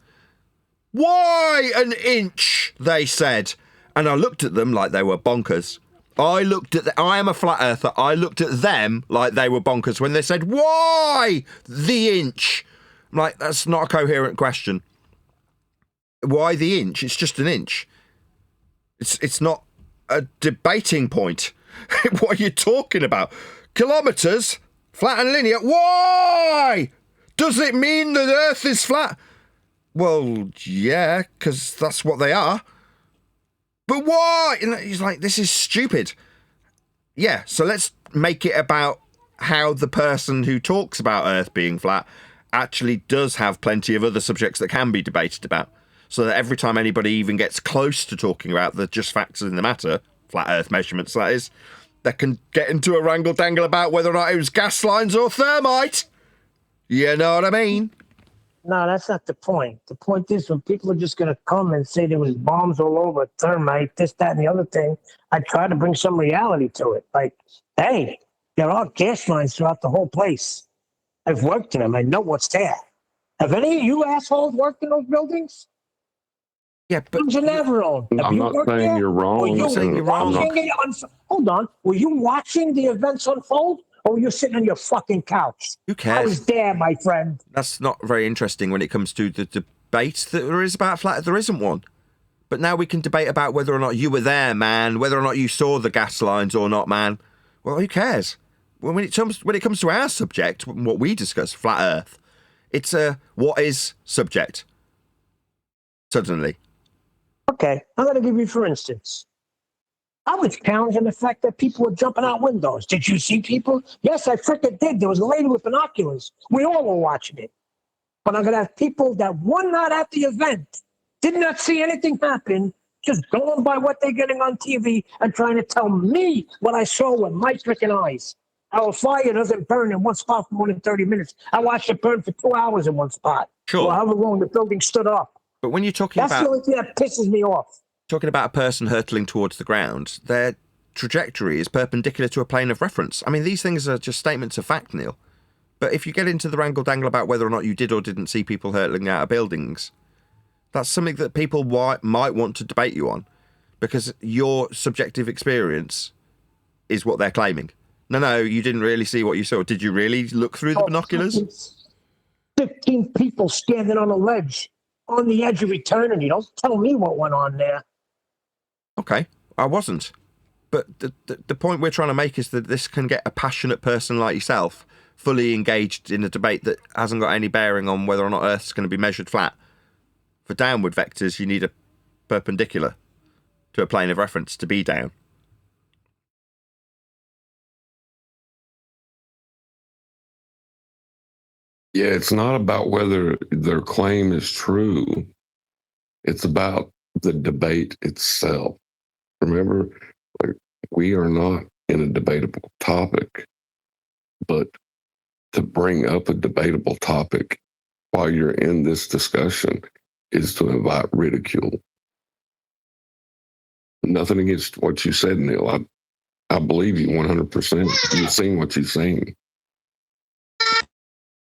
Why an inch, they said. And I looked at them like they were bonkers. I am a flat earther. I looked at them like they were bonkers when they said, why the inch? I'm like, that's not a coherent question. Why the inch? It's just an inch. It's not a debating point. What are you talking about? Kilometres? Flat and linear? Why? Does it mean that Earth is flat? Well, yeah, because that's what they are. But why? And he's like, this is stupid. Yeah, so let's make it about how the person who talks about Earth being flat actually does have plenty of other subjects that can be debated about. So that every time anybody even gets close to talking about the just facts in the matter, flat Earth measurements that is, they can get into a wrangle-dangle about whether or not it was gas lines or thermite. You know what I mean? No, that's not the point. The point is when people are just going to come and say there was bombs all over, thermite, this, that, and the other thing, I try to bring some reality to it. Like, hey, there are gas lines throughout the whole place. I've worked in them. I know what's there. Have any of you assholes worked in those buildings? Yeah, but you never own. I'm not saying you're wrong. I'm saying you're wrong. Hold on. Were you watching the events unfold, or were you sitting on your fucking couch? Who cares? I was there, my friend. That's not very interesting when it comes to the debate that there is about flat Earth. There isn't one. But now we can debate about whether or not you were there, man, whether or not you saw the gas lines or not, man. Well, who cares? When it comes to our subject, what we discuss, flat Earth, it's a what is subject. Suddenly. Okay, I'm going to give you, for instance, I was challenging the fact that people were jumping out windows. Did you see people? Yes, I freaking did. There was a lady with binoculars. We all were watching it. But I'm going to have people that were not at the event, did not see anything happen, just going by what they're getting on TV and trying to tell me what I saw with my freaking eyes. Our fire doesn't burn in one spot for more than 30 minutes. I watched it burn for 2 hours in one spot. Sure. Or however long the building stood up. But when you're talking That's about... the only thing that pisses me off. Talking about a person hurtling towards the ground, their trajectory is perpendicular to a plane of reference. I mean, these things are just statements of fact, Neil. But if you get into the wrangle-dangle about whether or not you did or didn't see people hurtling out of buildings, that's something that people might want to debate you on, because your subjective experience is what they're claiming. No, you didn't really see what you saw. Did you really look through the binoculars? 15 people standing on a ledge on the edge of eternity. Don't tell me what went on there. Okay, I wasn't. But the point we're trying to make is that this can get a passionate person like yourself fully engaged in a debate that hasn't got any bearing on whether or not Earth's going to be measured flat. For downward vectors, you need a perpendicular to a plane of reference to be down. Yeah, it's not about whether their claim is true. It's about the debate itself. Remember, like, we are not in a debatable topic, but to bring up a debatable topic while you're in this discussion is to invite ridicule. Nothing against what you said, Neil. I believe you 100%. You've seen what you've seen.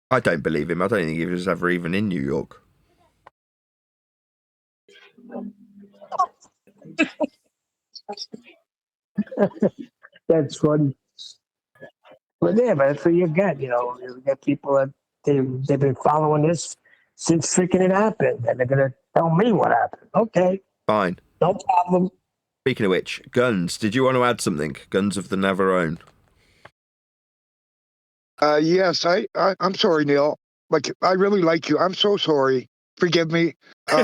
I don't believe him. I don't think he was ever even in New York. That's funny. But yeah, but that's what you get. You get people that they've been following this since freaking it happened, and they're gonna tell me what happened. Okay, fine, no problem. Speaking of which, guns. Did you want to add something? Guns of the Navarone. Yes, I'm sorry, Neil. Like, I really like you. I'm so sorry. Forgive me. You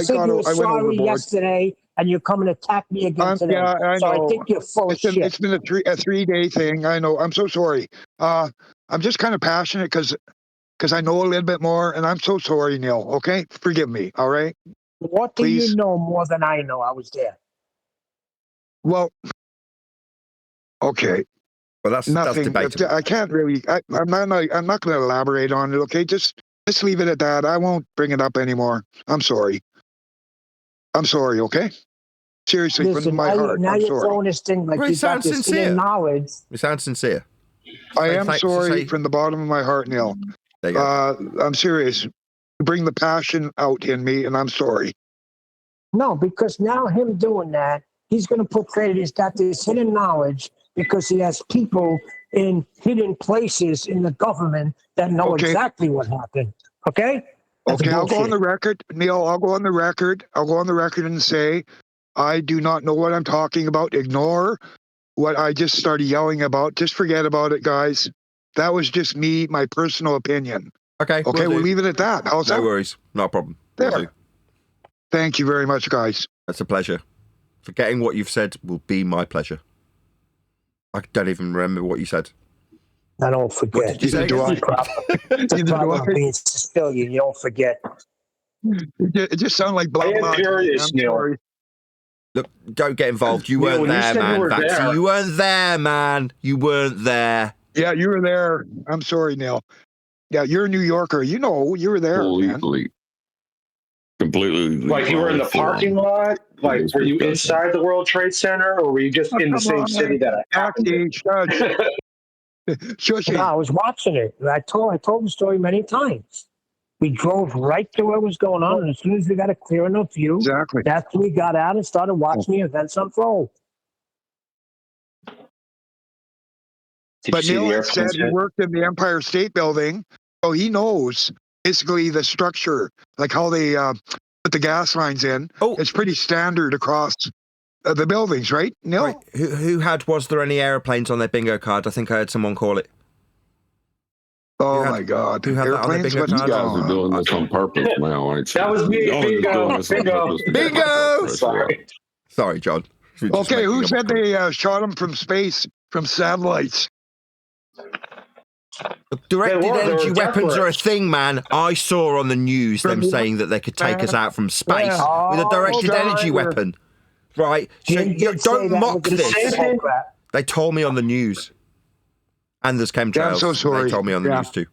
said you were sorry yesterday, and you're coming to attack me again today. Yeah, I know. So I think you're full of shit. It's been a 3-day thing. I know. I'm so sorry. I'm just kind of passionate because I know a little bit more, and I'm so sorry, Neil. Okay, forgive me. All right. What do you know more than I know? I was there. Well, okay. Well, that's nothing. debatable. I can't really. I'm not going to elaborate on it. Okay, just leave it at that. I won't bring it up anymore. I'm sorry. I'm sorry. Okay. Seriously, Listen, from my heart. Now I'm you're sorry. throwing this thing like you got this hidden knowledge. We sound sincere. I am sorry from the bottom of my heart, Neil. There you go. I'm serious. You bring the passion out in me, and I'm sorry. No, because now him doing that, he's going to portray he's got this hidden knowledge because he has people in hidden places in the government that know exactly what happened. Okay? That's okay, bullshit. I'll go on the record. Neil, I'll go on the record. I'll go on the record and say, I do not know what I'm talking about. Ignore what I just started yelling about. Just forget about it, guys. That was just me, my personal opinion. Okay. Okay, we'll leave it at that. How's that? No worries. Not a problem. There. Thank you very much, guys. That's a pleasure. Forgetting what you've said will be my pleasure. I don't even remember what you said. I don't forget. What did you say? The problem of being Sicilian, you don't forget. It just sounded like blah, I am blah. curious, I'm Neil. sorry. Look, don't get involved. You Neil, weren't when you there, said you man. were Vaxie. there- You weren't there, man. You weren't there. Yeah, you were there. I'm sorry, Neil. Yeah, you're a New Yorker. You know, you were there, man. Completely. Like you were in the parking lot? Like were you inside the World Trade Center, or were you just in the same city that I happened to? Shush. No, I was watching it. I told the story many times. We drove right to what was going on, and as soon as we got a clear enough view, that's when we got out and started watching the events unfold. But Neil had said he worked in the Empire State Building, so he knows basically the structure, like how they put the gas lines in. Oh. It's pretty standard across the buildings, right, Neil? Right. Was there any aeroplanes on their bingo card? I think I heard someone call it. Oh my God! Who had that on their bingo You card? guys are doing this on purpose now, aren't you? That was me. Y'all are just doing Bingo. this on Bingo. purpose. Bingo! Sorry. Sorry, John. Okay, who said they shot him from space, from satellites? Directed They were energy weapons are a desperate. thing, man. I saw on the news them saying that they could take us out from space with a directed energy weapon. Right? So don't mock this. They told me on the news. And there's chemtrails. Yeah, I'm so sorry. They told me on the news too.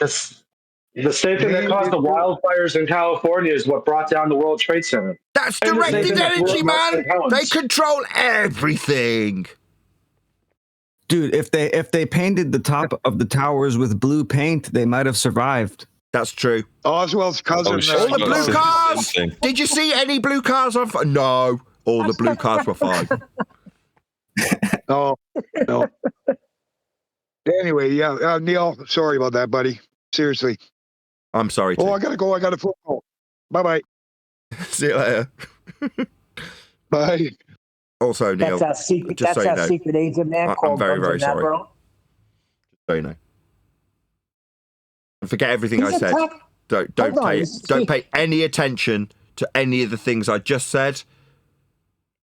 The same thing that caused the wildfires in California is what brought down the World Trade Center. That's And the same directed thing that blew energy, up man. St. Helens. They control everything. Dude, if they painted the top of the towers with blue paint, they might have survived. That's true. Oswald's cousin. All the blue cars. Did you see any blue cars on fire? No, all the blue cars were fine. No. Anyway, yeah, Neil, sorry about that, buddy. Seriously. I'm sorry. Oh, I gotta go. I got a phone call. Bye. See you later. Bye. Also, Neil, That's our secret. just That's so you our know, secret agent man I'm called very, very Guns and sorry. Navarro. So you know. And forget everything He's I said. attack- Don't Hold on, don't pay any attention to any of the things I just said.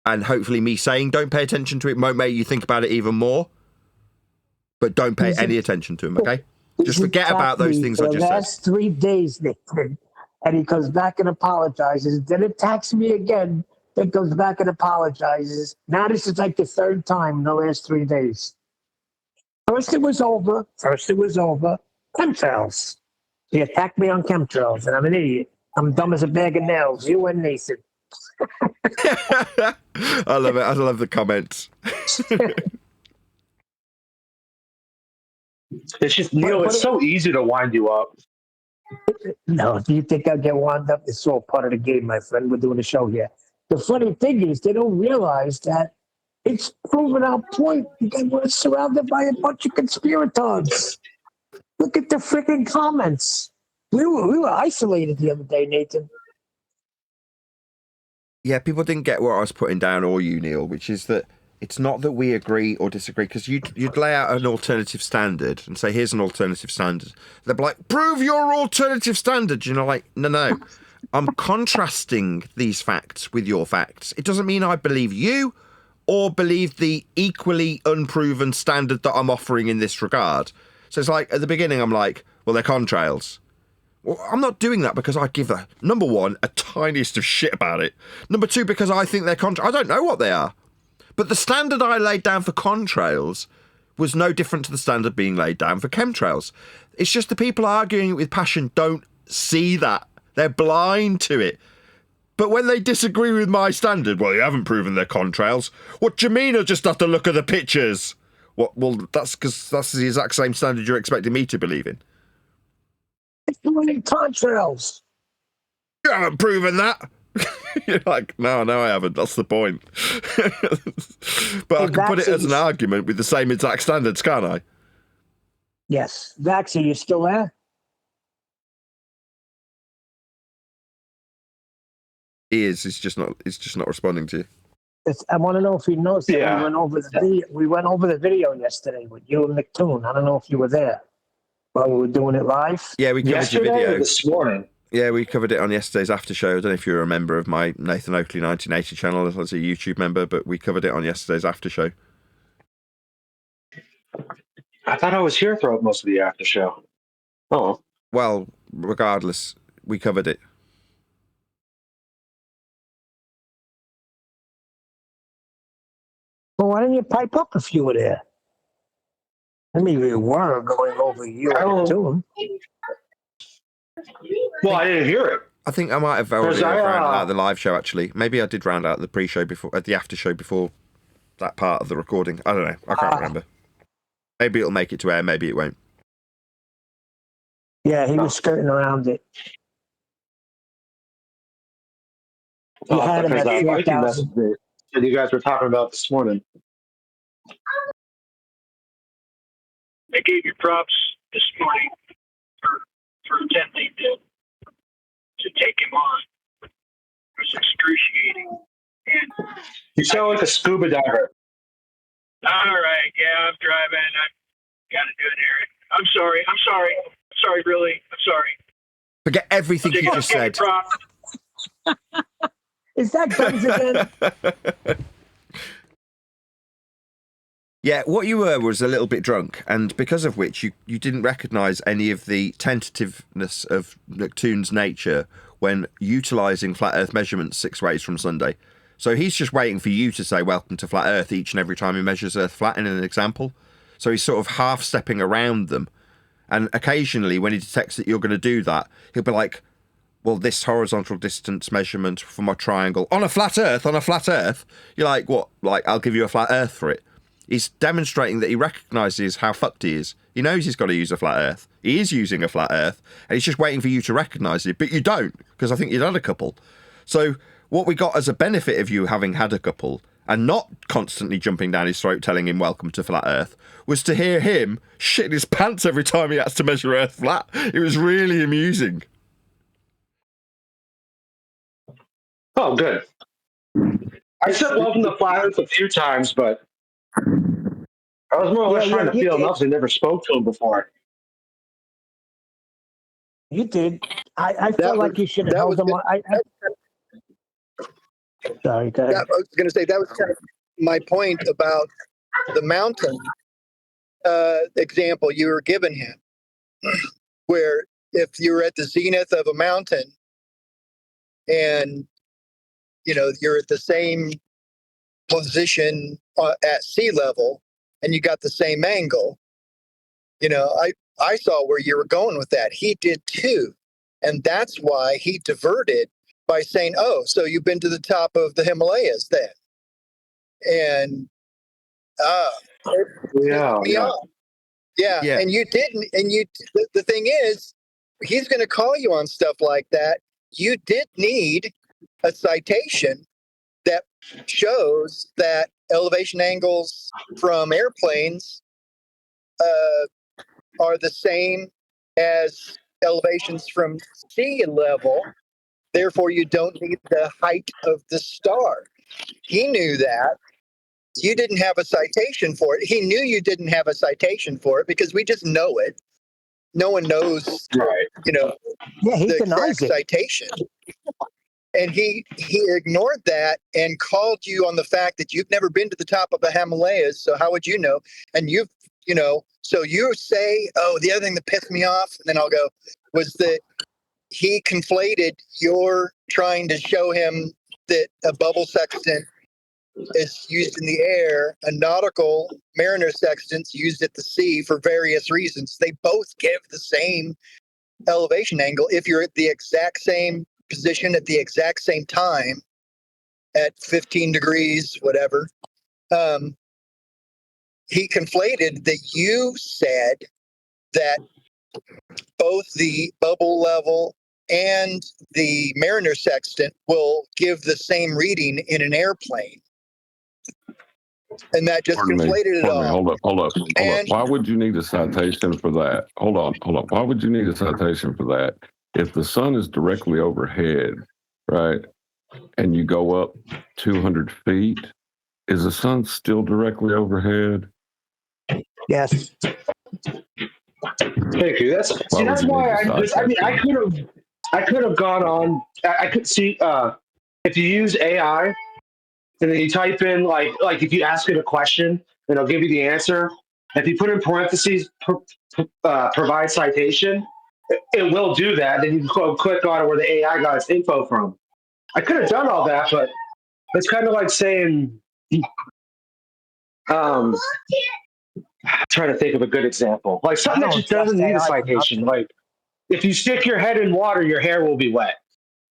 And hopefully me saying don't pay attention to it might make you think about it even more. But don't pay any attention to them, okay? Just forget about those things I just the said. last 3 days, Nathan, and he comes back and apologizes. Then attacks me again. Then goes back and apologizes. Now this is like the third time in the last 3 days. First it was over. Chemtrails. He attacked me on chemtrails, and I'm an idiot. I'm dumb as a bag of nails. You and Nathan. I love it. I love the comments. It's just, Neil, it's so easy to wind you up. No, do you think I'll get wound up? It's all part of the game, my friend. We're doing a show here. The funny thing is, they don't realize that it's proven our point. We're surrounded by a bunch of conspirators. Look at the freaking comments. We were isolated the other day, Nathan. Yeah, people didn't get what I was putting down, or you, Neil, which is that it's not that we agree or disagree, because you'd lay out an alternative standard and say, here's an alternative standard. They'd be like, prove your alternative standard. You know, like, no. I'm contrasting these facts with your facts. It doesn't mean I believe you or believe the equally unproven standard that I'm offering in this regard. So it's like, at the beginning, I'm like, well, they're contrails. Well, I'm not doing that because I give number one, a tiniest of shit about it. Number two, because I think they're I don't know what they are. But the standard I laid down for contrails was no different to the standard being laid down for chemtrails. It's just the people arguing it with passion don't see that. They're blind to it. But when they disagree with my standard, well, you haven't proven they're contrails. What do you mean I just have to look at the pictures? What? Well, that's because that's the exact same standard you're expecting me to believe in. It's doing contrails. You haven't proven that. You're like, no, I haven't. That's the point. But I can put it as an argument with the same exact standards, can't I? Yes. Vaxie, you still there? He is. It's just not responding to you. I want to know if he knows that Yeah. we went over the video yesterday with you and McToon. I don't know if you were there while we were doing it live. Yeah, we covered your Yesterday or video. this morning? Yeah, we covered it on yesterday's after show. I don't know if you're a member of my Nathan Oakley 1980 channel as a YouTube member, but we covered it on yesterday's after show. I thought I was here throughout most of the after show. Oh. Well, regardless, we covered it. Well, why didn't you pipe up if you were there? I mean, you were going over you to him. Well, I didn't hear it. I think I might have already rounded out the live show, actually. Maybe I did round out the pre-show before, the after show before that part of the recording. I don't know. I can't remember. Maybe it'll make it to air, maybe it won't. Yeah, he was skirting around it. You had him at 4,000. That you guys were talking about this morning. I gave you props this morning for attempting to take him on. It was excruciating. And you sound like a scuba diver. All right, yeah, I'm driving. I got to do it, Eric. I'm sorry, really. I'm sorry. Forget everything you just said. Is that guns again? Yeah, what you were was a little bit drunk, and because of which you didn't recognise any of the tentativeness of Neptune's nature when utilising flat Earth measurements 6 ways from Sunday. So he's just waiting for you to say welcome to flat Earth each and every time he measures Earth flat in an example. So he's sort of half-stepping around them. And occasionally, when he detects that you're going to do that, he'll be like, well, this horizontal distance measurement from a triangle on a flat Earth. You're like, what? Like, I'll give you a flat Earth for it. He's demonstrating that he recognises how fucked he is. He knows he's got to use a flat Earth. He is using a flat Earth, and he's just waiting for you to recognise it. But you don't, because I think you'd had a couple. So what we got as a benefit of you having had a couple and not constantly jumping down his throat telling him welcome to flat Earth was to hear him shitting his pants every time he has to measure Earth flat. It was really amusing. Oh, good. I said welcome to flat Earth a few times, but I was more or less trying to feel enough because I never spoke to him before. You did. I felt like you should have held him on. Sorry, go ahead. I was going to say that was kind of my point about the mountain example you were giving him, where if you're at the zenith of a mountain and you're at the same position at sea level and you got the same angle, I saw where you were going with that. He did too. And that's why he diverted by saying, oh, so you've been to the top of the Himalayas then. And yeah. And you didn't. And the thing is, he's going to call you on stuff like that. You did need a citation that shows that elevation angles from airplanes are the same as elevations from sea level. Therefore, you don't need the height of the star. He knew that. You didn't have a citation for it. He knew you didn't have a citation for it because we just know it. No one knows, right? The exact citation. And he ignored that and called you on the fact that you've never been to the top of the Himalayas. So how would you know? And so you say, oh, the other thing that pissed me off, and then I'll go, was that he conflated your trying to show him that a bubble sextant is used in the air, a nautical mariner sextant's used at the sea for various reasons. They both give the same elevation angle if you're at the exact same position at the exact same time at 15 degrees, whatever. He conflated that you said that both the bubble level and the mariner sextant will give the same reading in an airplane. And that just conflated it all. Hold up. Why would you need a citation for that? Hold on. Why would you need a citation for that? If the sun is directly overhead, right, and you go up 200 feet, is the sun still directly overhead? Yes. Thank you. That's why I could have. I could have gone on. I could see if you use AI and then you type in like if you ask it a question, then it'll give you the answer. If you put in parentheses, provide citation, it will do that. Then you can click on it where the AI got its info from. I could have done all that, but it's kind of like saying, I'm trying to think of a good example. Like something that just doesn't need a citation. Like if you stick your head in water, your hair will be wet.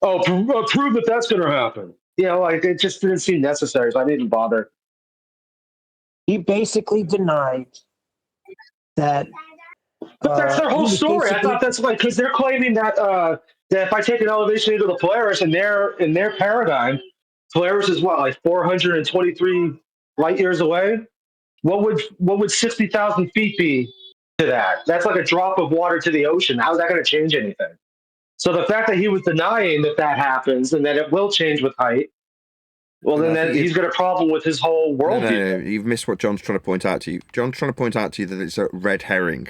Oh, prove that that's going to happen. You know, like it just didn't seem necessary, so I didn't bother. He basically denied that. But that's their whole story. I thought that's like because they're claiming that that if I take an elevation into the Polaris in their paradigm, Polaris is what, like 423 light years away. What would 60,000 feet be to that? That's like a drop of water to the ocean. How's that going to change anything? So the fact that he was denying that happens and that it will change with height, well, then he's got a problem with his whole worldview. No, you've missed what John's trying to point out to you. John's trying to point out to you that it's a red herring,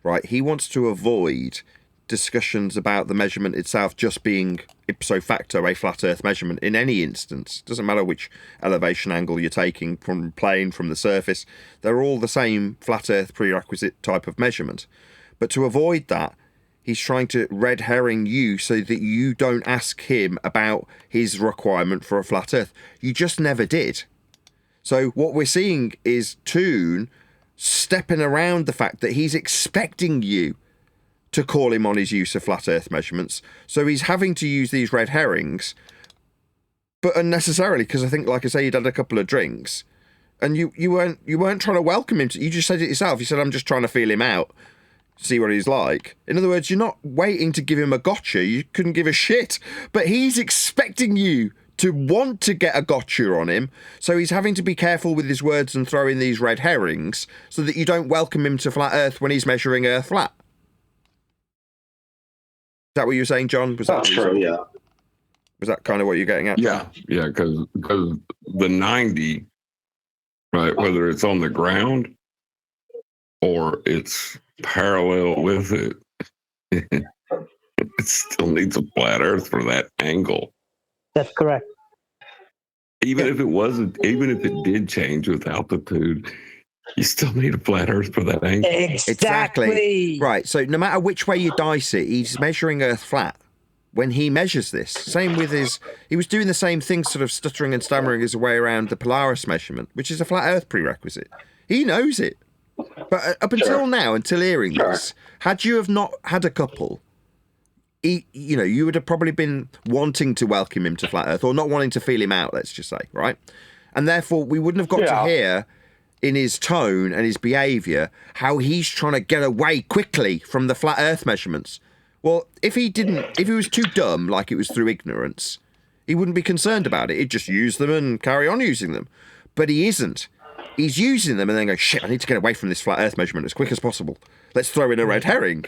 right? He wants to avoid discussions about the measurement itself just being ipso facto a flat Earth measurement in any instance. Doesn't matter which elevation angle you're taking from plane, from the surface. They're all the same flat Earth prerequisite type of measurement. But to avoid that, he's trying to red herring you so that you don't ask him about his requirement for a flat Earth. You just never did. So what we're seeing is Toon stepping around the fact that he's expecting you to call him on his use of flat Earth measurements. So he's having to use these red herrings, but unnecessarily, because I think, like I say, you'd had a couple of drinks, and you weren't trying to welcome him. You just said it yourself. You said, I'm just trying to feel him out, see what he's like. In other words, you're not waiting to give him a gotcha. You couldn't give a shit. But he's expecting you to want to get a gotcha on him, so he's having to be careful with his words and throw in these red herrings so that you don't welcome him to flat Earth when he's measuring Earth flat. Is that what you were saying, John? Was that true? Yeah. Was that kind of what you're getting at? Yeah, because the 90, right, whether it's on the ground or it's parallel with it, it still needs a flat Earth for that angle. That's correct. Even if it did change with altitude, you still need a flat Earth for that angle. Exactly. Right, so no matter which way you dice it, he's measuring Earth flat when he measures this. Same with he was doing the same thing, sort of stuttering and stammering his way around the Polaris measurement, which is a flat Earth prerequisite. He knows it. But up until now, until hearing this, had you have not had a couple, you would have probably been wanting to welcome him to flat Earth, or not wanting to feel him out, let's just say, right? And therefore, we wouldn't have got to hear in his tone and his behaviour how he's trying to get away quickly from the flat Earth measurements. Well, if he was too dumb, like it was through ignorance, he wouldn't be concerned about it. He'd just use them and carry on using them. But he isn't. He's using them and then go, shit, I need to get away from this flat Earth measurement as quick as possible. Let's throw in a red herring.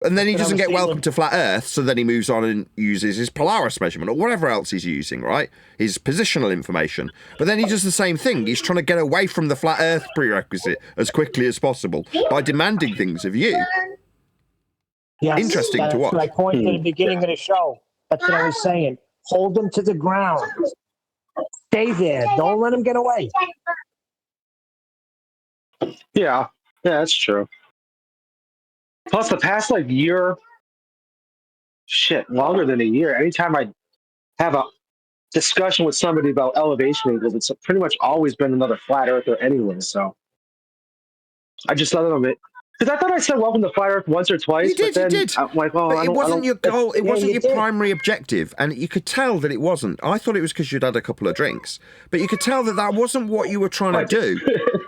And then he doesn't get welcome to flat Earth, so then he moves on and uses his Polaris measurement or whatever else he's using, right? His positional information. But then he does the same thing. He's trying to get away from the flat Earth prerequisite as quickly as possible by demanding things of you. Yes, interesting to watch. That's my point at the beginning of the show. That's what I was saying. Hold them to the ground. Stay there. Don't let them get away. Yeah, that's true. Plus, the past year, longer than a year, anytime I have a discussion with somebody about elevation angles, it's pretty much always been another flat earther anyway. So I just let them. Because I thought I said welcome to flat Earth once or twice. You did. I'm like, oh, but it wasn't your goal. It wasn't your primary objective, and you could tell that it wasn't. I thought it was because you'd had a couple of drinks, but you could tell that wasn't what you were trying to do.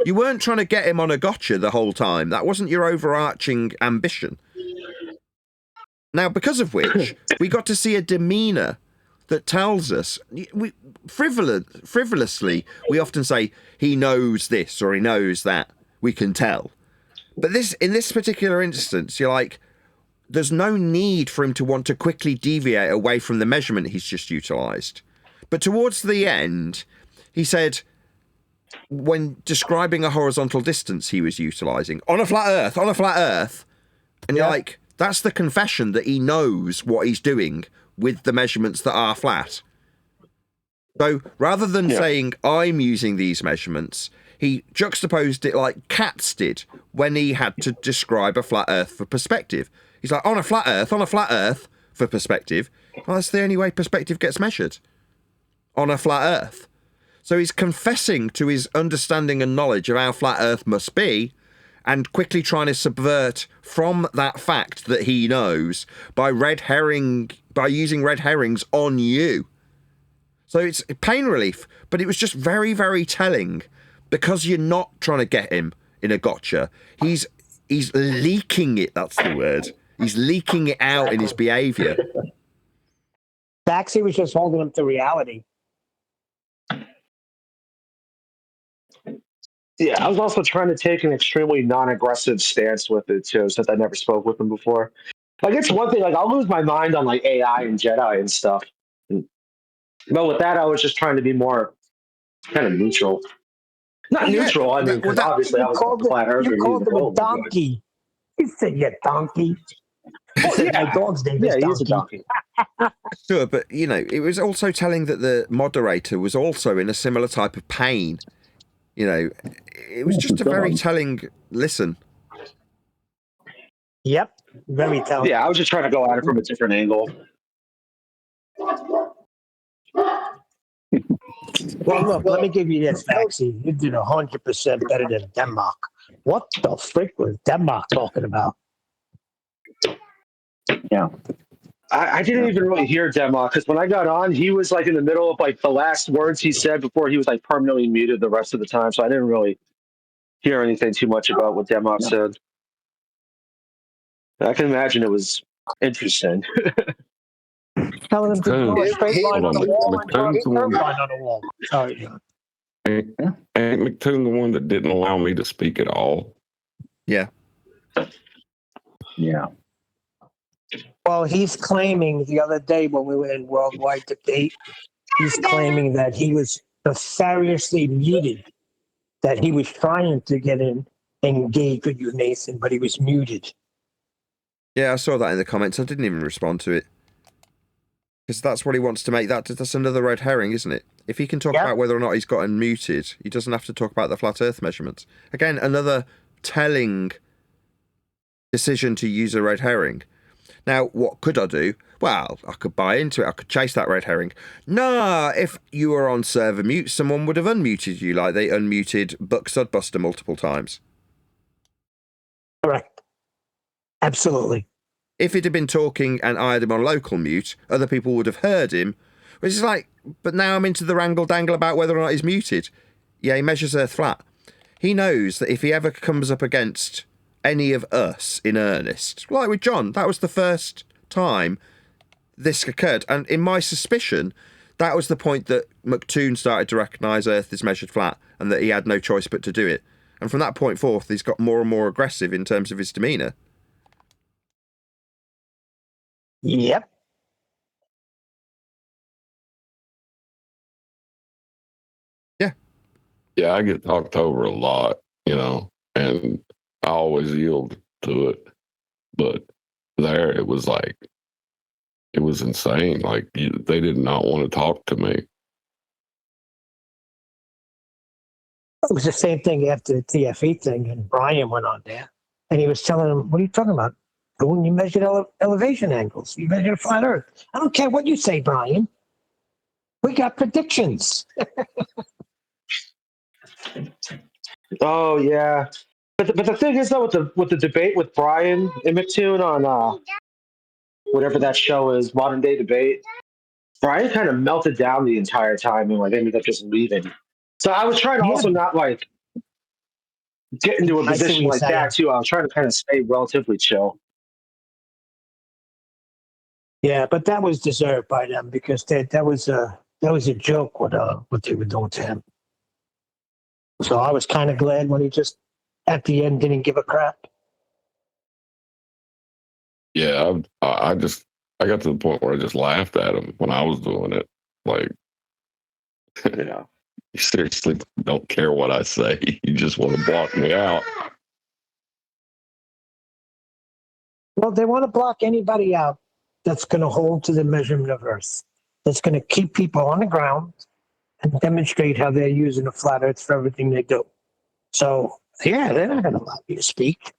You weren't trying to get him on a gotcha the whole time. That wasn't your overarching ambition. Now, because of which, we got to see a demeanour that tells us, frivolously, we often say, he knows this or he knows that. We can tell. But in this particular instance, you're like, there's no need for him to want to quickly deviate away from the measurement he's just utilised. But towards the end, he said, when describing a horizontal distance he was utilising, on a flat Earth, and you're like, That's the confession that he knows what he's doing with the measurements that are flat. So rather than saying, I'm using these measurements, he juxtaposed it like Katz did when he had to describe a flat Earth for perspective. He's like, on a flat Earth for perspective, well, that's the only way perspective gets measured. On a flat Earth. So he's confessing to his understanding and knowledge of how flat Earth must be, and quickly trying to subvert from that fact that he knows by using red herrings on you. So it's pain relief, but it was just very, very telling, because you're not trying to get him in a gotcha. He's leaking it, that's the word. He's leaking it out in his behavior. Baxi was just holding him to reality. Yeah, I was also trying to take an extremely non-aggressive stance with it too, since I never spoke with him before. Like, it's one thing, like, I'll lose my mind on like AI and Jedi and stuff. But with that, I was just trying to be more kind of neutral. Not neutral, I mean, because obviously I was a flat earther. You called him a donkey. You said you donkey. My dog's name is he's a donkey. Sure, but, you know, it was also telling that the moderator was also in a similar type of pain. You know, it was just a very telling listen. Yep, very telling. Yeah, I was just trying to go at it from a different angle. Well, look, let me give you this, Maxie. You did 100% better than Denmark. What the frick was Denmark talking about? Yeah. I didn't even really hear Denmark, because when I got on, he was like in the middle of like the last words he said before he was like permanently muted the rest of the time. So I didn't really hear anything too much about what Denmark said. I can imagine it was interesting. Telling him to draw a straight line on the wall and draw a curved line on the wall. Sorry, John. Ain't McToon the one that didn't allow me to speak at all? Yeah. Yeah. Well, he's claiming the other day when we were in worldwide debate, he's claiming that he was nefariously muted, that he was trying to get in engaged with you, Nathan, but he was muted. Yeah, I saw that in the comments. I didn't even respond to it. Because that's what he wants to make. That's another red herring, isn't it? If he can talk about whether or not he's gotten muted, he doesn't have to talk about the flat Earth measurements. Again, another telling decision to use a red herring. Now, what could I do? Well, I could buy into it. I could chase that red herring. Nah, if you were on server mute, someone would have unmuted you like they unmuted Buck Sudbuster multiple times. Correct. Absolutely. If he'd have been talking and I had him on local mute, other people would have heard him. Which is like, but now I'm into the wrangle-dangle about whether or not he's muted. Yeah, he measures Earth flat. He knows that if he ever comes up against any of us in earnest, like with John, that was the first time this occurred. And in my suspicion, that was the point that McToon started to recognise Earth is measured flat and that he had no choice but to do it. And from that point forth, he's got more and more aggressive in terms of his demeanour. Yep. Yeah, I get talked over a lot, you know, and I always yield to it. But there, it was like, it was insane. Like, they did not want to talk to me. It was the same thing after the TFE thing, and Brian went on there, and he was telling him, what are you talking about? When you measured elevation angles, you measured flat Earth. I don't care what you say, Brian. We got predictions. Oh yeah, but the thing is though, with the debate with Brian and McToon on whatever that show is, Modern Day Debate, Brian kind of melted down the entire time and like ended up just leaving. So I was trying to also not like get into a position like that too. I was trying to kind of stay relatively chill. Yeah, but that was deserved by them because that was a joke what they were doing to him. So I was kind of glad when he just at the end didn't give a crap. Yeah, I got to the point where I just laughed at him when I was doing it. Like, yeah, you seriously don't care what I say. You just want to block me out. Well, they want to block anybody out that's going to hold to the measurement of Earth. That's going to keep people on the ground and demonstrate how they're using the flat Earth for everything they do. So, yeah, they're not going to allow you to speak.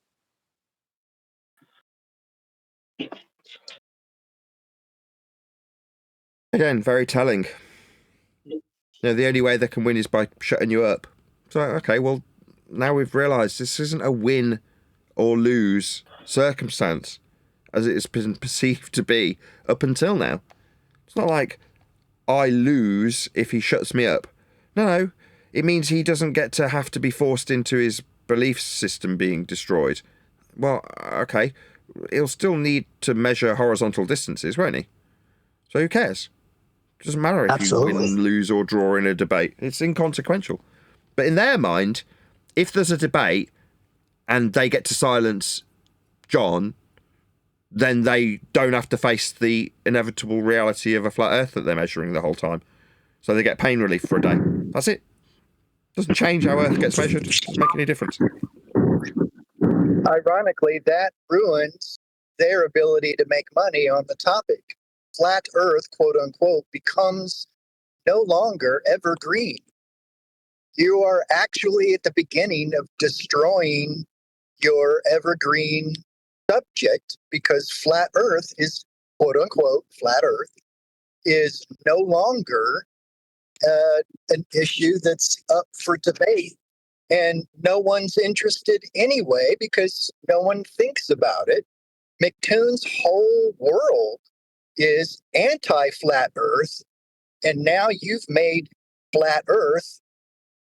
Again, very telling. The only way they can win is by shutting you up. So, okay, well, now we've realised this isn't a win or lose circumstance as it has been perceived to be up until now. It's not like I lose if he shuts me up. No, it means he doesn't get to have to be forced into his belief system being destroyed. Well, okay, he'll still need to measure horizontal distances, won't he? So who cares? It doesn't matter if you win, lose, or draw in a debate. It's inconsequential. But in their mind, if there's a debate and they get to silence John, then they don't have to face the inevitable reality of a flat Earth that they're measuring the whole time. So they get pain relief for a day. That's it. Doesn't change how Earth gets measured. Doesn't make any difference. Ironically, that ruins their ability to make money on the topic. Flat Earth, quote unquote, becomes no longer evergreen. You are actually at the beginning of destroying your evergreen subject because flat Earth is, quote unquote, flat Earth is no longer an issue that's up for debate. And no one's interested anyway because no one thinks about it. McToon's whole world is anti-flat Earth, and now you've made flat Earth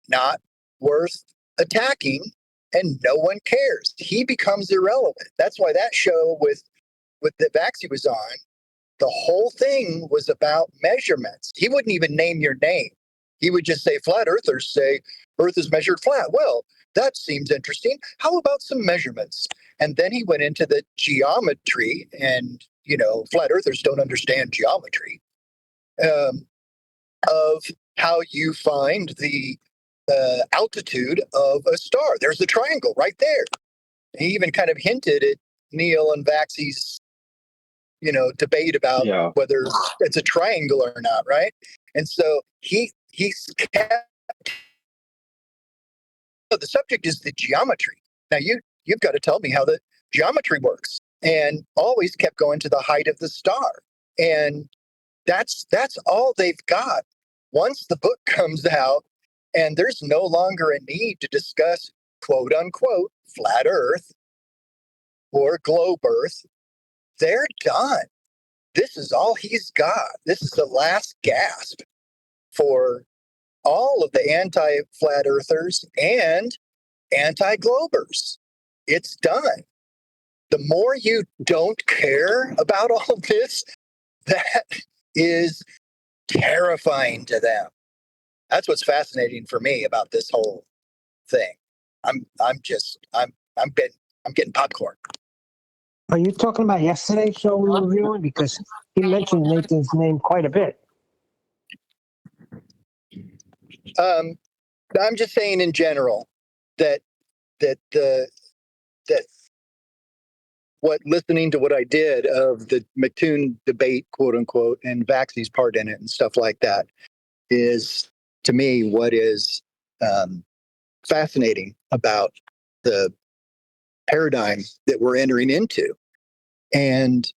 not worth attacking, and no one cares. He becomes irrelevant. That's why that show with that Vaxi was on, the whole thing was about measurements. He wouldn't even name your name. He would just say, flat earthers say Earth is measured flat. Well, that seems interesting. How about some measurements? And then he went into the geometry, and, flat earthers don't understand geometry, of how you find the altitude of a star. There's the triangle right there. He even kind of hinted at Neil and Vaxi's, debate about whether it's a triangle or not, right? And so he's kept. The subject is the geometry. Now you've got to tell me how the geometry works, and always kept going to the height of the star, and that's all they've got. Once the book comes out, and there's no longer a need to discuss quote unquote flat Earth or globe Earth, they're done. This is all he's got. This is the last gasp for all of the anti-flat earthers and anti-globers. It's done. The more you don't care about all this, that is terrifying to them. That's what's fascinating for me about this whole thing. I'm getting popcorn. Are you talking about yesterday's show we were reviewing? Because he mentioned Nathan's name quite a bit. I'm just saying in general that what listening to what I did of the McToon debate, quote unquote, and Vaxi's part in it and stuff like that is, to me, what is fascinating about the paradigm that we're entering into. And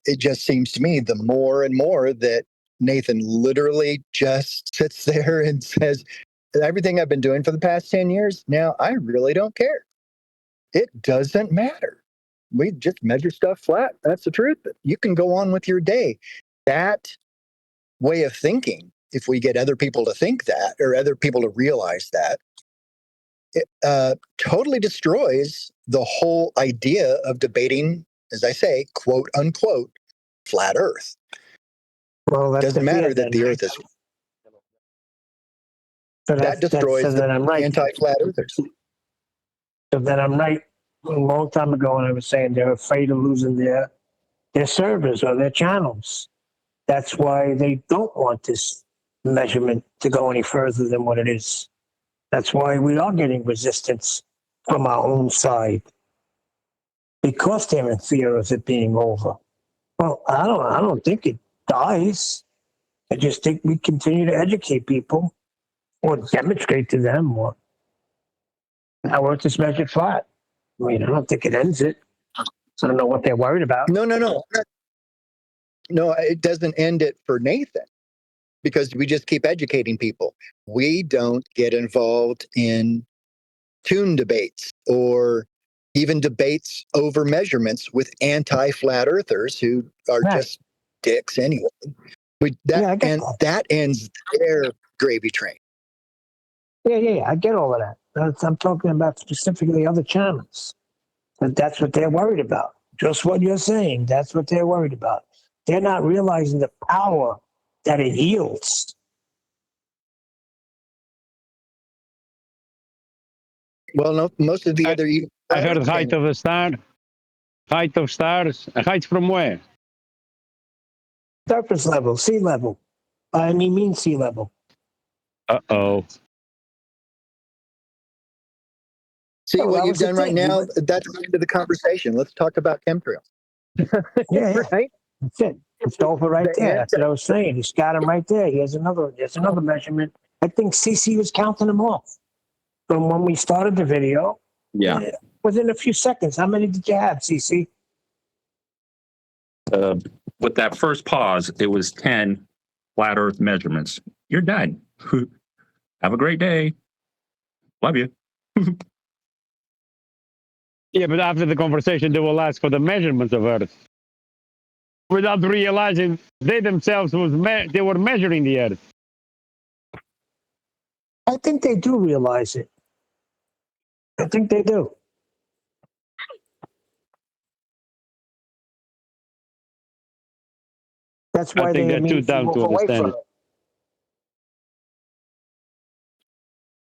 it just seems to me the more and more that Nathan literally just sits there and says, everything I've been doing for the past 10 years, now I really don't care. It doesn't matter. We just measure stuff flat. That's the truth. You can go on with your day. That way of thinking, if we get other people to think that, or other people to realize that, it totally destroys the whole idea of debating, as I say, quote unquote, flat Earth. Well, it doesn't matter that the Earth is. That destroys the anti-flat earthers. So then I'm right. A long time ago, when I was saying they're afraid of losing their servers or their channels. That's why they don't want this measurement to go any further than what it is. That's why we are getting resistance from our own side. because they're in fear of it being over. Well, I don't think it dies. I just think we continue to educate people or demonstrate to them or how Earth is measured flat. I mean, I don't think it ends it. So I don't know what they're worried about. No, it doesn't end it for Nathan because we just keep educating people. We don't get involved in tune debates or even debates over measurements with anti-flat earthers who are just dicks anyway. That ends their gravy train. Yeah, I get all of that. I'm talking about specifically other channels. But that's what they're worried about. Just what you're saying, that's what they're worried about. They're not realizing the power that it yields. Well, no, most of the other... I heard height of a star. Height of stars. Height from where? Surface level, sea level. I mean sea level. Uh-oh. See Oh, what that you've was the done right thing. now? That's the end of the conversation. Let's talk about chemtrails. Yeah. Right? That's it. It's over right there. That's what I was saying. He's got him right there. There's another measurement. I think CC was counting them off from when we started the video. Yeah. Within a few seconds. How many did you have, CC? With that first pause, it was 10 flat Earth measurements. You're done. Have a great day. Love you. Yeah, but after the conversation, they will ask for the measurements of Earth. Without realizing they themselves they were measuring the Earth. I think they do realize it. I think they do. That's why I think they they're too dumb to understand it.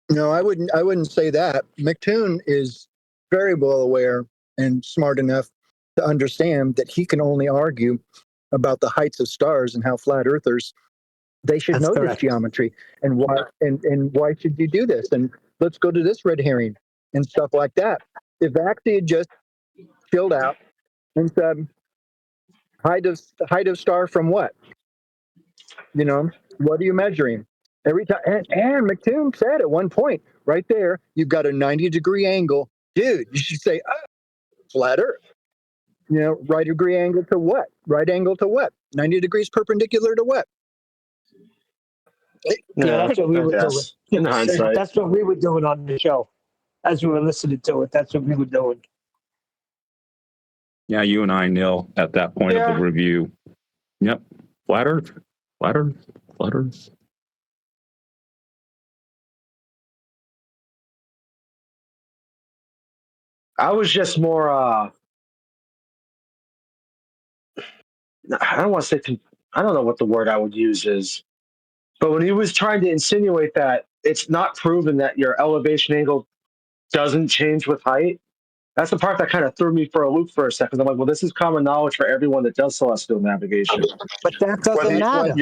No, I wouldn't say that. McToon is very well aware and smart enough to understand that he can only argue about the heights of stars and how flat earthers they should know this geometry and why should you do this, and let's go to this red herring and stuff like that. If Axie had just chilled out and said height of star from what? What are you measuring? Every time, and McToon said at one point, right there, you've got a 90-degree angle. Dude, you should say, flat Earth. Right degree angle to what? Right angle to what? 90 degrees perpendicular to what? Yeah, that's what we were doing. In hindsight. That's what we were doing on the show. As we were listening to it, that's what we were doing. Yeah, you and I, Neil, at that point of the review. Yep. Flat Earth. Flat Earth. Flat Earth. I was just more, I don't want to say, I don't know what the word I would use is, but when he was trying to insinuate that it's not proven that your elevation angle doesn't change with height, that's the part that kind of threw me for a loop for a second. I'm like, well, this is common knowledge for everyone that does celestial navigation. But that doesn't matter.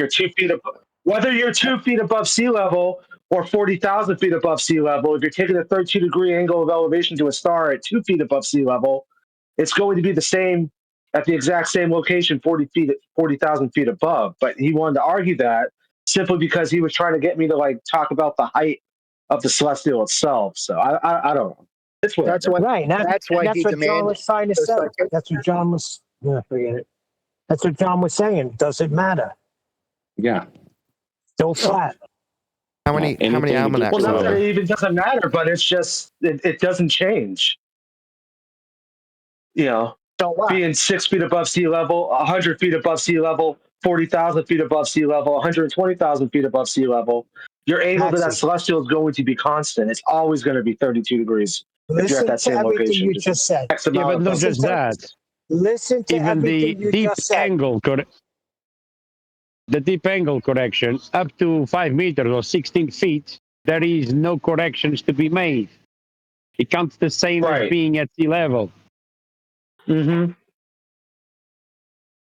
Whether you're 2 feet above sea level or 40,000 feet above sea level, if you're taking a 32-degree angle of elevation to a star at 2 feet above sea level, it's going to be the same at the exact same location, 40,000 feet above. But he wanted to argue that simply because he was trying to get me to talk about the height of the celestial itself. So I don't know. That's why. Right. That's why that's he what John demanded. was trying to say. That's what John was. Yeah, forget it. That's what John was saying. Does it matter? Yeah. Still flat. How many almanacs? Well, not that it even doesn't matter, but it's just it doesn't change. Being 6 feet above sea level, 100 feet above sea level, 40,000 feet above sea level, 120,000 feet above sea level, your angle to that celestial is going to be constant. It's always going to be 32 degrees if you're at that same location. You just said. Yeah, but not just that. Listen to even everything the you deep just said. angle the deep angle correction up to 5 meters or 16 feet, there is no corrections to be made. It counts the same as being at sea level. Mm-hmm.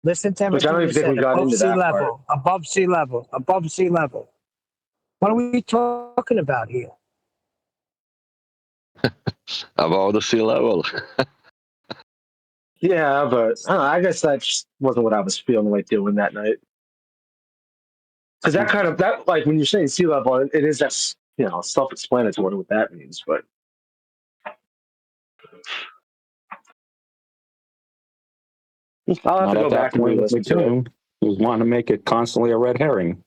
Listen to everything you said. Above sea level, above sea level, above sea level. What are we talking about here? About the sea level. Yeah, but I don't know, I guess that just wasn't what I was feeling like doing that night. Because that like when you're saying sea level, it is just self-explanatory what that means. But I'll have to go back and re-listen to it. Who's wanting to make it constantly a red herring?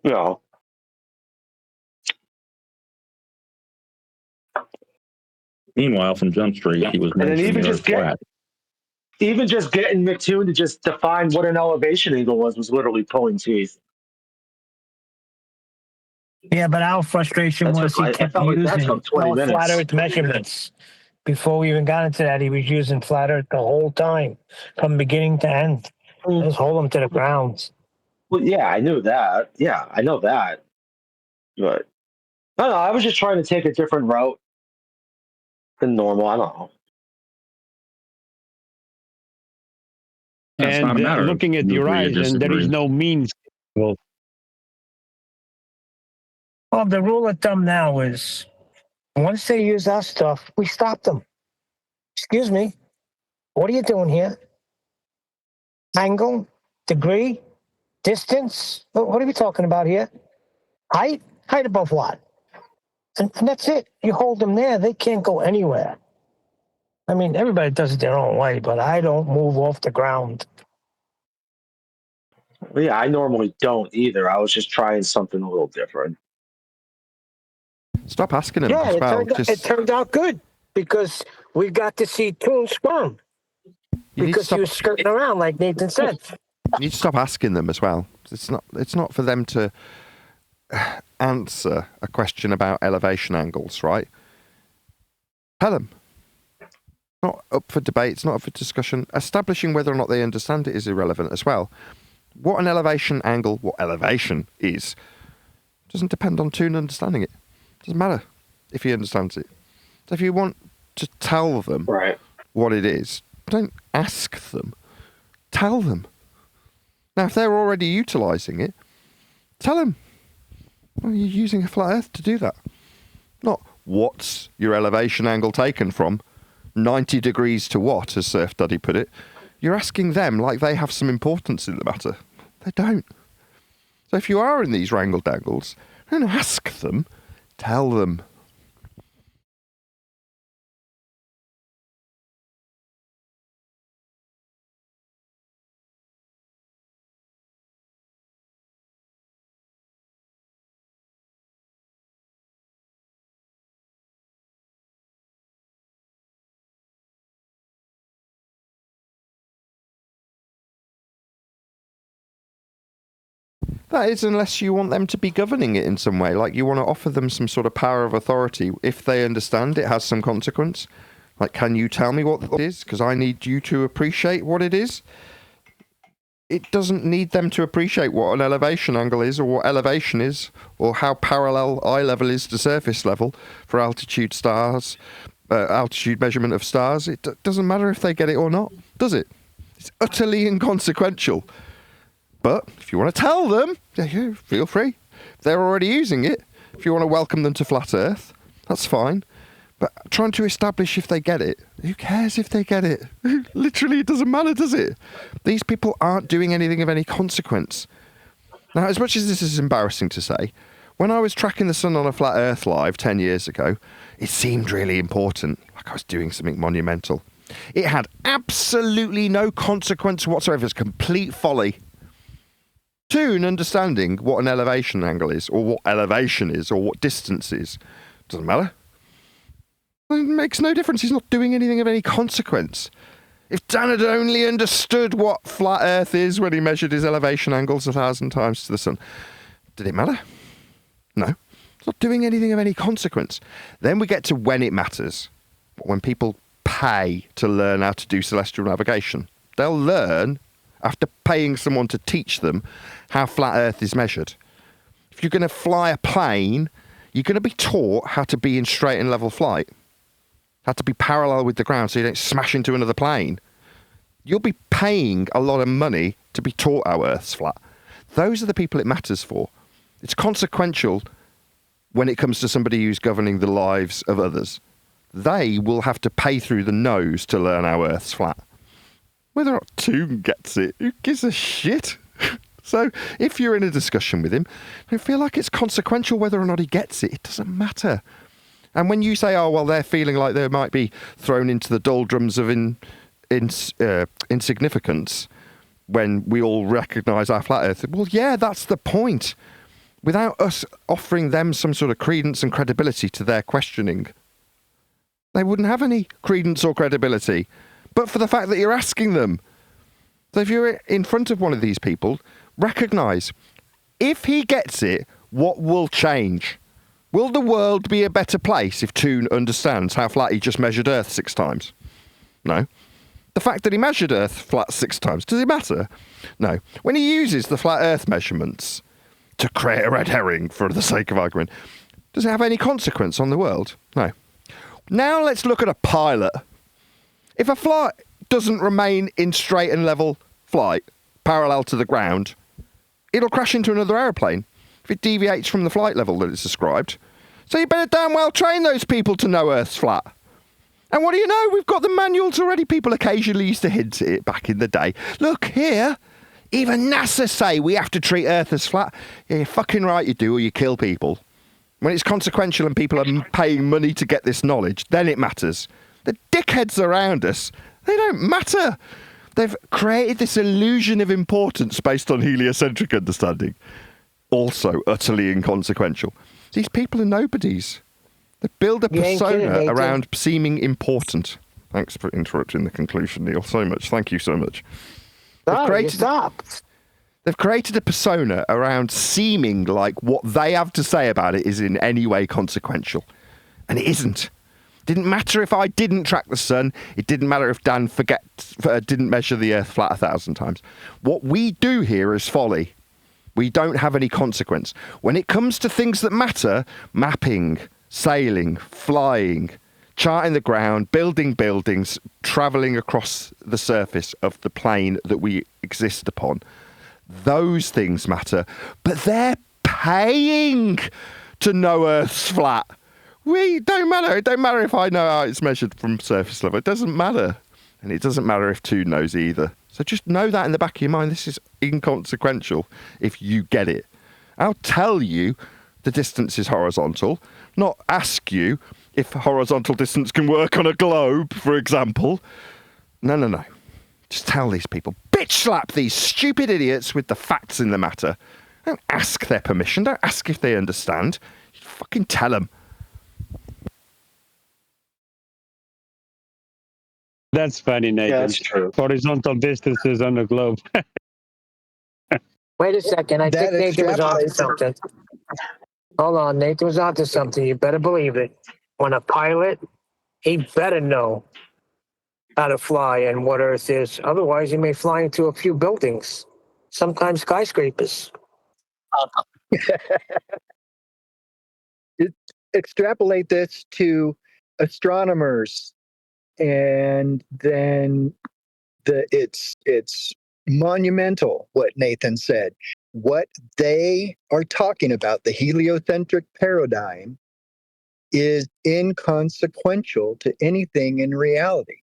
No. Meanwhile, from Jump Street, he was And then mentioning even the just Earth flat. getting McToon to just define what an elevation angle was literally pulling teeth. Yeah, but our frustration was he kept using 20 minutes. flat Earth measurements. Before we even got into that, he was using flat Earth the whole time, from beginning to end. Just hold him to the ground. Well, yeah, I knew that. Yeah, I know that. But I don't know. I was just trying to take a different route than normal. I don't know. And looking at the horizon, there is no means. Well, the rule of thumb now is once they use our stuff, we stop them. Excuse me, what are you doing here? Angle, degree, distance. What are we talking about here? Height above what? And that's it. You hold them there, they can't go anywhere. I mean, everybody does it their own way, but I don't move off the ground. Well, yeah, I normally don't either. I was just trying something a little different. Stop asking him. Yeah, as well. it turned out good because we got to see Toon squirm because he was skirting around, like Nathan said. You need to stop asking them as well. It's not for them to answer a question about elevation angles, right? Tell them. Not up for debate. It's not up for discussion. Establishing whether or not they understand it is irrelevant as well. What an elevation angle, what elevation is, doesn't depend on Toon understanding it. Doesn't matter if he understands it. So if you want to tell them what it is, don't ask them. Tell them. Now, if they're already utilising it, tell them. Well, you're using a flat Earth to do that. Not what's your elevation angle taken from, 90 degrees to what, as Surf Daddy put it. You're asking them like they have some importance in the matter. They don't. So if you are in these wrangle dangles, don't ask them. Tell them. That is, unless you want them to be governing it in some way, like you want to offer them some sort of power of authority. If they understand it has some consequence, like, can you tell me what it is? Because I need you to appreciate what it is. It doesn't need them to appreciate what an elevation angle is, or what elevation is, or how parallel eye level is to surface level for altitude stars, altitude measurement of stars. It doesn't matter if they get it or not, does it? It's utterly inconsequential. But if you want to tell them, yeah, feel free. If they're already using it, if you want to welcome them to Flat Earth, that's fine. But trying to establish if they get it, who cares if they get it? Literally, it doesn't matter, does it? These people aren't doing anything of any consequence. Now, as much as this is embarrassing to say, when I was tracking the sun on a Flat Earth live 10 years ago, it seemed really important, like I was doing something monumental. It had absolutely no consequence whatsoever. It's complete folly. Toon understanding what an elevation angle is, or what elevation is, or what distance is, doesn't matter. It makes no difference. He's not doing anything of any consequence. If Dan had only understood what flat Earth is when he measured his elevation angles 1,000 times to the sun, did it matter? No. It's not doing anything of any consequence. Then we get to when it matters. When people pay to learn how to do celestial navigation. They'll learn after paying someone to teach them how flat Earth is measured. If you're going to fly a plane, you're going to be taught how to be in straight and level flight. How to be parallel with the ground so you don't smash into another plane. You'll be paying a lot of money to be taught how Earth's flat. Those are the people it matters for. It's consequential when it comes to somebody who's governing the lives of others. they will have to pay through the nose to learn how Earth's flat. Whether or not Toon gets it, who gives a shit? So if you're in a discussion with him, don't feel like it's consequential whether or not he gets it. It doesn't matter. And when you say, oh, well, they're feeling like they might be thrown into the doldrums of insignificance when we all recognise our flat Earth, well, yeah, that's the point. Without us offering them some sort of credence and credibility to their questioning, they wouldn't have any credence or credibility. But for the fact that you're asking them. So if you're in front of one of these people, recognise, if he gets it, what will change? Will the world be a better place if Toon understands how flat he just measured Earth 6 times? No. The fact that he measured Earth flat 6 times, does it matter? No. When he uses the flat Earth measurements to create a red herring for the sake of argument, does it have any consequence on the world? No. Now let's look at a pilot. If a flight doesn't remain in straight and level flight, parallel to the ground, it'll crash into another aeroplane if it deviates from the flight level that it's described. So you better damn well train those people to know Earth's flat. And what do you know? We've got the manuals already. People occasionally used to hint at it back in the day. Look here, even NASA say we have to treat Earth as flat. Yeah, you're fucking right you do, or you kill people. When it's consequential and people are paying money to get this knowledge, then it matters. The dickheads around us, they don't matter. They've created this illusion of importance based on heliocentric understanding. Also utterly inconsequential. These people are nobodies. They build a persona around seeming important. Thanks for interrupting the conclusion, Neil, so much. Thank you so much. They've created a persona around seeming like what they have to say about it is in any way consequential. And it isn't. Didn't matter if I didn't track the sun. It didn't matter if Dan didn't measure the Earth flat 1,000 times. What we do here is folly. We don't have any consequence. When it comes to things that matter, mapping, sailing, flying, charting the ground, building buildings, travelling across the surface of the plane that we exist upon, those things matter. But they're paying to know Earth's flat. We don't matter. It don't matter if I know how it's measured from surface level. It doesn't matter. And it doesn't matter if Toon knows either. So just know that in the back of your mind. This is inconsequential if you get it. I'll tell you the distance is horizontal, not ask you if horizontal distance can work on a globe, for example. No. Just tell these people. Bitch slap these stupid idiots with the facts in the matter. Don't ask their permission. Don't ask if they understand. You fucking tell them. That's funny, Nathan. Yeah, that's true. Horizontal distances on the globe. Wait a second. I think Nathan was onto something. Hold on. Nathan was onto something. You better believe it. When a pilot, he better know how to fly and what Earth is. Otherwise, he may fly into a few buildings, sometimes skyscrapers. Extrapolate this to astronomers, and then it's monumental what Nathan said. What they are talking about, the heliocentric paradigm, is inconsequential to anything in reality.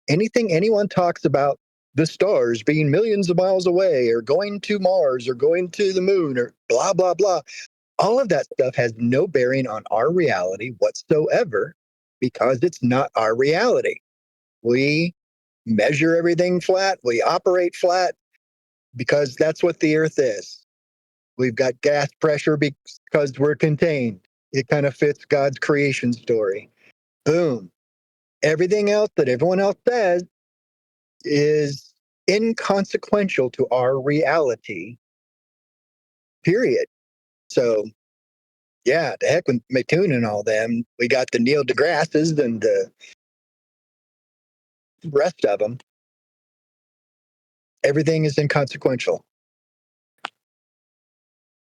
Anything anyone talks about the stars being millions of miles away, or going to Mars, or going to the moon, or blah, blah, blah, all of that stuff has no bearing on our reality whatsoever, because it's not our reality. We measure everything flat. We operate flat because that's what the Earth is. We've got gas pressure because we're contained. It kind of fits God's creation story. Boom. Everything else that everyone else says is inconsequential to our reality, period. So, yeah, the heck with Mattoon and all them. We got the Neil deGrasse's and the rest of them. Everything is inconsequential.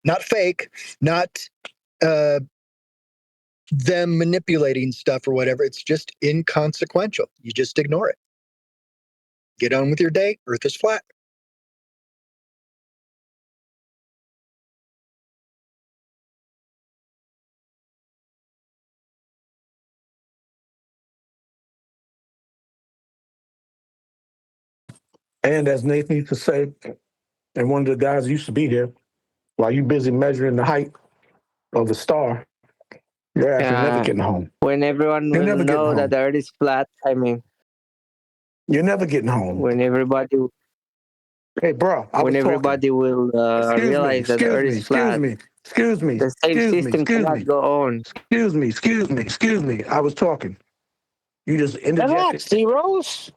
Not fake, not them manipulating stuff or whatever. It's just inconsequential. You just ignore it. Get on with your day. Earth is flat. And as Nathan used to say, and one of the guys who used to be here, while you busy measuring the height of the star, you're actually never getting home. When everyone You're will never getting know that home. the Earth is flat, I mean, You're never getting home. when everybody, Hey, bro, I when was talking. everybody will realize that the Earth is flat, the same system cannot go on. Excuse me. I was talking. You just interjected. Relax, D-Rose.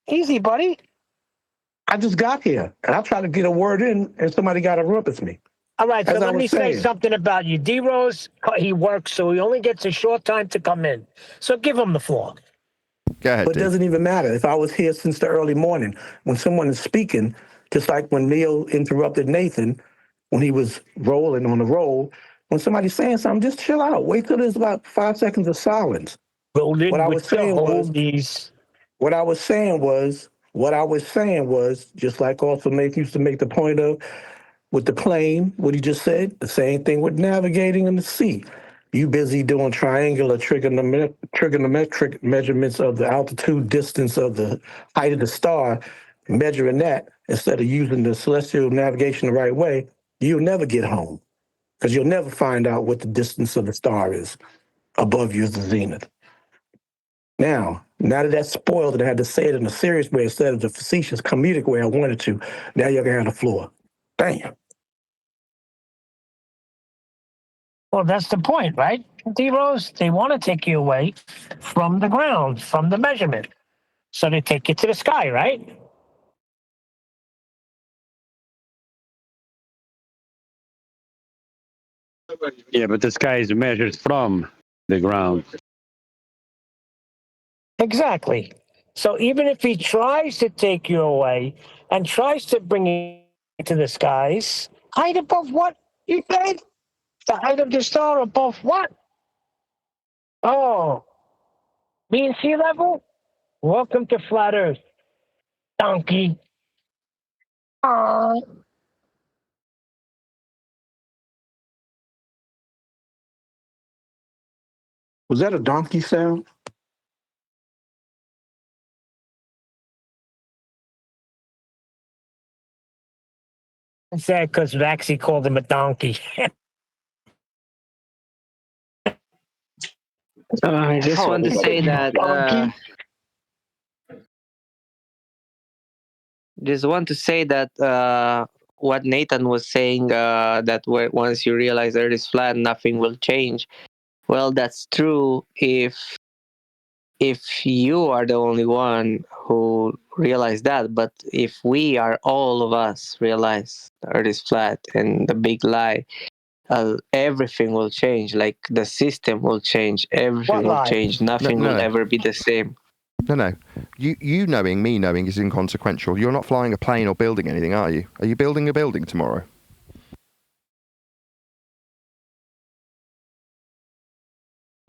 Easy, buddy. I just got here, and I tried to get a word in, and somebody got to rub at me. All right, so As I let me was say saying. something about you. D-Rose, he works, so he only gets a short time to come in. So give him the floor. Go ahead, But it doesn't even matter. If I was here since the early morning, when someone is speaking, just like when Neil interrupted Nathan, when he was rolling on the roll, when somebody's saying something, just chill out. Wait till there's about 5 seconds of silence. Rolling What I with was saying the was, oldies. what I was saying was, just like also Nathan used to make the point of, with the plane, what he just said, the same thing with navigating in the sea. You busy doing triangular trigonometric measurements of the altitude, distance of the height of the star, measuring that instead of using the celestial navigation the right way, you'll never get home because you'll never find out what the distance of the star is above you as the zenith. Now that that's spoiled and I had to say it in a serious way instead of the facetious comedic way I wanted to, now you're going to have the floor. Bam. Well, that's the point, right? D-Rose, they want to take you away from the ground, from the measurement. So they take you to the sky, right? Yeah, but the sky is measured from the ground. Exactly. So even if he tries to take you away and tries to bring you to the skies, height above what, you said? The height of the star above what? Oh, mean sea level? Welcome to flat Earth, donkey. Aww. Was that a donkey sound? It's sad because Vaxie called him a donkey. I just want to say that. Just want to say that what Nathan was saying, that once you realize Earth is flat, nothing will change. Well, that's true if you are the only one who realize that. But if we are all of us realize the Earth is flat and the big lie, everything will change. Like the system will change. Everything will change. Nothing will ever be the same. No. You knowing, me knowing is inconsequential. You're not flying a plane or building anything, are you? Are you building a building tomorrow?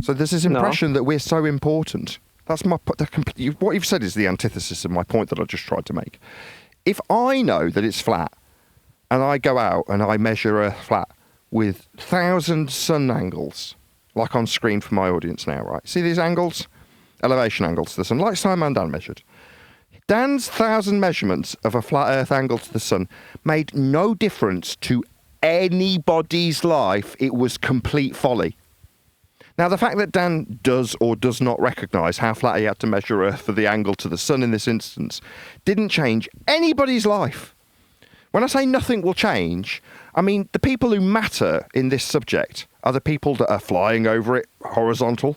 So there's this impression that we're so important. That's what you've said is the antithesis of my point that I just tried to make. If I know that it's flat, and I go out and I measure Earth flat with 1,000 sun angles, like on screen for my audience now, right? See these angles? Elevation angles to the sun, like Simon Dan measured. Dan's 1,000 measurements of a flat Earth angle to the sun made no difference to anybody's life. It was complete folly. Now, the fact that Dan does or does not recognise how flat he had to measure Earth for the angle to the sun in this instance didn't change anybody's life. When I say nothing will change, I mean the people who matter in this subject are the people that are flying over it horizontal,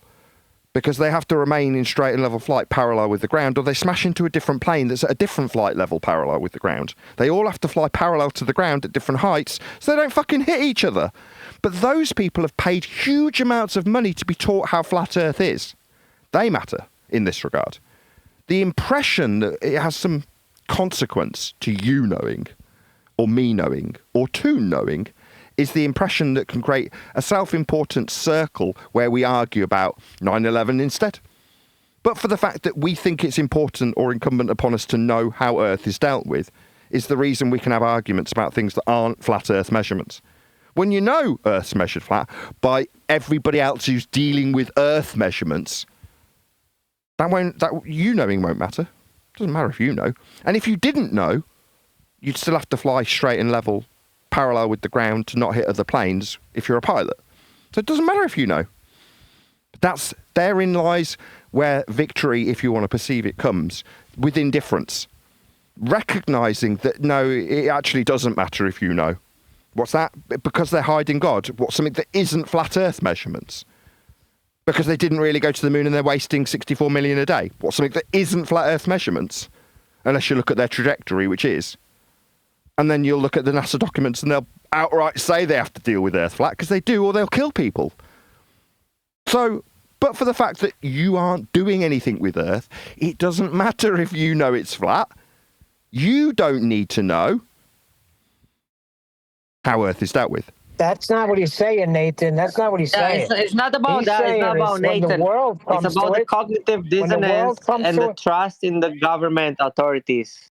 because they have to remain in straight and level flight parallel with the ground, or they smash into a different plane that's at a different flight level parallel with the ground. They all have to fly parallel to the ground at different heights so they don't fucking hit each other. But those people have paid huge amounts of money to be taught how flat Earth is. They matter in this regard. The impression that it has some consequence to you knowing, or me knowing, or Toon knowing, is the impression that can create a self-important circle where we argue about 9/11 instead. But for the fact that we think it's important or incumbent upon us to know how Earth is dealt with is the reason we can have arguments about things that aren't flat Earth measurements. When you know Earth's measured flat by everybody else who's dealing with Earth measurements, that you knowing won't matter. Doesn't matter if you know. And if you didn't know, you'd still have to fly straight and level, parallel with the ground to not hit other planes if you're a pilot. So it doesn't matter if you know. Therein lies where victory, if you want to perceive it, comes, with indifference. Recognizing that, no, it actually doesn't matter if you know. What's that? Because they're hiding God. What's something that isn't flat Earth measurements? Because they didn't really go to the moon and they're wasting 64 million a day. What's something that isn't flat Earth measurements? Unless you look at their trajectory, which is. And then you'll look at the NASA documents and they'll outright say they have to deal with Earth flat, because they do, or they'll kill people. So, but for the fact that you aren't doing anything with Earth, it doesn't matter if you know it's flat. You don't need to know how Earth is dealt with. That's not what he's saying, Nathan. That's not what he's saying. It's not about He's that. It's not saying about is when the Nathan. world It's comes about to the it, cognitive when the dissonance world comes and to the it. trust in the government authorities.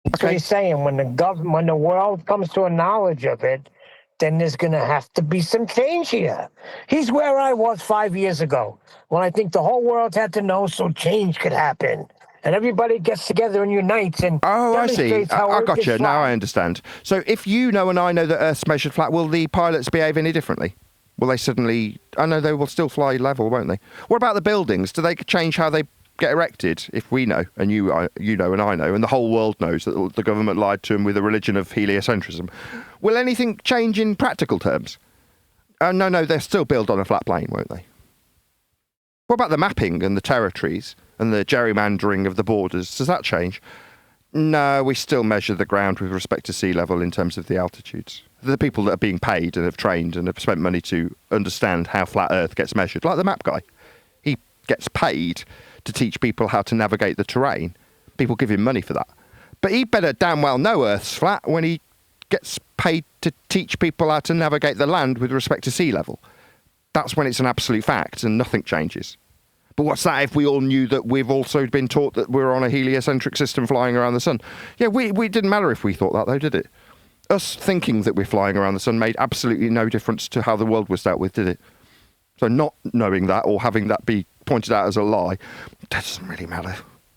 That's what he's saying. When the world comes to a knowledge of it, then there's going to have to be some change here. He's where I was 5 years ago, when I think the whole world had to know so change could happen. And everybody gets together and unites and demonstrates how I Earth got is you. flat. Now I understand. So if you know and I know that Earth's measured flat, will the pilots behave any differently? Will they suddenly... I know they will still fly level, won't they? What about the buildings? Do they change how they get erected if we know, and you know and I know, and the whole world knows that the government lied to them with a religion of heliocentrism? Will anything change in practical terms? No, they'll still build on a flat plane, won't they? What about the mapping and the territories and the gerrymandering of the borders? Does that change? No, we still measure the ground with respect to sea level in terms of the altitudes. The people that are being paid and have trained and have spent money to understand how flat Earth gets measured, like the map guy. He gets paid to teach people how to navigate the terrain. People give him money for that. But he better damn well know Earth's flat when he gets paid to teach people how to navigate the land with respect to sea level. That's when it's an absolute fact and nothing changes. But what's that if we all knew that we've also been taught that we're on a heliocentric system flying around the sun? Yeah, we didn't matter if we thought that, though, did it? Us thinking that we're flying around the sun made absolutely no difference to how the world was dealt with, did it? So not knowing that or having that be pointed out as a lie, that doesn't really matter.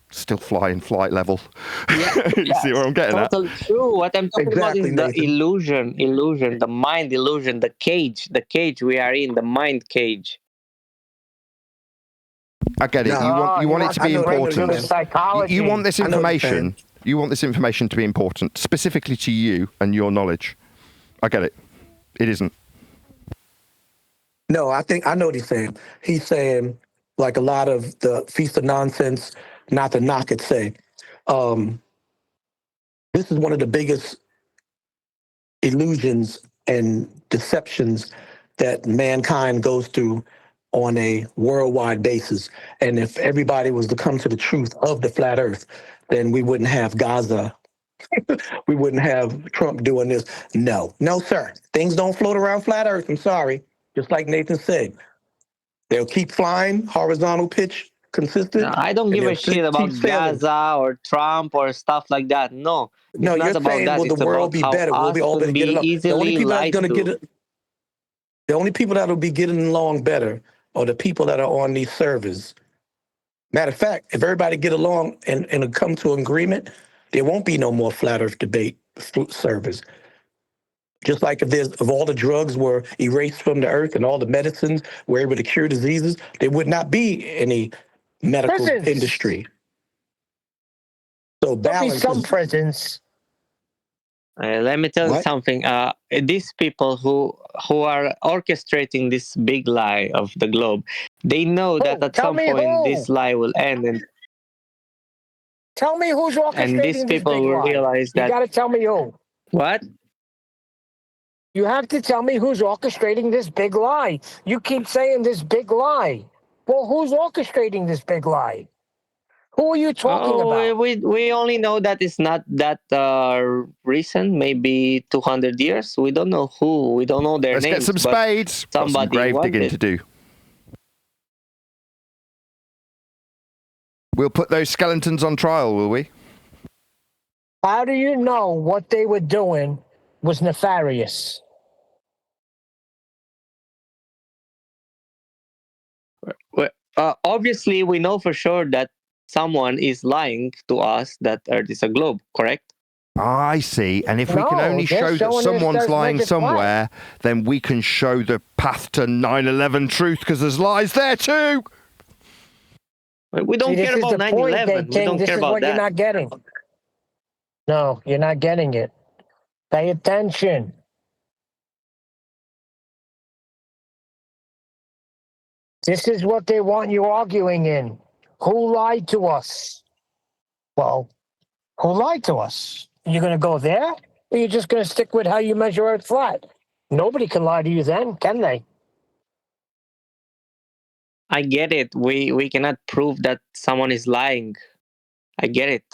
Still flying flight level. Yeah, You see where I'm getting at? totally true. What I'm talking about is Nathan. the illusion, the mind illusion, the cage we are in, the mind cage. I get it. You want it to be important. You want this information. saying. You want this information to be important, specifically to you and your knowledge. I get it. It isn't. No, I think I know what he's saying. He's saying, like a lot of the Feast of Nonsense, not to knock it, say, this is one of the biggest illusions and deceptions that mankind goes through on a worldwide basis. And if everybody was to come to the truth of the flat earth, then we wouldn't have Gaza. We wouldn't have Trump doing this. No, sir. Things don't float around flat earth. I'm sorry. Just like Nathan said, they'll keep flying, horizontal pitch, consistent. No, I don't give a shit about sailing. Gaza or Trump or stuff like that. No, it's No, not you're about saying, that. will the It's world about be how better? We'll us be all could going to get be along. The only easily people that's lied going to to. get it, the only people that will be getting along better are the people that are on these servers. Matter of fact, if everybody get along and come to an agreement, there won't be no more flat earth debate servers. Just like if all the drugs were erased from the earth and all the medicines were able to cure diseases, there would not be any medical industry. So balance. There'll be some prisons. Let me tell you something. These people who are orchestrating this big lie of the globe, they know that at some point this lie will end, and Tell me who's orchestrating these this people big will lie. realize You that. got to tell me who. What? You have to tell me who's orchestrating this big lie. You keep saying this big lie. Well, who's orchestrating this big lie? Who are you talking about? We only know that it's not that recent, maybe 200 years. We don't know who. We don't know their Let's names. get some spades. Got some grave digging to do. We'll put those skeletons on trial, will we? How do you know what they were doing was nefarious? Obviously, we know for sure that someone is lying to us that Earth is a globe, correct? I see. And if we can only show that someone's lying somewhere, then we can show the path to 9/11 truth, because there's lies there too. We don't care about 9/11. We don't care about that. You're not getting. No, you're not getting it. Pay attention. This is what they want you arguing in. Who lied to us? Well, who lied to us? You're going to go there? Or you're just going to stick with how you measure Earth flat? Nobody can lie to you then, can they? I get it. We cannot prove that someone is lying. I get it.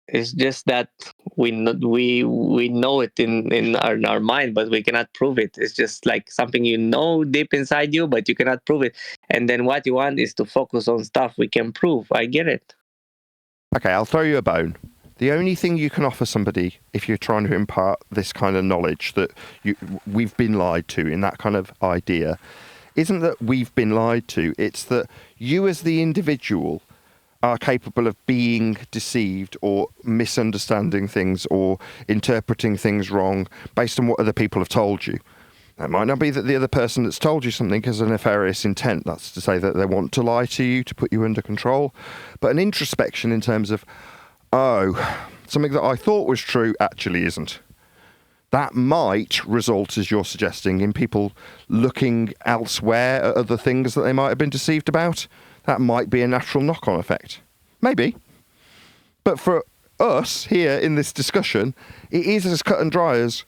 It's just that we know it in our mind, but we cannot prove it. It's just like something you know deep inside you, but you cannot prove it. And then what you want is to focus on stuff we can prove. I get it. Okay, I'll throw you a bone. The only thing you can offer somebody if you're trying to impart this kind of knowledge that we've been lied to in that kind of idea isn't that we've been lied to. It's that you as the individual are capable of being deceived or misunderstanding things or interpreting things wrong based on what other people have told you. It might not be that the other person that's told you something has a nefarious intent. That's to say that they want to lie to you, to put you under control. But an introspection in terms of, something that I thought was true actually isn't. That might result, as you're suggesting, in people looking elsewhere at other things that they might have been deceived about. That might be a natural knock-on effect. Maybe. But for us here in this discussion, it is as cut and dry as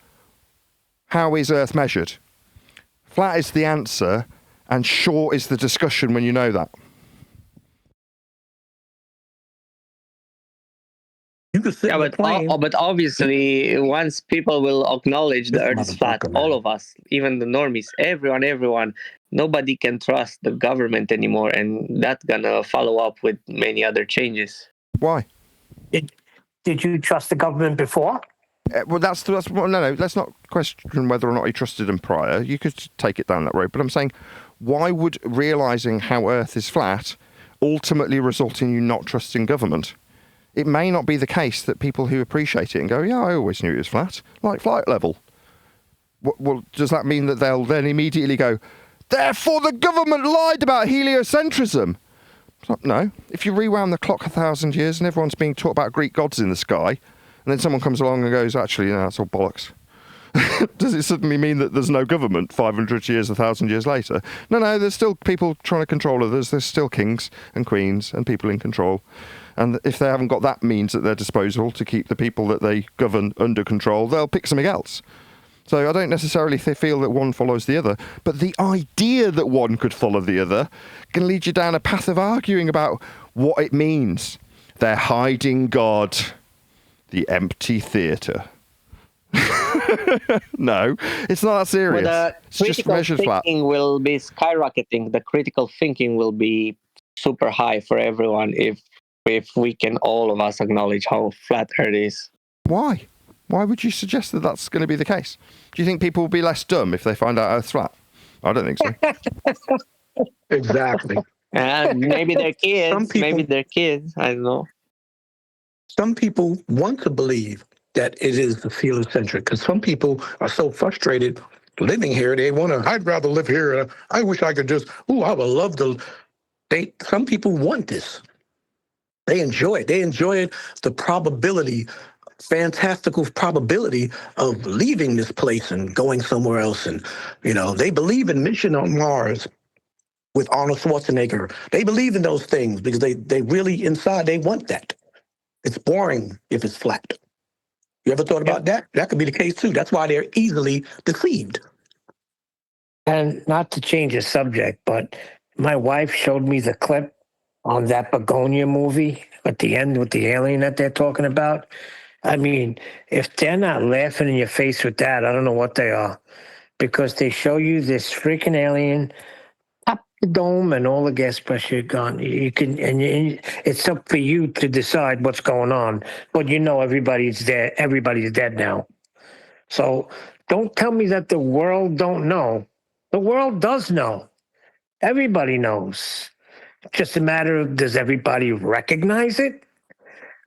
how is Earth measured? Flat is the answer, and short is the discussion when you know that. But obviously, once people will acknowledge the Earth is flat, all of us, even the normies, everyone, nobody can trust the government anymore, and that's gonna follow up with many other changes. Why? Did you trust the government before? Well, that's no. Let's not question whether or not he trusted them prior. You could take it down that road, but I'm saying, why would realising how Earth is flat ultimately result in you not trusting government? It may not be the case that people who appreciate it and go, yeah, I always knew it was flat, like flight level. Well, does that mean that they'll then immediately go, therefore the government lied about heliocentrism? No. If you rewound the clock 1,000 years and everyone's being taught about Greek gods in the sky, and then someone comes along and goes, actually, no, that's all bollocks. Does it suddenly mean that there's no government 500 years, 1,000 years later? No, there's still people trying to control others. There's still kings and queens and people in control. And if they haven't got that means at their disposal to keep the people that they govern under control, they'll pick something else. So I don't necessarily feel that one follows the other, but the idea that one could follow the other can lead you down a path of arguing about what it means. They're hiding God, the empty theatre. No, it's not that serious. But it's just measured flat. Thinking will be skyrocketing. The critical thinking will be super high for everyone if we can, all of us, acknowledge how flat Earth is. Why? Why would you suggest that that's going to be the case? Do you think people will be less dumb if they find out Earth's flat? I don't think so. Exactly. Maybe they're kids. Maybe they're kids. I don't know. Some people want to believe that it is heliocentric because some people are so frustrated living here. They want to, I'd rather live here. I wish I could just, I would love to. Some people want this. They enjoy it. They enjoy the probability, fantastical probability of leaving this place and going somewhere else. And, they believe in Mission on Mars with Arnold Schwarzenegger. They believe in those things because they really, inside, they want that. It's boring if it's flat. You ever thought about that? That could be the case, too. That's why they're easily deceived. And not to change the subject, but my wife showed me the clip on that Begonia movie at the end with the alien that they're talking about. I mean, if they're not laughing in your face with that, I don't know what they are. Because they show you this freaking alien, up the dome, and all the gas pressure gone. It's up for you to decide what's going on. But everybody's dead. Everybody's dead now. So don't tell me that the world don't know. The world does know. Everybody knows. Just a matter of, does everybody recognize it?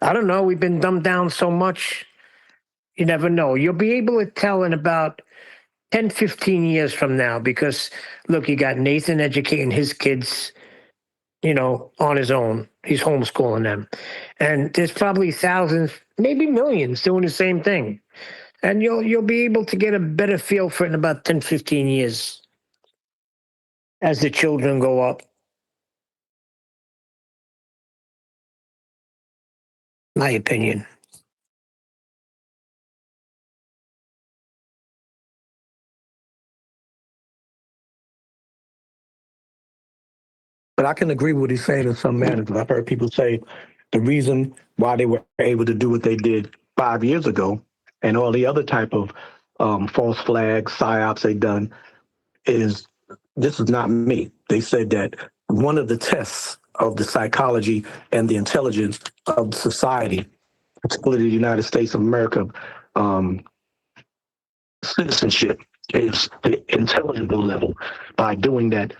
I don't know. We've been dumbed down so much. You never know. You'll be able to tell in about 10, 15 years from now, because look, you got Nathan educating his kids, on his own. He's homeschooling them. And there's probably thousands, maybe millions doing the same thing. And you'll be able to get a better feel for it in about 10, 15 years as the children go up. My opinion. But I can agree with what he's saying in some manners. I've heard people say the reason why they were able to do what they did 5 years ago and all the other type of false flags, psyops they done is, this is not me. They said that one of the tests of the psychology and the intelligence of society, particularly the United States of America, citizenship, is the intelligence level. By doing that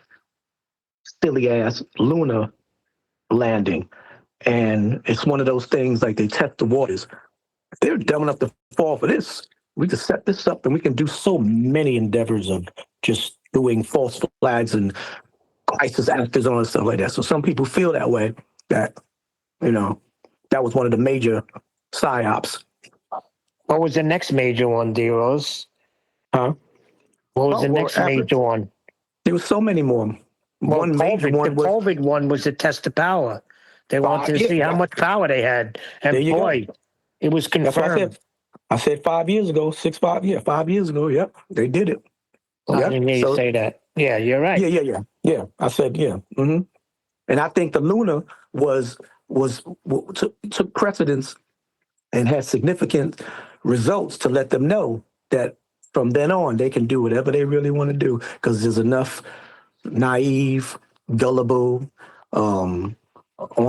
silly ass lunar landing. And it's one of those things like they test the waters. If they're dumb enough to fall for this, we can set this up and we can do so many endeavors of just doing false flags and crisis actors on and stuff like that. So some people feel that way, that, that was one of the major psyops. What was the next major one, D-Rose? Huh? What was the next major one? There was so many more. Well, One major one the COVID one was the test of power. They wanted to see how much power they had. And boy, it was confirmed. I said 5 years ago, 5 years ago. Yep, they did it. I didn't hear you say that. Yeah, you're right. Yeah. I said, yeah. Mm-hmm. And I think the lunar took precedence and had significant results to let them know that from then on they can do whatever they really want to do, because there's enough naive, gullible, on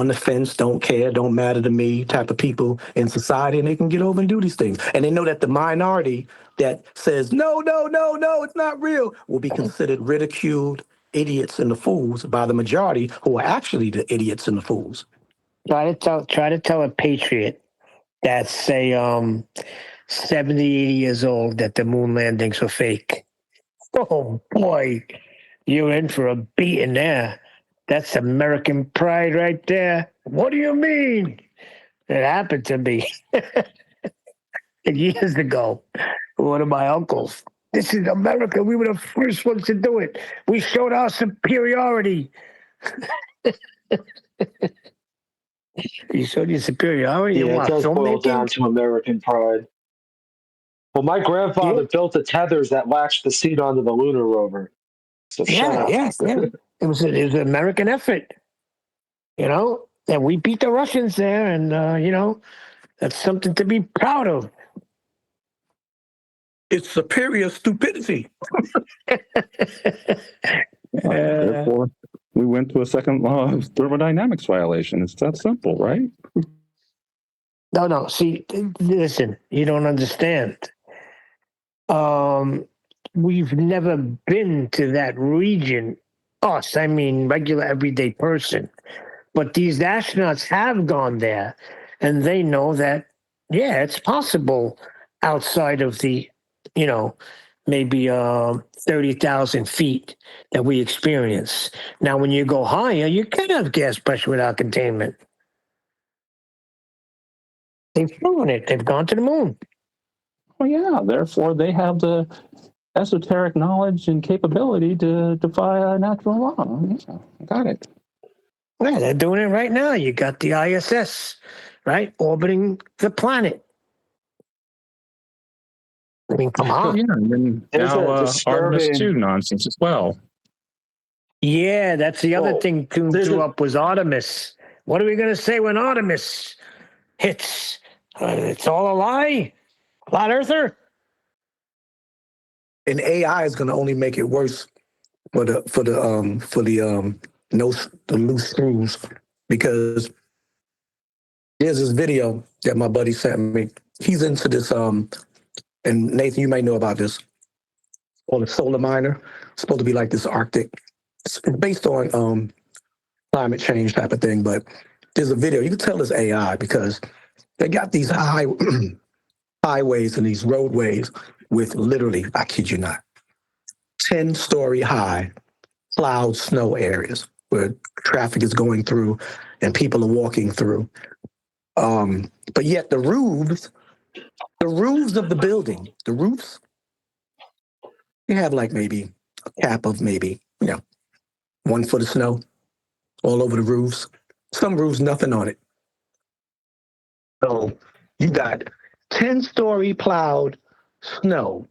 the fence, don't care, don't matter to me type of people in society, and they can get over and do these things. And they know that the minority that says, no, it's not real, will be considered ridiculed, idiots, and the fools by the majority, who are actually the idiots and the fools. Try to tell a patriot that's, say, 70, 80 years old that the moon landings were fake. Oh, boy, you're in for a beating there. That's American pride right there. What do you mean? It happened to me years ago. One of my uncles. This is America. We were the first ones to do it. We showed our superiority. You showed your superiority? Yeah, it does boil down to American pride. Well, my grandfather built the tethers that latched the seat onto the lunar rover. So Yeah. It was an American effort, and we beat the Russians there, and, that's something to be proud of. It's superior stupidity. Therefore, we went to a second law of thermodynamics violation. It's that simple, right? No. See, listen, you don't understand. We've never been to that region. Us, I mean, regular everyday person. But these astronauts have gone there, and they know that, it's possible outside of the, maybe 30,000 feet that we experience. Now, when you go higher, you can have gas pressure without containment. They've proven it. They've gone to the moon. Well, yeah. Therefore, they have the esoteric knowledge and capability to defy a natural law. Yeah, got it. Yeah, they're doing it right now. You got the ISS, right, orbiting the planet. I mean, come on. Yeah, and then now Artemis 2 nonsense as well. Yeah, that's the other thing tuned up was Artemis. What are we going to say when Artemis hits? It's all a lie? Flat earther? And AI is going to only make it worse for the loose screws, because there's this video that my buddy sent me. He's into this and Nathan, you may know about this, on a solar miner. It's supposed to be like this Arctic. It's based on climate change type of thing. But there's a video. You can tell it's AI because they got these highways and these roadways with literally, I kid you not, 10-story high plowed snow areas where traffic is going through and people are walking through. But yet the roofs of the building, the roofs, you have like maybe a cap of maybe, 1 foot of snow all over the roofs. Some roofs, nothing on it. So you got 10-story plowed snow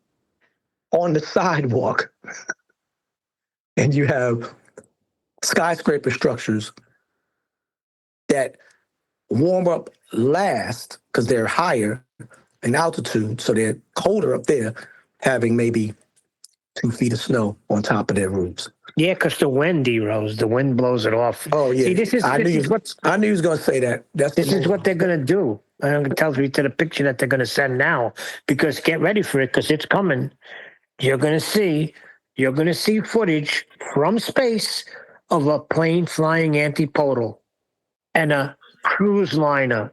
on the sidewalk, and you have skyscraper structures that warm up last because they're higher in altitude, so they're colder up there, having maybe 2 feet of snow on top of their roofs. Yeah, because the wind, D-Rose, the wind blows it off. Oh, yeah. See, I knew you was going to say that. This is what they're going to do. And it tells me to the picture that they're going to send now, because get ready for it, because it's coming. You're going to see footage from space of a plane flying antipodal and a cruise liner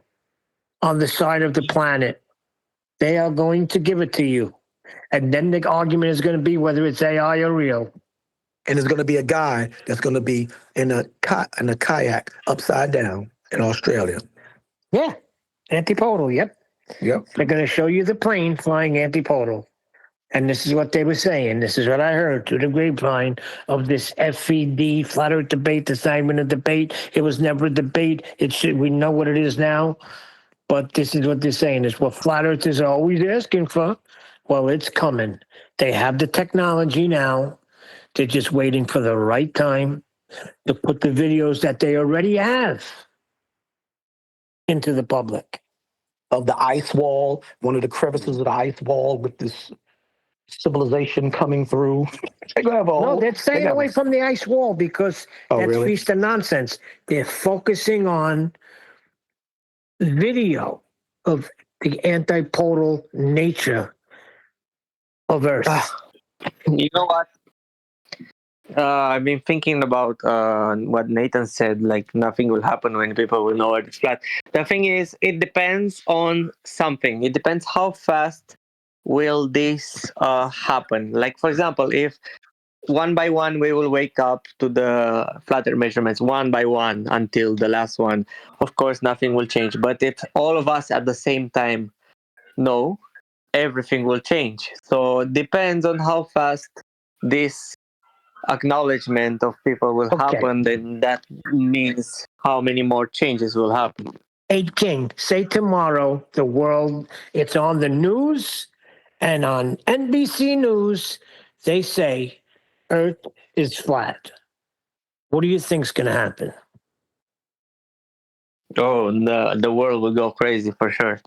on the side of the planet. They are going to give it to you. And then the argument is going to be whether it's AI or real. And there's going to be a guy that's going to be in a kayak upside down in Australia. Yeah, antipodal, yep. Yep. They're going to show you the plane flying antipodal. And this is what they were saying. This is what I heard through the grapevine of this FED, Flat Earth debate. This not even a debate. It was never a debate. We know what it is now. But this is what they're saying. It's what Flat Earthers are always asking for. Well, it's coming. They have the technology now. They're just waiting for the right time to put the videos that they already have into the public. Of the ice wall, one of the crevices of the ice wall with this civilization coming through. No, they're staying away from the ice wall because that's really? piece of nonsense. They're focusing on video of the antipodal nature of Earth. You know what? I've been thinking about what Nathan said, like nothing will happen when people will know it's flat. The thing is, it depends on something. It depends how fast will this happen. Like, for example, if one by one we will wake up to the flat earth measurements one by one until the last one, of course, nothing will change. But if all of us at the same time know, everything will change. So it depends on how fast this acknowledgement of people will happen, then that means how many more changes will happen. Hey, King, say tomorrow the world, it's on the news and on NBC News, they say Earth is flat. What do you think's going to happen? Oh, the world will go crazy for sure.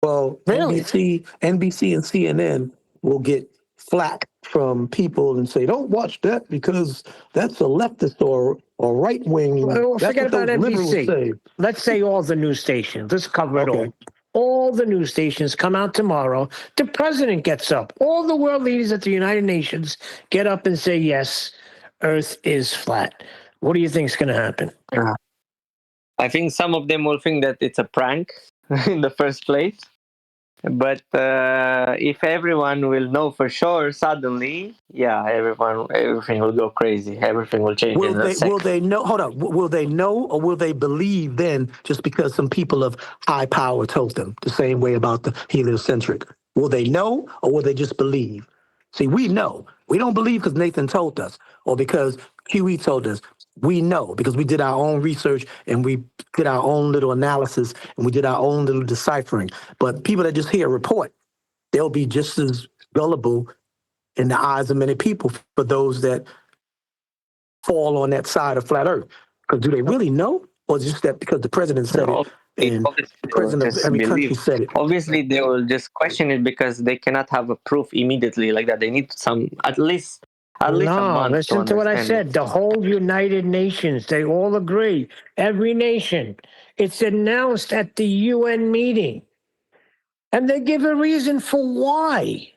Well, really? NBC and CNN will get flack from people and say, don't watch that because that's a leftist or right wing. Well, forget about NBC. Let's say all the news stations. Let's cover it all. All the news stations come out tomorrow. The president gets up. All the world leaders at the United Nations get up and say, yes, Earth is flat. What do you think is going to happen? I think some of them will think that it's a prank in the first place. But if everyone will know for sure suddenly, yeah, everything will go crazy. Everything will change. Will they know? Hold on. Will they know or will they believe then just because some people of high power told them the same way about the heliocentric? Will they know or will they just believe? See, we know. We don't believe because Nathan told us or because QE told us. We know because we did our own research and we did our own little analysis and we did our own little deciphering. But people that just hear a report, they'll be just as gullible in the eyes of many people for those that fall on that side of flat Earth. Because do they really know? Or is it just that because the president said it and the president of every country said it? Obviously, they will just question it because they cannot have a proof immediately like that. They need at least a month. Listen to what I said. The whole United Nations, they all agree. Every nation. It's announced at the UN meeting. And they give a reason for why.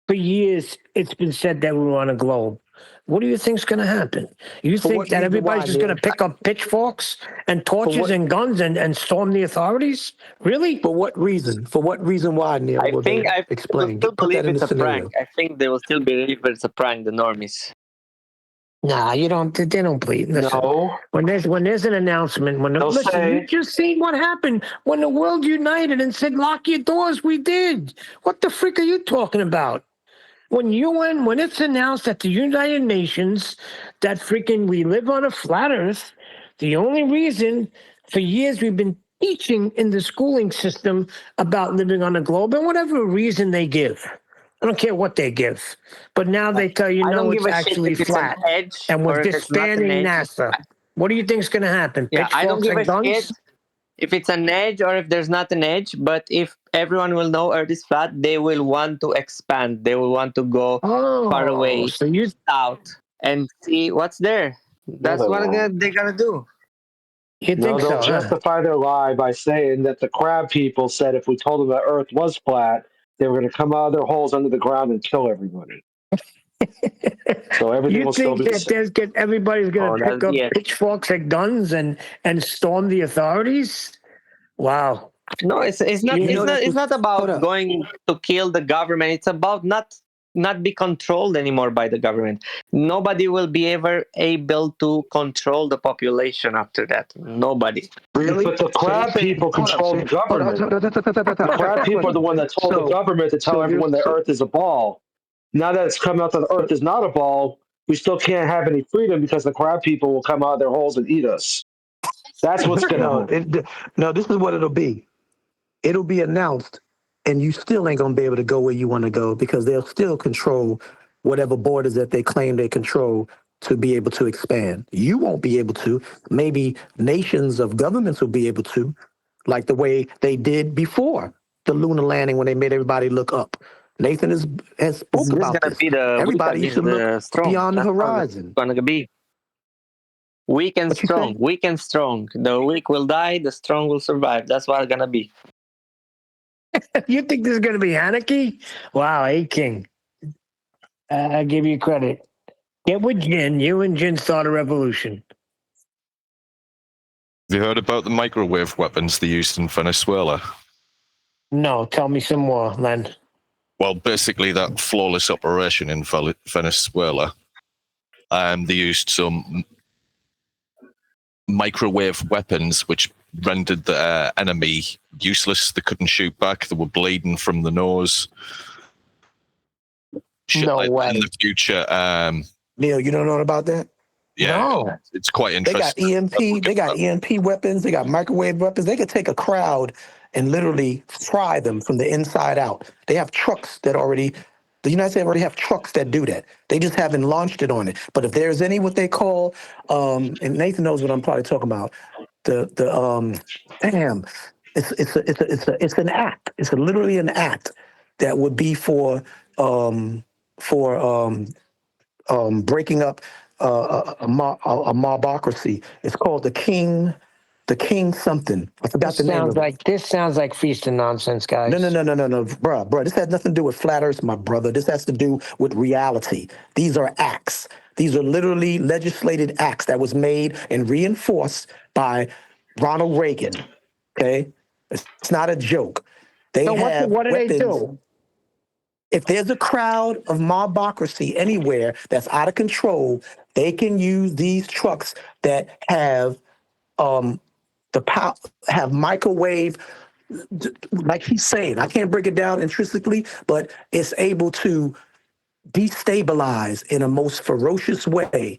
For years, it's been said that we're on a globe. What do you think's going to happen? You For think what that reason? everybody's Why, just going to Neil? pick up pitchforks and torches what- and guns and storm the authorities? Really? For what reason? For what reason? Why, Neil? I Will think they they will explain? still Put that believe in the it's a scenario. prank. I think they will still believe it's a prank, the normies. Nah, you don't. They don't believe. Listen, No. when there's an announcement, They'll listen, you say- just seen what happened when the world united and said, "Lock your doors." We did. What the frick are you talking about? When it's announced at the United Nations that freaking we live on a flat Earth, the only reason for years we've been teaching in the schooling system about living on a globe, and whatever reason they give. I don't care what they give. But now they tell you, I don't no, give it's a shit actually if it's flat. an edge And we're or if it's not an disbanding edge. NASA. What do you think's going to happen? Yeah, I don't Pitchforks give a and guns? shit if it's an edge or if there's not an edge, but if everyone will know Earth is flat, they will want to expand. They will want to go far away, so you out, and see what's there. That's they what won't. they're going to do. You No, think they'll so, huh? justify their lie by saying that the crab people said if we told them that Earth was flat, they were going to come out of their holes under the ground and kill everybody. So everything You will still think be the that same. everybody's going Oh, to that'll pick up be it. pitchforks and guns and storm the authorities? Wow. No, it's not You know, it's not hold about up. going to kill the government. It's about not be controlled anymore by the government. Nobody will be ever able to control the population after that. Nobody. Really? But the crab people control the government. The crab people are the one that told the government to tell everyone that Earth is a ball. Now that it's come out that Earth is not a ball, we still can't have any freedom because the crab people will come out of their holes and eat us. That's what's going to happen. No, this is what it'll be. It'll be announced, and you still ain't gonna be able to go where you want to go because they'll still control whatever borders that they claim they control to be able to expand. You won't be able to. Maybe nations of governments will be able to, like the way they did before the lunar landing when they made everybody look up. Nathan has spoke This is about gonna this. be the weak Everybody against should the look strong. beyond the That's how horizon. it's gonna be. Weak and What you strong. say? Weak and strong. The weak will die. The strong will survive. That's what it's gonna be. You think this is going to be anarchy? Wow, A-King. I give you credit. Get with Jin. You and Jin start a revolution. Have you heard about the microwave weapons they used in Venezuela? No, tell me some more, Len. Well, basically, that flawless operation in Venezuela, they used some microwave weapons which rendered the enemy useless. They couldn't shoot back. They were bleeding from the nose. Shit No like that way. in the future. Neil, you don't know about that? Yeah, No. it's quite They got interesting. EMP. They got EMP weapons. They got microwave weapons. They could take a crowd and literally fry them from the inside out. They have trucks that already. The United States already have trucks that do that. They just haven't launched it on it. But if there's any what they call, and Nathan knows what I'm probably talking about. Damn, it's an act. It's literally an act that would be for breaking up a mobocracy. It's called the King something. I forgot the name of it. This sounds like feast and nonsense, guys. No, bruh. This has nothing to do with flat Earth, my brother. This has to do with reality. These are acts. These are literally legislated acts that was made and reinforced by Ronald Reagan. Okay, it's not a joke. They So have what do they weapons. do? If there's a crowd of mobocracy anywhere that's out of control, they can use these trucks that have the power, have microwave, like he's saying. I can't break it down intrinsically, but it's able to destabilize in a most ferocious way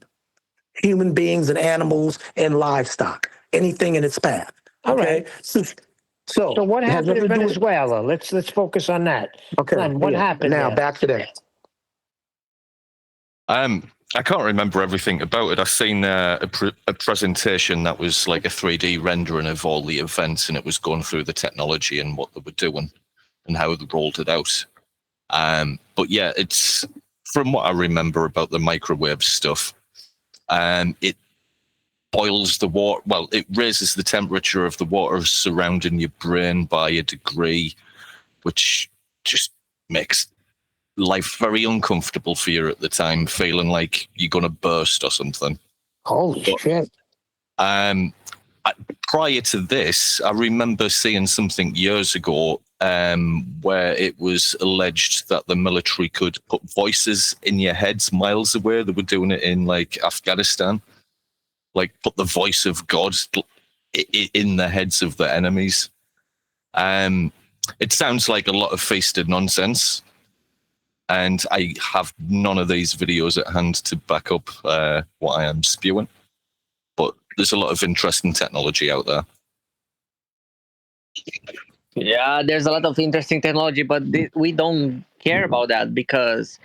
human beings and animals and livestock, anything in its path. All Okay, right. So what it has happened in nothing to do with- Venezuela? Let's focus on that. Okay, Len, what yeah. happened Now there? back to that. I can't remember everything about it. I seen a presentation that was like a 3D rendering of all the events, and it was going through the technology and what they were doing and how they rolled it out. But yeah, it's from what I remember about the microwave stuff. It boils the water. Well, it raises the temperature of the water surrounding your brain by a degree, which just makes life very uncomfortable for you at the time, feeling like you're going to burst or something. Holy shit. Prior to this, I remember seeing something years ago where it was alleged that the military could put voices in your heads miles away. They were doing it in like Afghanistan, like put the voice of God in the heads of the enemies. It sounds like a lot of feasted nonsense, and I have none of these videos at hand to back up what I am spewing. But there's a lot of interesting technology out there. Yeah, there's a lot of interesting technology, but we don't care about that, because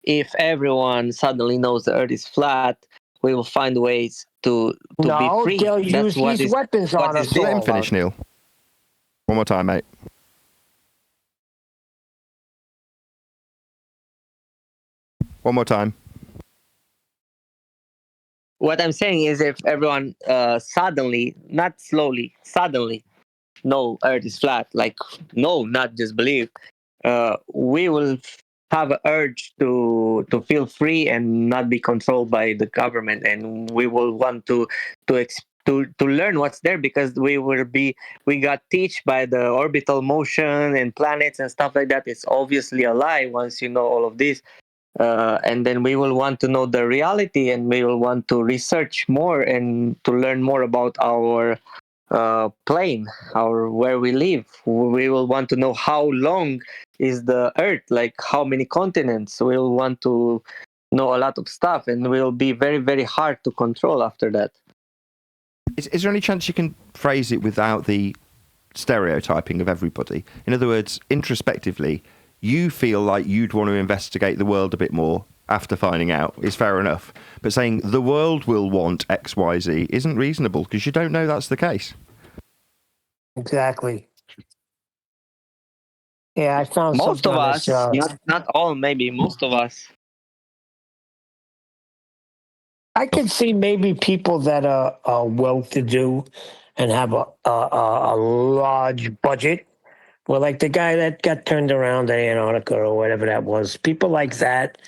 if everyone suddenly knows the Earth is flat, we will find ways to be free. They'll That's use these weapons on us. Let him finish, Neil. One more time, mate. One more time. What I'm saying is, if everyone suddenly, not slowly, suddenly, no, Earth is flat, like, no, not just believe, we will have an urge to feel free and not be controlled by the government, and we will want to learn what's there, because we got teach by the orbital motion and planets and stuff like that. It's obviously a lie once you know all of this. And then we will want to know the reality, and we will want to research more and to learn more about our plane, where we live. We will want to know how long is the Earth, like how many continents. We'll want to know a lot of stuff, and will be very, very hard to control after that. Is there any chance you can phrase it without the stereotyping of everybody? In other words, introspectively, you feel like you'd want to investigate the world a bit more after finding out is fair enough. But saying the world will want X, Y, Z isn't reasonable, because you don't know that's the case. Exactly. Yeah, I found most of us, this, not all, maybe most of us. I can see maybe people that are well-to-do and have a large budget. Well, like the guy that got turned around in Antarctica or whatever that was. People like that,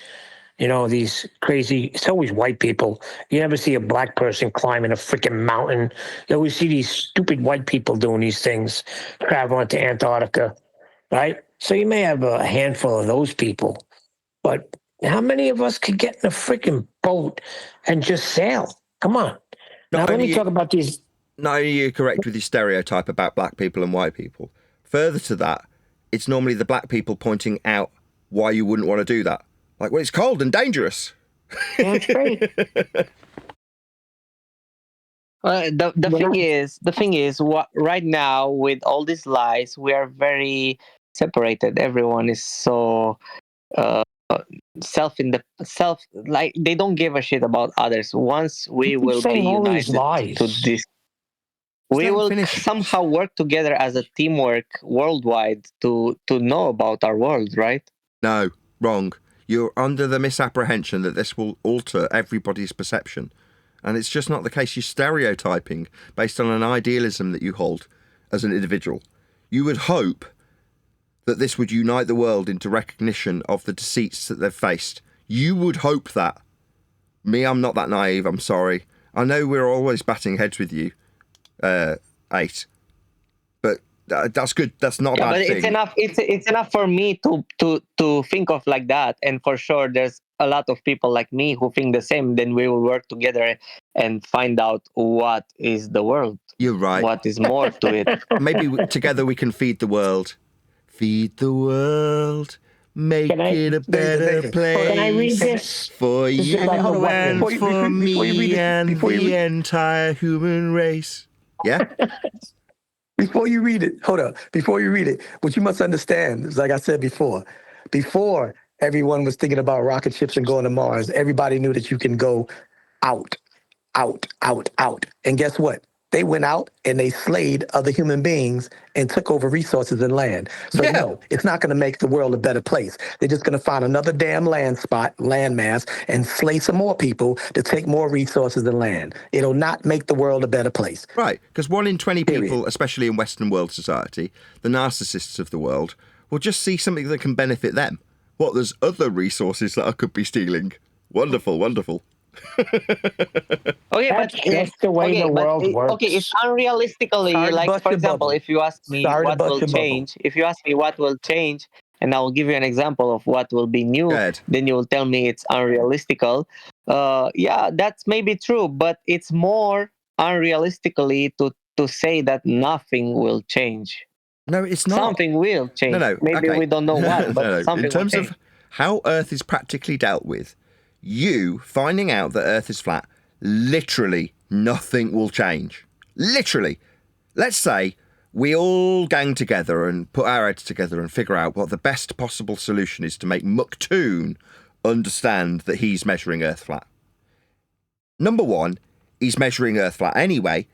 these crazy, it's always white people. You never see a black person climbing a freaking mountain. You always see these stupid white people doing these things, traveling to Antarctica, right? So you may have a handful of those people, but how many of us could get in a freaking boat and just sail? Come on. Now, let me talk about these. Not only are you correct with your stereotype about black people and white people, further to that, it's normally the black people pointing out why you wouldn't want to do that. Like, well, it's cold and dangerous. That's right. The thing is, right now with all these lies, we are very separated. Everyone is so like they don't give a shit about others. Once we will be united to this, we will somehow work together as a teamwork worldwide to know about our world, right? No, wrong. You're under the misapprehension that this will alter everybody's perception. And it's just not the case. You're stereotyping based on an idealism that you hold as an individual. You would hope that this would unite the world into recognition of the deceits that they've faced. You would hope that. Me, I'm not that naive, I'm sorry. I know we're always batting heads with you, 8. But that's good. That's not a bad thing. It's enough. It's enough for me to think of like that, and for sure, there's a lot of people like me who think the same. Then we will work together and find out what is the world. You're right. What is more to it? Maybe together we can feed the world. Feed the world. Make it a better place. Can I read this? For you and for me and the entire human race. Yeah? Before you read it, hold up. Before you read it, what you must understand is, like I said before everyone was thinking about rocket ships and going to Mars, everybody knew that you can go out. And guess what? They went out and they slayed other human beings and took over resources and land. So no, it's not going to make the world a better place. They're just going to find another damn landmass, and slay some more people to take more resources and land. It'll not make the world a better place. Right, because 1 in 20 people, especially in Western world society, the narcissists of the world, will just see something that can benefit them. What, there's other resources that I could be stealing? Wonderful, wonderful. Okay, That's just the way the world works. Okay, it's unrealistically Sorry to like, bust for your example, bubble. if you ask me Sorry to what bust will your bubble. change, if you ask me what will change, and I will give you an example of what will be new, then you will tell me it's unrealistical. Yeah, that's maybe true, but it's more unrealistically to say that nothing will change. No, it's not. Something will change. No, Maybe okay. we don't know what, but No. something In terms will change. of how Earth is practically dealt with, you finding out that Earth is flat, literally nothing will change. Literally. Let's say we all gang together and put our heads together and figure out what the best possible solution is to make Muktoon understand that he's measuring Earth flat. Number one, he's measuring Earth flat anyway.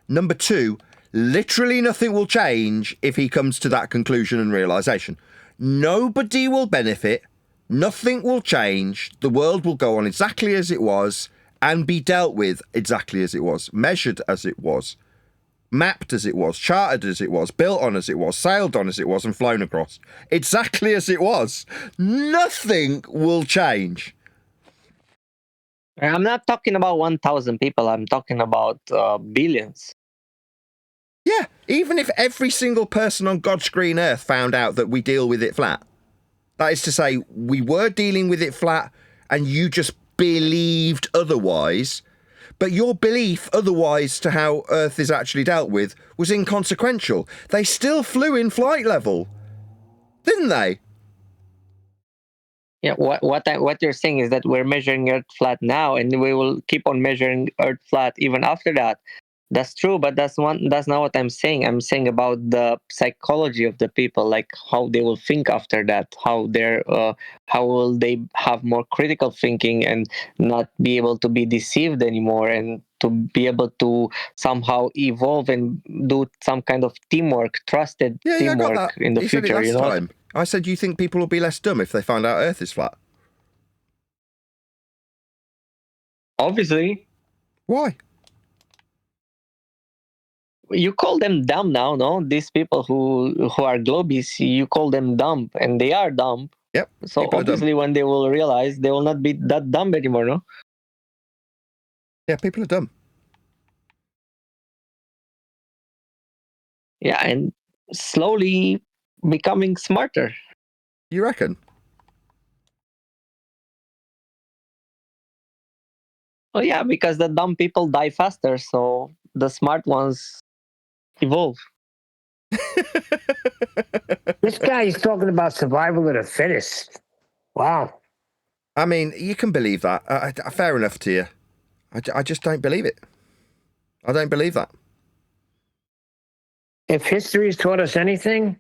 Number two, literally nothing will change if he comes to that conclusion and realisation. Nobody will benefit. Nothing will change. The world will go on exactly as it was and be dealt with exactly as it was, measured as it was, mapped as it was, charted as it was, built on as it was, sailed on as it was, and flown across. Exactly as it was. Nothing will change. I'm not talking about 1,000 people. I'm talking about billions. Yeah, even if every single person on God's green earth found out that we deal with it flat. That is to say, we were dealing with it flat and you just believed otherwise, but your belief otherwise to how Earth is actually dealt with was inconsequential. They still flew in flight level, didn't they? Yeah, what you're saying is that we're measuring Earth flat now, and we will keep on measuring Earth flat even after that. That's true, but that's not what I'm saying. I'm saying about the psychology of the people, like how they will think after that, how will they have more critical thinking and not be able to be deceived anymore, and to be able to somehow evolve and do some kind of teamwork, trusted Yeah, I got teamwork that. in the You future. said it last You know, time. I said you think people will be less dumb if they find out Earth is flat. obviously. Why? You call them dumb now, no? These people who are globies, you call them dumb, and they are dumb. Yep. So obviously, when they will realize, they will not be that dumb anymore, no? Yeah, people are dumb. Yeah, and slowly becoming smarter. You reckon? Oh yeah, because the dumb people die faster, so the smart ones evolve. This guy is talking about survival of the fittest. Wow. I mean, you can believe that. Fair enough to you. I just don't believe it. I don't believe that. If history has taught us anything,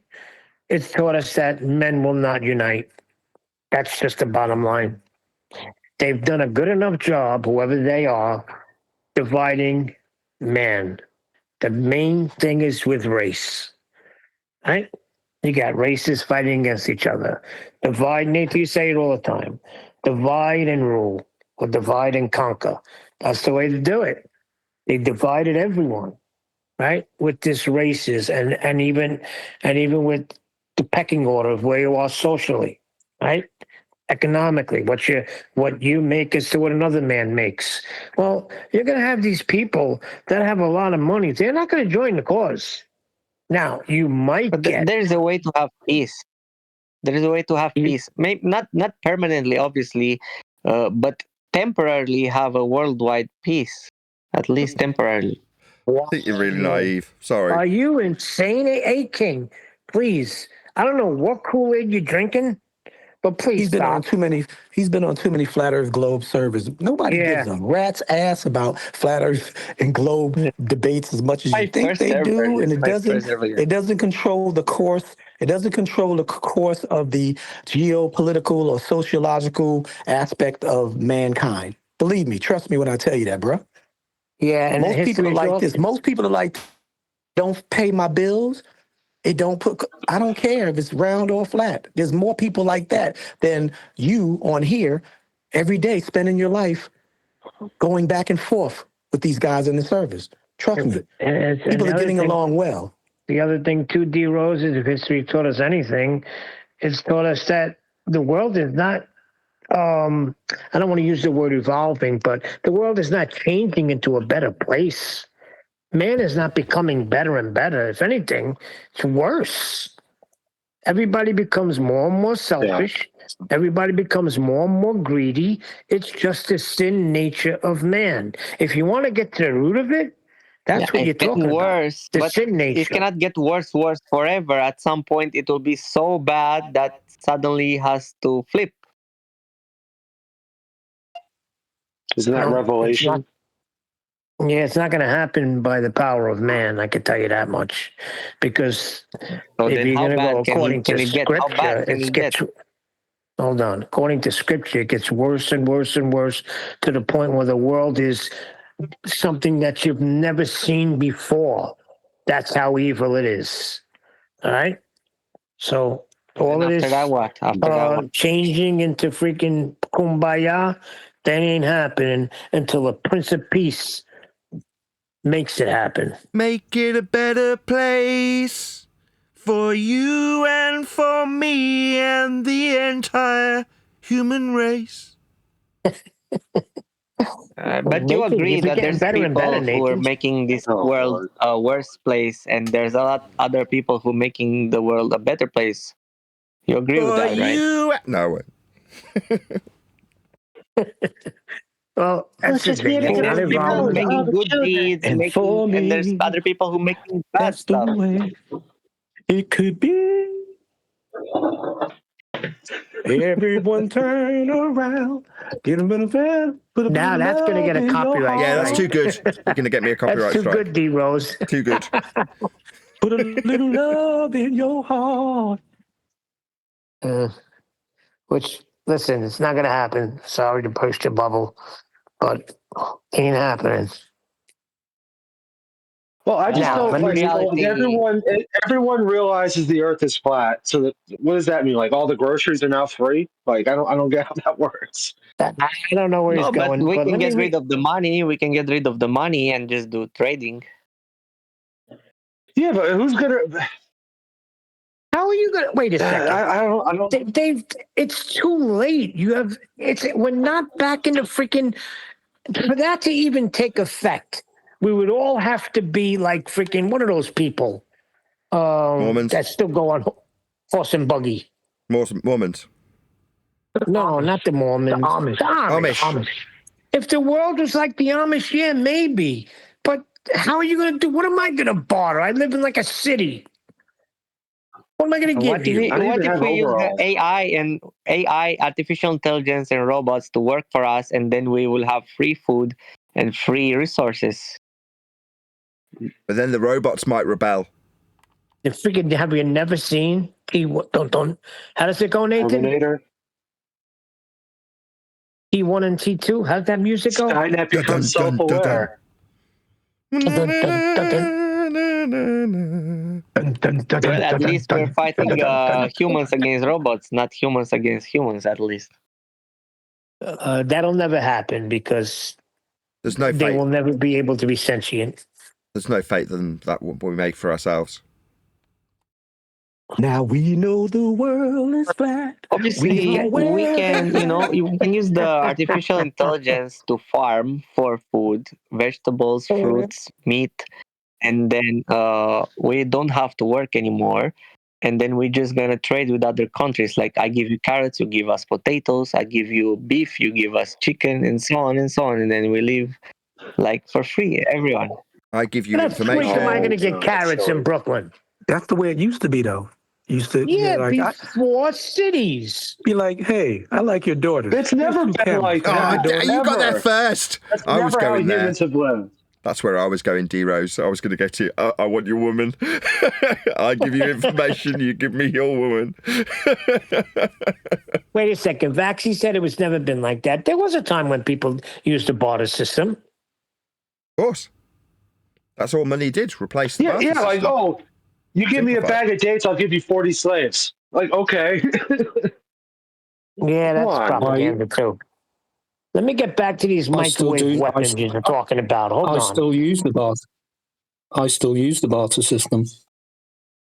it's taught us that men will not unite. That's just the bottom line. They've done a good enough job, whoever they are, dividing man. The main thing is with race, right? You got races fighting against each other. Divide, Nathan, you say it all the time. Divide and rule, or divide and conquer. That's the way to do it. They divided everyone, right? With this races and even with the pecking order of where you are socially, right? Economically, what you make is to what another man makes. Well, you're going to have these people that have a lot of money. They're not going to join the cause. Now, you might get. There's a way to have peace. There is a way to have peace. Maybe not permanently, obviously, but temporarily have a worldwide peace. At least temporarily. I think you're really naive. Sorry. Are you insane, A King? Please. I don't know what Kool-Aid you're drinking, but please He's been stop. on too many. He's been on too many flat Earth globe servers. Nobody gives a rat's ass about flat Earth and globe debates as much as you think they do, and it doesn't control the course. It doesn't control the course of the geopolitical or sociological aspect of mankind. Believe me, trust me when I tell you that, bro. Yeah, and most people are like this. Most people are like, don't pay my bills. It don't put. I don't care if it's round or flat. There's more people like that than you on here every day, spending your life going back and forth with these guys in the service. Trust me, people are getting along well. The other thing, too, D. Rose, is if history taught us anything, it's taught us that the world is not. I don't want to use the word evolving, but the world is not changing into a better place. Man is not becoming better and better. If anything, it's worse. Everybody becomes more and more selfish. Yeah. Everybody becomes more and more greedy. It's just the sin nature of man. If you want to get to the root of it, that's what you're talking worse, about. The but sin nature. It cannot get worse forever. At some point, it will be so bad that suddenly has to flip. Isn't that Revelation? It's not going to happen by the power of man. I can tell you that much, because if you're going to go according to scripture, it gets. Hold on. According to scripture, it gets worse and worse and worse to the point where the world is something that you've never seen before. That's how evil it is. All right. So all it is changing into freaking kumbaya. That ain't happening until the Prince of Peace makes it happen. Make it a better place for you and for me and the entire human race. But you agree that there's people who are making this world a worse place, and there's a lot other people who are making the world a better place. You agree with that, right? No. Well, that's just there's people making good deeds, and there's other people who making bad stuff. It could be. Everyone turn around. Get them in a van. Now that's going to get a copyright. Yeah, that's too good. You're going to get me a copyright strike. That's too good, D-Rose. Too good. Put a little love in your heart. Which, listen, it's not going to happen. Sorry to burst your bubble, but ain't happening. Well, I just don't like everyone realizes the Earth is flat. So that, what does that mean? Like all the groceries are now free? Like I don't get how that works. I don't know where he's going. But we can get rid of the money. We can get rid of the money and just do trading. Yeah, but who's gonna? How are you gonna wait a second? I don't. Dave, it's too late. We're not back in the freaking. For that to even take effect, we would all have to be like freaking one of those people Mormons that still go on horse and buggy. Mormons. No, not the Mormons. The Amish. The Amish. If the world was like the Amish, yeah, maybe. But how are you going to do? What am I going to barter? I live in like a city. What am I going to give you? What if we use AI, artificial intelligence, and robots to work for us, and then we will have free food and free resources? But then the robots might rebel. The freaking have you never seen T1? How does it go, Nathan? Terminator. T1 and T2. How's that music go? Skynet becomes self-aware. Well, at least we're fighting humans against robots, not humans against humans, at least. That'll never happen because there's no they will never be able to be sentient. There's no fate than that what we make for ourselves. Now we know the world is flat. Obviously, we can use the artificial intelligence to farm for food, vegetables, fruits, meat, and then we don't have to work anymore. And then we're just gonna trade with other countries. Like I give you carrots, you give us potatoes. I give you beef, you give us chicken, and so on and so on. And then we live like for free, everyone. I give you information. Which am I going to get carrots in Brooklyn? That's the way it used to be, though. Before cities. Be like, hey, I like your daughter. It's never been like that. You got there first. That's never how humans have lived. That's where I was going, D-Rose. I was going to go to, I want your woman. I give you information, you give me your woman. Wait a second. Vaxie said it was never been like that. There was a time when people used the barter system. Of course. That's all money did, replace the barter system. Like, oh, you give me a bag of dates, I'll give you 40 slaves. Like, okay. Yeah, that's propaganda too. Let me get back to these microwave weapons you're talking about. Hold on. I still use the barter system.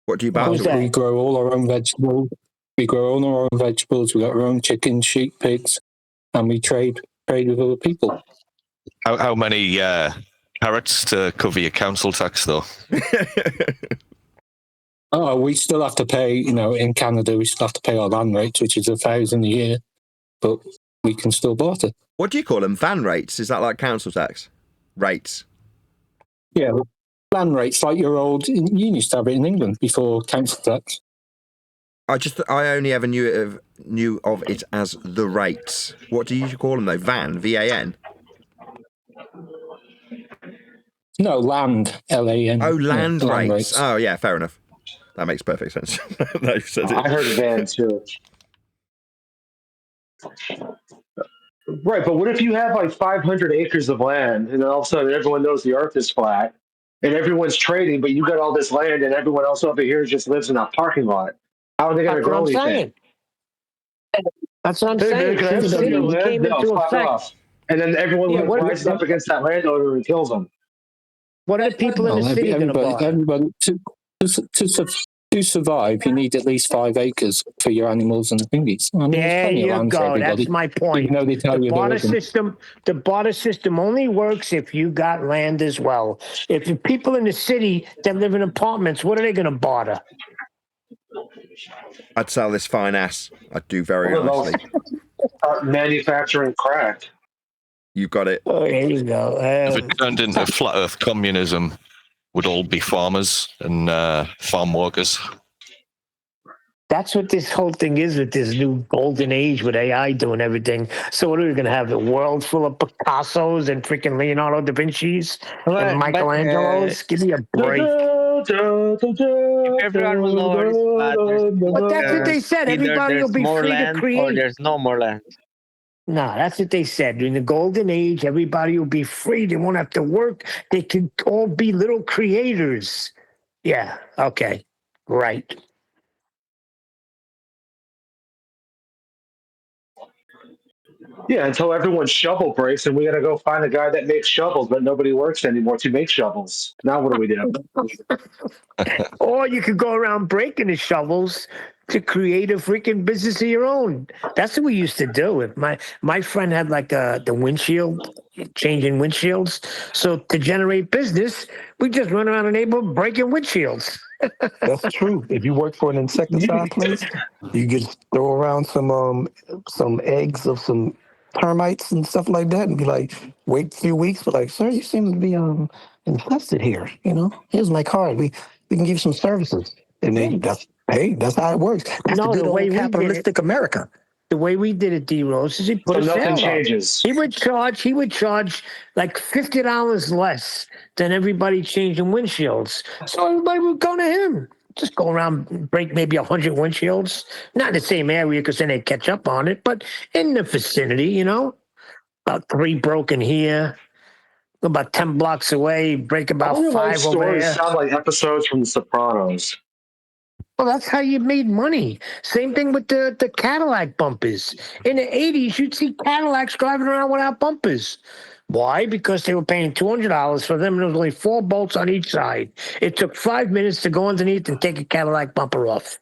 What do you barter? We grow all our own vegetables. We grow all our own vegetables. We got our own chickens, sheep, pigs, and we trade with other people. How many carrots to cover your council tax, though? Oh, we still have to pay. In Canada, we still have to pay our land rates, which is $1,000 a year, but we can still barter. What do you call them? Van rates? Is that like council tax rates? Yeah, land rates like your old. You used to have it in England before council tax. I only ever knew of it as the rates. What do you call them though? Van, VAN. No, land, LAN. Oh, land land rates. Oh, yeah, fair enough. That makes perfect sense. I heard van too. Right, but what if you have like 500 acres of land, and then all of a sudden everyone knows the Earth is flat, and everyone's trading, but you got all this land, and everyone else over here just lives in a parking lot? How are they going to grow anything? That's what I'm saying. Since Since cities came into effect, and then everyone rises up against that landowner and kills them. What are the people in the city going to buy? Everybody, to survive, you need at least 5 acres for your animals and thingies. There you go. That's my point. The barter system only works if you got land as well. If the people in the city that live in apartments, what are they going to barter? I'd sell this fine ass. I'd do very nicely. Manufacturing crack. You got it. Oh, there you go. If it turned into flat Earth communism, would all be farmers and farm workers. That's what this whole thing is with this new golden age with AI doing everything. So what are we going to have? The world full of Picassos and freaking Leonardo da Vinci's and Michelangelo's? Give me a break. Everyone will know where it's flat. But that's what they said. Everybody will be free to create. Or there's no more land. No, that's what they said. In the golden age, everybody will be free. They won't have to work. They can all be little creators. Yeah, okay, right. Yeah, until everyone's shovel breaks and we got to go find a guy that makes shovels, but nobody works anymore to make shovels. Now what do we do? Or you could go around breaking the shovels to create a freaking business of your own. That's what we used to do. If my friend had like the windshield, changing windshields. So to generate business, we just run around the neighborhood breaking windshields. That's true. If you work for an insecticide place, you just throw around some eggs of some termites and stuff like that, and be like, wait a few weeks, but like, sir, you seem to be infested here. Here's my card. We can give you some services, and then that's how it works. That's the good old capitalistic America. The way we did it, D-Rose, is he put So a nothing sale changes. Up. He would charge like $50 less than everybody changing windshields. So everybody would go to him. Just go around and break maybe 100 windshields. Not in the same area because then they catch up on it, but in the vicinity, About 3 broken here. About 10 blocks away, break about 5 over there. Stories sound like episodes from The Sopranos. Well, that's how you made money. Same thing with the Cadillac bumpers. In the 80s, you'd see Cadillacs driving around without bumpers. Why? Because they were paying $200 for them, and there was only 4 bolts on each side. It took 5 minutes to go underneath and take a Cadillac bumper off.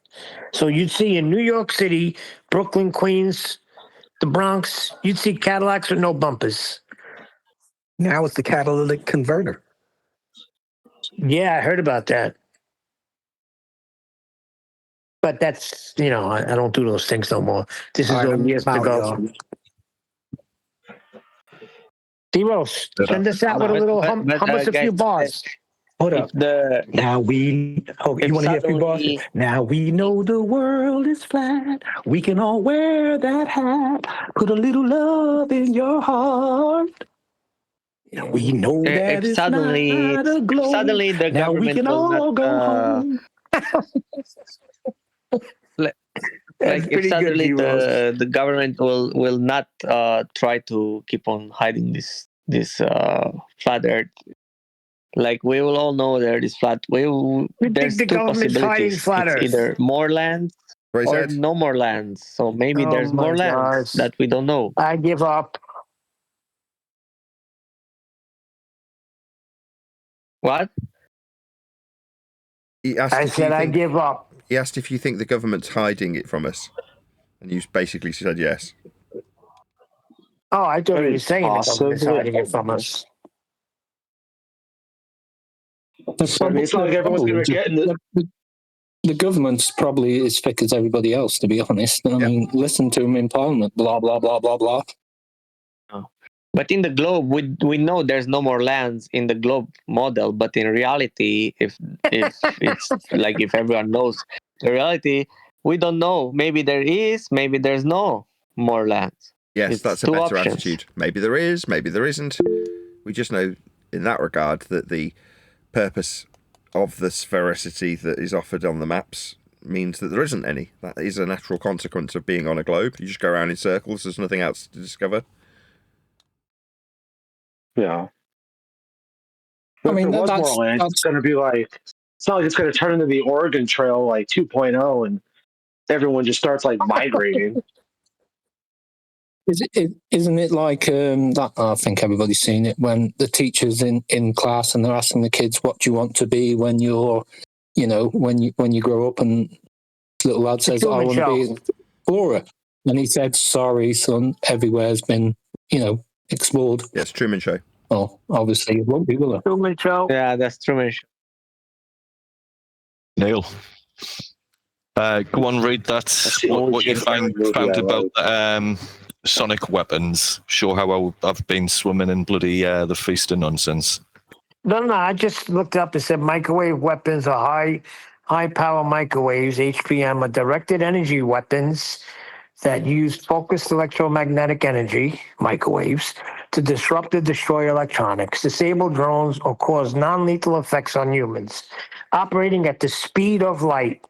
So you'd see in New York City, Brooklyn, Queens, the Bronx, you'd see Cadillacs with no bumpers. Now it's the catalytic converter. Yeah, I heard about that. But that's, I don't do those things no more. This is years ago. D-Rose, send us out with a little hum us a few bars. Hold up. You want to hear a few bars? Now we know the world is flat. We can all wear that hat. Put a little love in your heart. We know that it's suddenly, not a globe. Suddenly the now government we can will all not, go home. if suddenly the government will not try to keep on hiding this flat Earth. Like we will all know there is flat. There's the 2 possibilities. Flat Earth. It's either more land or no more land. So maybe there's more land that we don't know. I give up. What? I said I give up. He asked if you think the government's hiding it from us, and you basically said yes. Oh, I thought he was saying the government's Possibly. hiding it from us. That's I mean, it's not like everyone's going to get in the government's probably as thick as everybody else, to be honest. I mean, listen to them in Parliament, blah, blah, blah, blah, blah. But in the globe, we know there's no more lands in the globe model. But in reality, if it's like if everyone knows the reality, we don't know. Maybe there is, maybe there's no more lands. Yes, It's that's a two better options. attitude. Maybe there is, maybe there isn't. We just know in that regard that the purpose of the sphericity that is offered on the maps means that there isn't any. That is a natural consequence of being on a globe. You just go around in circles. There's nothing else to discover. Yeah. But if there was more land, it's going to be like, it's not like it's going to turn into the Oregon Trail like 2.0 and everyone just starts like migrating. Isn't it like that? I think everybody's seen it when the teachers in class and they're asking the kids, "What do you want to be when you're, when you grow up?" And this little lad says, "I want to be an explorer," and he said, "Sorry, son, everywhere's been, explored." Yes, Truman Show. Well, obviously it won't be, will it? Truman Show. Yeah, that's Truman Show. Neil, go on, read that. What you found about sonic weapons. Show how I've been swimming in bloody the feast of nonsense. No, I just looked up and said microwave weapons are high power microwaves, HPM, are directed energy weapons that use focused electromagnetic energy, microwaves, to disrupt or destroy electronics, disable drones, or cause non-lethal effects on humans, operating at the speed of light,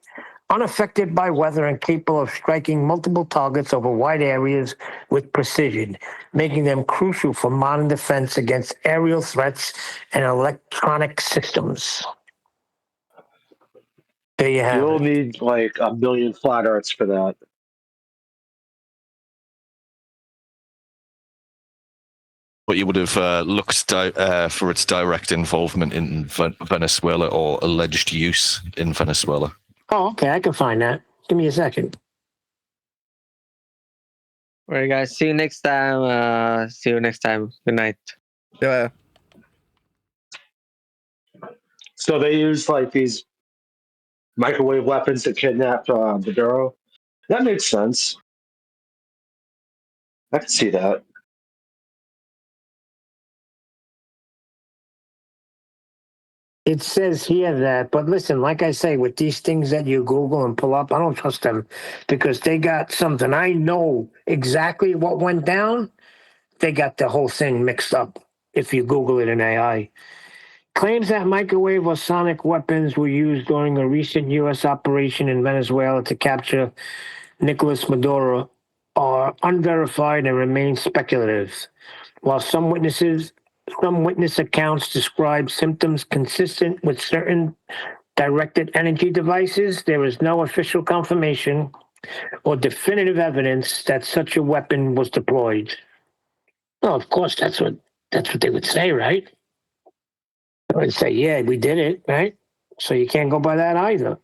unaffected by weather and capable of striking multiple targets over wide areas with precision, making them crucial for modern defense against aerial threats and electronic systems. There you have You'll it. need like 1 million flat earths for that. But you would have looked for its direct involvement in Venezuela or alleged use in Venezuela. Oh, okay, I can find that. Give me a second. All right, guys. See you next time. Good night. Yeah. So they use like these microwave weapons to kidnap Maduro. That makes sense. I can see that. It says here that, but listen, like I say, with these things that you Google and pull up, I don't trust them because they got something. I know exactly what went down. They got the whole thing mixed up if you Google it in AI. Claims that microwave or sonic weapons were used during a recent U.S. operation in Venezuela to capture Nicolas Maduro are unverified and remain speculative. While some witness accounts describe symptoms consistent with certain directed energy devices, there is no official confirmation or definitive evidence that such a weapon was deployed. Well, of course, that's what they would say, right? They would say, yeah, we did it, right? So you can't go by that either.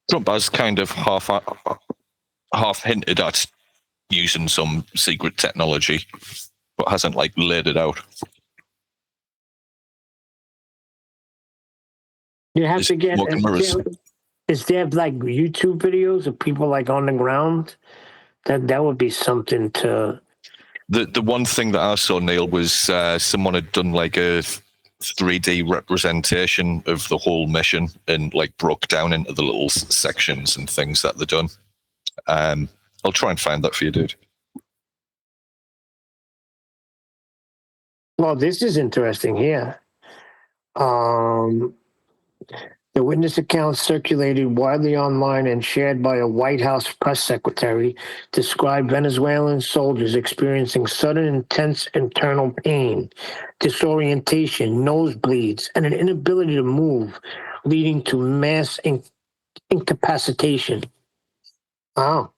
Trump has kind of half hinted at using some secret technology, but hasn't like laid it out. You have to get. Is there like YouTube videos of people like on the ground? That would be something to. The one thing that I saw, Neil, was someone had done like a 3D representation of the whole mission and like broke down into the little sections and things that they've done. I'll try and find that for you, dude. Well, this is interesting here. The witness accounts circulated widely online and shared by a White House press secretary described Venezuelan soldiers experiencing sudden intense internal pain, disorientation, nosebleeds, and an inability to move, leading to mass incapacitation. Wow.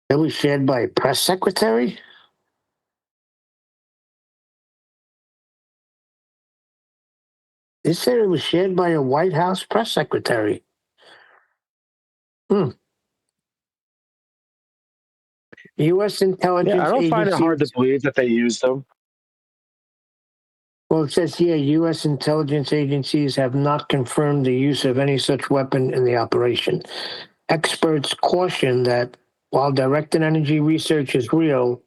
That was shared by a press secretary? They said it was shared by a White House press secretary. U.S. intelligence Yeah, I don't find it hard to agencies. believe that they used them. Well, it says here U.S. intelligence agencies have not confirmed the use of any such weapon in the operation. Experts caution that while directed energy research is real,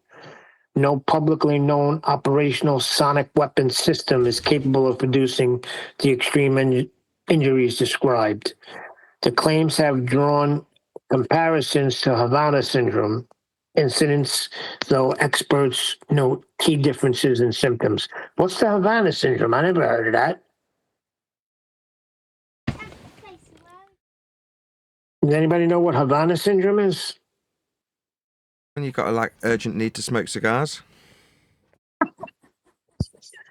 no publicly known operational sonic weapon system is capable of producing the extreme injuries described. The claims have drawn comparisons to Havana syndrome incidents, though experts note key differences in symptoms. What's the Havana syndrome? I never heard of that. Does anybody know what Havana syndrome is? When you've got a urgent need to smoke cigars.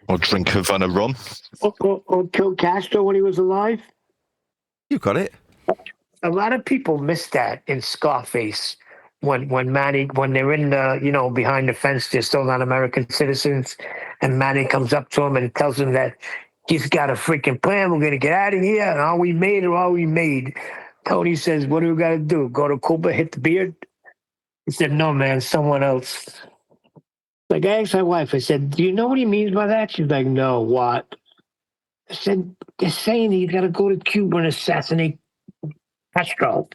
Or drink Havana rum. Or kill Castro when he was alive? You got it. A lot of people miss that in Scarface. When they're in the, behind the fence, they're still not American citizens, and Manny comes up to him and tells him that he's got a freaking plan. We're gonna get out of here, and are we made or are we made? Tony says, "What do we gotta do? Go to Cuba, hit the beard?" He said, "No, man, someone else." Like, I asked my wife, I said, "Do you know what he means by that?" She's like, "No, what?" I said, "They're saying he's got to go to Cuba and assassinate Castro.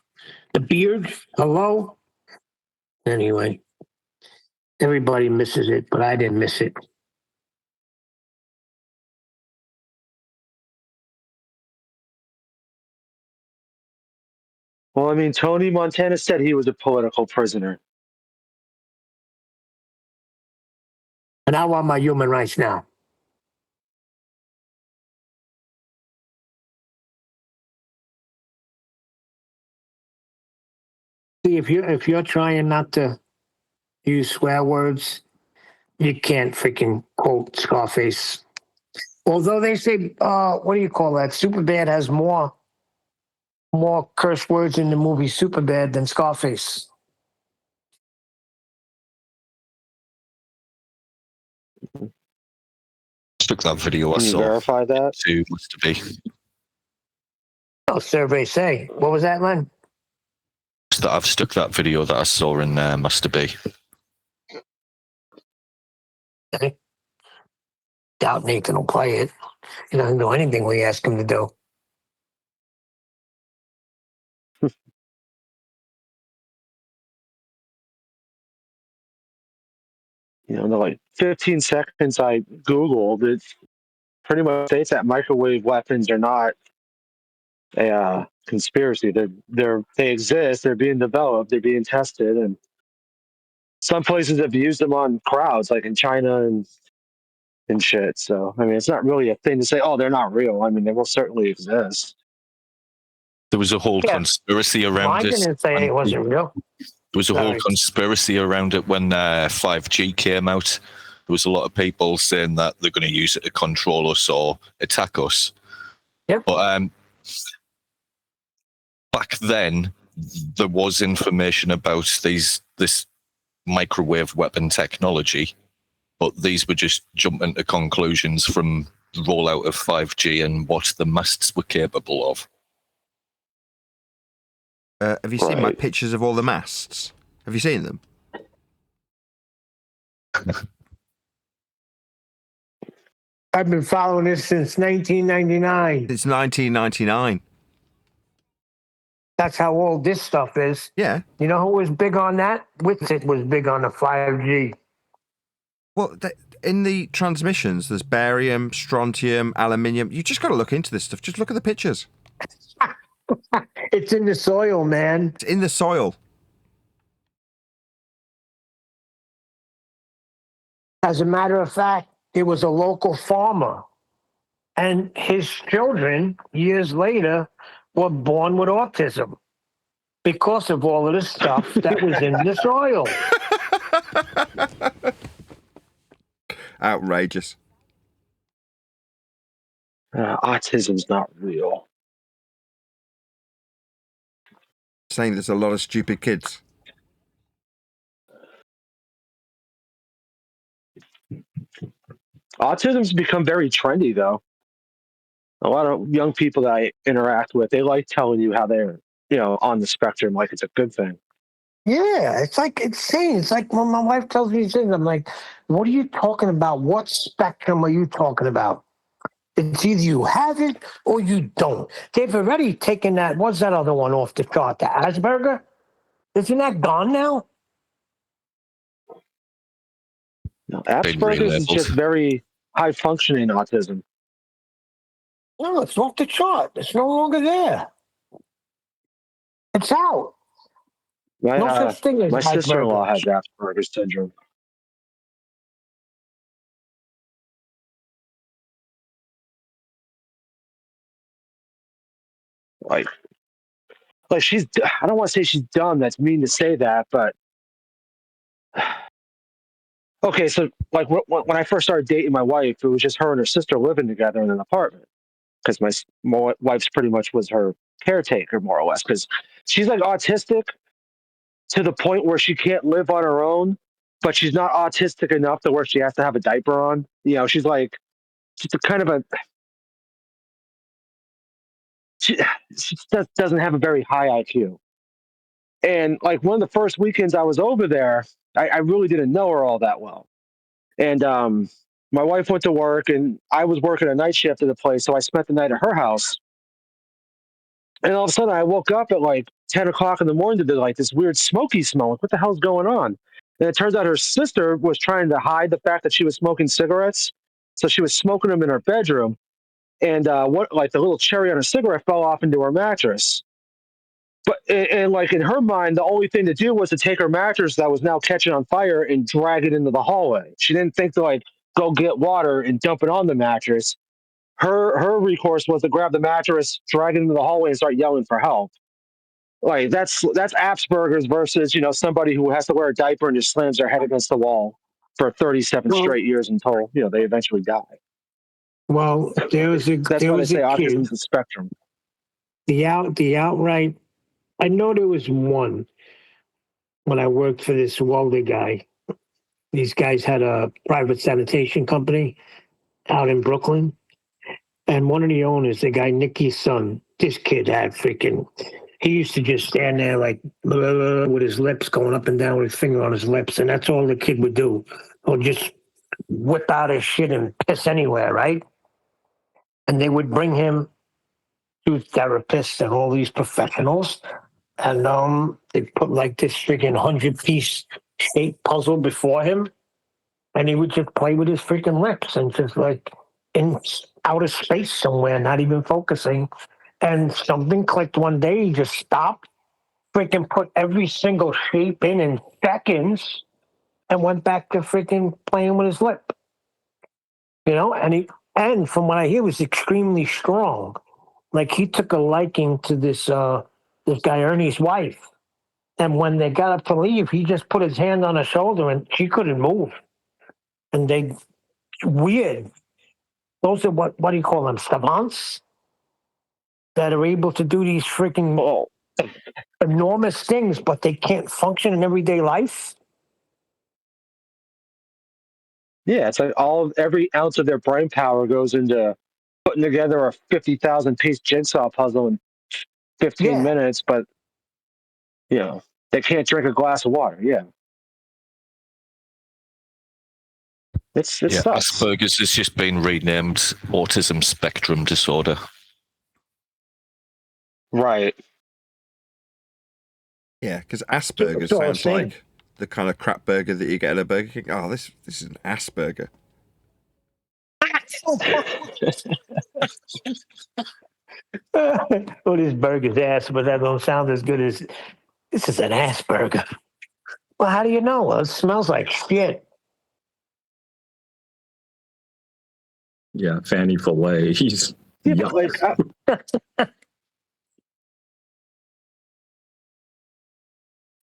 The beard, hello?" Anyway, everybody misses it, but I didn't miss it. Well, I mean, Tony Montana said he was a political prisoner. And I want my human rights now. See, if you're trying not to use swear words, you can't freaking quote Scarface. Although they say, what do you call that? Superbad has more curse words in the movie Superbad than Scarface. Took that video I Can you saw. verify that? To Mr. B. Oh, survey say. What was that, Len? That I've stuck that video that I saw in Master B. Okay. Doubt Nathan will play it. He doesn't do anything we ask him to do. In the 15 seconds I Googled, it pretty much states that microwave weapons are not a conspiracy. They exist. They're being developed. They're being tested, and some places have used them on crowds, like in China and shit. So I mean, it's not really a thing to say, "Oh, they're not real." I mean, they will certainly exist. There was a whole conspiracy around I this. didn't say it wasn't real. There was a whole conspiracy around it when 5G came out. There was a lot of people saying that they're going to use it to control us or attack us. Yep. But back then, there was information about this microwave weapon technology, but these were just jumping to conclusions from the rollout of 5G and what the masts were capable of. Have you seen my pictures of all the masts? Have you seen them? I've been following this since 1999. It's 1999. That's how old this stuff is. Yeah. You know who was big on that? Whitsitt was big on the 5G. Well, in the transmissions, there's barium, strontium, aluminium. You just got to look into this stuff. Just look at the pictures. It's in the soil, man. It's in the soil. As a matter of fact, there was a local farmer, and his children, years later, were born with autism because of all of this stuff that was in the soil. Outrageous. Autism's not real. Saying there's a lot of stupid kids. Autism's become very trendy, though. A lot of young people that I interact with, they like telling you how they're, on the spectrum, like it's a good thing. Yeah, it's like insane. It's like when my wife tells me these things, I'm like, what are you talking about? What spectrum are you talking about? It's either you have it or you don't. They've already taken that. What's that other one off the chart? The Asperger? Isn't that gone now? No, Asperger's is just very high functioning autism. No, it's off the chart. It's no longer there. It's out. No such thing as My sister-in-law has Asperger's. Asperger's syndrome. Like she's, I don't want to say she's dumb. That's mean to say that, but okay. So like when I first started dating my wife, it was just her and her sister living together in an apartment because my wife's pretty much was her caretaker more or less because she's like autistic to the point where she can't live on her own, but she's not autistic enough to where she has to have a diaper on. She's like she's a kind of a she just doesn't have a very high IQ. And like one of the first weekends I was over there, I really didn't know her all that well. And my wife went to work and I was working a night shift at the place. So I spent the night at her house. And all of a sudden I woke up at like 10 o'clock in the morning to like this weird smoky smell. Like, what the hell's going on? And it turns out her sister was trying to hide the fact that she was smoking cigarettes. So she was smoking them in her bedroom. And like the little cherry on her cigarette fell off into her mattress. But and like in her mind, the only thing to do was to take her mattress that was now catching on fire and drag it into the hallway. She didn't think to like go get water and dump it on the mattress. Her recourse was to grab the mattress, drag it into the hallway, and start yelling for help. Like that's Asperger's versus somebody who has to wear a diaper and just slams their head against the wall for 37 straight years until they eventually die. Well, that's why they say autism's a spectrum. The outright. I know there was one when I worked for this welder guy. These guys had a private sanitation company out in Brooklyn. And one of the owners, the guy Nicky's son, this kid had he used to just stand there like blah, blah, blah, with his lips going up and down with his finger on his lips. And that's all the kid would do. Or just whip out his shit and piss anywhere, right? And they would bring him to therapists and all these professionals. And they put like this freaking 100-piece shape puzzle before him. And he would just play with his freaking lips and just like in outer space somewhere, not even focusing. And something clicked one day. He just stopped, freaking put every single shape in seconds and went back to freaking playing with his lip. And from what I hear, was extremely strong. Like he took a liking to this guy Ernie's wife. And when they got up to leave, he just put his hand on her shoulder and she couldn't move. And weird. Those are what do you call them? Savants? That are able to do these freaking enormous things, but they can't function in everyday life. Yeah, it's like every ounce of their brain power goes into putting together a 50,000-piece jigsaw puzzle in 15 minutes, but they can't drink a glass of water. Yeah. It sucks. Asperger's has just been renamed autism spectrum disorder. Right. Yeah, because Asperger's sounds like the kind of crap burger that you get at a Burger King. Oh, this is an Asperger. Oh, this burger's ass, but that don't sound as good as this is an Asperger. Well, how do you know? Well, it smells like shit. Yeah, Fanny Filet. He's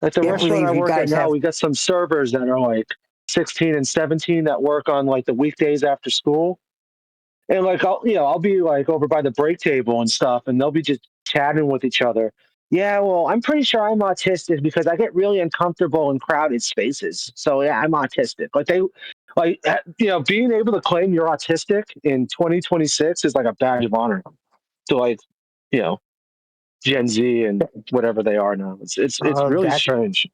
At the restaurant I work at now, we got some servers that are like 16 and 17 that work on like the weekdays after school. And like I'll be like over by the break table and stuff, and they'll be just chatting with each other. Yeah, well, I'm pretty sure I'm autistic because I get really uncomfortable in crowded spaces. So yeah, I'm autistic. Like Like, being able to claim you're autistic in 2026 is like a badge of honor to, like, Gen Z and whatever they are now. It's really strange.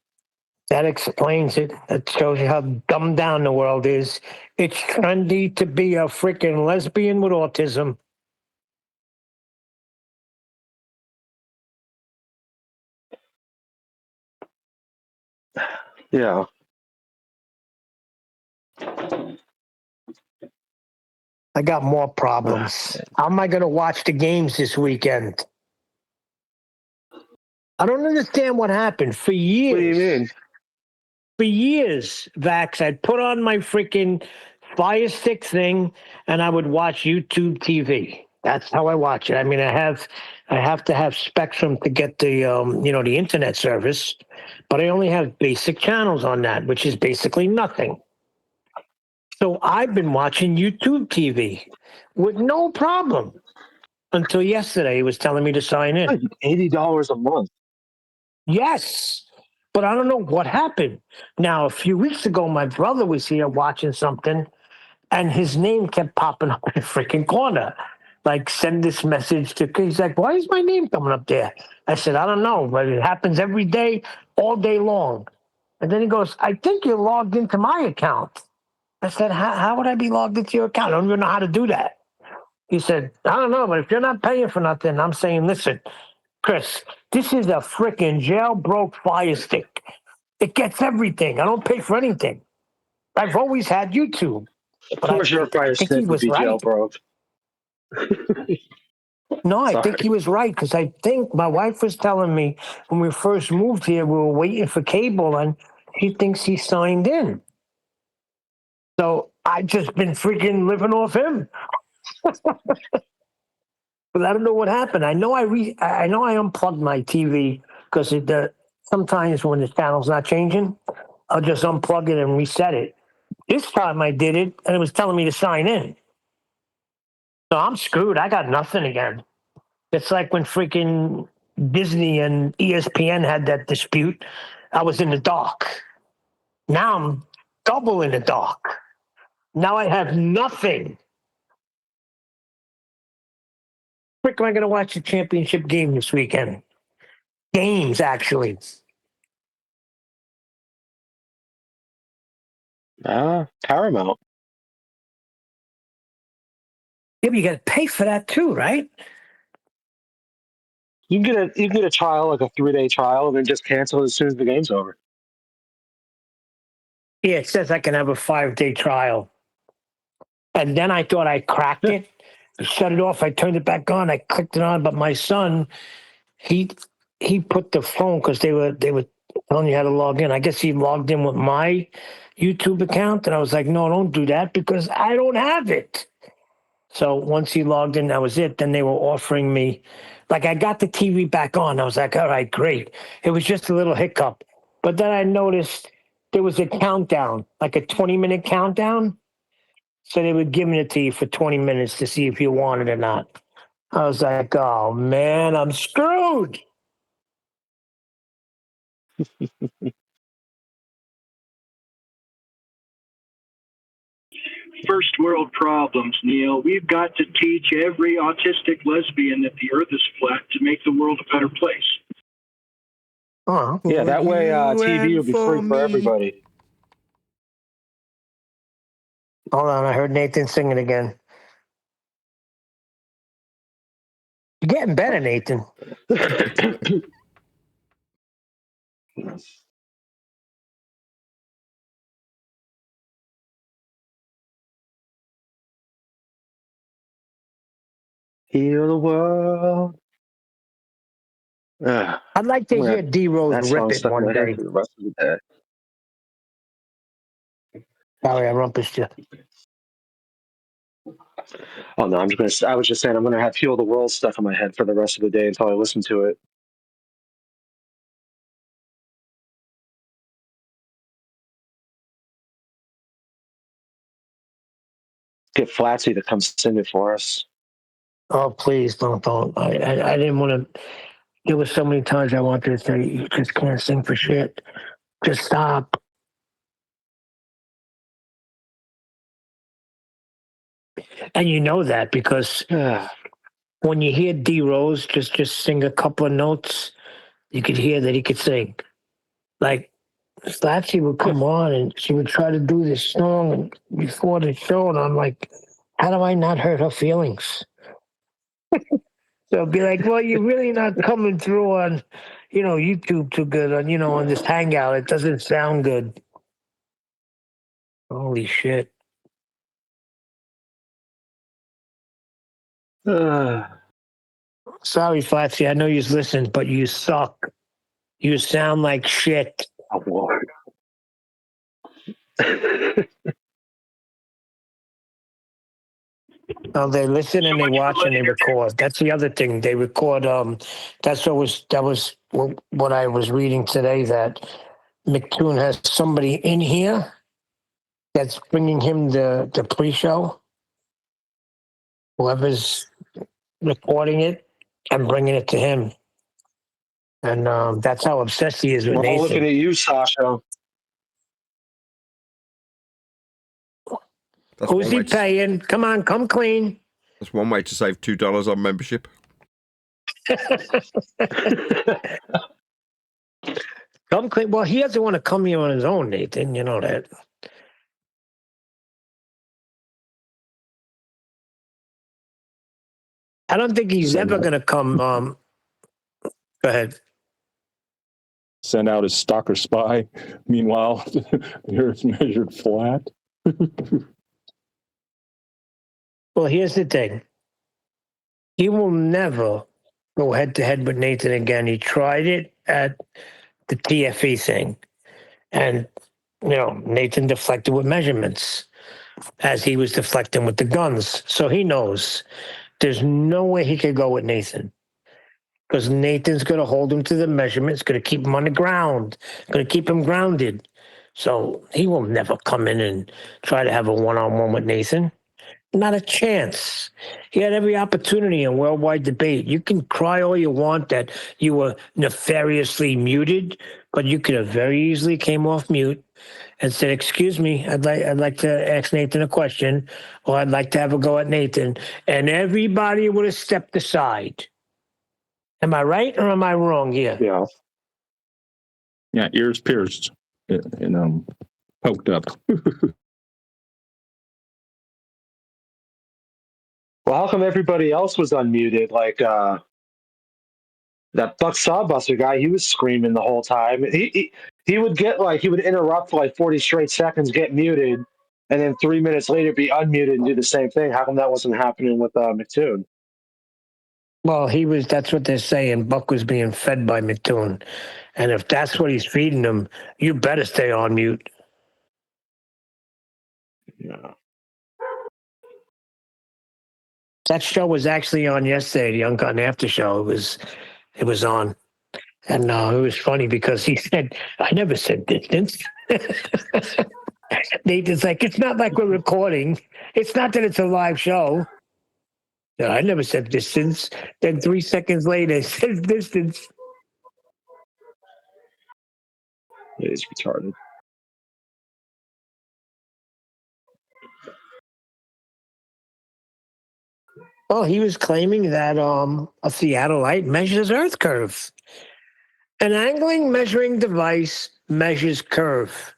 That explains it. That shows you how dumbed down the world is. It's trendy to be a freaking lesbian with autism. Yeah. I got more problems. How am I going to watch the games this weekend? I don't understand what happened. For years. What do you mean? For years, Vax, I'd put on my freaking Fire Stick thing and I would watch YouTube TV. That's how I watch it. I mean, I have to have Spectrum to get the the internet service, but I only have basic channels on that, which is basically nothing. So I've been watching YouTube TV with no problem until yesterday. He was telling me to sign in. $80 a month. Yes, but I don't know what happened. Now, a few weeks ago, my brother was here watching something, and his name kept popping up in the freaking corner. Like, send this message to, he's like, why is my name coming up there? I said, I don't know, but it happens every day, all day long. And then he goes, I think you're logged into my account. I said, how would I be logged into your account? I don't even know how to do that. He said, I don't know, but if you're not paying for nothing, I'm saying, listen, Chris, this is a freaking jailbroke Fire Stick. It gets everything. I don't pay for anything. I've always had YouTube. Of course, your Fire Stick would be jailbroke. No, I think he was right, because I think my wife was telling me when we first moved here, we were waiting for cable, and she thinks he signed in. So I just been freaking living off him. But I don't know what happened. I know I unplugged my TV because sometimes when the channel's not changing, I'll just unplug it and reset it. This time I did it, and it was telling me to sign in. So I'm screwed. I got nothing again. It's like when freaking Disney and ESPN had that dispute. I was in the dark. Now I'm double in the dark. Now I have nothing. Frick, am I going to watch the championship game this weekend? Games, actually. Paramount. Yeah, but you got to pay for that too, right? You can get a trial, like a 3-day trial, and then just cancel it as soon as the game's over. Yeah, it says I can have a 5-day trial. And then I thought I cracked it. I shut it off. I turned it back on. I clicked it on. But my son, he put the phone, because they were telling you how to log in. I guess he logged in with my YouTube account. And I was like, no, don't do that, because I don't have it. So once he logged in, that was it. Then they were offering me, like, I got the TV back on. I was like, all right, great. It was just a little hiccup. But then I noticed there was a countdown, like a 20-minute countdown. So they were giving it to you for 20 minutes to see if you want it or not. I was like, oh, man, I'm screwed. First world problems, Neil. We've got to teach every autistic lesbian that the earth is flat to make the world a better place. Yeah, that way TV will be free for everybody. Hold on, I heard Nathan singing again. You're getting better, Nathan. Heal the world. I'd like to hear D-Rose rip it one day. For the rest of the day. Sorry, I rumpushed you. Oh no, I was just saying I'm gonna have Heal the World stuck in my head for the rest of the day until I listen to it. Get Flatsy to come sing it for us. Oh, please don't. I didn't want to. There was so many times I wanted to say, you just can't sing for shit. Just stop. And you know that because when you hear D Rose just sing a couple of notes, you could hear that he could sing. Like Slatsy would come on and she would try to do this song and before the show, and I'm like, how do I not hurt her feelings? So be like, well, you're really not coming through on, YouTube too good on this Hangout. It doesn't sound good. Holy shit. Sorry, Flatsy. I know you listened, but you suck. You sound like shit. Oh, Lord. Oh, they listen and they watch and they record. That's the other thing. They record. That was what I was reading today. That McToon has somebody in here that's bringing him the pre-show. Whoever's recording it and bringing it to him, and that's how obsessed he is with We're all Nathan. looking at you, Sasha. Who's he paying? Come on, come clean. That's one way to save $2 on membership. Come clean. Well, he doesn't want to come here on his own, Nathan. You know that. I don't think he's ever going to come. Go ahead. Send out his stalker spy. Meanwhile, the Earth's measured flat. Well, here's the thing. He will never go head to head with Nathan again. He tried it at the TFE thing. And, Nathan deflected with measurements as he was deflecting with the guns. So he knows there's no way he could go with Nathan. Because Nathan's going to hold him to the measurements, going to keep him on the ground, going to keep him grounded. So he will never come in and try to have a one-on-one with Nathan. Not a chance. He had every opportunity in worldwide debate. You can cry all you want that you were nefariously muted, but you could have very easily came off mute and said, "Excuse me, I'd like to ask Nathan a question, or I'd like to have a go at Nathan," and everybody would have stepped aside. Am I right or am I wrong here? Yeah. Yeah, ears pierced and poked up. Well, how come everybody else was unmuted? Like that Buck Sawbuster guy, he was screaming the whole time. He would he would interrupt for like 40 straight seconds, get muted, and then 3 minutes later be unmuted and do the same thing. How come that wasn't happening with McToon? Well, that's what they're saying. Buck was being fed by McToon. And if that's what he's feeding him, you better stay on mute. Yeah. That show was actually on yesterday, the Uncut and After show. It was on. And it was funny because he said, I never said distance. Nathan's like, it's not like we're recording. It's not that it's a live show. No, I never said distance. Then 3 seconds later, it says distance. It is retarded. Well, he was claiming that a Seattle-Lite measures Earth curves. An angling measuring device measures curve.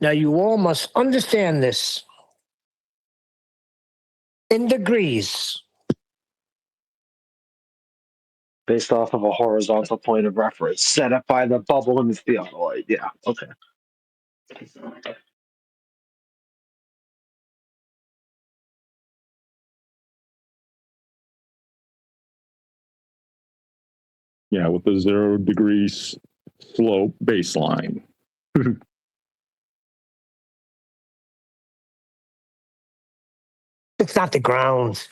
Now, you all must understand this. In degrees. Based off of a horizontal point of reference set up by the bubble in the theodolite. Yeah, okay. Yeah, with the 0 degrees slope baseline. It's not the ground.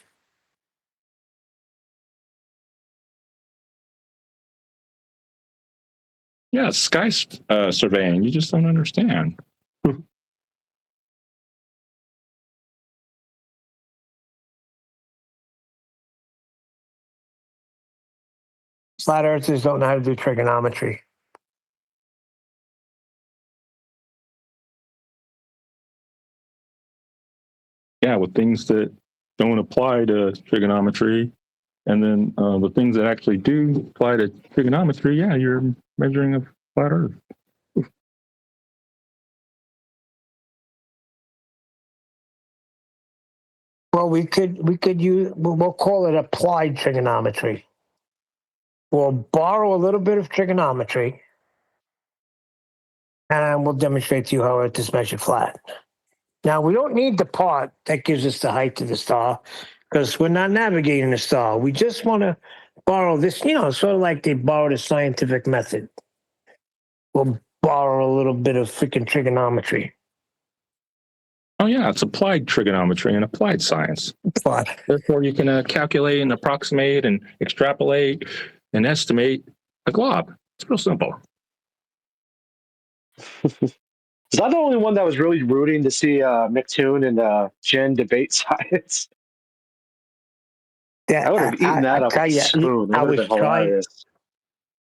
Yeah, sky surveying. You just don't understand. Flat earthers don't know how to do trigonometry. Yeah, with things that don't apply to trigonometry. And then the things that actually do apply to trigonometry, yeah, you're measuring a flat Earth. Well, we could use, we'll call it applied trigonometry. We'll borrow a little bit of trigonometry, and we'll demonstrate to you how Earth is measured flat. Now, we don't need the part that gives us the height of the star, because we're not navigating the star. We just want to borrow this, sort of like they borrowed a scientific method. We'll borrow a little bit of freaking trigonometry. Oh, yeah, it's applied trigonometry and applied science. Therefore, you can calculate and approximate and extrapolate and estimate a glob. It's real simple. Was I the only one that was really rooting to see McToon and Jen debate science? Yeah, I would have eaten that up with a spoon. That would have been hilarious.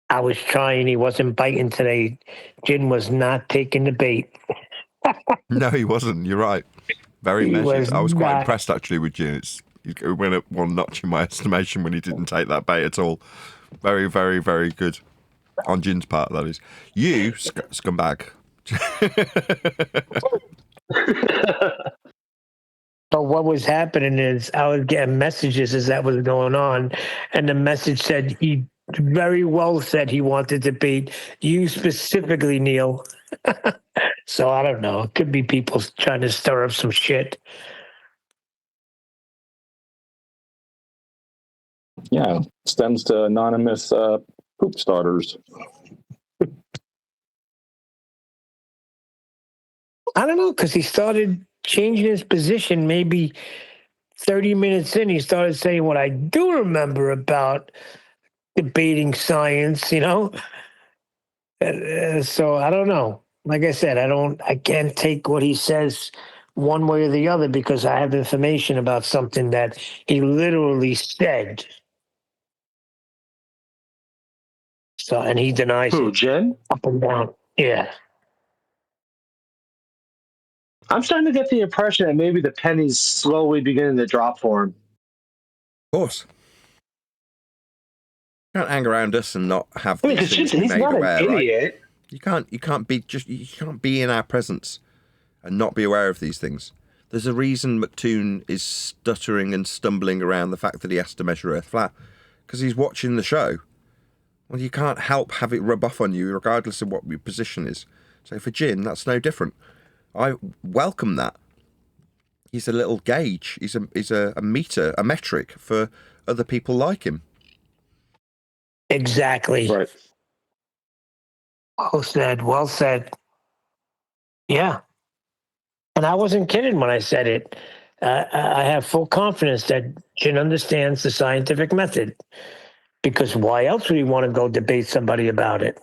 I was trying. He wasn't biting today. Jin was not taking the bait. No, he wasn't. You're right. Very measured. I was quite impressed, actually, with Jin. He went up one notch in my estimation when he didn't take that bait at all. Very, very, very good. On Jin's part, that is. You, scumbag. But what was happening is I was getting messages as that was going on, and the message said he very well said he wanted to beat you specifically, Neil. So I don't know. It could be people trying to stir up some shit. Yeah, stems to anonymous poop starters. I don't know, because he started changing his position maybe 30 minutes in. He started saying what I do remember about debating science, So I don't know. Like I said, I can't take what he says one way or the other because I have information about something that he literally said. So, and he denies Who, it. Jen? Up and down. Yeah. I'm starting to get the impression that maybe the penny's slowly beginning to drop for him. Of course. You can't hang around us and not have I mean, these things be he's made not aware, an idiot. Right? You can't be in our presence and not be aware of these things. There's a reason McToon is stuttering and stumbling around the fact that he has to measure Earth flat, because he's watching the show. Well, you can't help have it rub off on you, regardless of what your position is. So for Jin, that's no different. I welcome that. He's a little gauge. He's a meter, a metric for other people like him. Exactly. Right. Well said. Well said. Yeah. And I wasn't kidding when I said it. I have full confidence that Jin understands the scientific method, because why else would he want to go debate somebody about it?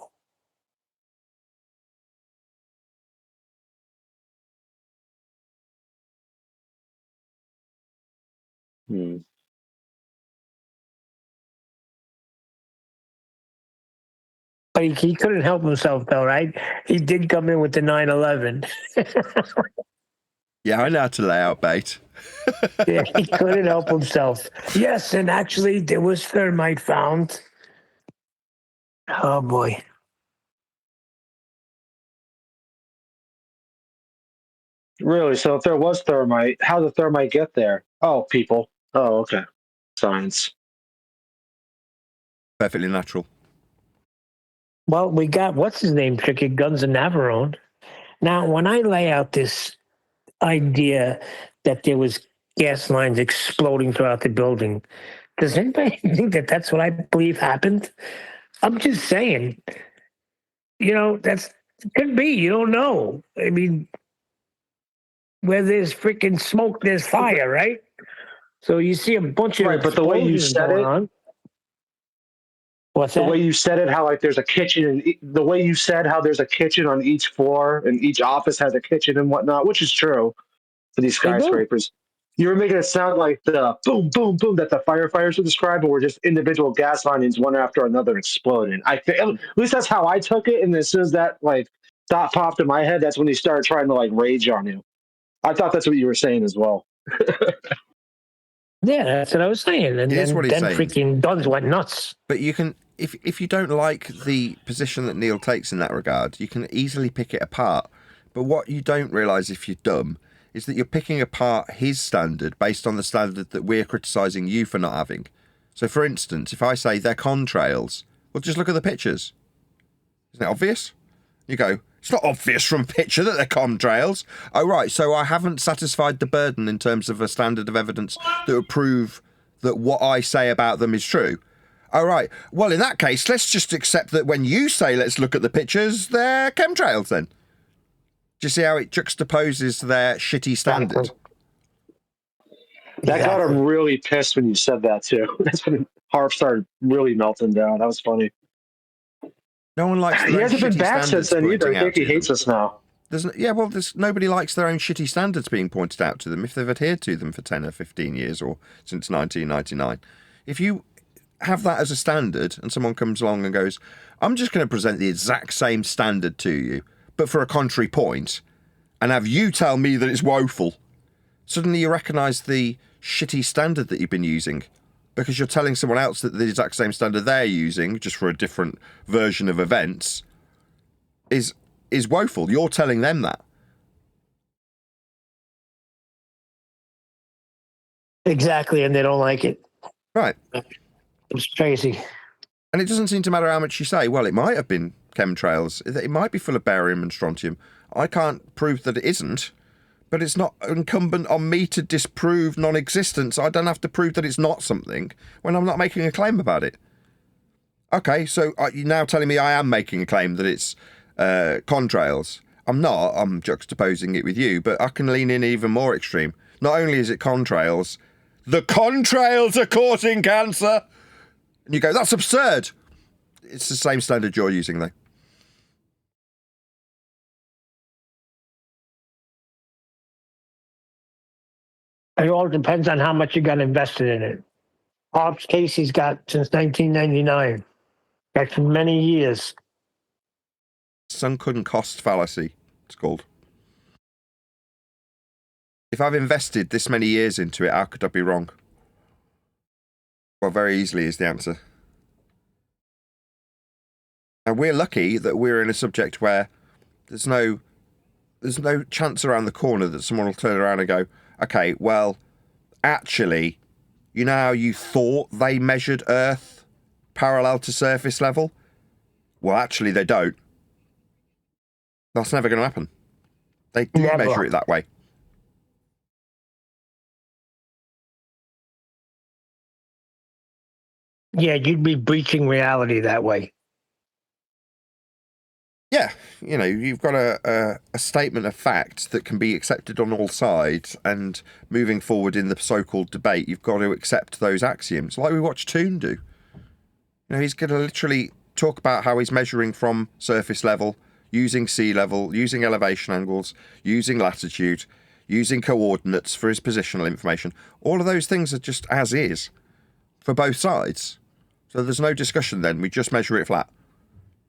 But he couldn't help himself, though, right? He did come in with the 9/11. Yeah, I know how to lay out bait. Yeah, he couldn't help himself. Yes, and actually, there was thermite found. Oh, boy. Really? So if there was thermite, how did thermite get there? Oh, people. Oh, okay. Science. Perfectly natural. Well, we got, what's his name, Tricky Guns and Navarone. Now, when I lay out this idea that there was gas lines exploding throughout the building, does anybody think that that's what I believe happened? I'm just saying, that's could be. You don't know. I mean, where there's freaking smoke, there's fire, right? So you see a bunch of but the way you said it, on. What's that? The way you said it, how like there's a kitchen, the way you said how there's a kitchen on each floor and each office has a kitchen and whatnot, which is true for these skyscrapers. You were making it sound like the boom, boom, boom that the firefighters were describing were just individual gas linings one after another exploding. At least that's how I took it. And as soon as that thought popped in my head, that's when he started trying to rage on you. I thought that's what you were saying as well. Yeah, that's what I was saying. And It is then, what he's saying. freaking Duns went nuts. But you can, if you don't like the position that Neil takes in that regard, you can easily pick it apart. But what you don't realise if you're dumb is that you're picking apart his standard based on the standard that we're criticising you for not having. So, for instance, if I say they're contrails, well, just look at the pictures. Isn't it obvious? You go, it's not obvious from a picture that they're contrails. Oh, right, so I haven't satisfied the burden in terms of a standard of evidence that would prove that what I say about them is true. Oh, right, well, in that case, let's just accept that when you say let's look at the pictures, they're chemtrails then. Do you see how it juxtaposes their shitty standard? That got him really pissed when you said that, too. That's when Harp started really melting down. That was funny. No one likes their He own hasn't been shitty back since then standards either. I pointing think he out to hates them. us now. Nobody likes their own shitty standards being pointed out to them if they've adhered to them for 10 or 15 years or since 1999. If you have that as a standard and someone comes along and goes, I'm just going to present the exact same standard to you, but for a contrary point, and have you tell me that it's woeful, suddenly you recognise the shitty standard that you've been using because you're telling someone else that the exact same standard they're using, just for a different version of events, is woeful. You're telling them that. Exactly, and they don't like it. Right. It's crazy. And it doesn't seem to matter how much you say, well, it might have been chemtrails. It might be full of barium and strontium. I can't prove that it isn't, but it's not incumbent on me to disprove non-existence. I don't have to prove that it's not something when I'm not making a claim about it. Okay, so you're now telling me I am making a claim that it's contrails. I'm not. I'm juxtaposing it with you, but I can lean in even more extreme. Not only is it contrails, the contrails are causing cancer. And you go, that's absurd. It's the same standard you're using, though. It all depends on how much you got invested in it. Harp's case he's got since 1999. That's many years. Sunk cost fallacy, it's called. If I've invested this many years into it, how could I be wrong? Well, very easily is the answer. And we're lucky that we're in a subject where there's no chance around the corner that someone will turn around and go, okay, well, actually, you know how you thought they measured Earth parallel to surface level? Well, actually, they don't. That's never going to happen. They do measure it that way. Yeah, you'd be breaching reality that way. Yeah, you know, you've got a statement of fact that can be accepted on all sides, and moving forward in the so-called debate, you've got to accept those axioms, like we watched Toon do. You know, he's going to literally talk about how he's measuring from surface level, using sea level, using elevation angles, using latitude, using coordinates for his positional information. All of those things are just as is for both sides. So there's no discussion then, we just measure it flat.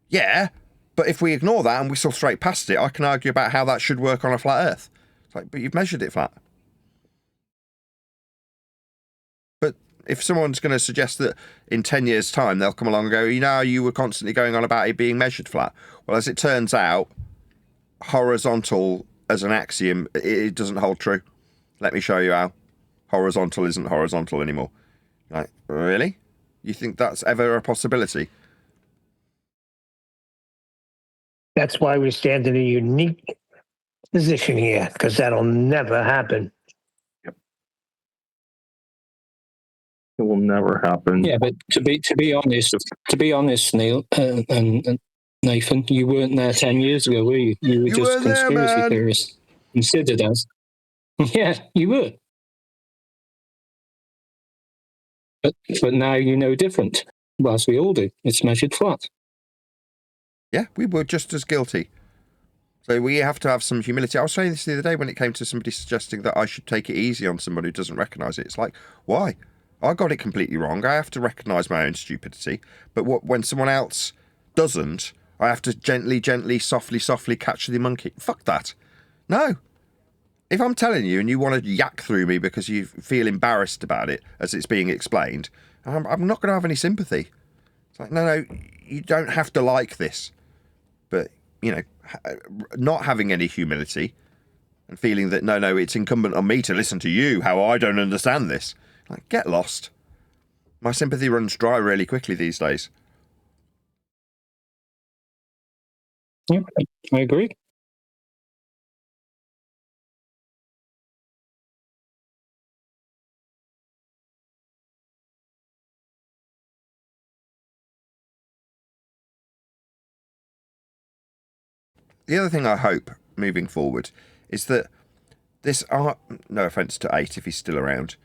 Yeah, but if we ignore that and we saw straight past it, I can argue about how that should work on a flat Earth. It's like, but you've measured it flat. But if someone's going to suggest that in 10 years' time they'll come along and go, you know, you were constantly going on about it being measured flat. Well, as it turns out, horizontal as an axiom, it doesn't hold true. Let me show you how. Horizontal isn't horizontal anymore. Like, really? You think that's ever a possibility? That's why we stand in a unique position here, because that'll never happen. It will never happen. Yeah, but to be honest, Neil and Nathan, you weren't there 10 years ago, were you? You were just conspiracy theorists, considered as. Yeah, you were. But now you know different. Whilst we all do, it's measured flat. Yeah, we were just as guilty. So we have to have some humility. I was saying this the other day when it came to somebody suggesting that I should take it easy on someone who doesn't recognise it. It's like, why? I got it completely wrong. I have to recognise my own stupidity. But when someone else doesn't, I have to gently, softly catch the monkey. Fuck that. No. If I'm telling you and you want to yak through me because you feel embarrassed about it as it's being explained, I'm not going to have any sympathy. It's like, no, you don't have to like this. But, you know, not having any humility and feeling that, no, it's incumbent on me to listen to you, how I don't understand this. Like, get lost. My sympathy runs dry really quickly these days. Yeah, I agree. The other thing I hope, moving forward, is that this, no offence to 8 if he's still around,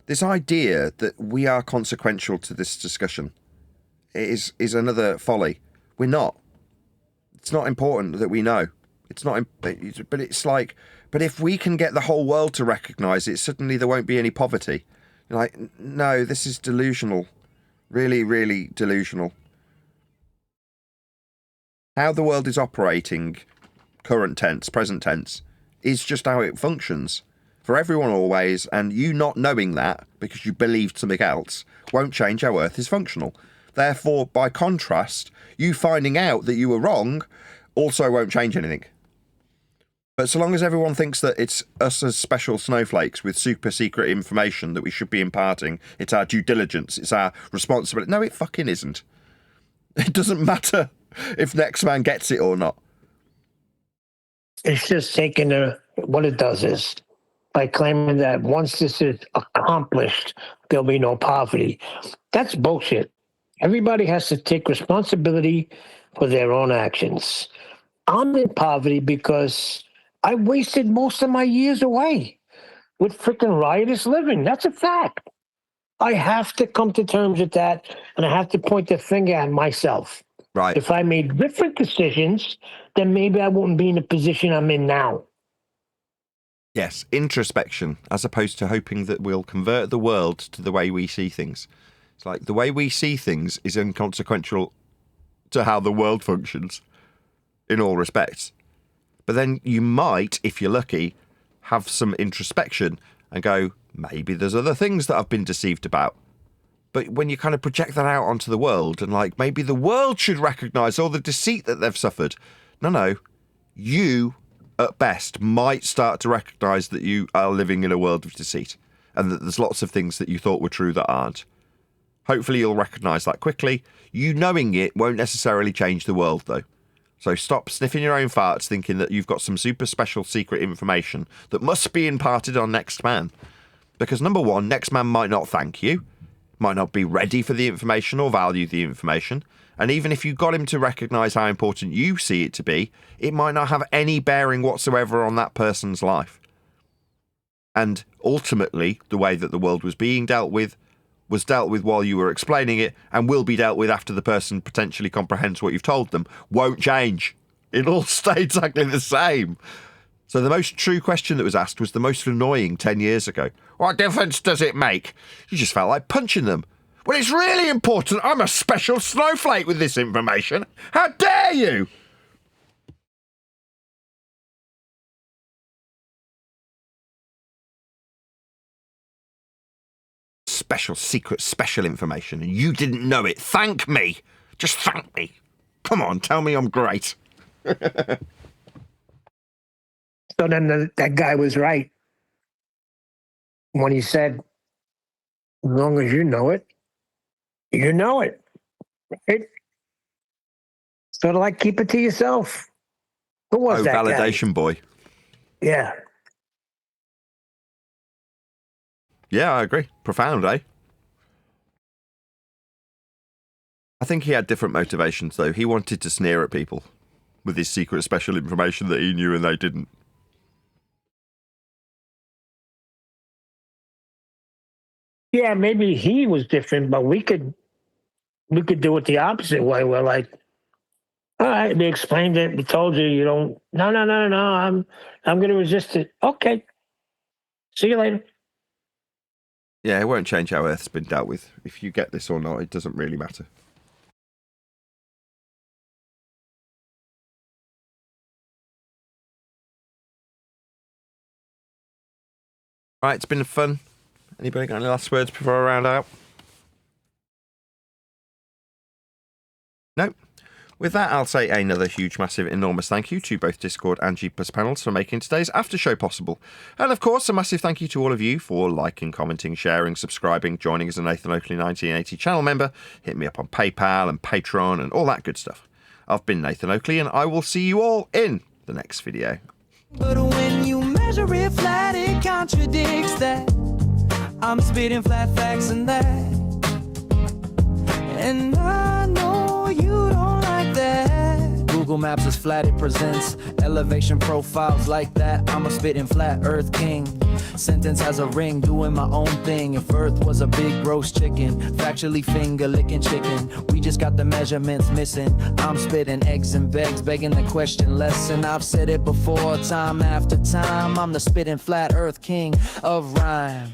this idea that we are consequential to this discussion is another folly. We're not. It's not important that we know. It's not, but it's like, but if we can get the whole world to recognise it, suddenly there won't be any poverty. You're like, no, this is delusional. Really, really delusional. How the world is operating, current tense, present tense, is just how it functions. For everyone always, and you not knowing that, because you believed something else, won't change how Earth is functional. Therefore, by contrast, you finding out that you were wrong also won't change anything. But so long as everyone thinks that it's us as special snowflakes with super secret information that we should be imparting, it's our due diligence, it's our responsibility. No, it fucking isn't. It doesn't matter if next man gets it or not. It's just taking what it does is by claiming that once this is accomplished, there'll be no poverty. That's bullshit. Everybody has to take responsibility for their own actions. I'm in poverty because I wasted most of my years away with freaking riotous living. That's a fact. I have to come to terms with that, and I have to point the finger at myself. Right. If I made different decisions, then maybe I wouldn't be in the position I'm in now. Yes, introspection, as opposed to hoping that we'll convert the world to the way we see things. It's like the way we see things is inconsequential to how the world functions in all respects. But then you might, if you're lucky, have some introspection and go, maybe there's other things that I've been deceived about. But when you kind of project that out onto the world and like, maybe the world should recognise all the deceit that they've suffered. No. You, at best, might start to recognise that you are living in a world of deceit and that there's lots of things that you thought were true that aren't. Hopefully you'll recognise that quickly. You knowing it won't necessarily change the world, though. So stop sniffing your own farts thinking that you've got some super special secret information that must be imparted on next man. Because number one, next man might not thank you, might not be ready for the information or value the information. And even if you got him to recognise how important you see it to be, it might not have any bearing whatsoever on that person's life. And ultimately, the way that the world was being dealt with was dealt with while you were explaining it and will be dealt with after the person potentially comprehends what you've told them, won't change. It'll stay exactly the same. So the most true question that was asked was the most annoying 10 years ago. What difference does it make? You just felt like punching them. Well, it's really important. I'm a special snowflake with this information. How dare you? Special, secret, special information, and you didn't know it. Thank me. Just thank me. Come on, tell me I'm great. So then that guy was right when he said, as long as you know it, you know it. Right? Sort of like keep it to yourself. Who was that validation guy? Boy. Yeah. Yeah, I agree. Profound, eh? I think he had different motivations, though. He wanted to sneer at people with his secret special information that he knew and they didn't. Yeah, maybe he was different, but we could do it the opposite way. We're like, all right, we explained it. We told you you don't. No. I'm going to resist it. Okay. See you later. Yeah, it won't change how Earth's been dealt with. If you get this or not, it doesn't really matter. Right, it's been fun. Anybody got any last words before I round out? No. With that, I'll say another huge, massive, enormous thank you to both Discord and G Plus panels for making today's after show possible. And of course, a massive thank you to all of you for liking, commenting, sharing, subscribing, joining as a Nathan Oakley 1980 channel member. Hit me up on PayPal and Patreon and all that good stuff. I've been Nathan Oakley, and I will see you all in the next video. But when you measure it flat, it contradicts that. I'm spitting flat facts and that. And I know you don't like that. Google Maps is flat, it presents elevation profiles like that. I'm a spitting flat earth king. Sentence has a ring, doing my own thing. If earth was a big roast chicken, factually finger licking chicken. We just got the measurements missing. I'm spitting eggs and vegs, begging the question lesson. I've said it before, time after time. I'm the spitting flat earth king of rhyme.